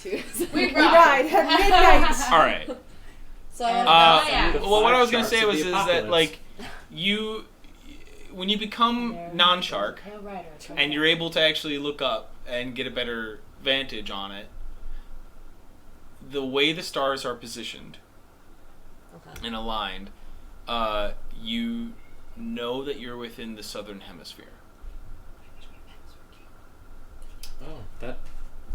[SPEAKER 6] To
[SPEAKER 9] We
[SPEAKER 3] We ride at midnight.
[SPEAKER 7] All right.
[SPEAKER 6] So
[SPEAKER 9] yeah.
[SPEAKER 7] Well, what I was gonna
[SPEAKER 8] Sharks
[SPEAKER 7] say
[SPEAKER 8] of
[SPEAKER 7] was
[SPEAKER 8] the
[SPEAKER 7] is that
[SPEAKER 8] apocalypse.
[SPEAKER 7] like when you become non-shark
[SPEAKER 9] Pale Rider.
[SPEAKER 7] and you're able to actually look up and get a better vantage on it, the way the stars are positioned
[SPEAKER 6] Okay.
[SPEAKER 7] and aligned, You know that you're within the southern hemisphere.
[SPEAKER 4] Oh,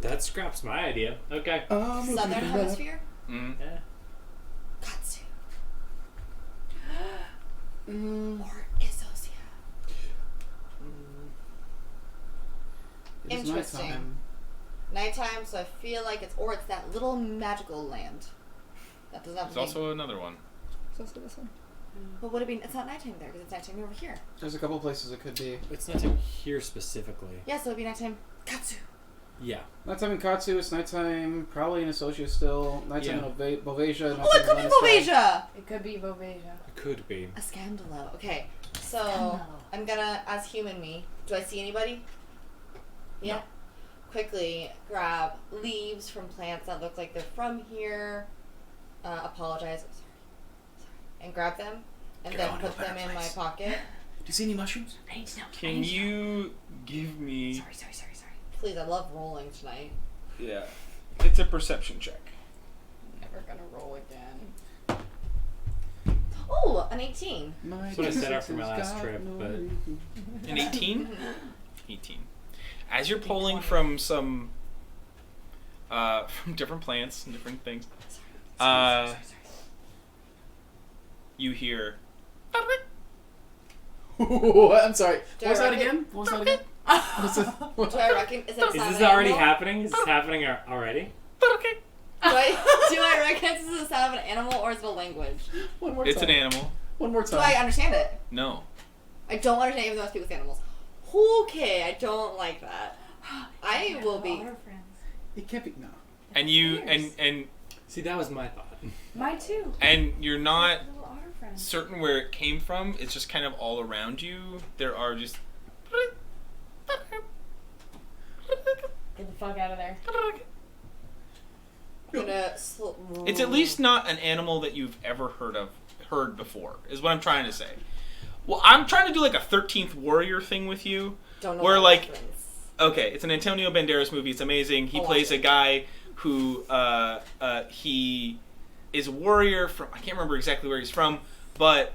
[SPEAKER 4] that scraps my idea. Okay.
[SPEAKER 6] Southern Hemisphere?
[SPEAKER 7] Mm-hmm.
[SPEAKER 4] Yeah.
[SPEAKER 6] Katsu. Or Isosia.
[SPEAKER 2] It is
[SPEAKER 6] Interesting. Nighttime, so I feel like it's that little magical land. That does not
[SPEAKER 7] There's also another one.
[SPEAKER 3] It's also this one.
[SPEAKER 6] But would it be? It's not nighttime there because it's nighttime over here.
[SPEAKER 2] There's a couple places it could be.
[SPEAKER 4] It's not here specifically.
[SPEAKER 6] Yeah, so it'd be nighttime. Katsu.
[SPEAKER 4] Yeah.
[SPEAKER 2] Nighttime in Katsu, it's nighttime probably in Associa still. Nighttime in Bovasia.
[SPEAKER 6] Oh, it could be Bovasia.
[SPEAKER 9] It could be Bovasia.
[SPEAKER 4] It could be.
[SPEAKER 6] A scandalo. Okay, so I'm gonna, as human me, do I see anybody? Yeah.
[SPEAKER 7] No.
[SPEAKER 6] Quickly grab leaves from plants that look like they're from here. Apologize. Sorry. And grab them, and
[SPEAKER 2] You're
[SPEAKER 6] then
[SPEAKER 2] going to a
[SPEAKER 6] put them
[SPEAKER 2] better
[SPEAKER 6] in my
[SPEAKER 2] place.
[SPEAKER 6] pocket.
[SPEAKER 2] Do you see any mushrooms?
[SPEAKER 7] Can you give me...
[SPEAKER 6] Sorry. Please, I love rolling tonight.
[SPEAKER 7] Yeah. It's a perception check.
[SPEAKER 9] Never gonna roll again.
[SPEAKER 6] Oh, an 18.
[SPEAKER 4] That's what I set up for my last trip, but...
[SPEAKER 7] An 18? 18. As you're pulling from some... from different plants and different things, you hear...
[SPEAKER 2] I'm sorry.
[SPEAKER 6] Do
[SPEAKER 2] What was
[SPEAKER 6] I
[SPEAKER 2] that
[SPEAKER 6] reckon-
[SPEAKER 2] again? What was that again?
[SPEAKER 6] Do I reckon? Is it a
[SPEAKER 4] Is
[SPEAKER 6] sound
[SPEAKER 4] this
[SPEAKER 6] of an
[SPEAKER 4] already
[SPEAKER 6] animal?
[SPEAKER 4] happening? Is this happening already?
[SPEAKER 6] Do I recognize this is the sound of an animal or is it a language?
[SPEAKER 2] One more
[SPEAKER 7] It's
[SPEAKER 2] time.
[SPEAKER 7] an animal.
[SPEAKER 2] One more
[SPEAKER 6] Do
[SPEAKER 2] time.
[SPEAKER 6] I understand it?
[SPEAKER 7] No.
[SPEAKER 6] I don't understand even though I speak with animals. Okay, I don't like that. I will be.
[SPEAKER 5] Otter friends.
[SPEAKER 2] It can't be. No.
[SPEAKER 7] And you... And
[SPEAKER 4] See, that was my thought.
[SPEAKER 5] Mine too.
[SPEAKER 7] you're not
[SPEAKER 5] Little otter friends.
[SPEAKER 7] certain where it came from. It's just kind of all around you. There are just...
[SPEAKER 9] Get the fuck out of there.
[SPEAKER 6] I'm gonna
[SPEAKER 7] It's at least not an animal that you've ever heard before, is what I'm trying to say. Well, I'm trying to do like a 13th Warrior thing with you.
[SPEAKER 6] Don't know
[SPEAKER 7] where,
[SPEAKER 6] that
[SPEAKER 7] like,
[SPEAKER 6] reference.
[SPEAKER 7] Okay, it's an Antonio Banderas movie. It's amazing. He
[SPEAKER 6] I'll
[SPEAKER 7] plays
[SPEAKER 6] watch
[SPEAKER 7] a
[SPEAKER 6] it.
[SPEAKER 7] guy who he is a warrior from, I can't remember exactly where he's from, but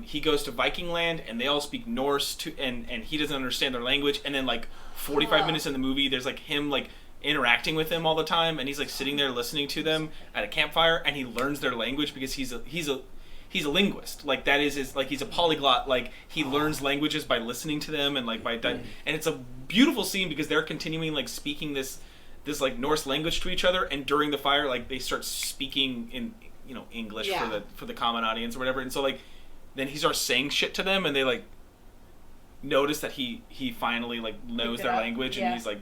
[SPEAKER 7] he goes to Viking land and they all speak Norse and he doesn't understand their language. And then like 45 minutes in the movie, there's like him like interacting with them all the time, and he's like sitting there listening to them at a campfire, and he learns their language because he's a linguist. Like that is his, like he's a polyglot. Like he learns languages by listening to them and like and it's a beautiful scene because they're continuing like speaking this like Norse language to each other, and during the fire like they start speaking in English for the common audience or whatever, and so like then he starts saying shit to them, and they like notice that he finally like knows their language, and he's like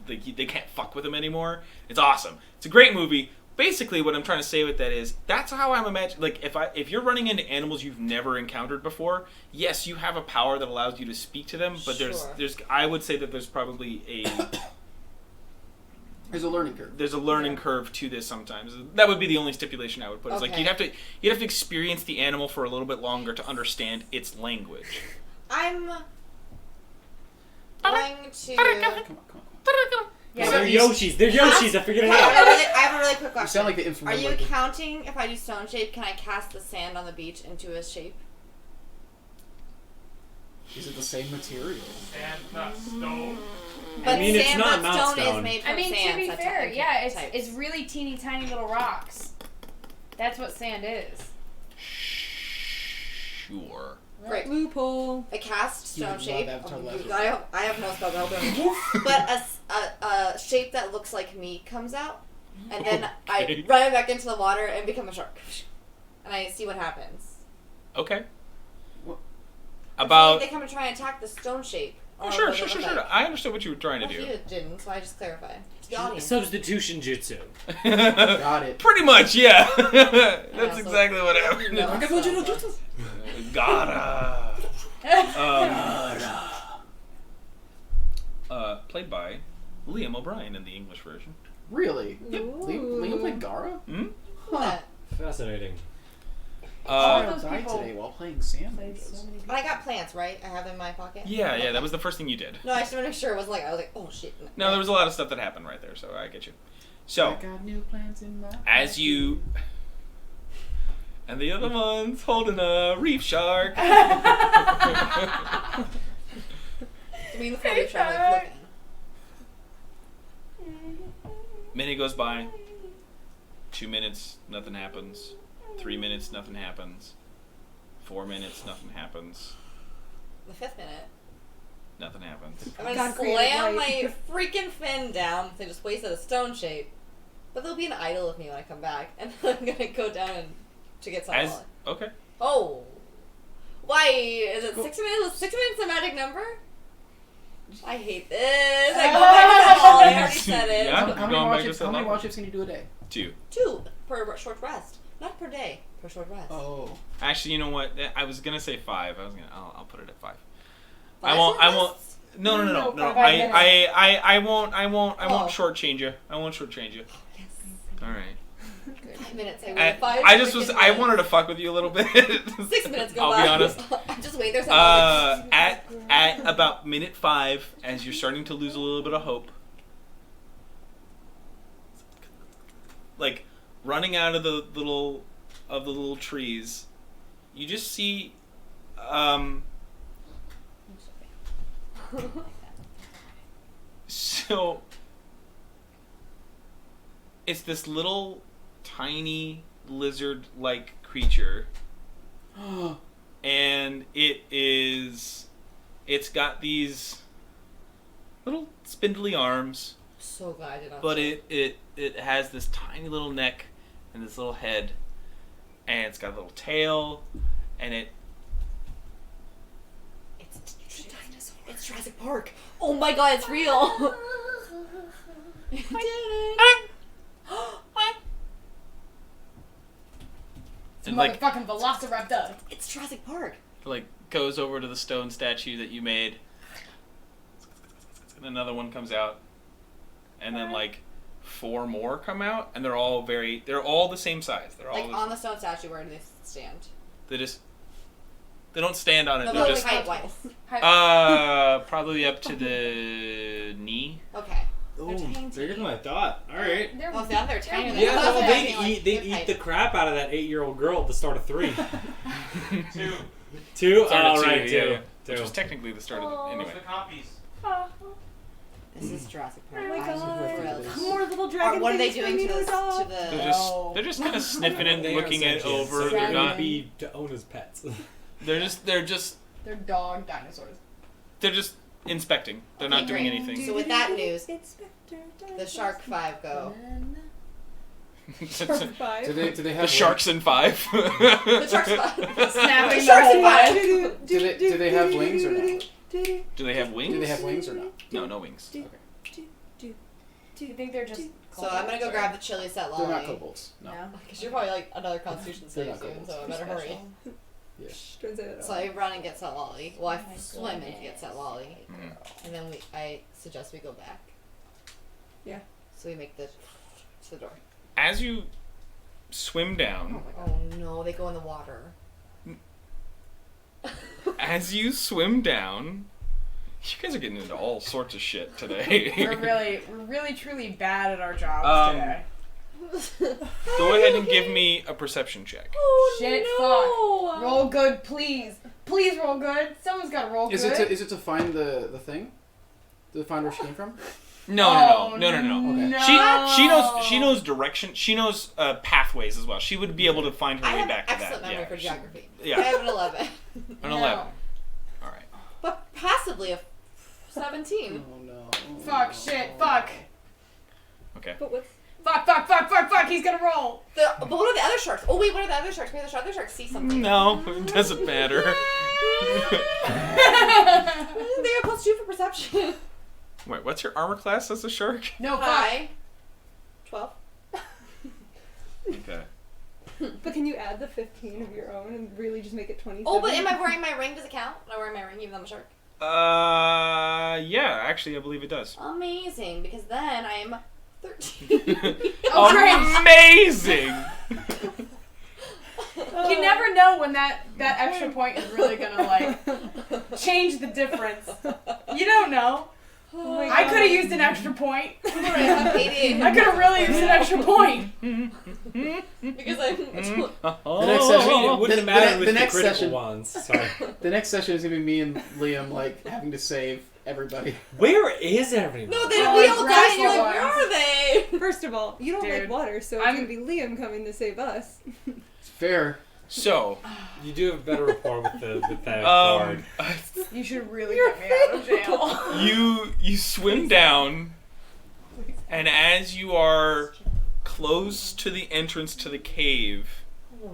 [SPEAKER 7] they can't fuck with him anymore. It's awesome. It's a great movie. Basically, what I'm trying to say with that is that's how I'm imagining. Like, if you're running into animals you've never encountered before, yes, you have a power that allows you to speak to them. But there's I would say that there's probably
[SPEAKER 2] There's a learning curve.
[SPEAKER 7] There's a learning curve to this sometimes. That would be the only stipulation I would put. It's like you'd have to experience the animal for a little bit longer to understand its language.
[SPEAKER 6] I'm going to.
[SPEAKER 2] Come on.
[SPEAKER 9] Yeah,
[SPEAKER 4] they're Yoshis. They're Yoshis. I figured it out.
[SPEAKER 6] I have a really quick
[SPEAKER 2] You
[SPEAKER 6] question.
[SPEAKER 2] sound like the
[SPEAKER 6] Are
[SPEAKER 2] infamous.
[SPEAKER 6] you counting if I do stone shape? Can I cast the sand on the beach into a shape?
[SPEAKER 2] Is it the same material?
[SPEAKER 1] And not stone.
[SPEAKER 6] But
[SPEAKER 4] mean, it's
[SPEAKER 6] sand,
[SPEAKER 4] not
[SPEAKER 6] but
[SPEAKER 4] not
[SPEAKER 6] stone
[SPEAKER 4] stone.
[SPEAKER 6] is made from
[SPEAKER 9] I mean,
[SPEAKER 6] sand.
[SPEAKER 9] to be
[SPEAKER 6] so
[SPEAKER 9] fair,
[SPEAKER 6] technically
[SPEAKER 9] yeah,
[SPEAKER 6] types.
[SPEAKER 9] it's really teeny tiny little rocks. That's what sand is.
[SPEAKER 7] Sure.
[SPEAKER 6] Great.
[SPEAKER 3] Loophole.
[SPEAKER 6] I cast
[SPEAKER 2] You
[SPEAKER 6] stone
[SPEAKER 2] would
[SPEAKER 6] shape.
[SPEAKER 2] love Avatar Legends.
[SPEAKER 6] I have no spell but a shape that looks like me comes out, and then I run it back into the water and become a shark, and I see what happens.
[SPEAKER 7] Okay.
[SPEAKER 2] What?
[SPEAKER 7] About.
[SPEAKER 6] They come and try and attack the stone shape.
[SPEAKER 7] Oh, sure. I understood what you were trying to
[SPEAKER 6] Well,
[SPEAKER 7] do.
[SPEAKER 6] you didn't, so I just clarified to the audience.
[SPEAKER 4] Substitution jutsu.
[SPEAKER 2] Got it.
[SPEAKER 7] Pretty much, yeah. That's
[SPEAKER 6] also-
[SPEAKER 7] exactly what happened.
[SPEAKER 6] No,
[SPEAKER 7] Gotta. Played by Liam O'Brien in the English version.
[SPEAKER 2] Really?
[SPEAKER 7] Yep.
[SPEAKER 2] Liam played Gara?
[SPEAKER 7] Hmm?
[SPEAKER 2] Huh.
[SPEAKER 4] Fascinating.
[SPEAKER 2] I
[SPEAKER 9] those
[SPEAKER 2] died
[SPEAKER 9] people
[SPEAKER 2] today while playing sand.
[SPEAKER 9] played so many
[SPEAKER 6] But I got plants, right? I have them in my pocket.
[SPEAKER 7] Yeah, that was the first thing you did.
[SPEAKER 6] No, I just want to make sure it wasn't like I was like, oh shit.
[SPEAKER 7] No, there was a lot of stuff that happened right there, so I get you. So,
[SPEAKER 2] I got new plans in my
[SPEAKER 7] as you And the other one's holding a reef shark.
[SPEAKER 6] Me and the floaty shark like looking.
[SPEAKER 7] Minute goes by. 2 minutes, nothing happens. 3 minutes, nothing happens. 4 minutes, nothing happens.
[SPEAKER 6] The 5th minute,
[SPEAKER 7] Nothing happens.
[SPEAKER 6] I'm gonna
[SPEAKER 3] God created
[SPEAKER 6] slam
[SPEAKER 3] light.
[SPEAKER 6] my freaking fin down. They just wasted a stone shape. But there'll be an idol of me when I come back, and then I'm gonna go down and to get some.
[SPEAKER 7] Okay.
[SPEAKER 6] Oh, why is it 6 minutes? 6 minutes a magic number? I hate this. I go back to Setlali. I already said it.
[SPEAKER 7] Yeah.
[SPEAKER 2] How many
[SPEAKER 7] Going
[SPEAKER 2] wild
[SPEAKER 7] back to
[SPEAKER 2] shifts? How many
[SPEAKER 7] Setlali.
[SPEAKER 2] wild shifts can you do a day?
[SPEAKER 7] 2.
[SPEAKER 6] 2 per short rest, not per day. Per short rest.
[SPEAKER 2] Oh.
[SPEAKER 7] Actually, you know what? I was gonna say 5. I'll put it at 5.
[SPEAKER 6] Five
[SPEAKER 7] I
[SPEAKER 6] short
[SPEAKER 7] won't.
[SPEAKER 6] rests?
[SPEAKER 7] No.
[SPEAKER 9] No, 5 minutes.
[SPEAKER 7] I won't
[SPEAKER 6] Oh.
[SPEAKER 7] shortchange you. I won't shortchange you.
[SPEAKER 6] Yes.
[SPEAKER 7] All right.
[SPEAKER 6] 5 minutes. I wait 5
[SPEAKER 7] I just was.
[SPEAKER 6] freaking
[SPEAKER 7] I
[SPEAKER 6] minutes.
[SPEAKER 7] wanted to fuck with you a little bit.
[SPEAKER 6] 6 minutes go
[SPEAKER 7] I'll
[SPEAKER 6] by.
[SPEAKER 7] be honest.
[SPEAKER 6] Just wait. There's a
[SPEAKER 7] At about minute 5, as you're starting to lose a little bit of hope, like running out of the little trees, you just see so it's this little tiny lizard-like creature. And it's got these little spindly arms,
[SPEAKER 6] So glad I did not.
[SPEAKER 7] but
[SPEAKER 6] see
[SPEAKER 7] it has this tiny little neck and this little head, and it's got a little tail, and
[SPEAKER 6] It's a dinosaur. It's Jurassic Park. Oh my god, it's real. You did it.
[SPEAKER 9] It's a
[SPEAKER 7] and like
[SPEAKER 9] motherfucking velociraptor.
[SPEAKER 6] It's Jurassic Park.
[SPEAKER 7] like goes over to the stone statue that you made, and another one comes out, and then like 4 more come out, and they're all the same size. They're all
[SPEAKER 6] Like on the stone statue, where do they stand?
[SPEAKER 7] they don't stand on it.
[SPEAKER 6] No,
[SPEAKER 7] They're
[SPEAKER 6] but
[SPEAKER 7] just
[SPEAKER 6] like height-wise.
[SPEAKER 7] probably up to the knee.
[SPEAKER 6] Okay.
[SPEAKER 8] Ooh,
[SPEAKER 6] tiny.
[SPEAKER 8] bigger than I thought. All right.
[SPEAKER 9] They're,
[SPEAKER 6] Oh, see, they're tiny.
[SPEAKER 8] Yeah,
[SPEAKER 6] That's
[SPEAKER 8] no,
[SPEAKER 6] what I
[SPEAKER 8] they'd
[SPEAKER 6] mean, like,
[SPEAKER 8] eat
[SPEAKER 6] hip height.
[SPEAKER 8] the crap out of that 8-year-old girl at the start of 3.
[SPEAKER 7] 2.
[SPEAKER 8] 2?
[SPEAKER 7] Start at
[SPEAKER 8] Oh,
[SPEAKER 7] 2,
[SPEAKER 8] right,
[SPEAKER 7] yeah,
[SPEAKER 8] 2.
[SPEAKER 7] yeah. Which was technically the start of it. Anyway.
[SPEAKER 6] This is Jurassic Park.
[SPEAKER 3] Oh my god.
[SPEAKER 6] Really.
[SPEAKER 3] More little dragon
[SPEAKER 6] What are they
[SPEAKER 3] things
[SPEAKER 6] doing
[SPEAKER 3] for me
[SPEAKER 6] to
[SPEAKER 3] to
[SPEAKER 6] this?
[SPEAKER 3] adopt.
[SPEAKER 6] To the.
[SPEAKER 7] They're just kind of sniffing it,
[SPEAKER 8] They
[SPEAKER 7] looking
[SPEAKER 8] are
[SPEAKER 7] it
[SPEAKER 8] sentient,
[SPEAKER 7] over.
[SPEAKER 8] so
[SPEAKER 7] They're
[SPEAKER 8] they
[SPEAKER 7] not.
[SPEAKER 8] would be to own as pets.
[SPEAKER 7] They're just
[SPEAKER 9] dog dinosaurs.
[SPEAKER 7] inspecting. They're not doing
[SPEAKER 6] great.
[SPEAKER 7] anything.
[SPEAKER 6] So with that news,
[SPEAKER 3] Inspector
[SPEAKER 6] the Shark 5 go.
[SPEAKER 3] Shark 5.
[SPEAKER 2] Do they
[SPEAKER 7] The
[SPEAKER 2] have
[SPEAKER 7] sharks in 5.
[SPEAKER 6] The Shark's 5.
[SPEAKER 9] Snapping
[SPEAKER 6] The Shark's
[SPEAKER 9] the whole
[SPEAKER 6] 5.
[SPEAKER 2] do they have wings or not?
[SPEAKER 7] Do they have wings?
[SPEAKER 2] Do they have wings or not?
[SPEAKER 7] No, no wings.
[SPEAKER 9] Do you think they're just?
[SPEAKER 6] So I'm gonna go grab the chili set
[SPEAKER 2] They're not
[SPEAKER 6] lolly.
[SPEAKER 2] kobolds. No.
[SPEAKER 6] Because you're probably like another Constitution
[SPEAKER 2] They're
[SPEAKER 6] save
[SPEAKER 2] not
[SPEAKER 6] soon,
[SPEAKER 2] kobolds.
[SPEAKER 6] so I better hurry.
[SPEAKER 3] Don't say that.
[SPEAKER 6] So I run and get set lolly. Well, I
[SPEAKER 5] Oh my
[SPEAKER 6] swim and
[SPEAKER 5] goodness.
[SPEAKER 6] get set lolly,
[SPEAKER 7] Mm.
[SPEAKER 6] and then I suggest we go back.
[SPEAKER 3] Yeah.
[SPEAKER 6] So we make the to the door.
[SPEAKER 7] As you swim down,
[SPEAKER 6] Oh no, they go in the water.
[SPEAKER 7] as you swim down, you guys are getting into all sorts of shit today.
[SPEAKER 9] We're really truly bad at our jobs today.
[SPEAKER 7] Go ahead and give me a perception check.
[SPEAKER 9] Shit, fuck. Roll good, please. Please roll good. Someone's got to roll
[SPEAKER 2] Is
[SPEAKER 9] good.
[SPEAKER 2] it to find the thing? To find where she came from?
[SPEAKER 7] No.
[SPEAKER 2] Okay.
[SPEAKER 7] She knows direction. She knows pathways as well. She would be able to find
[SPEAKER 6] I
[SPEAKER 7] her way
[SPEAKER 6] have
[SPEAKER 7] back to
[SPEAKER 6] excellent
[SPEAKER 7] that.
[SPEAKER 6] memory
[SPEAKER 7] Yeah.
[SPEAKER 6] for geography.
[SPEAKER 7] Yeah.
[SPEAKER 6] I have an 11,
[SPEAKER 7] An 11. All right.
[SPEAKER 6] but possibly a 17.
[SPEAKER 2] Oh no.
[SPEAKER 9] Fuck, shit, fuck.
[SPEAKER 7] Okay.
[SPEAKER 3] But what's
[SPEAKER 9] Fuck, he's gonna roll.
[SPEAKER 6] But what are the other sharks? Oh wait, what are the other sharks? Maybe the other sharks see something.
[SPEAKER 7] No, it doesn't matter.
[SPEAKER 6] They have +2 for perception.
[SPEAKER 7] Wait, what's your armor class as a shark?
[SPEAKER 9] No, fuck.
[SPEAKER 6] Hi. 12.
[SPEAKER 7] Okay.
[SPEAKER 3] But can you add the 15 of your own and really just make it 27?
[SPEAKER 6] Oh, but am I wearing my ring? Does it count? Am I wearing my ring even though I'm a shark?
[SPEAKER 7] Yeah, actually, I believe it does.
[SPEAKER 6] Amazing, because then I am 13.
[SPEAKER 9] Oh, great.
[SPEAKER 7] Amazing!
[SPEAKER 9] You never know when that extra point is really gonna like change the difference. You don't know.
[SPEAKER 3] Oh my
[SPEAKER 9] I
[SPEAKER 3] God.
[SPEAKER 9] could have used an extra point.
[SPEAKER 6] I have 88.
[SPEAKER 9] I could have really used an extra point.
[SPEAKER 6] Because I'm.
[SPEAKER 2] The next session,
[SPEAKER 8] I mean, it wouldn't have mattered with
[SPEAKER 2] the
[SPEAKER 8] the
[SPEAKER 2] next
[SPEAKER 8] critical
[SPEAKER 2] session,
[SPEAKER 8] ones. Sorry.
[SPEAKER 2] the next session is gonna be me and Liam like having to save everybody.
[SPEAKER 8] Where is everyone?
[SPEAKER 6] No,
[SPEAKER 9] Oh,
[SPEAKER 6] we all
[SPEAKER 9] grass
[SPEAKER 6] died. Like,
[SPEAKER 9] ones.
[SPEAKER 6] where are they?
[SPEAKER 3] First of all, you don't
[SPEAKER 9] Dude,
[SPEAKER 3] like water, so it's
[SPEAKER 9] I'm-
[SPEAKER 3] gonna be Liam coming to save us.
[SPEAKER 2] It's fair.
[SPEAKER 7] So,
[SPEAKER 8] You do have better rapport with that guard.
[SPEAKER 9] You should really get me out of jail.
[SPEAKER 7] you swim down, and as you are close to the entrance to the cave,
[SPEAKER 6] Oh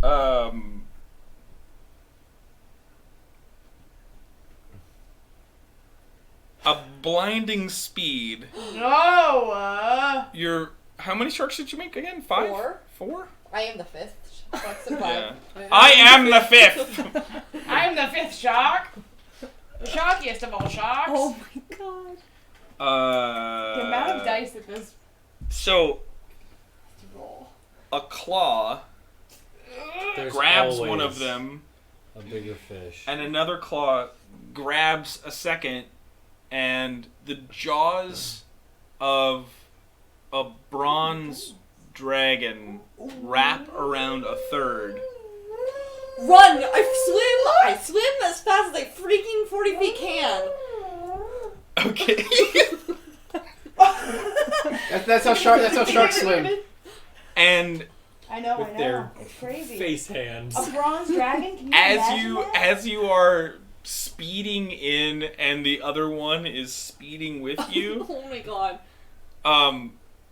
[SPEAKER 6] no.
[SPEAKER 7] A blinding speed.
[SPEAKER 9] No.
[SPEAKER 7] You're how many sharks did you make again? 5?
[SPEAKER 6] 4.
[SPEAKER 7] 4?
[SPEAKER 6] I am the 5th. What's the 5?
[SPEAKER 7] Yeah. I am the 5th.
[SPEAKER 9] I am the 5th shark. The sharkiest of all sharks.
[SPEAKER 3] Oh my god.
[SPEAKER 9] The amount of dice that this
[SPEAKER 7] So
[SPEAKER 9] roll.
[SPEAKER 7] a claw
[SPEAKER 8] There's
[SPEAKER 7] grabs one of
[SPEAKER 8] always
[SPEAKER 7] them,
[SPEAKER 8] a bigger fish.
[SPEAKER 7] and another claw grabs a second, and the jaws of a bronze dragon wrap around a third.
[SPEAKER 6] Run! I swim as fast as I freaking 40 feet can.
[SPEAKER 7] Okay.
[SPEAKER 2] That's how sharks swim.
[SPEAKER 7] And
[SPEAKER 9] I know,
[SPEAKER 8] With their
[SPEAKER 9] It's crazy.
[SPEAKER 8] face hands.
[SPEAKER 9] A bronze dragon? Can you imagine that?
[SPEAKER 7] as you are speeding in and the other one is speeding with you,
[SPEAKER 6] Oh my god.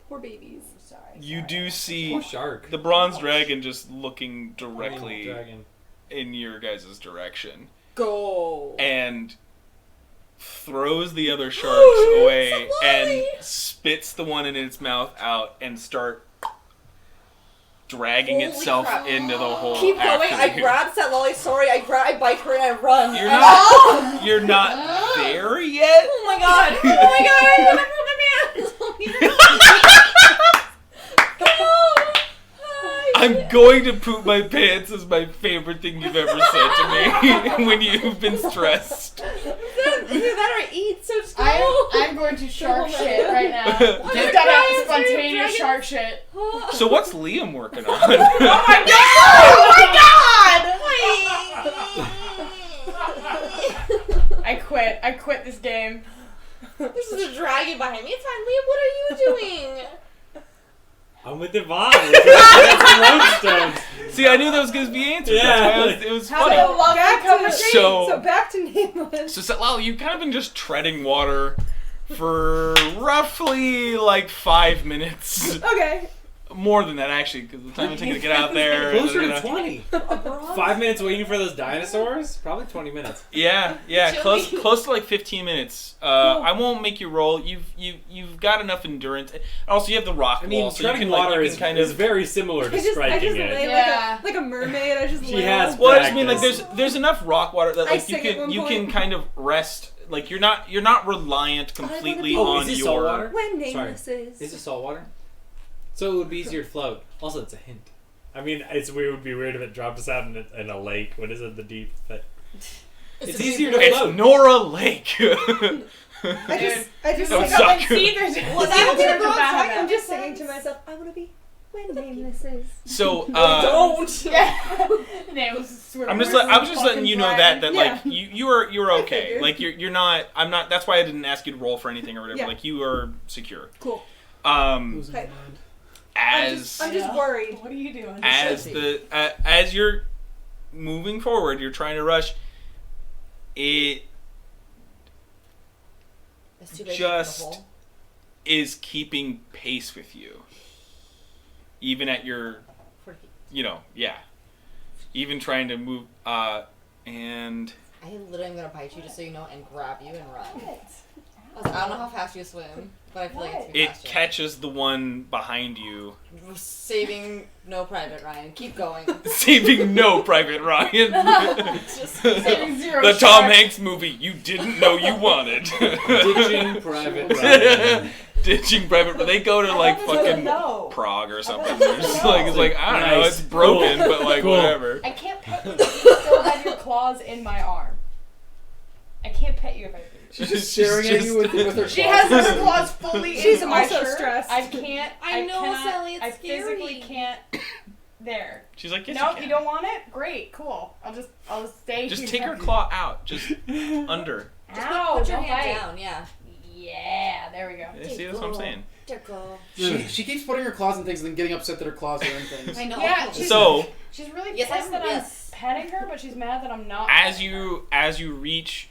[SPEAKER 3] Poor babies.
[SPEAKER 9] Sorry.
[SPEAKER 7] you do see
[SPEAKER 8] Poor shark.
[SPEAKER 7] the bronze dragon just looking
[SPEAKER 8] I mean,
[SPEAKER 7] directly
[SPEAKER 8] dragon.
[SPEAKER 7] in your guys' direction
[SPEAKER 6] Go.
[SPEAKER 7] and throws the other sharks away
[SPEAKER 6] Setlali!
[SPEAKER 7] and spits the one in its mouth out and start dragging
[SPEAKER 6] Holy
[SPEAKER 7] itself
[SPEAKER 6] crap.
[SPEAKER 7] into the hole.
[SPEAKER 6] Keep going.
[SPEAKER 7] after
[SPEAKER 6] I
[SPEAKER 7] you.
[SPEAKER 6] grab Setlali. Sorry, I bite her and I run.
[SPEAKER 7] You're not there yet.
[SPEAKER 6] Oh my god. Oh my god. I put my
[SPEAKER 7] I'm going to poop my pants is my favorite thing you've ever said to me when you've been stressed.
[SPEAKER 6] Either that or eat, so just go.
[SPEAKER 9] I'm going to shark shit right now.
[SPEAKER 6] Oh my
[SPEAKER 9] Just
[SPEAKER 6] God,
[SPEAKER 9] got
[SPEAKER 6] it's
[SPEAKER 9] spontaneous
[SPEAKER 6] dragon.
[SPEAKER 9] shark shit.
[SPEAKER 7] So what's Liam working on?
[SPEAKER 9] Oh my god! I quit. I quit this game.
[SPEAKER 6] This is a dragon behind me. It's fine. Liam, what are you doing?
[SPEAKER 8] I'm with Devon. That's Lodestones.
[SPEAKER 7] See, I knew that was going to be answered.
[SPEAKER 8] Yeah,
[SPEAKER 7] That's why
[SPEAKER 8] like-
[SPEAKER 7] it was
[SPEAKER 9] Have
[SPEAKER 7] funny.
[SPEAKER 9] a lovely
[SPEAKER 3] Back
[SPEAKER 9] cup
[SPEAKER 3] to
[SPEAKER 9] of tea.
[SPEAKER 7] So-
[SPEAKER 3] back to Nameless.
[SPEAKER 7] So Setlali, you've kind of been just treading water for roughly like 5 minutes.
[SPEAKER 3] Okay.
[SPEAKER 7] More than that, actually, because the time it takes to get out there.
[SPEAKER 8] Closer to
[SPEAKER 7] da-da-da.
[SPEAKER 8] 20. 5 minutes waiting for those dinosaurs? Probably 20 minutes.
[SPEAKER 7] Yeah,
[SPEAKER 6] Chili.
[SPEAKER 7] close to like 15 minutes. I won't make you roll. You've got enough endurance. Also, you have the rock
[SPEAKER 8] I mean,
[SPEAKER 7] wall, so you
[SPEAKER 8] treading
[SPEAKER 7] can
[SPEAKER 8] water
[SPEAKER 7] you can
[SPEAKER 8] is very similar to
[SPEAKER 3] I just
[SPEAKER 8] striking
[SPEAKER 3] lay
[SPEAKER 8] it.
[SPEAKER 9] Yeah.
[SPEAKER 3] like a mermaid. I just
[SPEAKER 8] She
[SPEAKER 3] lay
[SPEAKER 8] has-
[SPEAKER 7] Well, I just mean like
[SPEAKER 8] practice.
[SPEAKER 7] there's enough rock water that
[SPEAKER 3] I
[SPEAKER 7] like you
[SPEAKER 3] sing at
[SPEAKER 7] can
[SPEAKER 3] one
[SPEAKER 7] you
[SPEAKER 3] point.
[SPEAKER 7] can kind of rest. Like you're not reliant completely
[SPEAKER 8] Oh,
[SPEAKER 7] on
[SPEAKER 8] is this
[SPEAKER 7] your.
[SPEAKER 8] saltwater?
[SPEAKER 3] when Nameless is.
[SPEAKER 8] Is it saltwater? So it would be easier to float. Also, it's a hint. I mean, it would be weird if it dropped us out in a lake. What is it? The deep. But it's easier to
[SPEAKER 7] It's
[SPEAKER 8] float.
[SPEAKER 7] Nora Lake.
[SPEAKER 3] I just
[SPEAKER 7] That
[SPEAKER 9] Look
[SPEAKER 7] would
[SPEAKER 9] up
[SPEAKER 7] suck.
[SPEAKER 9] and see there's
[SPEAKER 6] Well, that'll be a bronze dragon.
[SPEAKER 3] I'm just singing to myself. I want to be when Nameless is.
[SPEAKER 7] So
[SPEAKER 6] Don't.
[SPEAKER 9] Yeah. Nameless is swimming.
[SPEAKER 7] I was just letting you know that
[SPEAKER 3] Yeah.
[SPEAKER 7] like you're
[SPEAKER 3] I
[SPEAKER 7] okay.
[SPEAKER 3] figured.
[SPEAKER 7] Like you're not. I'm not. That's why I didn't ask you to roll for anything or whatever.
[SPEAKER 3] Yeah.
[SPEAKER 7] Like you are secure.
[SPEAKER 3] Cool.
[SPEAKER 2] Losing
[SPEAKER 3] Okay.
[SPEAKER 2] my mind.
[SPEAKER 7] As
[SPEAKER 3] I'm just worried.
[SPEAKER 9] What are you doing?
[SPEAKER 7] as you're moving forward, you're trying to rush. It
[SPEAKER 6] It's too big
[SPEAKER 7] Just-
[SPEAKER 6] for the hole.
[SPEAKER 7] is keeping pace with you, even at your, even trying to move. And
[SPEAKER 6] I literally am gonna bite you just so you know and grab you and run. I don't know how fast you swim, but I feel like it's gonna be
[SPEAKER 7] it
[SPEAKER 6] faster.
[SPEAKER 7] catches the one behind you,
[SPEAKER 6] Saving no Private Ryan. Keep going.
[SPEAKER 7] saving no Private Ryan.
[SPEAKER 6] Just
[SPEAKER 9] Saving zero
[SPEAKER 7] The Tom
[SPEAKER 9] sharks.
[SPEAKER 7] Hanks movie you didn't know you wanted.
[SPEAKER 8] Ditching Private Ryan.
[SPEAKER 7] Ditching Private. But they go to like fucking Prague or something. It's like I don't know.
[SPEAKER 8] Nice.
[SPEAKER 7] It's broken,
[SPEAKER 8] Cool.
[SPEAKER 7] but like
[SPEAKER 8] Cool.
[SPEAKER 7] whatever.
[SPEAKER 9] I can't pet you if you still have your claws in my arm. I can't pet you if I
[SPEAKER 2] She's just staring at you with her
[SPEAKER 9] She
[SPEAKER 2] claws.
[SPEAKER 9] has her claws fully
[SPEAKER 3] She's
[SPEAKER 9] into my
[SPEAKER 3] also
[SPEAKER 9] shirt.
[SPEAKER 3] stressed.
[SPEAKER 9] I can't.
[SPEAKER 6] I know,
[SPEAKER 9] cannot,
[SPEAKER 6] Sally, it's
[SPEAKER 9] I physically
[SPEAKER 6] scary.
[SPEAKER 9] can't. There.
[SPEAKER 7] She's like, yes,
[SPEAKER 9] Nope,
[SPEAKER 7] you
[SPEAKER 9] you
[SPEAKER 7] can.
[SPEAKER 9] don't want it? Great, cool. I'll stay
[SPEAKER 7] Just
[SPEAKER 9] here.
[SPEAKER 7] take her claw out, just under.
[SPEAKER 6] Just
[SPEAKER 9] Ow,
[SPEAKER 6] put your
[SPEAKER 9] don't
[SPEAKER 6] hand
[SPEAKER 9] bite.
[SPEAKER 6] down, yeah.
[SPEAKER 9] Yeah, there we go.
[SPEAKER 7] Yeah, see, that's what I'm saying.
[SPEAKER 6] Tickle.
[SPEAKER 2] She keeps putting her claws in things and then getting upset that her claws are in things.
[SPEAKER 6] I know.
[SPEAKER 9] Yeah, she's-
[SPEAKER 7] So,
[SPEAKER 9] She's really
[SPEAKER 6] Yes,
[SPEAKER 9] pissed that
[SPEAKER 6] yes.
[SPEAKER 9] I'm petting her, but she's mad that I'm not.
[SPEAKER 7] as
[SPEAKER 9] petting
[SPEAKER 7] you reach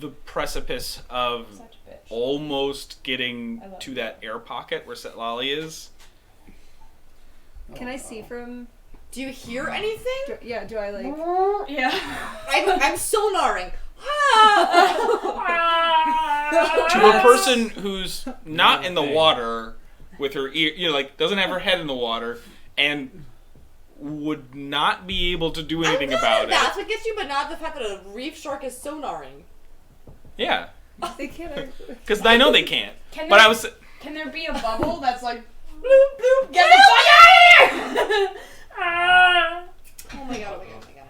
[SPEAKER 7] the precipice of
[SPEAKER 9] her. Such a bitch.
[SPEAKER 7] almost getting
[SPEAKER 9] I love
[SPEAKER 7] to that air pocket where Setlali is,
[SPEAKER 3] Can I see from?
[SPEAKER 6] Do you hear anything?
[SPEAKER 3] Do I like?
[SPEAKER 9] Yeah.
[SPEAKER 6] I'm sonaring.
[SPEAKER 7] to a person who's not in the water with her ear, like doesn't have her head in the water, and would not be able to do anything about
[SPEAKER 6] That's
[SPEAKER 7] it.
[SPEAKER 6] what gets you, but not the fact that a reef shark is sonaring.
[SPEAKER 7] Yeah,
[SPEAKER 3] They can't.
[SPEAKER 7] because I know they can't.
[SPEAKER 9] Can
[SPEAKER 7] But
[SPEAKER 9] there,
[SPEAKER 7] I was.
[SPEAKER 9] Can there be a bubble that's like bloop bloop? Get the fuck out of here!
[SPEAKER 6] Oh my god, oh my god, oh my god, oh my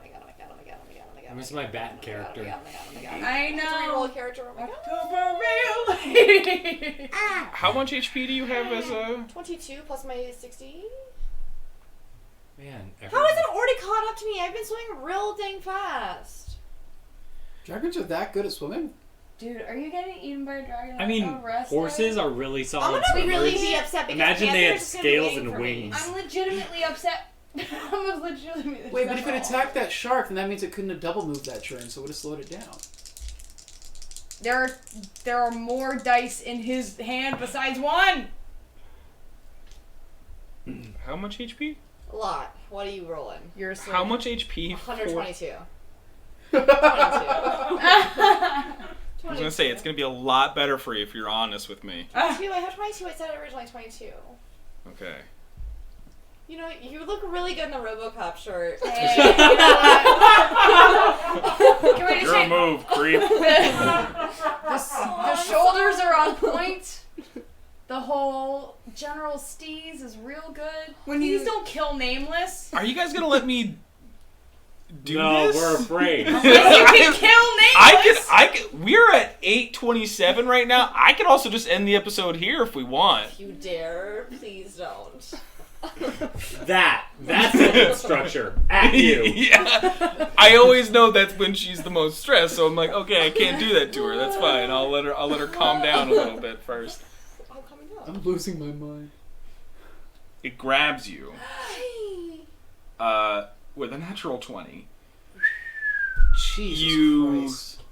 [SPEAKER 6] god, oh my god, oh my god, oh my god, oh my god.
[SPEAKER 8] I miss my bat character.
[SPEAKER 6] Oh my god, oh my god.
[SPEAKER 9] I
[SPEAKER 6] It's a reroll
[SPEAKER 9] know.
[SPEAKER 6] a character, oh my god.
[SPEAKER 9] October real.
[SPEAKER 7] How much HP do you have as a?
[SPEAKER 6] 22 plus my 60.
[SPEAKER 8] Man,
[SPEAKER 6] How is it already caught up to me? I've been swimming real dang fast.
[SPEAKER 2] Dragons are that good at swimming?
[SPEAKER 9] Dude, are you getting eaten by a dragon?
[SPEAKER 8] I mean, horses are really solid
[SPEAKER 6] I'm gonna
[SPEAKER 8] swimmers.
[SPEAKER 6] really be upset because
[SPEAKER 8] Imagine they had
[SPEAKER 6] Panther's just gonna be
[SPEAKER 8] scales
[SPEAKER 6] waiting
[SPEAKER 8] and
[SPEAKER 6] for me.
[SPEAKER 8] wings.
[SPEAKER 9] I'm legitimately upset. I'm legitimately.
[SPEAKER 2] Wait, but if it attacked that shark, then that means it couldn't have double moved that turn, so it would have slowed it down.
[SPEAKER 9] There are more dice in his hand besides one.
[SPEAKER 7] How much HP?
[SPEAKER 6] A lot. What are you rolling?
[SPEAKER 9] You're asleep.
[SPEAKER 7] How much HP?
[SPEAKER 6] 122. 22.
[SPEAKER 7] I was gonna say it's gonna be a lot better for you if you're honest with me.
[SPEAKER 6] 22. I have 22. I said originally 22.
[SPEAKER 7] Okay.
[SPEAKER 6] You know, you look really good in a RoboCop shirt.
[SPEAKER 9] Hey, you know what? Can we just
[SPEAKER 7] You're a
[SPEAKER 9] say
[SPEAKER 7] move, creep.
[SPEAKER 9] the shoulders are on point. The whole General Steez is real good. Please don't kill Nameless.
[SPEAKER 7] Are you guys gonna let me do
[SPEAKER 8] No,
[SPEAKER 7] this?
[SPEAKER 8] we're afraid.
[SPEAKER 9] Yes, you can kill Nameless.
[SPEAKER 7] I can. We're at 8:27 right now. I can also just end the episode here if we want.
[SPEAKER 6] If you dare, please don't.
[SPEAKER 8] That's sentence structure. At you.
[SPEAKER 7] Yeah. I always know that's when she's the most stressed, so I'm like, okay, I can't do that to her. That's fine. I'll let her calm down a little bit first.
[SPEAKER 6] I'm coming up.
[SPEAKER 2] I'm losing my mind.
[SPEAKER 7] It grabs you. With a natural 20.
[SPEAKER 2] Jesus
[SPEAKER 7] You-
[SPEAKER 2] Christ.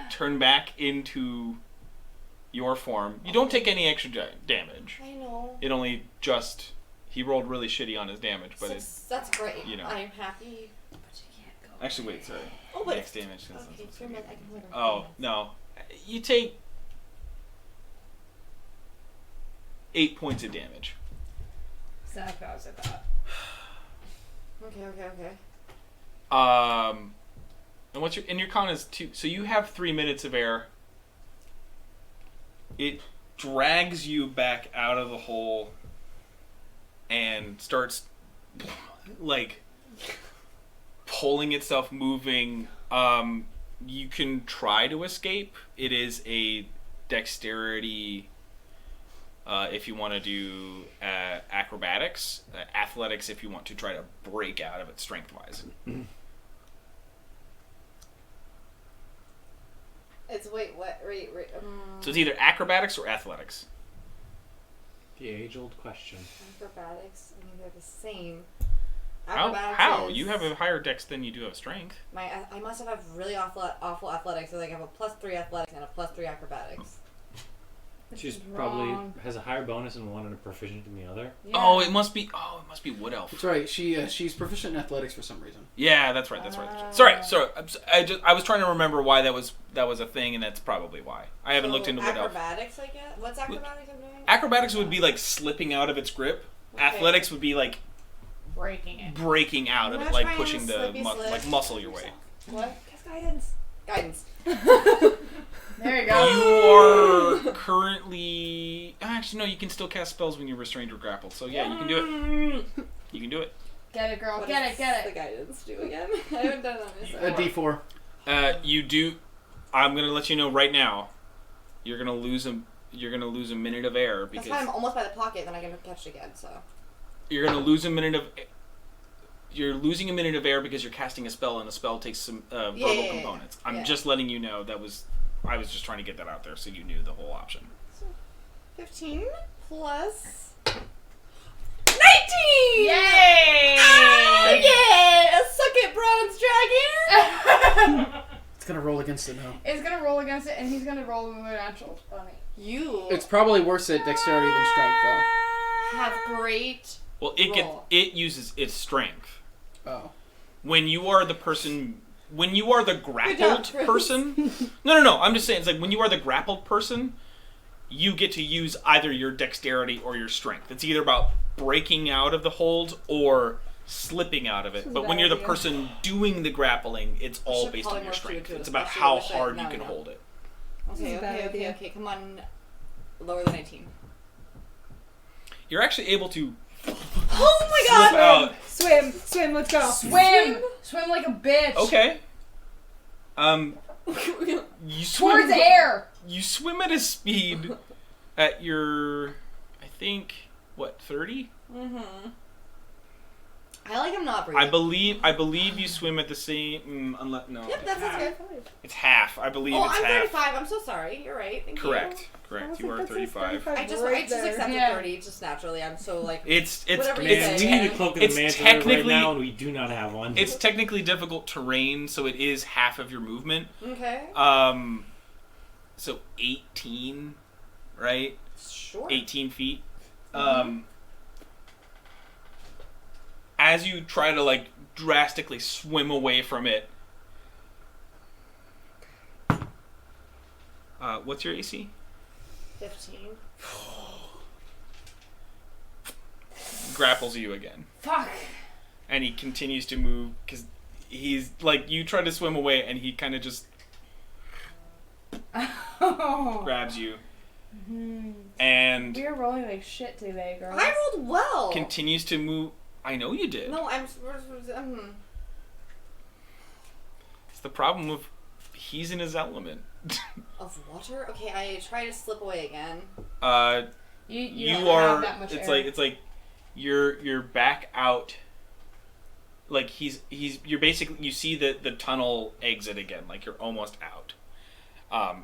[SPEAKER 7] Turn back into your form. You don't take any extra damage.
[SPEAKER 6] I know.
[SPEAKER 7] It only just... He rolled really shitty on his damage, but it...
[SPEAKER 6] That's great.
[SPEAKER 7] you know.
[SPEAKER 6] I'm happy.
[SPEAKER 7] Actually, wait, sorry.
[SPEAKER 6] Oh, but
[SPEAKER 7] Max damage.
[SPEAKER 6] okay, so I can hold her.
[SPEAKER 7] Oh, no. You take 8 points of damage.
[SPEAKER 9] It's not as bad as I thought.
[SPEAKER 6] Okay.
[SPEAKER 7] And what's your con is 2, so you have 3 minutes of air. It drags you back out of the hole and starts like pulling itself, moving. You can try to escape. It is a dexterity. If you want to do acrobatics, athletics if you want to try to break out of it strength-wise.
[SPEAKER 6] It's wait.
[SPEAKER 7] So it's either acrobatics or athletics.
[SPEAKER 8] The age-old question.
[SPEAKER 6] Acrobatics. I mean, they're the same.
[SPEAKER 7] How?
[SPEAKER 6] Acrobatics is-
[SPEAKER 7] You have a higher dex than you do have strength.
[SPEAKER 6] I must have really awful athletics. So like I have a +3 athletics and a +3 acrobatics.
[SPEAKER 8] She's
[SPEAKER 9] is
[SPEAKER 8] probably
[SPEAKER 9] wrong.
[SPEAKER 8] has a higher bonus in one and a proficient in the other.
[SPEAKER 6] Yeah.
[SPEAKER 7] Oh, it must be Wood Elf.
[SPEAKER 2] That's right. She's proficient in athletics for some reason.
[SPEAKER 7] Yeah, that's right. Sorry. I was trying to remember why that was a thing, and that's probably why. I haven't looked into Wood Elf.
[SPEAKER 6] acrobatics. I guess. What's acrobatics I'm doing?
[SPEAKER 7] Acrobatics would be like slipping out of its grip.
[SPEAKER 6] Okay.
[SPEAKER 7] Athletics would be like
[SPEAKER 9] Breaking it.
[SPEAKER 7] breaking out
[SPEAKER 6] I'm
[SPEAKER 7] of it,
[SPEAKER 6] gonna
[SPEAKER 7] like
[SPEAKER 6] try
[SPEAKER 7] pushing
[SPEAKER 6] and
[SPEAKER 7] the
[SPEAKER 6] slippy slip.
[SPEAKER 7] like muscle your way.
[SPEAKER 6] What?
[SPEAKER 9] Guidance.
[SPEAKER 6] Guidance.
[SPEAKER 9] There you go.
[SPEAKER 7] You are currently actually no. You can still cast spells when you're restrained or grappled. So yeah, you can do it. You can do it.
[SPEAKER 9] Get it, girl.
[SPEAKER 6] What
[SPEAKER 9] Get
[SPEAKER 6] does
[SPEAKER 9] it. Get
[SPEAKER 6] the
[SPEAKER 9] it.
[SPEAKER 6] guidance do again? I haven't done it on this.
[SPEAKER 2] A D4.
[SPEAKER 7] You do. I'm gonna let you know right now. You're gonna lose a minute of air because
[SPEAKER 6] that's fine. I'm almost by the pocket. Then I can catch it again. So
[SPEAKER 7] you're gonna lose a minute of. You're losing a minute of air because you're casting a spell, and the spell takes some verbal components. I'm just letting you know I was just trying to get that out there so you knew the whole option.
[SPEAKER 6] So 15 plus 19!
[SPEAKER 9] Yay!
[SPEAKER 6] Ah, yeah! Suck it, bronze dragon!
[SPEAKER 2] It's gonna roll against it now.
[SPEAKER 9] It's gonna roll against it, and he's gonna roll with a natural 20.
[SPEAKER 6] You
[SPEAKER 2] It's probably worse at dexterity than strength, though.
[SPEAKER 6] have great.
[SPEAKER 7] Well, it uses its strength.
[SPEAKER 2] Oh.
[SPEAKER 7] When you are the grappled
[SPEAKER 6] job, Chris.
[SPEAKER 7] person. No. I'm just saying, it's like when you are the grappled person, you get to use either your dexterity or your strength. It's either about breaking out of the hold or slipping out of it. But when you're the person doing the grappling, it's all based on your strength. It's about how hard you can hold it.
[SPEAKER 6] Okay. Come on. Lower than 18.
[SPEAKER 7] You're actually able to
[SPEAKER 6] Oh my god!
[SPEAKER 7] slip out.
[SPEAKER 3] Swim, let's go.
[SPEAKER 9] Swim like a bitch.
[SPEAKER 7] Okay. You swim
[SPEAKER 9] Towards air.
[SPEAKER 7] You swim at a speed at your, I think, 30?
[SPEAKER 6] Mm-hmm. I like him not breathing.
[SPEAKER 7] I believe you swim at the same. No.
[SPEAKER 6] Yep, that's good.
[SPEAKER 7] It's half. I believe it's
[SPEAKER 6] I'm
[SPEAKER 7] half.
[SPEAKER 6] 35. I'm so sorry. You're right. Thank
[SPEAKER 7] Correct.
[SPEAKER 6] you.
[SPEAKER 7] Correct. You are 35.
[SPEAKER 6] I just accepted 30 just naturally. I'm so like.
[SPEAKER 7] It's
[SPEAKER 6] Whatever you
[SPEAKER 7] it's
[SPEAKER 6] say.
[SPEAKER 8] We need a cloak of the
[SPEAKER 7] It's
[SPEAKER 8] mantle right
[SPEAKER 7] technically-
[SPEAKER 8] now, and we do not have one.
[SPEAKER 7] it's technically difficult terrain, so it is half of your movement.
[SPEAKER 6] Okay.
[SPEAKER 7] So 18, right?
[SPEAKER 6] Sure.
[SPEAKER 7] 18 feet. As you try to like drastically swim away from it. What's your AC?
[SPEAKER 6] 15.
[SPEAKER 7] Grapples you again.
[SPEAKER 9] Fuck.
[SPEAKER 7] And he continues to move because he's like, you try to swim away and he kind of just grabs you. And
[SPEAKER 9] We are rolling like shit today, girls.
[SPEAKER 6] I rolled well.
[SPEAKER 7] continues to move. I know you did.
[SPEAKER 6] No,
[SPEAKER 7] It's the problem with he's in his element.
[SPEAKER 6] Of water? Okay, I try to slip away again.
[SPEAKER 9] You don't
[SPEAKER 7] are.
[SPEAKER 9] have that much
[SPEAKER 7] It's
[SPEAKER 9] air.
[SPEAKER 7] like you're back out. Like you're basically, you see the tunnel exit again. Like you're almost out.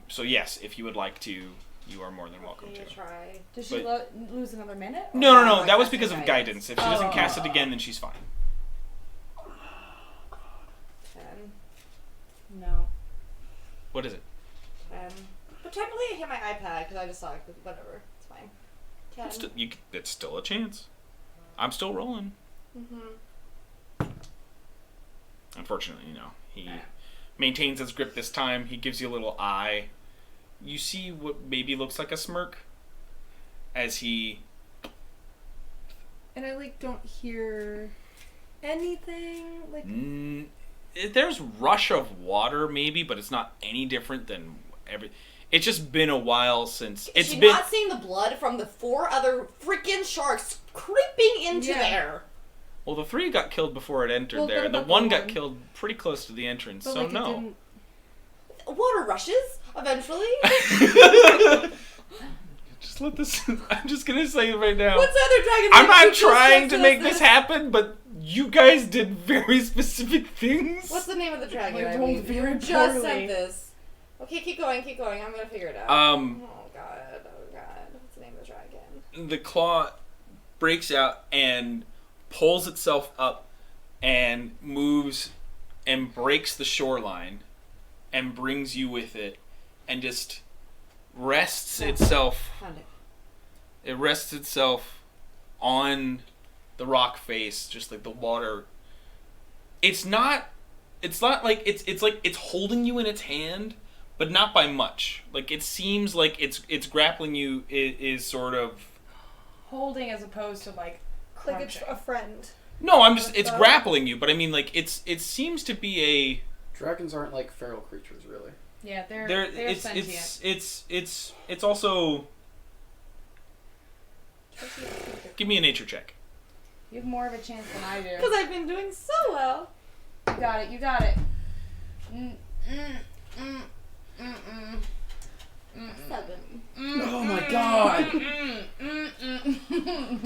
[SPEAKER 7] So yes, if you would like to, you are more than welcome to.
[SPEAKER 6] Try.
[SPEAKER 9] Did she lose another minute?
[SPEAKER 7] No.
[SPEAKER 6] I
[SPEAKER 7] That was
[SPEAKER 6] cast
[SPEAKER 7] because of guidance. If she doesn't cast it again, then she's fine.
[SPEAKER 6] 10.
[SPEAKER 9] No.
[SPEAKER 7] What is it?
[SPEAKER 6] 10. But technically I hit my iPad because I just saw it. Whatever. It's fine. 10.
[SPEAKER 7] It's still a chance. I'm still rolling. Unfortunately, he maintains his grip this time. He gives you a little eye. You see what maybe looks like a smirk as he...
[SPEAKER 3] And I don't hear anything
[SPEAKER 7] there's rush of water maybe, but it's not any different than it's just been a while since
[SPEAKER 6] Is she not seeing the blood from the 4 other freaking sharks creeping into there?
[SPEAKER 7] Well, the 3 got killed before it entered
[SPEAKER 3] Well,
[SPEAKER 7] there,
[SPEAKER 3] what
[SPEAKER 7] and the
[SPEAKER 3] about
[SPEAKER 7] one
[SPEAKER 3] the
[SPEAKER 7] got
[SPEAKER 3] one?
[SPEAKER 7] killed pretty close to the entrance,
[SPEAKER 3] but
[SPEAKER 7] so
[SPEAKER 3] it
[SPEAKER 7] no.
[SPEAKER 3] didn't...
[SPEAKER 6] Water rushes eventually.
[SPEAKER 7] Just let this... I'm just gonna say it right now.
[SPEAKER 6] What's the other dragon?
[SPEAKER 7] I'm not
[SPEAKER 6] that
[SPEAKER 7] trying to
[SPEAKER 6] does
[SPEAKER 7] make this happen, but you guys did very specific things.
[SPEAKER 6] What's the name of the dragon?
[SPEAKER 9] We
[SPEAKER 6] I
[SPEAKER 9] rolled
[SPEAKER 6] mean,
[SPEAKER 9] very
[SPEAKER 6] you just
[SPEAKER 9] poorly.
[SPEAKER 6] said this. Okay, keep going. I'm gonna figure it out.
[SPEAKER 7] Um,
[SPEAKER 6] Oh god. What's the name of the dragon?
[SPEAKER 7] the claw breaks out and pulls itself up and moves and breaks the shoreline and brings you with it and just rests itself.
[SPEAKER 6] Found it.
[SPEAKER 7] It rests itself on the rock face, just like the water. It's not like it's like it's holding you in its hand, but not by much. Like it seems like it's grappling you is sort of
[SPEAKER 9] Holding as opposed to like
[SPEAKER 3] Like it's
[SPEAKER 9] crunching.
[SPEAKER 3] a friend.
[SPEAKER 7] no. It's grappling you, but I mean like it seems to be
[SPEAKER 2] Dragons aren't like feral creatures, really.
[SPEAKER 9] Yeah, they're
[SPEAKER 7] it's
[SPEAKER 9] sentient.
[SPEAKER 7] it's also. Give me a nature check.
[SPEAKER 9] You have more of a chance than I do.
[SPEAKER 6] Because I've been doing so well.
[SPEAKER 9] You got it.
[SPEAKER 2] Oh my god!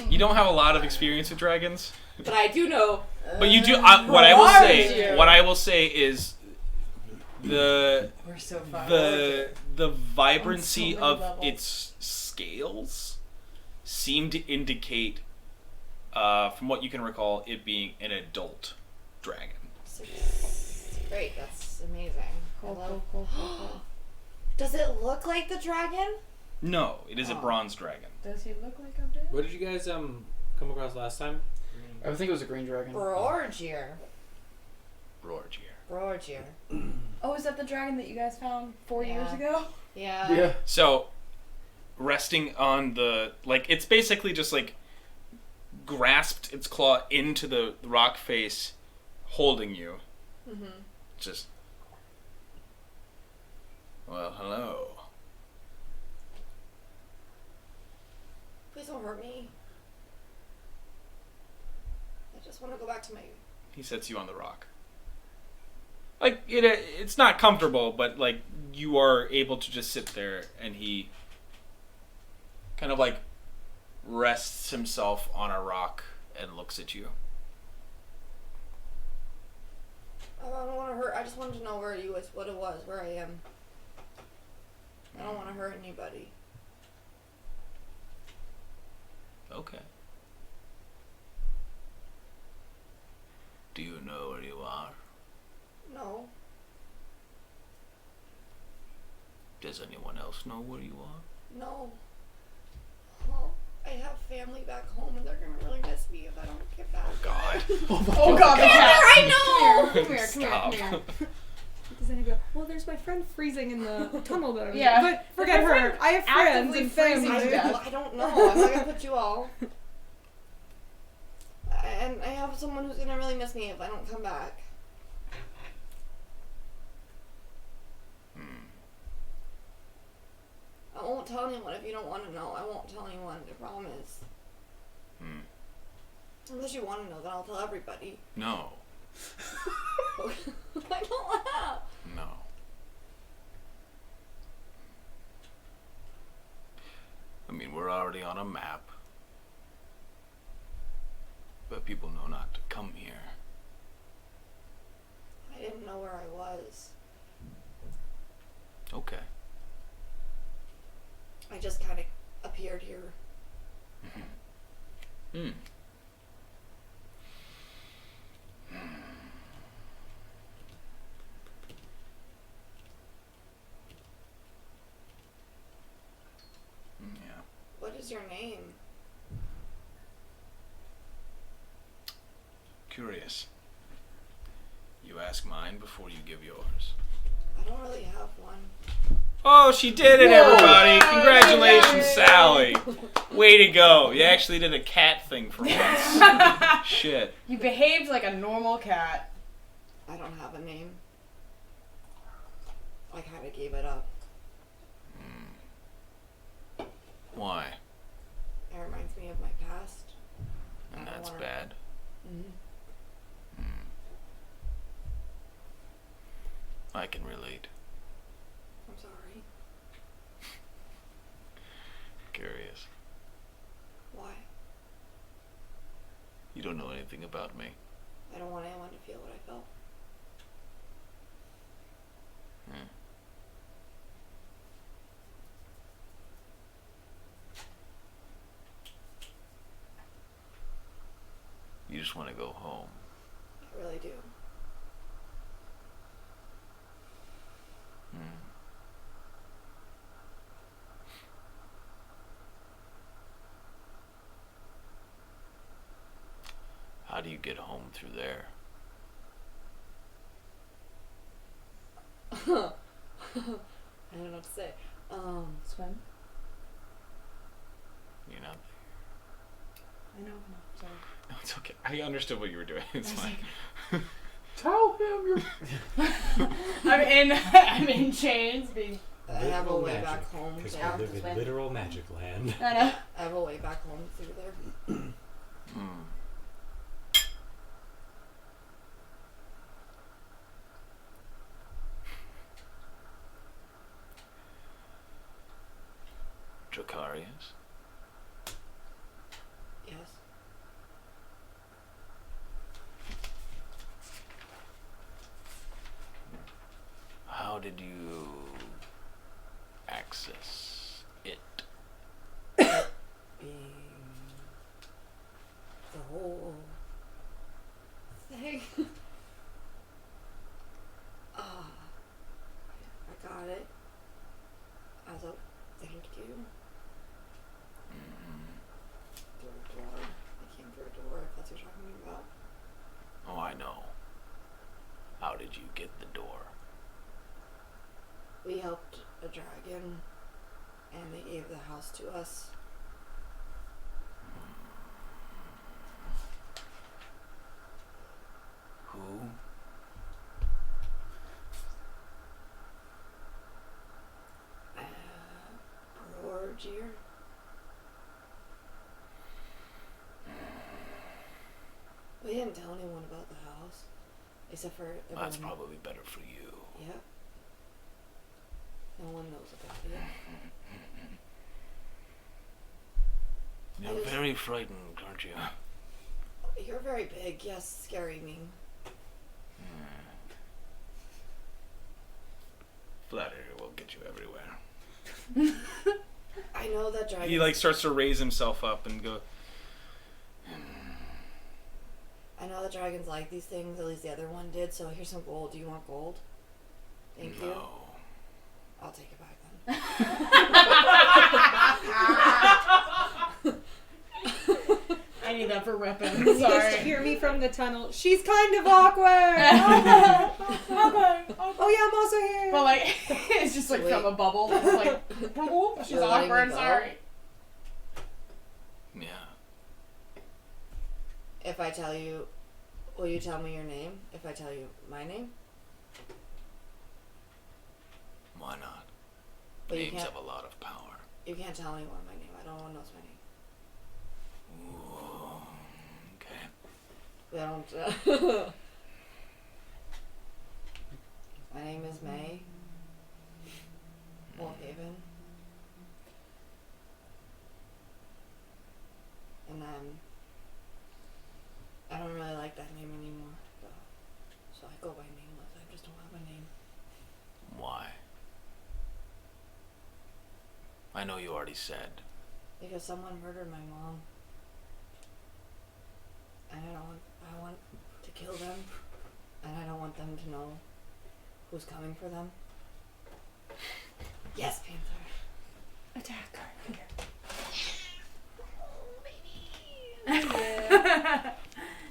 [SPEAKER 7] You don't have a lot of experience with dragons,
[SPEAKER 6] But I do know.
[SPEAKER 7] but you do. What I will say is the
[SPEAKER 9] We're so far.
[SPEAKER 7] the vibrancy
[SPEAKER 9] On so many
[SPEAKER 7] of
[SPEAKER 9] levels.
[SPEAKER 7] its scales seem to indicate, from what you can recall, it being an adult dragon.
[SPEAKER 6] Great, that's amazing.
[SPEAKER 9] Cool.
[SPEAKER 6] Does it look like the dragon?
[SPEAKER 7] No, it is a
[SPEAKER 6] Oh.
[SPEAKER 7] bronze dragon.
[SPEAKER 9] Does he look like a dude?
[SPEAKER 4] What did you guys come across last time?
[SPEAKER 2] I think it was a green dragon.
[SPEAKER 6] Brorgier.
[SPEAKER 7] Brorgier.
[SPEAKER 9] Oh, is that the dragon that you guys found 4 years
[SPEAKER 6] Yeah.
[SPEAKER 9] ago?
[SPEAKER 6] Yeah.
[SPEAKER 2] Yeah.
[SPEAKER 7] So, resting on it's basically just grasped its claw into the rock face, holding you.
[SPEAKER 6] Mm-hmm.
[SPEAKER 7] Just, well, hello.
[SPEAKER 6] Please don't hurt me. I just want to go back to my.
[SPEAKER 7] He sets you on the rock. It's not comfortable, but you are able to just sit there, and he kind of rests himself on a rock and looks at you.
[SPEAKER 6] I don't want to hurt. I just wanted to know where what it was, where I am. I don't want to hurt anybody.
[SPEAKER 7] Okay. Do you know where you are?
[SPEAKER 6] No.
[SPEAKER 7] Does anyone else know where you are?
[SPEAKER 6] No. Well, I have family back home, and they're gonna really miss me if I don't get back.
[SPEAKER 7] God.
[SPEAKER 9] Oh god, the cat.
[SPEAKER 6] I know.
[SPEAKER 9] Come here.
[SPEAKER 7] Stop.
[SPEAKER 3] Does anyone go, well, there's my friend freezing in the tunnel that I was
[SPEAKER 9] Yeah.
[SPEAKER 3] in. But forget
[SPEAKER 9] My
[SPEAKER 3] her.
[SPEAKER 9] friend
[SPEAKER 3] I have friends
[SPEAKER 9] actively
[SPEAKER 3] and
[SPEAKER 9] freezing
[SPEAKER 3] family.
[SPEAKER 9] to death.
[SPEAKER 6] I don't know. I'm not gonna put you all. And I have someone who's gonna really miss me if I don't come back. I won't tell anyone if you don't want to know. I won't tell anyone. I promise. Unless you want to know, then I'll tell everybody.
[SPEAKER 7] No.
[SPEAKER 6] I don't laugh.
[SPEAKER 7] No. I mean, we're already on a map. But people know not to come here.
[SPEAKER 6] I didn't know where I was.
[SPEAKER 7] Okay.
[SPEAKER 6] I just kind of appeared here.
[SPEAKER 7] Yeah.
[SPEAKER 6] What is your name?
[SPEAKER 7] Curious. You ask mine before you give yours.
[SPEAKER 6] I don't really have one.
[SPEAKER 7] Oh, she did it, everybody! Congratulations, Sally! Way to go. You actually did a cat thing for once. Shit.
[SPEAKER 9] You behaved like a normal cat.
[SPEAKER 6] I don't have a name. I kind of gave it up.
[SPEAKER 7] Why?
[SPEAKER 6] It reminds me of my past.
[SPEAKER 7] And
[SPEAKER 6] I don't
[SPEAKER 7] that's
[SPEAKER 6] wanna-
[SPEAKER 7] bad.
[SPEAKER 6] Mm-hmm.
[SPEAKER 7] I can relate.
[SPEAKER 6] I'm sorry.
[SPEAKER 7] Curious.
[SPEAKER 6] Why?
[SPEAKER 7] You don't know anything about me.
[SPEAKER 6] I don't want anyone to feel what I felt.
[SPEAKER 7] You just want to go home.
[SPEAKER 6] I really do.
[SPEAKER 7] How do you get home through there?
[SPEAKER 6] I don't know what to say.
[SPEAKER 9] Swim?
[SPEAKER 7] You know?
[SPEAKER 9] I know. No, sorry.
[SPEAKER 7] No, it's okay. I understood what you were doing. It's fine.
[SPEAKER 2] Tell him you're.
[SPEAKER 9] I'm in chains. Being.
[SPEAKER 6] I have a
[SPEAKER 8] Literal
[SPEAKER 6] way
[SPEAKER 8] magic,
[SPEAKER 6] back home.
[SPEAKER 8] Because
[SPEAKER 6] Yeah,
[SPEAKER 8] we live in literal magic land.
[SPEAKER 9] I know.
[SPEAKER 6] I have a way back home through there.
[SPEAKER 7] Dracarius?
[SPEAKER 6] Yes.
[SPEAKER 7] How did you access it?
[SPEAKER 6] Being the whole thing. I got it as a thank you. Through a door. I came through a door, if that's what you're talking about.
[SPEAKER 7] Oh, I know. How did you get the door?
[SPEAKER 6] We helped a dragon, and they gave the house to us.
[SPEAKER 7] Who?
[SPEAKER 6] Borgier. We didn't tell anyone about the house, except for everyone.
[SPEAKER 7] That's probably better for you.
[SPEAKER 6] Yep. No one knows about it.
[SPEAKER 7] You're very frightened, aren't you?
[SPEAKER 6] You're very big, yes, scary me.
[SPEAKER 7] Flattery will get you everywhere.
[SPEAKER 6] I know that dragons...
[SPEAKER 7] He starts to raise himself up and go.
[SPEAKER 6] I know that dragons like these things, at least the other one did, so here's some gold. Do you want gold? Thank you. I'll take it back then.
[SPEAKER 9] I need that for weapons.
[SPEAKER 3] You used to
[SPEAKER 9] Sorry.
[SPEAKER 3] hear me from the tunnel. She's kind of awkward. Oh yeah, I'm also here.
[SPEAKER 9] But like, it's just like from a bubble. Like, she's
[SPEAKER 6] You're letting me
[SPEAKER 9] awkward.
[SPEAKER 6] go?
[SPEAKER 9] Sorry.
[SPEAKER 7] Yeah.
[SPEAKER 6] If I tell you, will you tell me your name? If I tell you my name?
[SPEAKER 7] Why not?
[SPEAKER 6] But you
[SPEAKER 7] Names
[SPEAKER 6] can't-
[SPEAKER 7] have a lot of power.
[SPEAKER 6] You can't tell anyone my name. I don't want to know my name.
[SPEAKER 7] Ooh, okay.
[SPEAKER 6] We don't. My name is May. Wolfhaven. And I don't really like that name anymore. So I go by nameless. I just don't have a name.
[SPEAKER 7] Why? I know you already said.
[SPEAKER 6] Because someone murdered my mom. And I want to kill them. And I don't want them to know who's coming for them. Yes, Panther.
[SPEAKER 3] Attack.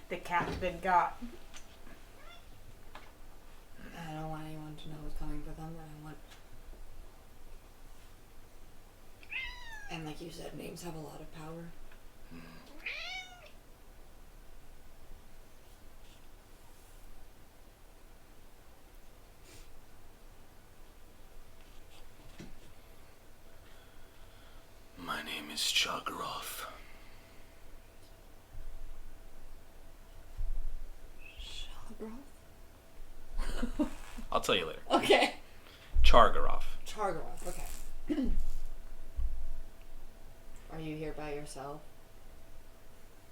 [SPEAKER 9] The cat's been got.
[SPEAKER 6] I don't want anyone to know who's coming for them. And I want... And like you said, names have a lot of power.
[SPEAKER 7] My name is Chagaroth. I'll tell you later.
[SPEAKER 6] Okay.
[SPEAKER 7] Chargaroth.
[SPEAKER 6] Chargaroth, okay. Are you here by yourself?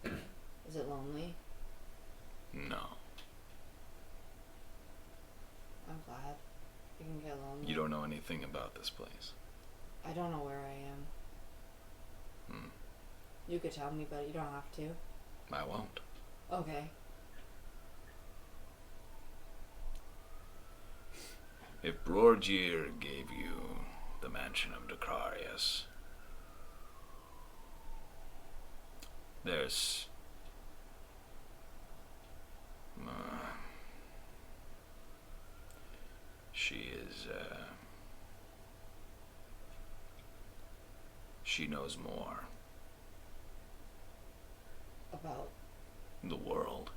[SPEAKER 6] Is it lonely?
[SPEAKER 7] No.
[SPEAKER 6] I'm glad. You can get lonely.
[SPEAKER 7] You don't know anything about this place.
[SPEAKER 6] I don't know where I am. You could tell me, but you don't have to.
[SPEAKER 7] I won't.
[SPEAKER 6] Okay.
[SPEAKER 7] If Borgier gave you the mansion of Dracarius, there's... she knows more.
[SPEAKER 6] About...
[SPEAKER 7] The world.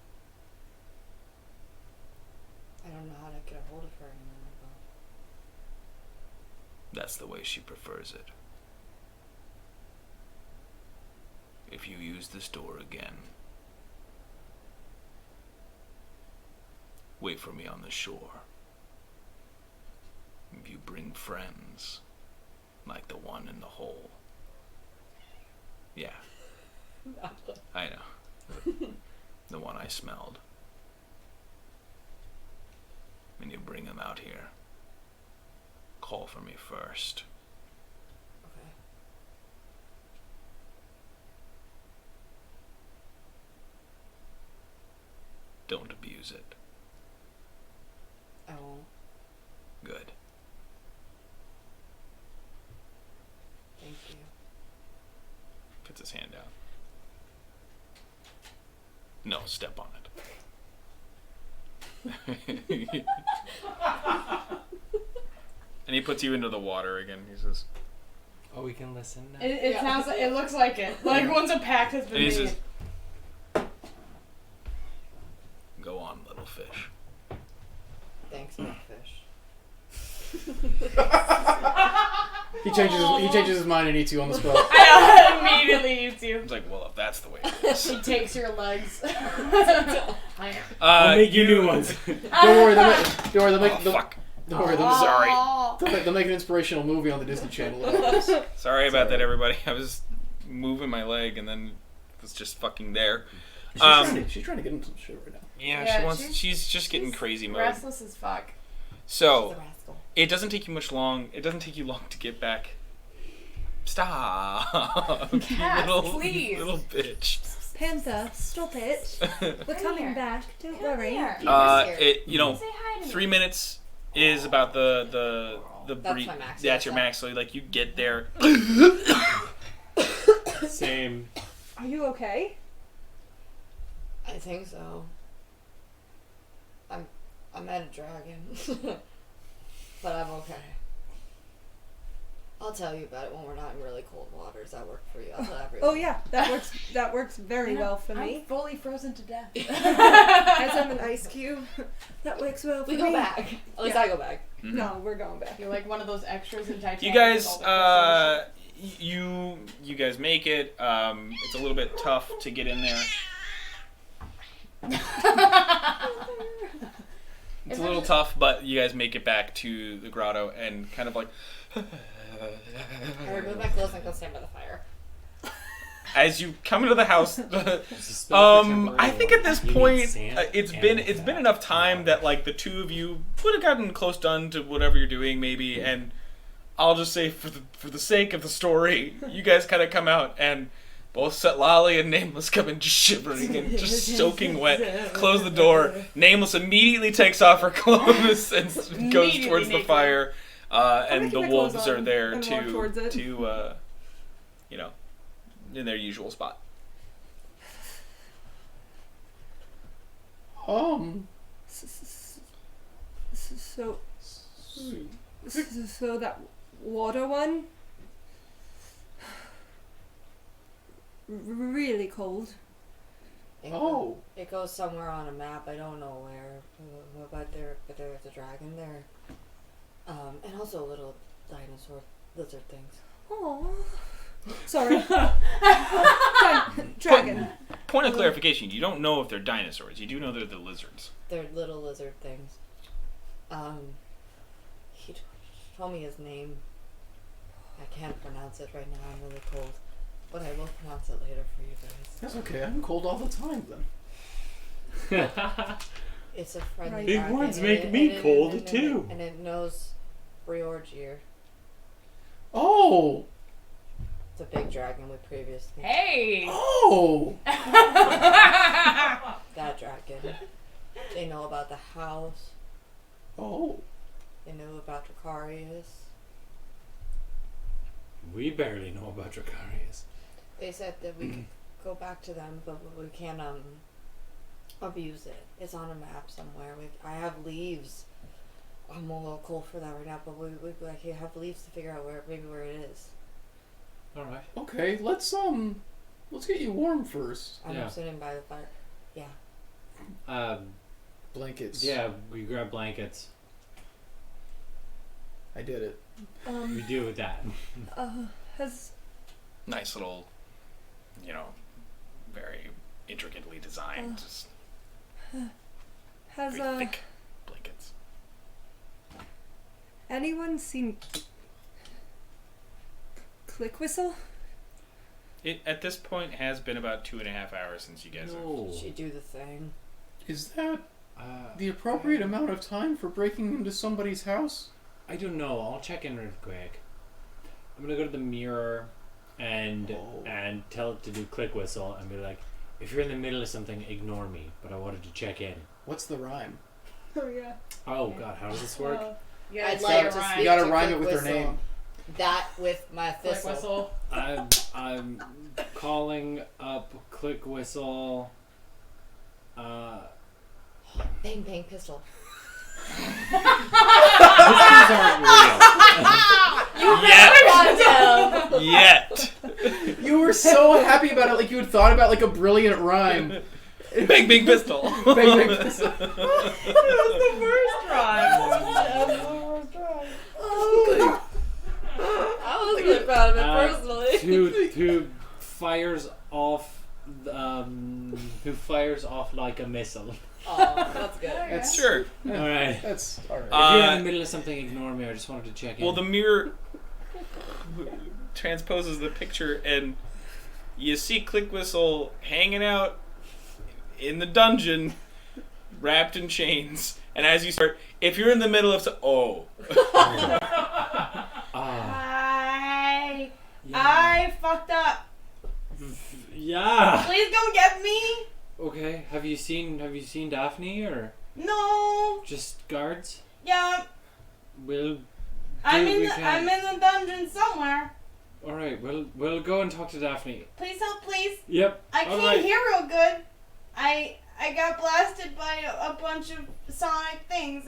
[SPEAKER 6] I don't know how to get a hold of her anymore, but...
[SPEAKER 7] That's the way she prefers it. If you use this door again, wait for me on the shore. If you bring friends, like the one in the hole, Yeah. I know. The one I smelled. When you bring him out here, call for me first.
[SPEAKER 6] Okay.
[SPEAKER 7] Don't abuse it.
[SPEAKER 6] I won't.
[SPEAKER 7] Good.
[SPEAKER 6] Thank you.
[SPEAKER 7] Puts his hand out. No, step on it. And he puts you into the water again. He says,
[SPEAKER 8] Oh, we can listen now.
[SPEAKER 9] It sounds like, it looks like it. Like once a pact has been
[SPEAKER 7] and he
[SPEAKER 9] made.
[SPEAKER 7] says, go on, little fish.
[SPEAKER 6] Thanks, big fish.
[SPEAKER 2] He changes his mind and eats you on the spot.
[SPEAKER 9] I immediately eats you.
[SPEAKER 7] It's like, well, if that's the way it is.
[SPEAKER 9] He takes your legs.
[SPEAKER 8] I'll make you new ones.
[SPEAKER 2] Don't worry, they'll make
[SPEAKER 7] Fuck.
[SPEAKER 2] don't worry,
[SPEAKER 7] Sorry.
[SPEAKER 2] they'll make an inspirational movie on the Disney Channel about this.
[SPEAKER 7] Sorry about that, everybody. I was moving my leg and then it was just fucking there.
[SPEAKER 2] She's trying to get him some shit right now.
[SPEAKER 7] Yeah, she's just getting crazy mode.
[SPEAKER 9] Restless as fuck.
[SPEAKER 7] So,
[SPEAKER 6] The rascal.
[SPEAKER 7] it doesn't take you long to get back. Stop. You
[SPEAKER 9] Cat, please.
[SPEAKER 7] little bitch.
[SPEAKER 3] Panther, stop it. We're coming
[SPEAKER 5] here.
[SPEAKER 3] back. Don't
[SPEAKER 5] Come
[SPEAKER 3] worry.
[SPEAKER 5] here.
[SPEAKER 6] Say hi
[SPEAKER 5] to
[SPEAKER 7] 3 minutes is about the
[SPEAKER 6] That's
[SPEAKER 7] brief.
[SPEAKER 6] my max,
[SPEAKER 7] That's
[SPEAKER 6] yeah,
[SPEAKER 7] your max. So like you get there.
[SPEAKER 8] Same.
[SPEAKER 3] Are you okay?
[SPEAKER 6] I think so. I met a dragon. But I'm okay. I'll tell you about it when we're not in really cold waters. That worked for you. I'll tell everyone.
[SPEAKER 3] Oh yeah, that works very well for
[SPEAKER 9] I'm
[SPEAKER 3] me.
[SPEAKER 9] fully frozen to death.
[SPEAKER 3] As I'm an ice cube, that works well for
[SPEAKER 6] We
[SPEAKER 3] me.
[SPEAKER 6] go back. At least
[SPEAKER 3] Yeah.
[SPEAKER 6] I go back.
[SPEAKER 3] No, we're going back.
[SPEAKER 9] You're like one of those extras in Titanic.
[SPEAKER 7] You guys,
[SPEAKER 9] with all the
[SPEAKER 7] you guys make it. It's a little bit tough to get in there. It's a little tough, but you guys make it back to the grotto and kind of like.
[SPEAKER 6] I remove my clothes and go stand by the fire.
[SPEAKER 7] As you come into the house, I think at this point it's been enough time that like the two of you would have gotten close done to whatever you're doing maybe, and I'll just say for the sake of the story, you guys kind of come out and both Setlali and Nameless come in just shivering and just soaking wet. Close the door. Nameless immediately takes off her clothes and goes towards the fire, and the
[SPEAKER 3] keep my clothes
[SPEAKER 7] wolves are
[SPEAKER 3] on
[SPEAKER 7] there
[SPEAKER 3] and walk towards it.
[SPEAKER 7] to in their usual spot.
[SPEAKER 3] So that water one, really cold.
[SPEAKER 6] It goes somewhere on a map. I don't know where. But there's a dragon there. And also little dinosaur lizard things.
[SPEAKER 3] Oh, sorry. Dragon.
[SPEAKER 7] Point of clarification: you don't know if they're dinosaurs. You do know they're the lizards.
[SPEAKER 6] They're little lizard things. He told me his name. I can't pronounce it right now. I'm really cold. But I will pronounce it later for you guys.
[SPEAKER 2] That's okay. I'm cold all the time then.
[SPEAKER 6] It's a friendly
[SPEAKER 8] Big
[SPEAKER 6] dragon,
[SPEAKER 8] words
[SPEAKER 6] and
[SPEAKER 8] make me cold, too.
[SPEAKER 6] And it knows Briorgir.
[SPEAKER 2] Oh.
[SPEAKER 6] It's a big dragon we previously.
[SPEAKER 9] Hey!
[SPEAKER 2] Oh.
[SPEAKER 6] That dragon. They know about the house.
[SPEAKER 2] Oh.
[SPEAKER 6] They know about Dracarius.
[SPEAKER 8] We barely know about Dracarius.
[SPEAKER 6] They said that we could go back to them, but we can't abuse it. It's on a map somewhere. I have leaves. I'm a little cold for that right now, but we have leaves to figure out where it is.
[SPEAKER 8] All right.
[SPEAKER 2] Okay, let's get you warm first.
[SPEAKER 6] I'm
[SPEAKER 8] Yeah.
[SPEAKER 6] sitting by the fire.
[SPEAKER 2] Blankets.
[SPEAKER 8] Yeah, we grab blankets.
[SPEAKER 2] I did it.
[SPEAKER 8] We do with that.
[SPEAKER 3] Has
[SPEAKER 7] Nice little, very intricately designed, just
[SPEAKER 3] has
[SPEAKER 7] very thick blankets.
[SPEAKER 3] anyone seen Click Whistle?
[SPEAKER 7] It at this point has been about 2.5 hours since you guys have.
[SPEAKER 6] She do the thing.
[SPEAKER 2] Is that the appropriate amount of time for breaking into somebody's house?
[SPEAKER 8] I don't know. I'll check in real quick. I'm gonna go to the mirror and tell it to do click whistle and be like, if you're in the middle of something, ignore me. But I wanted to check in.
[SPEAKER 2] What's the rhyme?
[SPEAKER 3] Oh yeah.
[SPEAKER 8] Oh God, how does this work?
[SPEAKER 9] Yeah,
[SPEAKER 6] I'd
[SPEAKER 9] it's
[SPEAKER 6] like
[SPEAKER 9] like
[SPEAKER 6] to
[SPEAKER 9] a rhyme.
[SPEAKER 6] speak
[SPEAKER 2] You gotta
[SPEAKER 6] to
[SPEAKER 2] rhyme
[SPEAKER 6] click
[SPEAKER 2] it with her
[SPEAKER 6] whistle.
[SPEAKER 2] name.
[SPEAKER 6] That with my
[SPEAKER 9] Click
[SPEAKER 6] thistle.
[SPEAKER 9] whistle.
[SPEAKER 8] I'm calling up click whistle.
[SPEAKER 6] Bang bang pistol.
[SPEAKER 8] Pistols aren't real.
[SPEAKER 7] Yet.
[SPEAKER 2] You were so happy about it, like you had thought about like a brilliant rhyme.
[SPEAKER 7] Bang, bang, pistol.
[SPEAKER 2] Bang, bang, pistol.
[SPEAKER 9] That was the worst rhyme.
[SPEAKER 6] I was really proud of it personally.
[SPEAKER 8] Who fires off like a missile.
[SPEAKER 6] Oh, that's good.
[SPEAKER 2] That's
[SPEAKER 7] Sure.
[SPEAKER 8] All right.
[SPEAKER 2] That's all right.
[SPEAKER 8] If you're in the middle of something, ignore me. I just wanted to check in.
[SPEAKER 7] Well, the mirror transposes the picture, and you see Click Whistle hanging out in the dungeon, wrapped in chains. And as you start, if you're in the middle of
[SPEAKER 9] I fucked up.
[SPEAKER 8] Yeah.
[SPEAKER 9] Please don't get me.
[SPEAKER 8] Okay. Have you seen Daphne or
[SPEAKER 9] No.
[SPEAKER 8] just guards?
[SPEAKER 9] Yeah.
[SPEAKER 8] We'll.
[SPEAKER 9] I'm
[SPEAKER 8] we
[SPEAKER 9] in
[SPEAKER 8] can.
[SPEAKER 9] the dungeon somewhere.
[SPEAKER 8] All right. We'll go and talk to Daphne.
[SPEAKER 9] Please help, please.
[SPEAKER 8] Yep.
[SPEAKER 9] I
[SPEAKER 8] all
[SPEAKER 9] can't
[SPEAKER 8] right.
[SPEAKER 9] hear real good. I got blasted by a bunch of sonic things.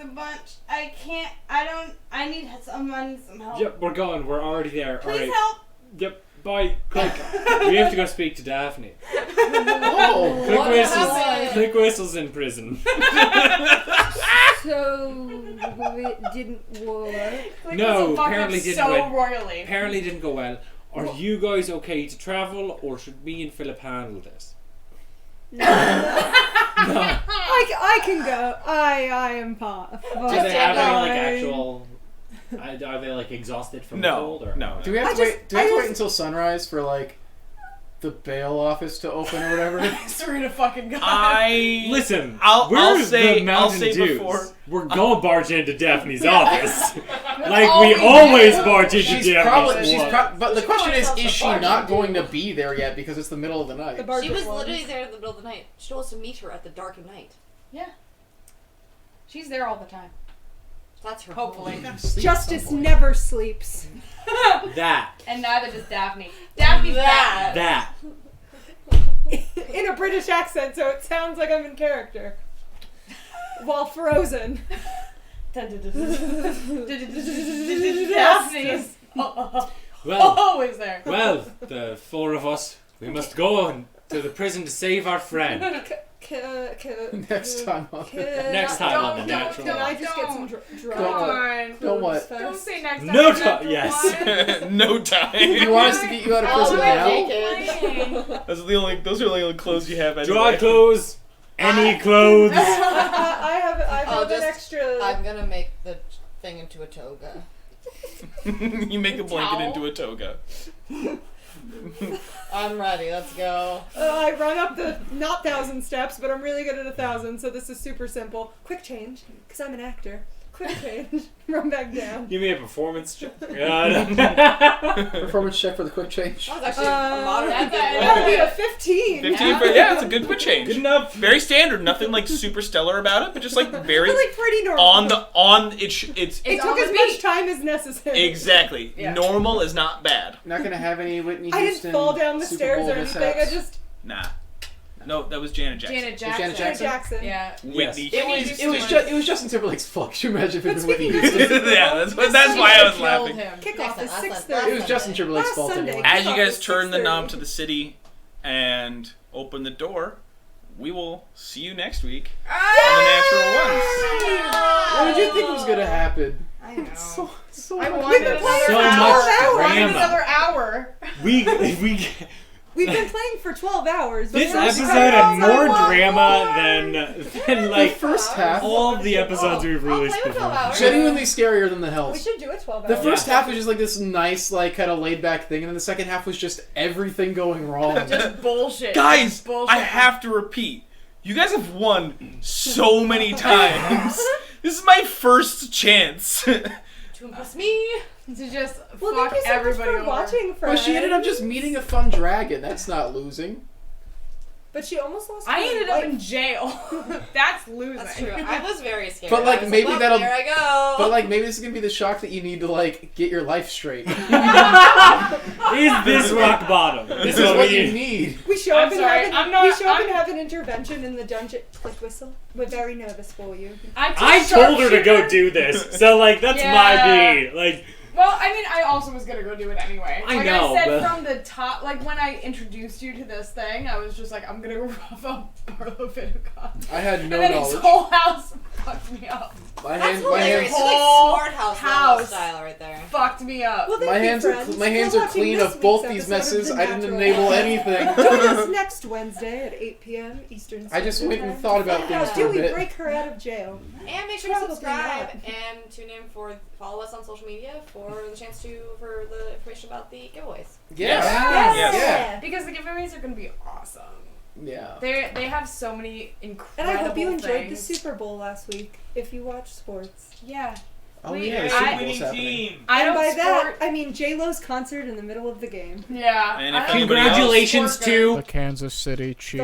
[SPEAKER 9] I need some help.
[SPEAKER 8] Yep. We're going. We're already there.
[SPEAKER 9] Please
[SPEAKER 8] all right.
[SPEAKER 9] help.
[SPEAKER 8] Yep. Bye. Click. We have to go speak to Daphne.
[SPEAKER 2] Oh,
[SPEAKER 8] Click Whistle's in prison.
[SPEAKER 3] So it didn't work.
[SPEAKER 8] No,
[SPEAKER 9] Fucked up
[SPEAKER 8] apparently didn't
[SPEAKER 9] so
[SPEAKER 8] win.
[SPEAKER 9] royally.
[SPEAKER 8] Apparently didn't go well. Are you guys okay to travel, or should me and Philip handle this?
[SPEAKER 3] No.
[SPEAKER 8] No.
[SPEAKER 3] I can go. I am part.
[SPEAKER 8] Do they have any like actual? Are they like exhausted from the cold? Or
[SPEAKER 7] no.
[SPEAKER 2] do we have to wait? Do we have to wait until sunrise for like the bail office to open or whatever?
[SPEAKER 9] Swear to fucking God.
[SPEAKER 8] Listen,
[SPEAKER 7] I'll
[SPEAKER 8] where's
[SPEAKER 7] say-
[SPEAKER 8] the Mountain
[SPEAKER 7] I'll say
[SPEAKER 8] Dews?
[SPEAKER 7] before-
[SPEAKER 8] We're going barge into Daphne's office, like we always barge into Daphne's.
[SPEAKER 2] But the question is she not going to be there yet because it's the middle of the night?
[SPEAKER 6] She was literally there in the middle of the night. She wants to meet her at the dark of night.
[SPEAKER 9] Yeah. She's there all the time.
[SPEAKER 6] That's her.
[SPEAKER 9] Hopefully.
[SPEAKER 3] Justice never sleeps.
[SPEAKER 8] That.
[SPEAKER 9] And neither does Daphne. Daphne's that.
[SPEAKER 8] That.
[SPEAKER 3] In a British accent, so it sounds like I'm in character. While frozen.
[SPEAKER 9] Daphne's
[SPEAKER 8] Well,
[SPEAKER 9] always there.
[SPEAKER 8] well, the four of us, we must go on to the prison to save our friend.
[SPEAKER 2] Next time on
[SPEAKER 8] Next time on the natural.
[SPEAKER 3] Can I just get some
[SPEAKER 2] Don't what?
[SPEAKER 9] Don't say next time.
[SPEAKER 8] No
[SPEAKER 9] Natural
[SPEAKER 8] time. Yes.
[SPEAKER 7] No time.
[SPEAKER 2] You want us to get you out of prison now?
[SPEAKER 7] Those are the only clothes you have.
[SPEAKER 8] Draw
[SPEAKER 7] Anyway.
[SPEAKER 8] clothes. Any clothes.
[SPEAKER 3] I have an extra.
[SPEAKER 6] I'm gonna make the thing into a toga.
[SPEAKER 7] You make a blanket
[SPEAKER 9] Towel?
[SPEAKER 7] into a toga.
[SPEAKER 6] I'm ready. Let's go.
[SPEAKER 3] I run up the not 1,000 steps, but I'm really good at 1,000, so this is super simple. Quick change, because I'm an actor. Quick change. Run back down.
[SPEAKER 8] Give me a performance check.
[SPEAKER 2] Performance check for the quick change.
[SPEAKER 6] That was actually a moderately good
[SPEAKER 3] That would be
[SPEAKER 6] roll.
[SPEAKER 3] a 15.
[SPEAKER 7] 15 for it's a good quick change.
[SPEAKER 8] Good enough.
[SPEAKER 7] Very standard. Nothing like super stellar about it, but just like very
[SPEAKER 3] Really pretty normal.
[SPEAKER 7] it's
[SPEAKER 3] It
[SPEAKER 9] It's
[SPEAKER 3] took
[SPEAKER 9] on
[SPEAKER 3] as
[SPEAKER 9] the
[SPEAKER 3] much
[SPEAKER 9] beat.
[SPEAKER 3] time as necessary.
[SPEAKER 7] exactly
[SPEAKER 9] Yeah.
[SPEAKER 7] normal is not bad.
[SPEAKER 2] Not gonna have any Whitney
[SPEAKER 3] I
[SPEAKER 2] Houston.
[SPEAKER 3] didn't fall down the
[SPEAKER 2] Super
[SPEAKER 3] stairs
[SPEAKER 2] Bowl
[SPEAKER 3] or anything.
[SPEAKER 2] mishaps.
[SPEAKER 3] I just
[SPEAKER 7] Nah. No, that was Janet Jackson.
[SPEAKER 9] Janet
[SPEAKER 2] Janet
[SPEAKER 9] Jackson.
[SPEAKER 2] Jackson?
[SPEAKER 3] Jackson.
[SPEAKER 9] Yeah.
[SPEAKER 7] Whitney.
[SPEAKER 2] It was Justin Timberlake's fault. Could you imagine if it was Whitney
[SPEAKER 3] speaking of
[SPEAKER 2] Houston?
[SPEAKER 7] Yeah, that's why I was laughing.
[SPEAKER 3] Kickoff is
[SPEAKER 6] Last
[SPEAKER 3] 6:30.
[SPEAKER 2] It was Justin Timberlake's
[SPEAKER 3] Last
[SPEAKER 2] fault
[SPEAKER 3] Sunday.
[SPEAKER 2] anyway.
[SPEAKER 7] As you
[SPEAKER 3] Kickoff
[SPEAKER 7] guys
[SPEAKER 3] is
[SPEAKER 7] turn the
[SPEAKER 3] 6:30.
[SPEAKER 7] knob to the city and open the door, we will see you next week on the Natural Ones.
[SPEAKER 2] What did you think was gonna happen?
[SPEAKER 9] I know.
[SPEAKER 2] So
[SPEAKER 9] I
[SPEAKER 2] much
[SPEAKER 9] wanted
[SPEAKER 2] better.
[SPEAKER 9] another
[SPEAKER 8] So
[SPEAKER 9] hour.
[SPEAKER 8] much
[SPEAKER 9] I wanted
[SPEAKER 8] drama.
[SPEAKER 9] another hour.
[SPEAKER 8] We
[SPEAKER 3] We've been playing for 12 hours. but
[SPEAKER 8] This
[SPEAKER 3] we're
[SPEAKER 8] episode
[SPEAKER 3] just like,
[SPEAKER 8] had
[SPEAKER 3] "Oh,
[SPEAKER 8] more
[SPEAKER 3] I want
[SPEAKER 8] drama
[SPEAKER 3] more."
[SPEAKER 8] than like
[SPEAKER 2] The first half,
[SPEAKER 8] all of the episodes we've
[SPEAKER 6] I'll
[SPEAKER 8] released
[SPEAKER 6] play with
[SPEAKER 8] before.
[SPEAKER 6] 12 hours.
[SPEAKER 2] genuinely scarier than the
[SPEAKER 3] We
[SPEAKER 2] Hells.
[SPEAKER 3] should do a 12
[SPEAKER 2] The
[SPEAKER 3] hour.
[SPEAKER 2] first half was just like this nice, like kind of laid back thing, and then the second half was just everything going wrong.
[SPEAKER 9] Just bullshit.
[SPEAKER 7] Guys,
[SPEAKER 9] Bullshit.
[SPEAKER 7] I have to repeat. You guys have won so many times. This is my first chance.
[SPEAKER 6] To impress me.
[SPEAKER 9] To just
[SPEAKER 3] Well,
[SPEAKER 9] fuck
[SPEAKER 3] thank you so much
[SPEAKER 9] everybody
[SPEAKER 3] for
[SPEAKER 9] over.
[SPEAKER 3] watching,
[SPEAKER 2] Well,
[SPEAKER 3] friends.
[SPEAKER 2] she ended up just meeting a fun dragon. That's not losing.
[SPEAKER 3] But she almost lost.
[SPEAKER 9] I
[SPEAKER 3] her
[SPEAKER 9] ended up
[SPEAKER 3] life.
[SPEAKER 9] in jail. That's losing.
[SPEAKER 6] That's true. I was very scared.
[SPEAKER 2] But, like,
[SPEAKER 6] I was
[SPEAKER 2] maybe
[SPEAKER 6] well,
[SPEAKER 2] that'll-
[SPEAKER 6] Here I go.
[SPEAKER 2] But like, maybe this is gonna be the shock that you need to like get your life straight.
[SPEAKER 8] Is this rock bottom?
[SPEAKER 2] This is what you need.
[SPEAKER 3] We show
[SPEAKER 9] I'm
[SPEAKER 3] up and
[SPEAKER 9] sorry,
[SPEAKER 3] have an,
[SPEAKER 9] I'm not-
[SPEAKER 3] we show up
[SPEAKER 9] I'm-
[SPEAKER 3] and have an intervention in the dungeon. Click whistle. We're very nervous for you.
[SPEAKER 8] I told her to go do this, so like that's my
[SPEAKER 9] Yeah.
[SPEAKER 8] B. Like
[SPEAKER 9] Well, I mean, I also was gonna go do it anyway.
[SPEAKER 8] I
[SPEAKER 9] Like
[SPEAKER 8] know,
[SPEAKER 9] I said
[SPEAKER 8] but-
[SPEAKER 9] from the top, like when I introduced you to this thing, I was just like, I'm gonna go rough up Barlow Viducon.
[SPEAKER 2] I had no
[SPEAKER 9] And then his
[SPEAKER 2] knowledge.
[SPEAKER 9] whole house fucked me up.
[SPEAKER 2] My
[SPEAKER 6] That's
[SPEAKER 2] hands, my
[SPEAKER 6] hilarious.
[SPEAKER 2] hands,
[SPEAKER 6] It's like
[SPEAKER 9] Whole
[SPEAKER 6] smart house
[SPEAKER 9] house.
[SPEAKER 6] style right there.
[SPEAKER 9] Fucked me up.
[SPEAKER 3] Well, thank
[SPEAKER 2] my
[SPEAKER 3] you,
[SPEAKER 2] hands are,
[SPEAKER 3] friends.
[SPEAKER 2] my hands
[SPEAKER 3] You're
[SPEAKER 2] are
[SPEAKER 3] watching
[SPEAKER 2] clean
[SPEAKER 3] this
[SPEAKER 2] of both
[SPEAKER 3] week's
[SPEAKER 2] these
[SPEAKER 3] episode of
[SPEAKER 2] messes.
[SPEAKER 3] The
[SPEAKER 2] I didn't
[SPEAKER 3] Natural.
[SPEAKER 2] enable anything.
[SPEAKER 3] Join us next Wednesday at 8 p.m. Eastern
[SPEAKER 2] I just
[SPEAKER 3] Standard
[SPEAKER 2] went and
[SPEAKER 3] Time.
[SPEAKER 2] thought about
[SPEAKER 3] How
[SPEAKER 2] things for
[SPEAKER 3] do
[SPEAKER 2] a
[SPEAKER 3] we
[SPEAKER 2] bit.
[SPEAKER 3] break her out of jail?
[SPEAKER 6] And make sure to
[SPEAKER 3] Probably
[SPEAKER 6] subscribe
[SPEAKER 3] not.
[SPEAKER 6] and tune in follow us on social media for the chance for the information about the giveaways.
[SPEAKER 2] Yes.
[SPEAKER 7] Yes.
[SPEAKER 2] Yeah.
[SPEAKER 9] Because the giveaways are gonna be awesome.
[SPEAKER 2] Yeah.
[SPEAKER 9] They have so many
[SPEAKER 3] And
[SPEAKER 9] incredible
[SPEAKER 3] I hope you enjoyed the
[SPEAKER 9] things.
[SPEAKER 3] Super Bowl last week. If you watch sports.
[SPEAKER 9] Yeah.
[SPEAKER 2] Oh
[SPEAKER 9] We-
[SPEAKER 2] yeah, the
[SPEAKER 9] I-
[SPEAKER 2] Super Bowl's
[SPEAKER 1] winning
[SPEAKER 2] happening.
[SPEAKER 1] team.
[SPEAKER 9] I
[SPEAKER 3] And
[SPEAKER 9] don't
[SPEAKER 3] by that,
[SPEAKER 9] sport.
[SPEAKER 3] I mean J-Lo's concert in the middle of the game.
[SPEAKER 9] Yeah.
[SPEAKER 7] And
[SPEAKER 9] I
[SPEAKER 7] if
[SPEAKER 9] don't
[SPEAKER 7] anybody else-
[SPEAKER 8] congratulations
[SPEAKER 9] sport
[SPEAKER 8] to.
[SPEAKER 10] The Kansas City
[SPEAKER 3] The
[SPEAKER 10] Chiefs.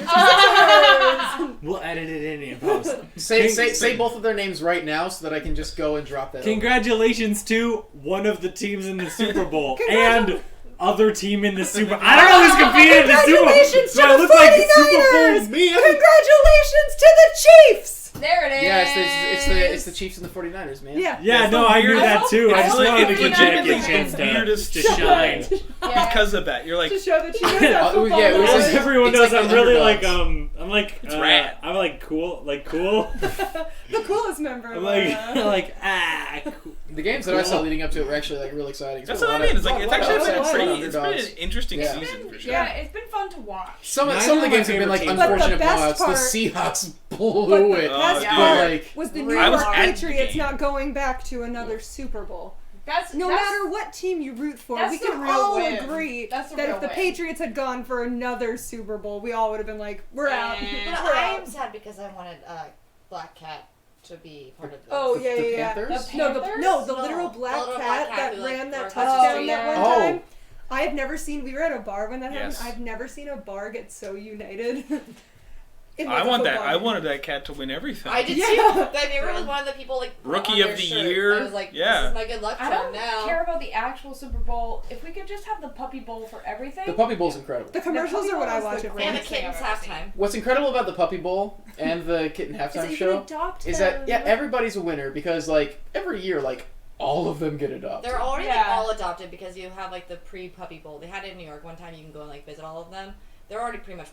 [SPEAKER 3] 49ers.
[SPEAKER 8] We'll edit it in post.
[SPEAKER 2] Say both of their names right now so that I can just go and drop that. over.
[SPEAKER 8] Congratulations to one of the teams in the Super Bowl
[SPEAKER 3] Congratu-
[SPEAKER 8] and other team in the Super. I don't know who's competing in the Super Bowl.
[SPEAKER 3] Congratulations
[SPEAKER 8] Do
[SPEAKER 3] to
[SPEAKER 8] I
[SPEAKER 3] the
[SPEAKER 8] look like a Super
[SPEAKER 3] 49ers!
[SPEAKER 8] Bowl man?
[SPEAKER 3] Congratulations to the Chiefs!
[SPEAKER 9] There it is.
[SPEAKER 2] Yeah, it's the Chiefs and the 49ers, man.
[SPEAKER 3] Yeah.
[SPEAKER 8] Yeah,
[SPEAKER 7] It's
[SPEAKER 8] no,
[SPEAKER 7] the
[SPEAKER 8] I agree with
[SPEAKER 7] weirdest-
[SPEAKER 8] that too. I
[SPEAKER 7] it's
[SPEAKER 8] just
[SPEAKER 7] like-
[SPEAKER 8] wanted to
[SPEAKER 7] it's
[SPEAKER 8] give Jackie a
[SPEAKER 7] legitimately
[SPEAKER 8] chance
[SPEAKER 7] the
[SPEAKER 8] to
[SPEAKER 7] weirdest
[SPEAKER 8] shine.
[SPEAKER 9] Yeah.
[SPEAKER 7] because of that. You're like,
[SPEAKER 3] To show that she knows how
[SPEAKER 2] Oh,
[SPEAKER 3] football
[SPEAKER 2] yeah, it was
[SPEAKER 3] works.
[SPEAKER 8] As everyone
[SPEAKER 2] It's
[SPEAKER 8] knows,
[SPEAKER 2] like
[SPEAKER 8] I'm
[SPEAKER 2] the
[SPEAKER 8] really
[SPEAKER 2] underdogs.
[SPEAKER 8] like I'm like
[SPEAKER 7] It's rad.
[SPEAKER 8] I'm like cool.
[SPEAKER 3] The coolest member
[SPEAKER 8] I'm
[SPEAKER 3] of
[SPEAKER 8] like
[SPEAKER 3] our,
[SPEAKER 8] like cool.
[SPEAKER 2] The games that I saw leading up to it were actually like really exciting. It's
[SPEAKER 7] that's
[SPEAKER 2] been
[SPEAKER 7] what
[SPEAKER 2] a
[SPEAKER 7] I
[SPEAKER 2] lot
[SPEAKER 7] mean.
[SPEAKER 2] of-
[SPEAKER 7] It's like it's
[SPEAKER 2] lot of
[SPEAKER 7] actually been
[SPEAKER 2] upsets,
[SPEAKER 7] pretty.
[SPEAKER 2] lot of
[SPEAKER 7] It's been
[SPEAKER 2] underdogs.
[SPEAKER 7] an interesting
[SPEAKER 2] Yeah.
[SPEAKER 7] season for sure.
[SPEAKER 9] Yeah, it's been fun to watch.
[SPEAKER 2] Some
[SPEAKER 8] Neither
[SPEAKER 2] of the
[SPEAKER 8] of my
[SPEAKER 2] games have been like
[SPEAKER 8] favorite teams.
[SPEAKER 2] unfortunate
[SPEAKER 3] But the best
[SPEAKER 2] blowouts.
[SPEAKER 3] part-
[SPEAKER 2] The Seahawks
[SPEAKER 3] But
[SPEAKER 2] blew
[SPEAKER 3] the
[SPEAKER 2] it.
[SPEAKER 3] best
[SPEAKER 7] yeah.
[SPEAKER 3] part
[SPEAKER 2] Like,
[SPEAKER 3] was the New
[SPEAKER 7] I was
[SPEAKER 3] York
[SPEAKER 7] at the
[SPEAKER 3] Patriots
[SPEAKER 7] game.
[SPEAKER 3] not going back to another Super Bowl.
[SPEAKER 9] That's
[SPEAKER 3] No
[SPEAKER 9] that's,
[SPEAKER 3] matter what team you root for,
[SPEAKER 9] that's
[SPEAKER 3] we
[SPEAKER 9] the
[SPEAKER 3] can
[SPEAKER 9] real
[SPEAKER 3] all
[SPEAKER 9] win.
[SPEAKER 3] agree
[SPEAKER 9] That's the
[SPEAKER 3] that
[SPEAKER 9] real
[SPEAKER 3] if the
[SPEAKER 9] win.
[SPEAKER 3] Patriots had gone for another Super Bowl, we all would have been like, we're out.
[SPEAKER 6] But
[SPEAKER 3] We're
[SPEAKER 6] I am
[SPEAKER 3] out.
[SPEAKER 6] sad because I wanted Black Cat to be part of this.
[SPEAKER 3] Oh,
[SPEAKER 2] The-
[SPEAKER 3] yeah,
[SPEAKER 2] the
[SPEAKER 3] yeah,
[SPEAKER 2] Panthers?
[SPEAKER 3] yeah. No, the
[SPEAKER 6] No,
[SPEAKER 3] literal
[SPEAKER 6] the
[SPEAKER 3] black
[SPEAKER 6] little
[SPEAKER 3] cat
[SPEAKER 6] black cat
[SPEAKER 3] that
[SPEAKER 6] who, like,
[SPEAKER 3] ran that
[SPEAKER 6] broke
[SPEAKER 9] the
[SPEAKER 3] touchdown
[SPEAKER 9] street.
[SPEAKER 3] that one
[SPEAKER 2] Oh.
[SPEAKER 3] time. I have never seen, we were at a bar when that happened.
[SPEAKER 7] Yes.
[SPEAKER 3] I've never seen a bar get so united. In,
[SPEAKER 7] I
[SPEAKER 3] like, a
[SPEAKER 7] want that.
[SPEAKER 3] football
[SPEAKER 7] I
[SPEAKER 3] game.
[SPEAKER 7] wanted that cat to win everything.
[SPEAKER 6] I did
[SPEAKER 3] Yeah.
[SPEAKER 6] too. My favorite was one of the people like put
[SPEAKER 7] Rookie
[SPEAKER 6] on
[SPEAKER 7] of
[SPEAKER 6] their
[SPEAKER 7] the
[SPEAKER 6] shirt.
[SPEAKER 7] year.
[SPEAKER 6] I was like,
[SPEAKER 7] Yeah.
[SPEAKER 6] this is my good luck
[SPEAKER 9] I
[SPEAKER 6] charm
[SPEAKER 9] don't
[SPEAKER 6] now.
[SPEAKER 9] care about the actual Super Bowl. If we could just have the Puppy Bowl for everything.
[SPEAKER 2] the Puppy Bowl's incredible.
[SPEAKER 3] The commercials are what I watch it for.
[SPEAKER 6] And the
[SPEAKER 9] Greatest thing
[SPEAKER 6] kittens
[SPEAKER 9] I've ever
[SPEAKER 6] halftime.
[SPEAKER 2] What's incredible about the Puppy Bowl and the Kitten
[SPEAKER 3] Is that
[SPEAKER 2] Halftime
[SPEAKER 3] you
[SPEAKER 2] Show
[SPEAKER 3] can adopt
[SPEAKER 2] is
[SPEAKER 3] them.
[SPEAKER 2] that yeah, everybody's a winner because like every year like all of them get adopted.
[SPEAKER 6] They're already like,
[SPEAKER 9] Yeah.
[SPEAKER 6] all adopted because you have like the pre-puppy bowl. They had it in New York one time. You can go and like visit all of them. They're already pretty much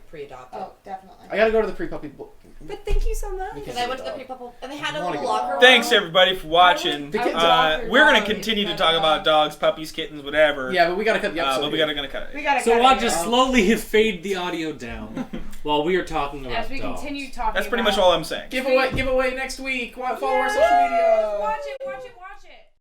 [SPEAKER 6] pre-adopted.
[SPEAKER 9] Oh, definitely.
[SPEAKER 2] I gotta go to the pre-puppy bowl.
[SPEAKER 3] But thank you so much.
[SPEAKER 2] Okay.
[SPEAKER 6] And I went to the pre-puppy and they had
[SPEAKER 2] I
[SPEAKER 6] a
[SPEAKER 2] wanna
[SPEAKER 6] little
[SPEAKER 2] go.
[SPEAKER 6] locker room.
[SPEAKER 7] Thanks everybody for watching.
[SPEAKER 2] I would
[SPEAKER 9] adopt your
[SPEAKER 7] We're gonna
[SPEAKER 9] dog
[SPEAKER 7] continue to
[SPEAKER 9] if
[SPEAKER 7] talk
[SPEAKER 9] you
[SPEAKER 7] about
[SPEAKER 9] had
[SPEAKER 7] dogs, puppies, kittens, whatever.
[SPEAKER 2] Yeah, but we gotta cut the episode.
[SPEAKER 7] But we
[SPEAKER 2] here.
[SPEAKER 7] gotta cut it.
[SPEAKER 9] We gotta
[SPEAKER 8] So
[SPEAKER 9] cut
[SPEAKER 8] I'll
[SPEAKER 9] it
[SPEAKER 8] just
[SPEAKER 9] out.
[SPEAKER 8] slowly fade the audio down while we are talking about
[SPEAKER 9] As we
[SPEAKER 8] dogs.
[SPEAKER 9] continue talking
[SPEAKER 7] That's pretty
[SPEAKER 9] about
[SPEAKER 7] much all I'm saying.
[SPEAKER 2] Giveaway next week. Follow our social media.
[SPEAKER 9] Watch it, watch it, watch it.